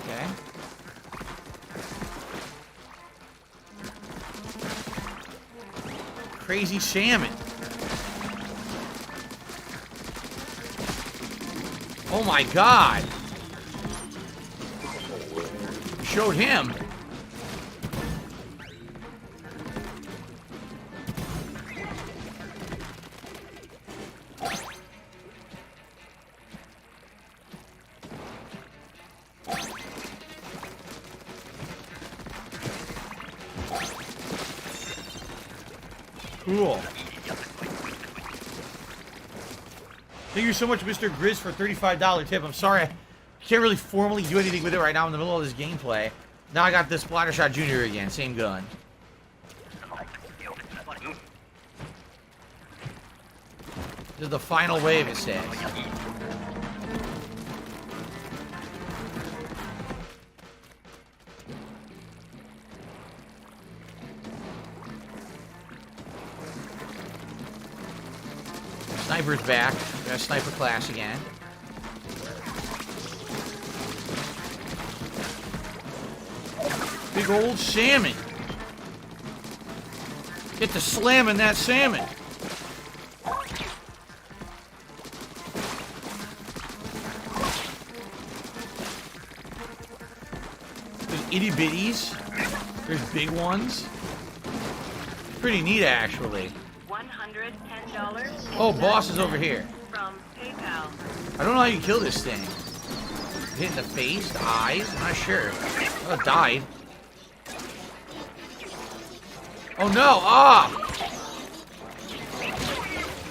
Okay. Crazy salmon. Oh my god! Showed him. Cool. Thank you so much, Mr. Grizz, for a $35 tip. I'm sorry, I can't really formally do anything with it right now in the middle of this gameplay. Now I got this Splattershot Junior again, same gun. This is the final wave, it says. Sniper's back. We got a sniper class again. Big old salmon. Get to slamming that salmon. There's itty bitties. There's big ones. Pretty neat, actually. $110. Oh, boss is over here. From PayPal. I don't know how you kill this thing. Hit in the face, the eyes? I'm not sure. Oh, it died. Oh no! Ah!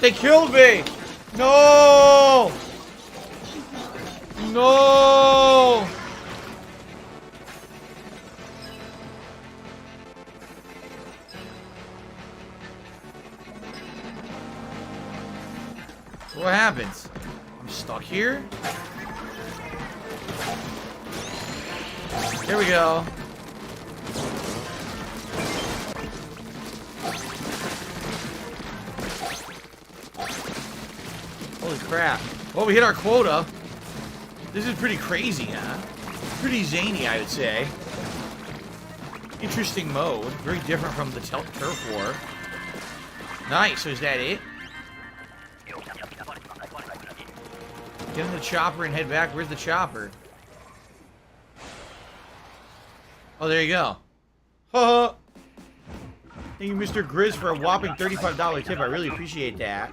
They killed me! No! No! What happens? I'm stuck here? Here we go. Holy crap. Well, we hit our quota. This is pretty crazy, huh? Pretty zany, I would say. Interesting mode. Very different from the turf war. Nice. So is that it? Get in the chopper and head back. Where's the chopper? Oh, there you go. Ha! Thank you, Mr. Grizz, for a whopping $35 tip. I really appreciate that.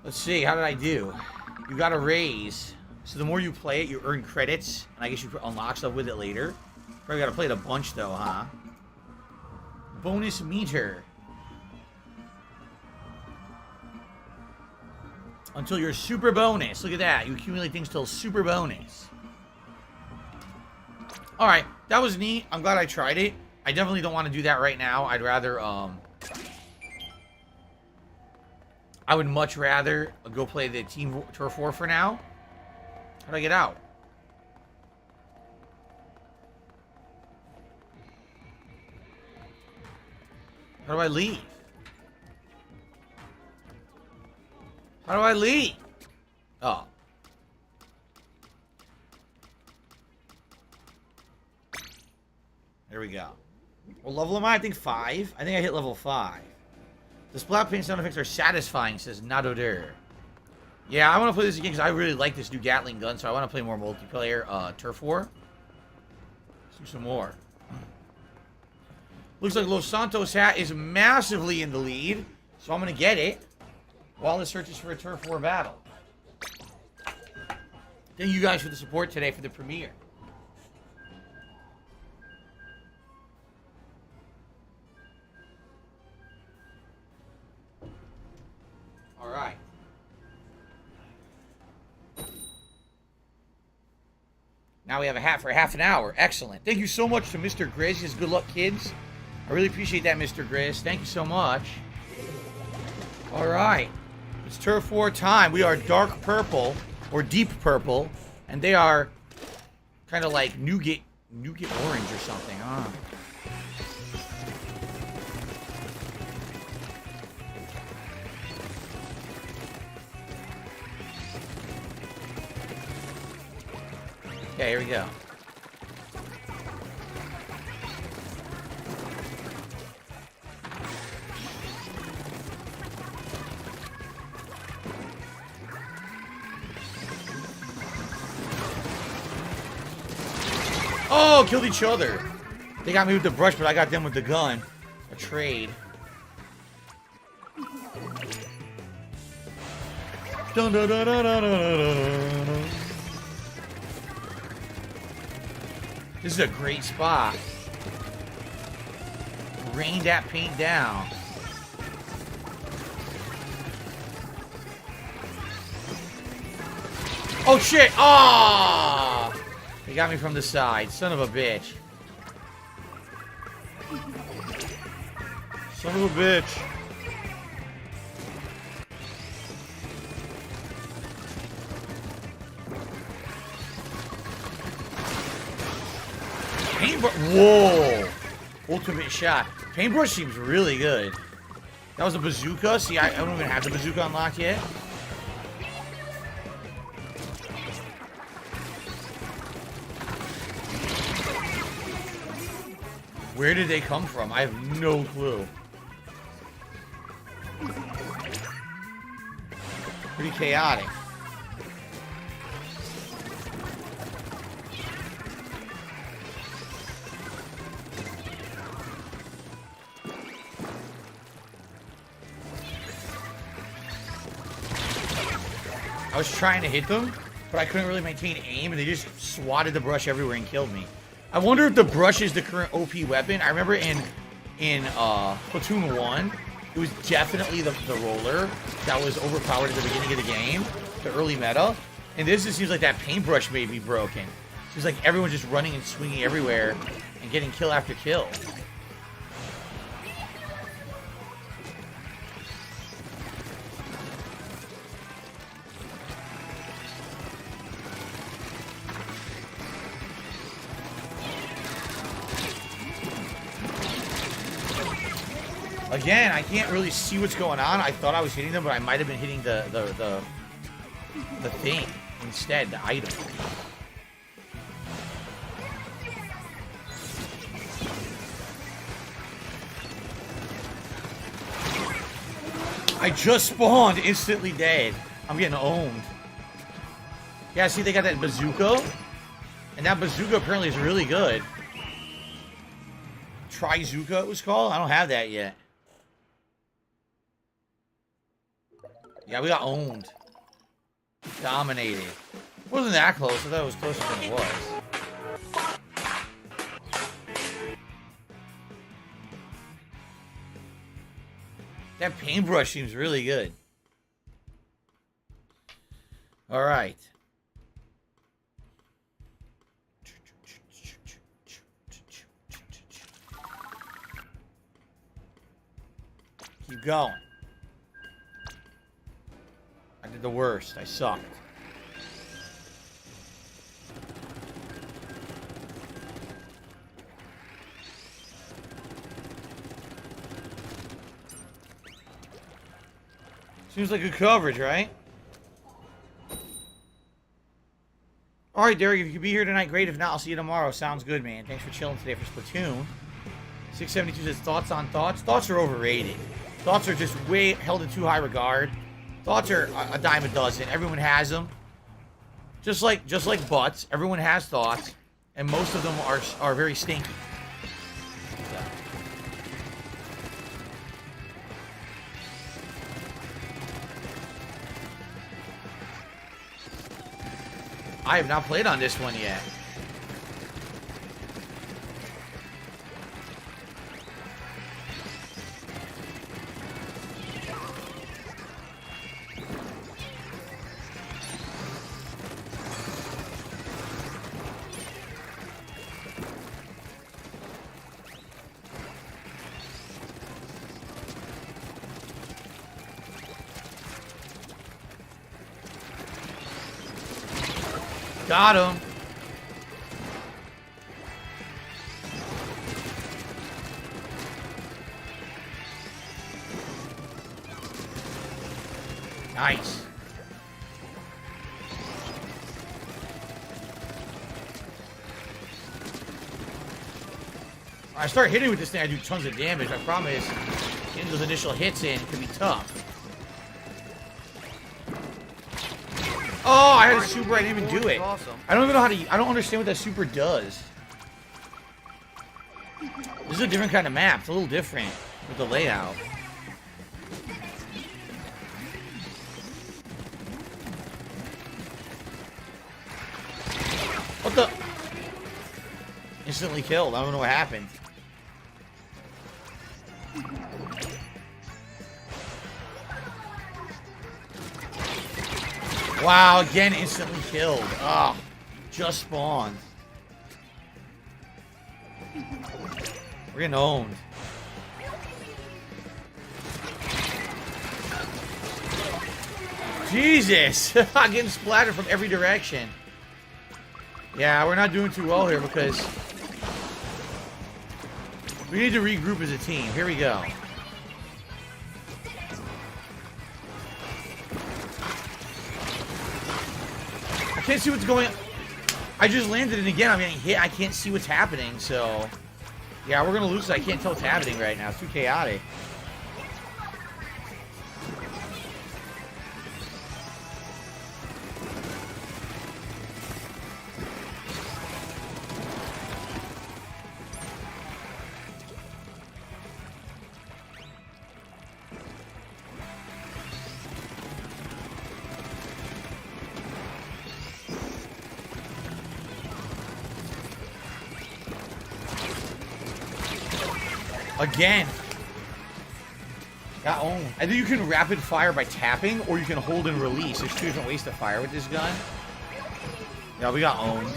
Let's see, how did I do? You got a raise. So the more you play it, you earn credits. And I guess you unlock stuff with it later. Probably gotta play it a bunch though, huh? Bonus meter. Until your super bonus. Look at that. You accumulate things till super bonus. Alright, that was neat. I'm glad I tried it. I definitely don't want to do that right now. I'd rather, I would much rather go play the Team Turf War for now. How do I get out? How do I leave? How do I leave? Oh. There we go. What level am I? I think 5. I think I hit level 5. The splat paint sound effects are satisfying, says Nadoder. Yeah, I want to play this again because I really like this new Gatling gun, so I want to play more multiplayer Turf War. Let's do some more. Looks like Los Santos hat is massively in the lead, so I'm going to get it while it searches for a Turf War battle. Thank you guys for the support today for the premiere. Alright. Now we have a hat for half an hour. Excellent. Thank you so much to Mr. Grizz. His good luck, kids. I really appreciate that, Mr. Grizz. Thank you so much. Alright. It's Turf War time. We are dark purple, or deep purple, and they are kind of like nougat orange or something. Huh? Okay, here we go. Oh, killed each other. They got me with the brush, but I got them with the gun. A trade. Dun, dun, dun, dun, dun, dun, dun, dun. This is a great spot. Rain that paint down. Oh shit! Ah! They got me from the side. Son of a bitch. Son of a bitch. Paintbrush. Whoa! Ultimate shot. Paintbrush seems really good. That was a bazooka. See, I don't even have the bazooka unlocked yet. Where did they come from? I have no clue. Pretty chaotic. I was trying to hit them, but I couldn't really maintain aim, and they just swatted the brush everywhere and killed me. I wonder if the brush is the current OP weapon. I remember in Splatoon 1, it was definitely the roller that was overpowered at the beginning of the game, the early meta. And this just seems like that paintbrush may be broken. It seems like everyone's just running and swinging everywhere and getting kill after kill. Again, I can't really see what's going on. I thought I was hitting them, but I might have been hitting the thing instead, the item. I just spawned, instantly dead. I'm getting owned. Yeah, see, they got that bazooka. And that bazooka apparently is really good. Trizooka it was called? I don't have that yet. Yeah, we got owned. Dominated. Wasn't that close. I thought it was closer than it was. That paintbrush seems really good. All right. Keep going. I did the worst. I sucked. Seems like good coverage, right? Alright, Derek, if you could be here tonight, great. If not, I'll see you tomorrow. Sounds good, man. Thanks for chilling today for Splatoon. 672 says, thoughts on thoughts? Thoughts are overrated. Thoughts are just way held in too high regard. Thoughts are a dime a dozen. Everyone has them. Just like butts, everyone has thoughts. And most of them are very stinky. I have not played on this one yet. Got him. Nice. I start hitting with this thing, I do tons of damage. I promise. Getting those initial hits in can be tough. Oh, I had a super, I didn't even do it. Awesome. I don't even know how to, I don't understand what that super does. This is a different kind of map. It's a little different with the layout. What the? Instantly killed. I don't know what happened. Wow, again, instantly killed. Ah, just spawned. We're getting owned. Jesus! I'm getting splattered from every direction. Yeah, we're not doing too well here because we need to regroup as a team. Here we go. I can't see what's going on. I just landed and again I'm getting hit. I can't see what's happening, so yeah, we're gonna lose. I can't tell what's happening right now. It's too chaotic. Again. Got owned. I think you can rapid fire by tapping, or you can hold and release. There's two different ways to fire with this gun. Yeah, we got owned.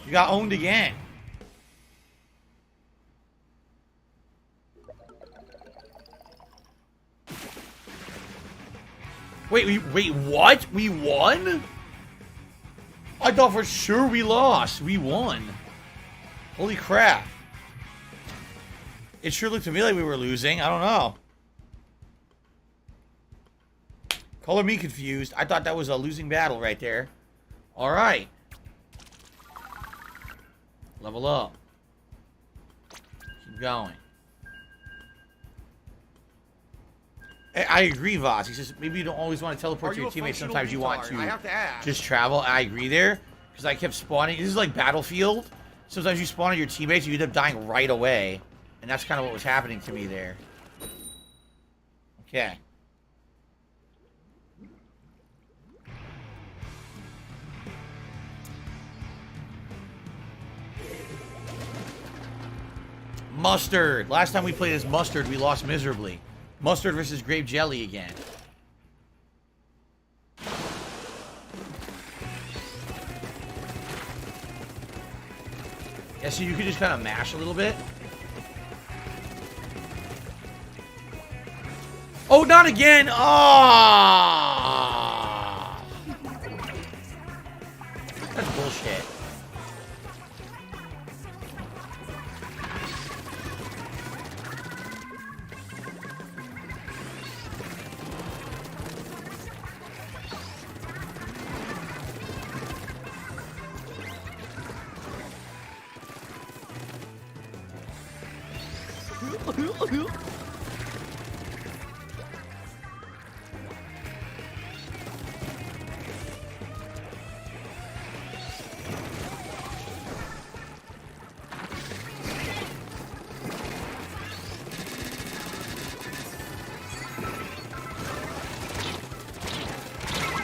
We got owned again. Wait, what? We won? I thought for sure we lost. We won. Holy crap. It sure looked to me like we were losing. I don't know. Color me confused. I thought that was a losing battle right there. All right. Level up. Keep going. I agree, Voss. He says maybe you don't always want to teleport to your teammates. Sometimes you want to just travel. I agree there. Because I kept spawning. This is like Battlefield. Sometimes you spawn on your teammates, you end up dying right away. And that's kind of what was happening to me there. Okay. Mustard. Last time we played as Mustard, we lost miserably. Mustard versus Grape Jelly again. Yeah, so you could just kind of mash a little bit. Oh, not again! Ah! That's bullshit.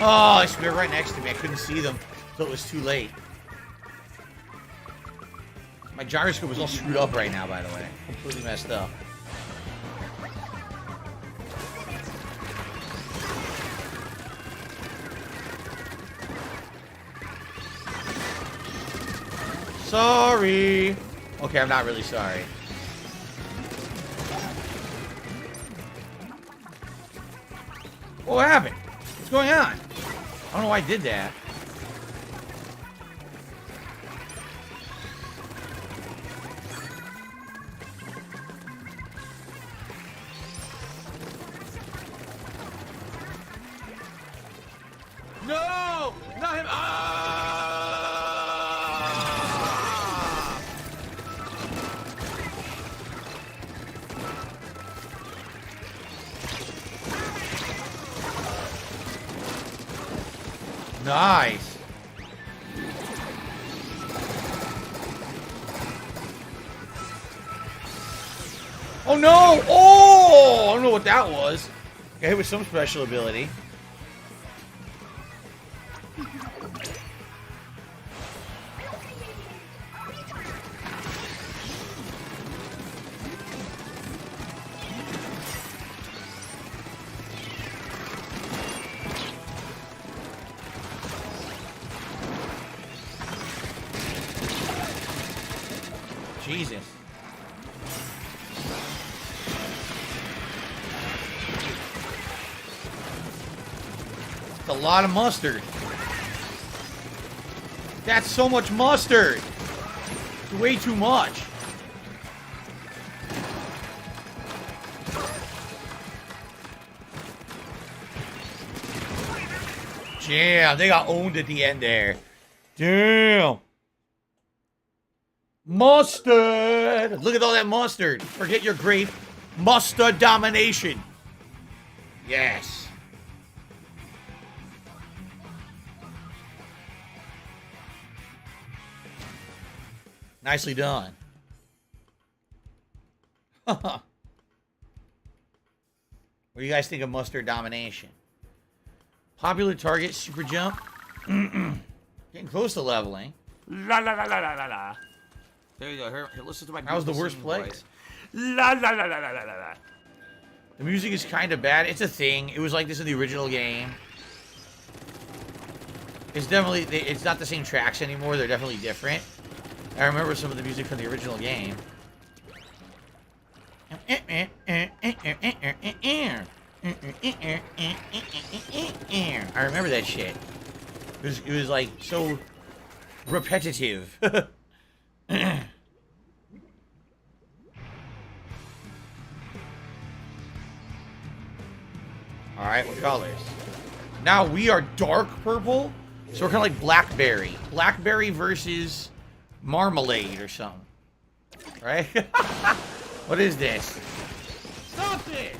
Oh, they were right next to me. I couldn't see them until it was too late. My gyroscope is all screwed up right now, by the way. Completely messed up. Sorry. Okay, I'm not really sorry. What happened? What's going on? I don't know why I did that. No! Not him! Ah! Nice. Oh no! Oh! I don't know what that was. Got hit with some special ability. Jesus. It's a lot of mustard. That's so much mustard. It's way too much. Damn, they got owned at the end there. Damn. Mustard! Look at all that mustard. Forget your grape. Mustard domination. Yes. Nicely done. What do you guys think of mustard domination? Popular target, super jump. Getting close to leveling. La la la la la la la. There you go. Here, listen to my. That was the worst singing play. voice. La la la la la la la. The music is kind of bad. It's a thing. It was like this in the original game. It's definitely. It's not the same tracks anymore. They're definitely different. I remember some of the music from the original game. I remember that shit. It was like so repetitive. Alright, what colors? Now we are dark purple, so we're kind of like blackberry. Blackberry versus marmalade or something. Right? What is this? Stop this!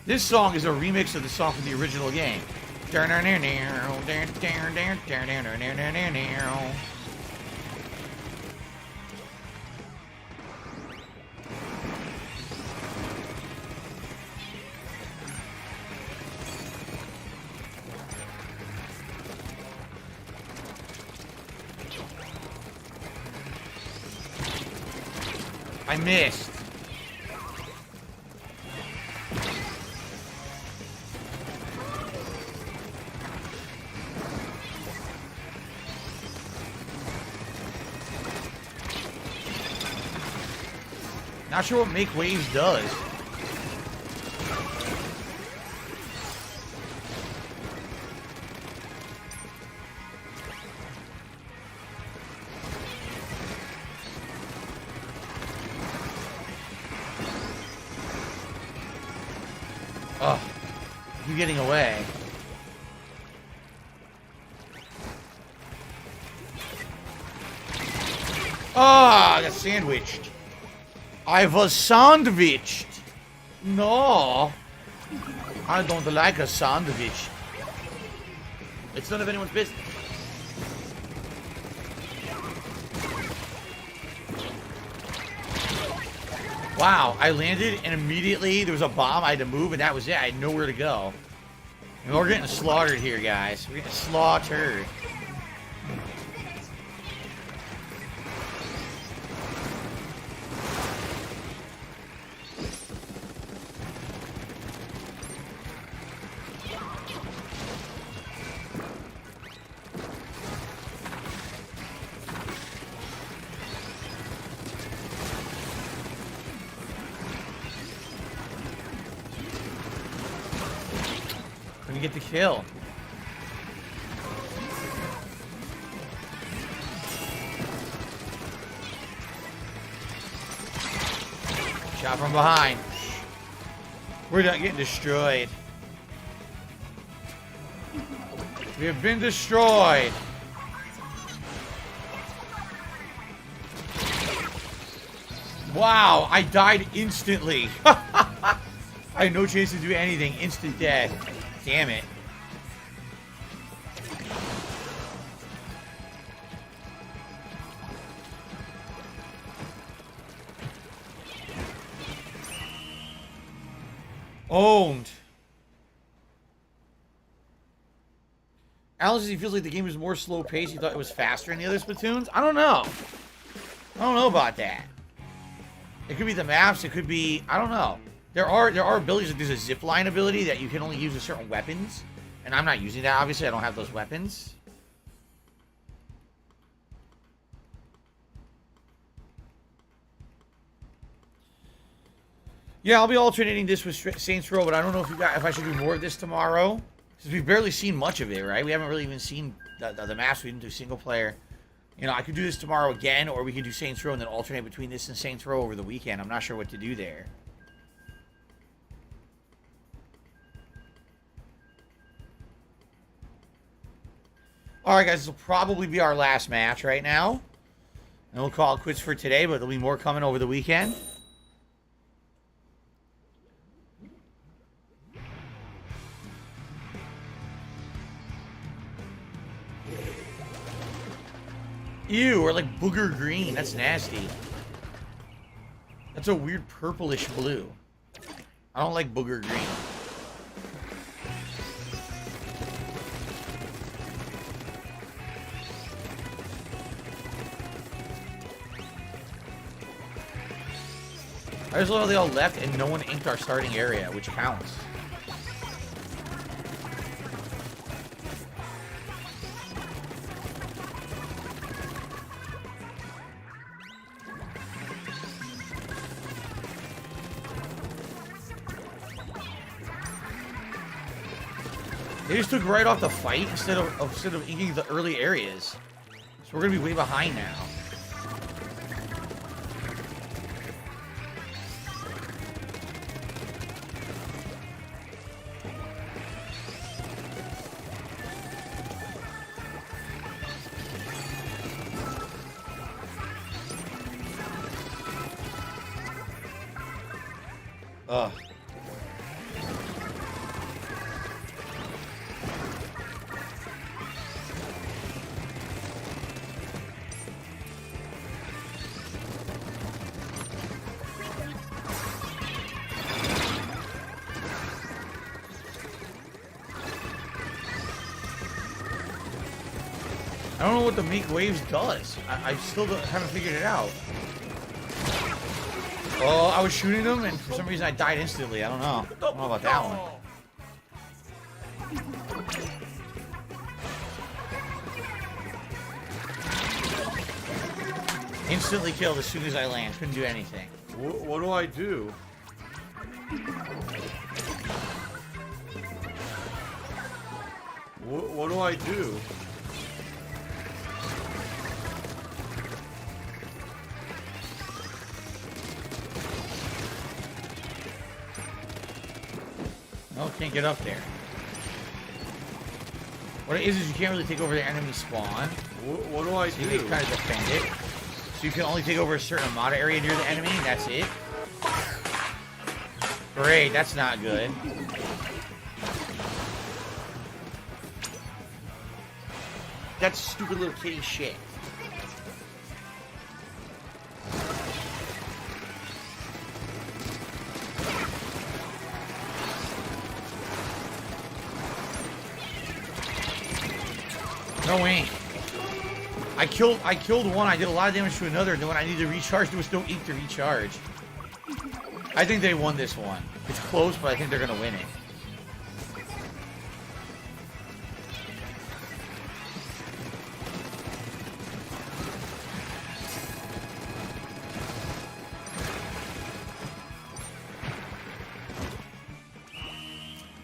This song is a remix of the song from the original game. I missed. Not sure what Make Waves does. Oh, you getting away. Ah, I got sandwiched. I was sandwiched. No. I don't like a sandwich. It's none of anyone's business. Wow, I landed and immediately there was a bomb. I had to move and that was it. I had nowhere to go. And we're getting slaughtered here, guys. We're getting slaughtered. Couldn't get the kill. Shot from behind. We're not getting destroyed. We have been destroyed. Wow, I died instantly. I had no chance to do anything. Instant death. Damn it. Owned. Alan says he feels like the game is more slow paced. He thought it was faster in the other Splatoons. I don't know. I don't know about that. It could be the maps. It could be, I don't know. There are abilities, like there's a zip line ability that you can only use with certain weapons. And I'm not using that, obviously. I don't have those weapons. Yeah, I'll be alternating this with Saints Row, but I don't know if I should do more of this tomorrow. Because we've barely seen much of it, right? We haven't really even seen the maps. We didn't do single player. You know, I could do this tomorrow again, or we could do Saints Row and then alternate between this and Saints Row over the weekend. I'm not sure what to do there. Alright, guys, this will probably be our last match right now. And we'll call it quits for today, but there'll be more coming over the weekend. Ew, or like booger green. That's nasty. That's a weird purplish blue. I don't like booger green. I just love how they all left and no one inked our starting area, which counts. They just took right off the fight instead of inking the early areas. So we're gonna be way behind now. Ugh. I don't know what the Make Waves does. I still haven't figured it out. Oh, I was shooting them, and for some reason I died instantly. I don't know. I don't know about that one. Instantly killed as soon as I land. Couldn't do anything. What do I do? What do I do? No, can't get up there. What it is you can't really take over the enemy spawn. What do I so do? you kind of defend it. So you can only take over a certain amount of area near the enemy, and that's it. Great, that's not good. That's stupid little kitty shit. No way. I killed one, I did a lot of damage to another, and then when I needed to recharge, there was no ink to recharge. I think they won this one. It's close, but I think they're gonna win it.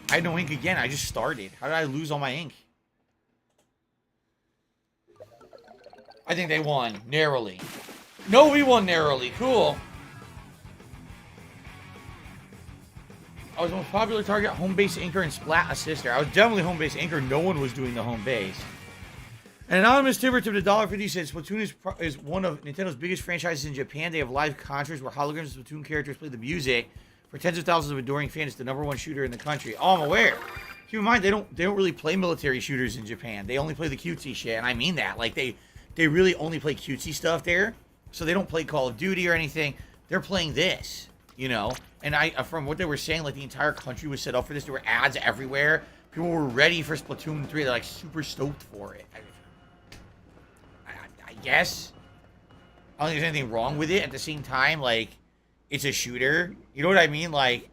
I had no ink again, I just started. How did I lose all my ink? I think they won narrowly. No, we won narrowly. Cool. I was the most popular target, home base anchor, and splat assister. I was definitely home base anchor. No one was doing the home base. An anonymous tipper tipped $1.50 said Splatoon is one of Nintendo's biggest franchises in Japan. They have live concerts where holograms of Splatoon characters play the music. For tens of thousands of adoring fans, it's the #1 shooter in the country. Oh, I'm aware. Keep in mind, they don't really play military shooters in Japan. They only play the cutesy shit, and I mean that. Like, they really only play cutesy stuff there. So they don't play Call of Duty or anything. They're playing this, you know? And from what they were saying, like, the entire country was set up for this. There were ads everywhere. People were ready for Splatoon 3. They're, like, super stoked for it. I guess. I don't think there's anything wrong with it. At the same time, like, it's a shooter. You know what I mean? Like,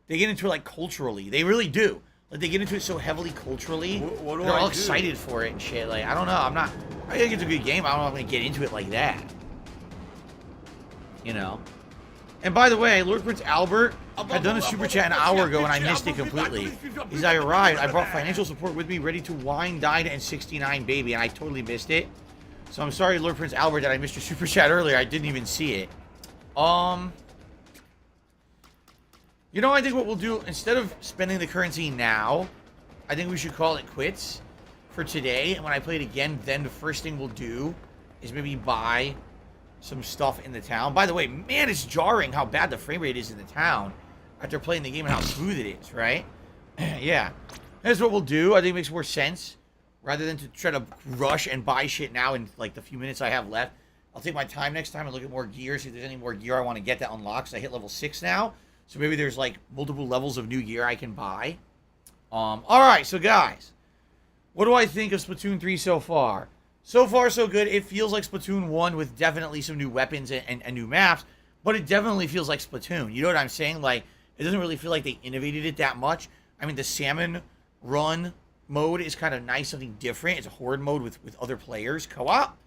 they get into it, like, culturally. They really do. Like, they get into it so heavily culturally. What do they're all I do? excited for it and shit. Like, I don't know. I think it's a good game. I don't know if I'm going to get into it like that. You know? And by the way, Lord Prince Albert had done a super chat an hour ago and I missed it completely. As I arrived, I brought financial support with me, ready to wine, dine, and 69 baby, and I totally missed it. So I'm sorry, Lord Prince Albert, that I missed your super chat earlier. I didn't even see it. You know, I think what we'll do, instead of spending the currency now, I think we should call it quits for today. And when I play it again, then the first thing we'll do is maybe buy some stuff in the town. By the way, man, it's jarring how bad the frame rate is in the town after playing the game and how smooth it is, right? Yeah. That's what we'll do. I think it makes more sense. Rather than to try to rush and buy shit now in, like, the few minutes I have left. I'll take my time next time and look at more gear, see if there's any more gear I want to get that unlocks. I hit level 6 now. So maybe there's, like, multiple levels of new gear I can buy. Alright, so guys. What do I think of Splatoon 3 so far? So far, so good. It feels like Splatoon 1 with definitely some new weapons and new maps. But it definitely feels like Splatoon. You know what I'm saying? Like, it doesn't really feel like they innovated it that much. I mean, the salmon run mode is kind of nice, something different. It's a horde mode with other players, co-op.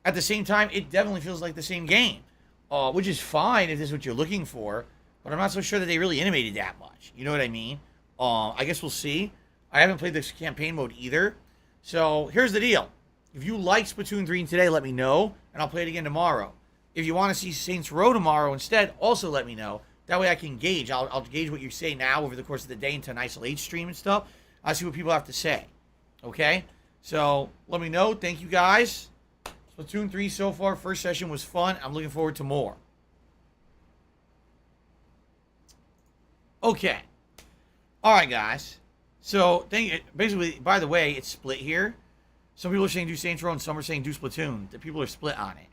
At the same time, it definitely feels like the same game. Which is fine if this is what you're looking for, but I'm not so sure that they really innovated that much. You know what I mean? I guess we'll see. I haven't played this campaign mode either. So, here's the deal. If you like Splatoon 3 today, let me know, and I'll play it again tomorrow. If you want to see Saints Row tomorrow instead, also let me know. That way I can gauge. I'll gauge what you say now over the course of the day into an isolate stream and stuff. I'll see what people have to say. Okay? So, let me know. Thank you, guys. Splatoon 3 so far, first session was fun. I'm looking forward to more. Okay. Alright, guys. So, basically, by the way, it's split here. Some people are saying do Saints Row and some are saying do Splatoon. The people are split on it.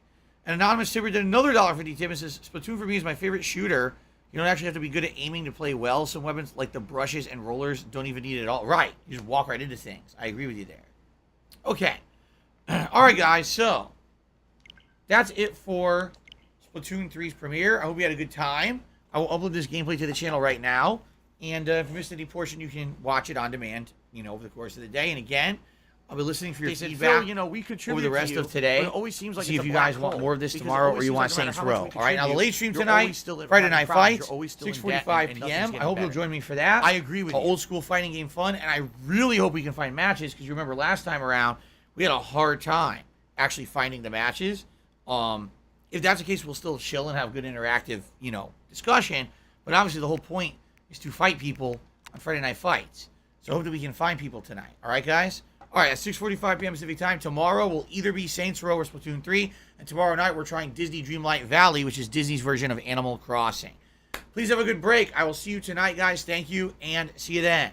An anonymous tipper did another $1.50 tip and says, Splatoon for me is my favorite shooter. You don't actually have to be good at aiming to play well. Some weapons, like the brushes and rollers, don't even need it at all. Right. You just walk right into things. I agree with you there. Okay. Alright, guys. So, that's it for Splatoon 3's premiere. I hope you had a good time. I will upload this gameplay to the channel right now. And if you missed any portion, you can watch it on demand, you know, over the course of the day. And again, I'll be listening for your feedback Phil, you know, we contribute over the rest to you, of today. but it always seems like See it's if a you black guys want hole, more of this because it tomorrow, always or you seems want like no matter Saints how much Row. we All right, now the contribute, late stream you're tonight, always still Friday having Night problems, Fights, you're always still in debt, 6:45 and p.m. nothing's I getting hope you'll better. join me for that. I agree with for you. old school fighting game fun, and I really hope we can find matches, because you remember last time around, we had a hard time actually finding the matches. If that's the case, we'll still chill and have good interactive, you know, discussion. But obviously the whole point is to fight people on Friday Night Fights. So I hope that we can find people tonight. All right, guys? All right, at 6:45 p.m. Pacific time, tomorrow will either be Saints Row or Splatoon 3. And tomorrow night, we're trying Disney Dreamlight Valley, which is Disney's version of Animal Crossing. Please have a good break. I will see you tonight, guys. Thank you, and see you then.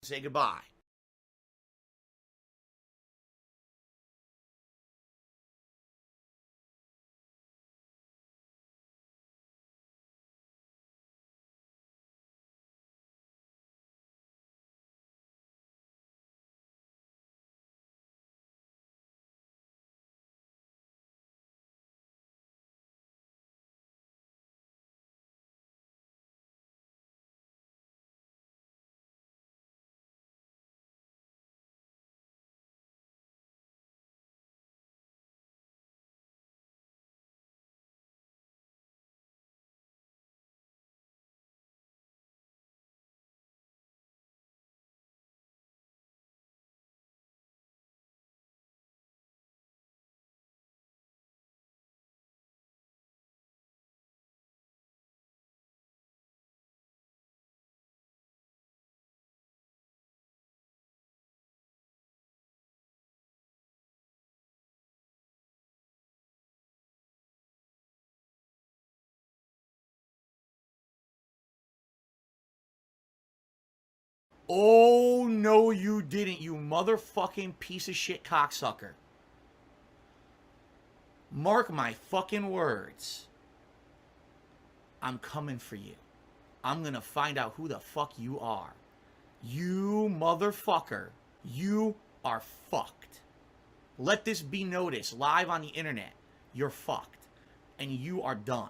Say goodbye. Oh, no, you didn't, you motherfucking piece of shit cocksucker. Mark my fucking words. I'm coming for you. I'm gonna find out who the fuck you are. You motherfucker. You are fucked. Let this be noticed live on the internet. You're fucked. And you are done.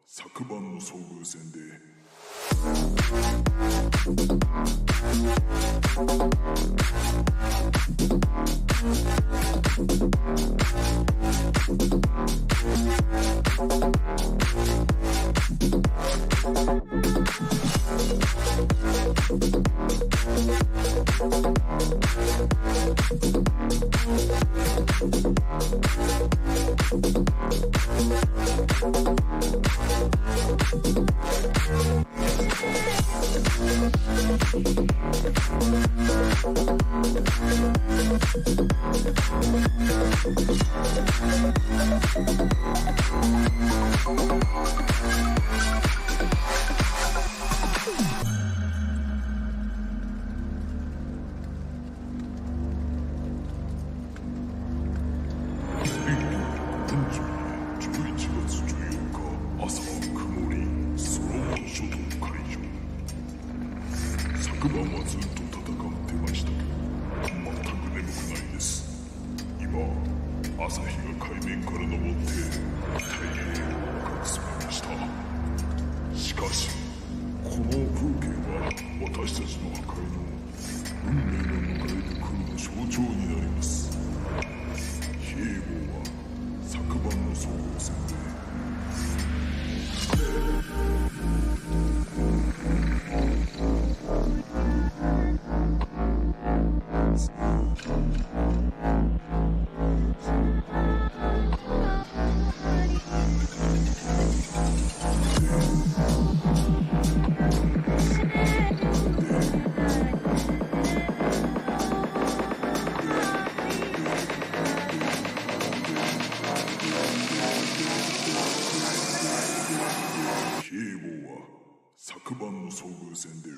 昨晩の遭遇戦で昨晩はずっと戦ってましたけど全く眠くないです。今朝日が海面から昇って太平洋をかきすめました。しかしこの風景は私たちの破壊の運命が迎えてくるの象徴になります。比叡号は昨晩の遭遇戦で昨晩の遭遇戦で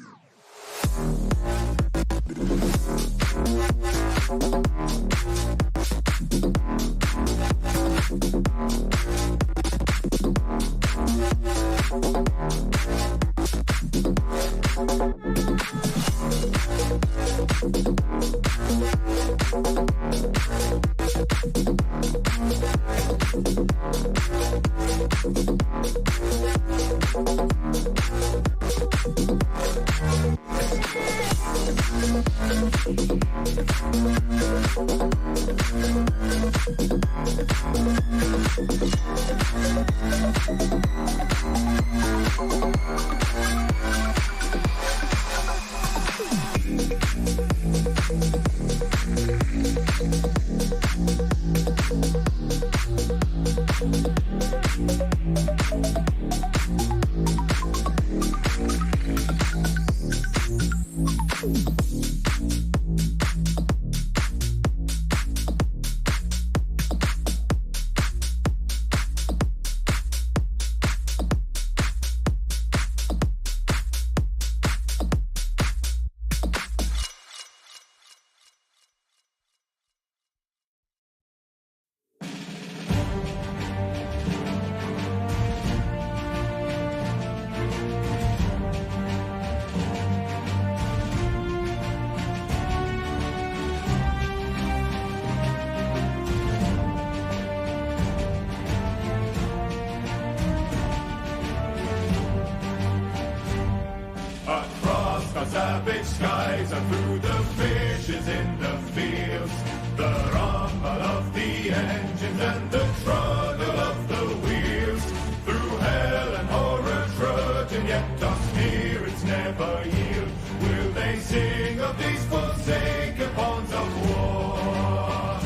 savage skies and through the fishes in the fields, the rumble of the engines and the struggle of the wheels, through hell and horror trudging, yet our spirits never yield. Will they sing of these forsaken pawns of war?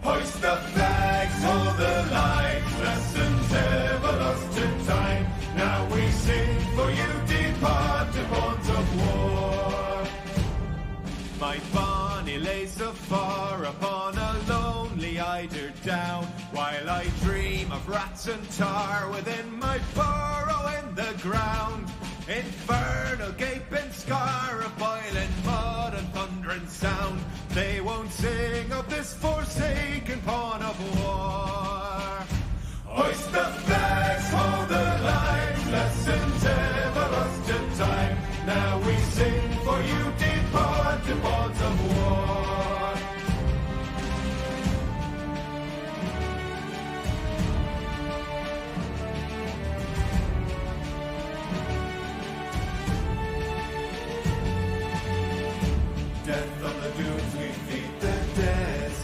Hoist the eider down, while I dream of rats and tar within my burrow in the ground. Infernal gaping scar of boiling mud and thundering sound. They won't sing of this forsaken pawn of war. Hoist the flags, hold the line, lessons ever lost to time. Now we sing for you, departed bonds of war. Death on the dunes, we feed the deserts.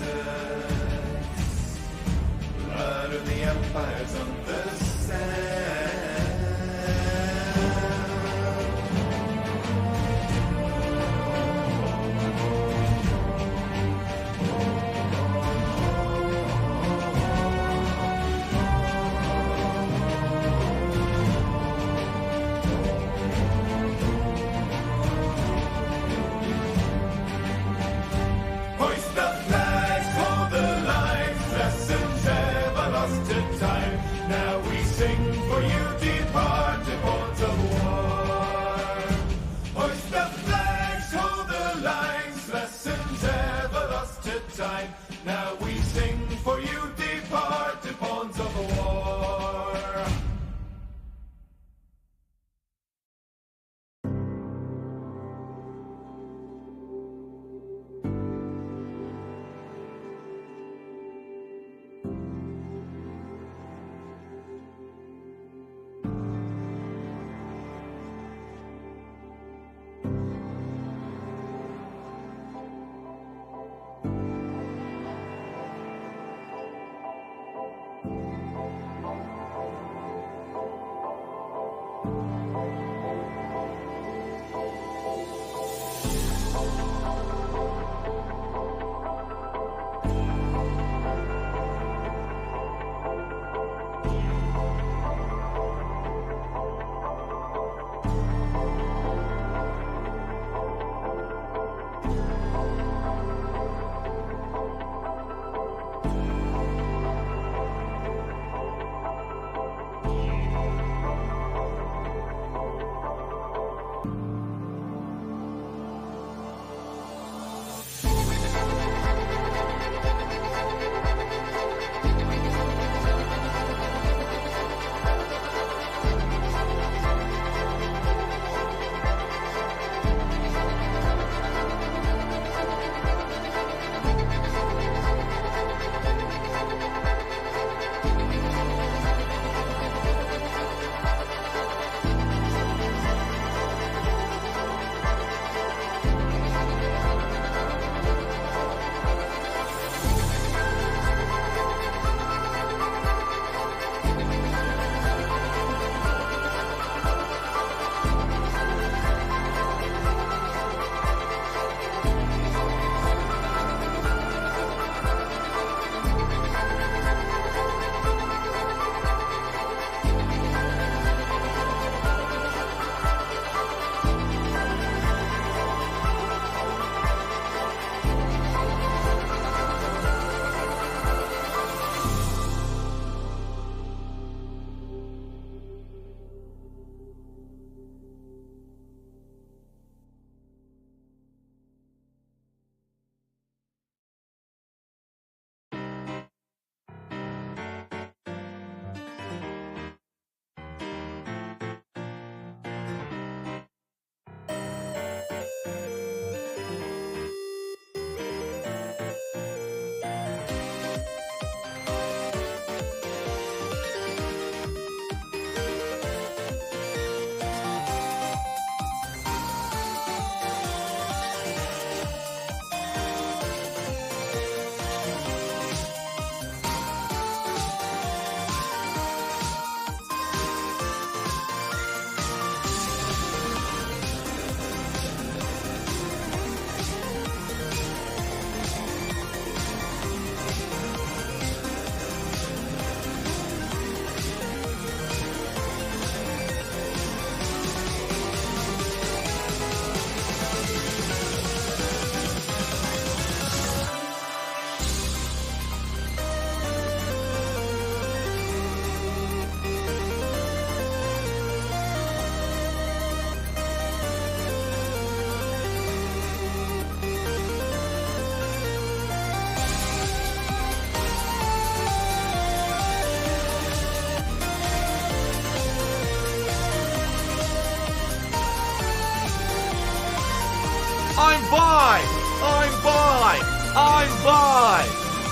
I'm by.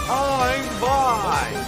I'm by.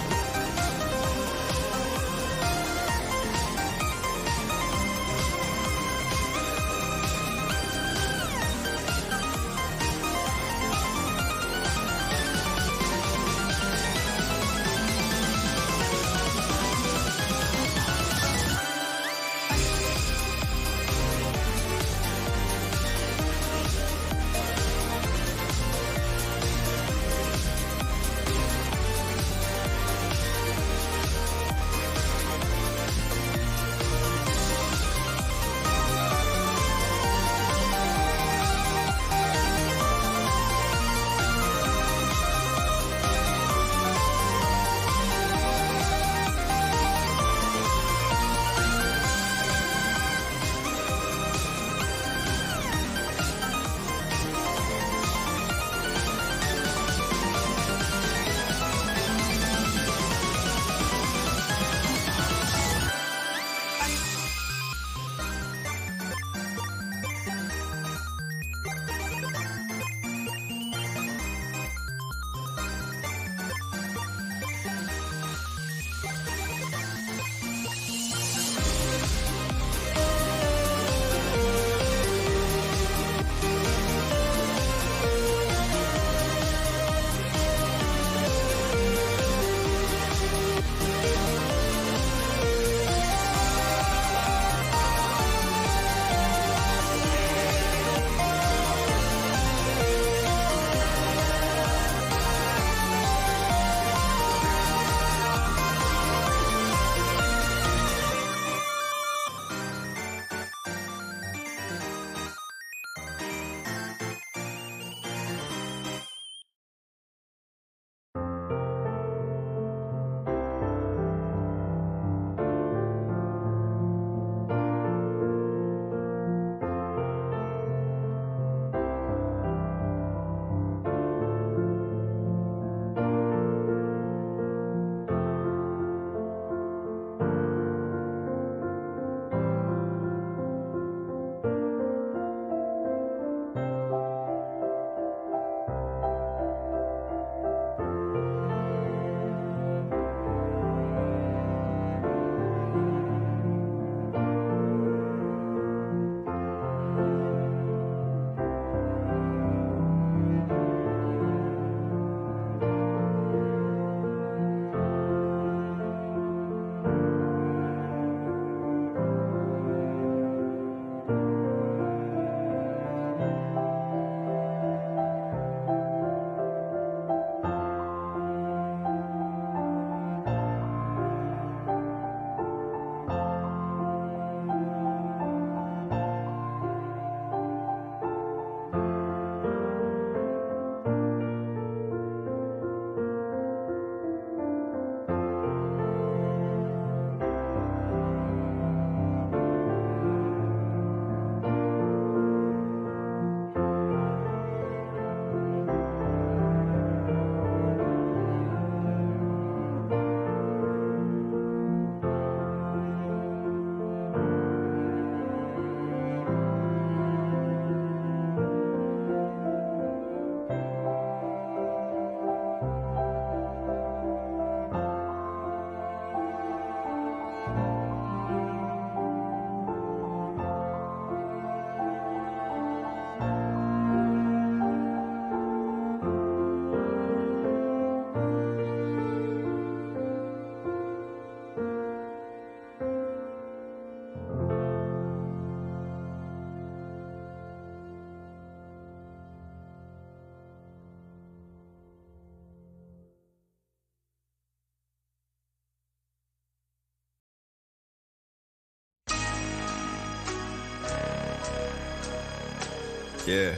Yeah.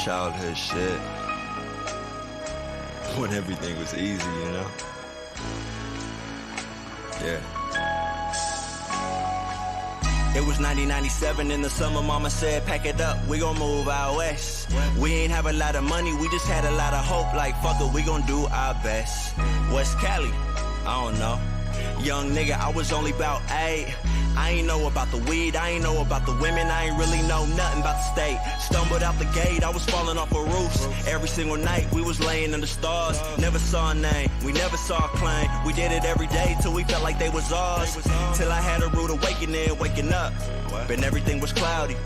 Childhood shit. When everything was easy, you know? Yeah. It was 1997 in the summer, mama said, pack it up, we gon' move out west. We ain't have a lot of money, we just had a lot of hope, like fuck it, we gon' do our best. West Cali, I don't know. Young nigga, I was only about 8. I ain't know about the weed, I ain't know about the women, I ain't really know nothing about the state. Stumbled out the gate, I was falling off a roof. Every single night we was laying in the stars. Never saw a name, we never saw a claim. We did it every day till we felt like they was ours. Till I had a rude awakening, waking up, but everything was cloudy.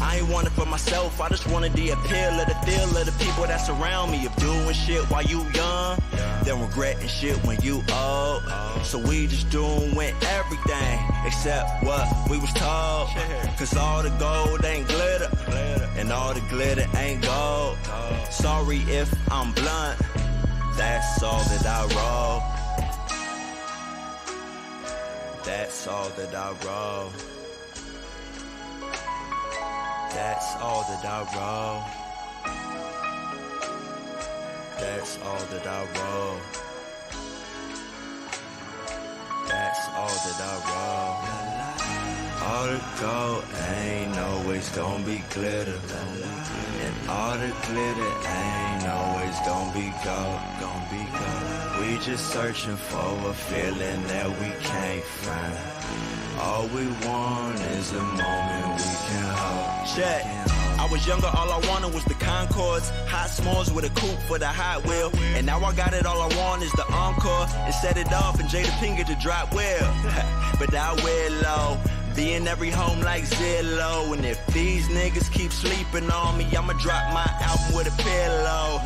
I ain't want it for myself, I just wanted the appeal of the feel of the people that surround me. Of doing shit while you young, then regretting shit when you old. So we just doing everything except what we was told. Cause all the gold ain't glitter, and all the glitter ain't gold. Sorry if I'm blunt, that's all that I roll. That's all that I roll. That's all that I roll. That's all that I roll. That's all that I roll. All the gold ain't always gonna be glitter, and all the glitter ain't always gonna be gold. We just searching for a feeling that we can't find. All we want is a moment we can hold. Check. I was younger, all I wanted was the Concords. Hot s'mores with a coupe for the Hot Wheel. And now I got it, all I want is the Encore. And set it off and Jada Pinkett to drop wheel. But I wear low, be in every home like Zillow. And if these niggas keep sleeping on me, I'ma drop my album with a pillow.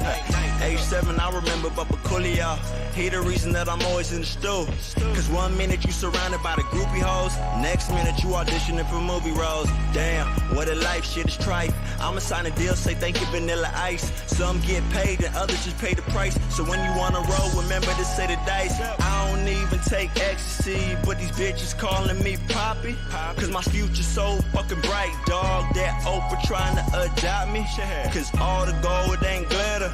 Age 7, I remember Bubba Coolio. He the reason that I'm always in the stew. Cause one minute you surrounded by the groupie hoes, next minute you auditioning for movie roles. Damn, what a life, shit is trife. I'ma sign a deal, say thank you Vanilla Ice. Some get paid and others just pay the price. So when you wanna roll, remember to say the dice. I don't even take ecstasy, but these bitches calling me Poppy. Cause my future's so fucking bright, dog. That Oprah trying to adopt me. Cause all the gold ain't glitter,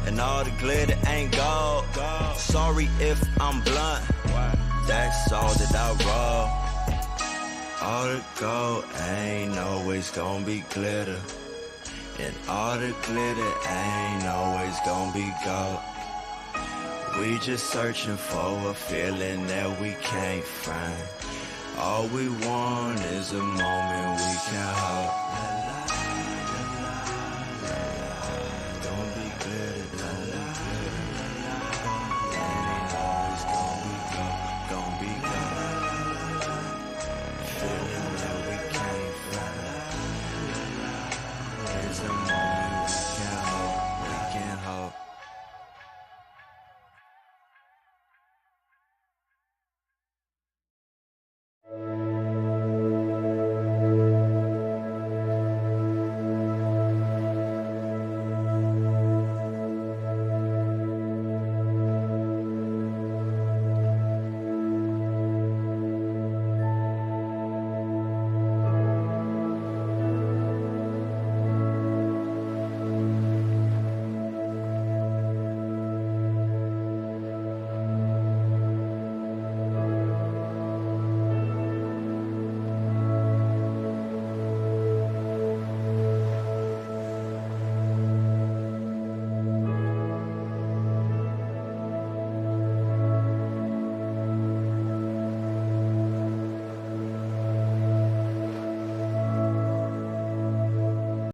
and all the glitter ain't gold. Sorry if I'm blunt, that's all that I roll. All the gold ain't always gonna be glitter, and all the glitter ain't always gonna be gold. We just searching for a feeling that we can't find. All we want is a moment we can hold.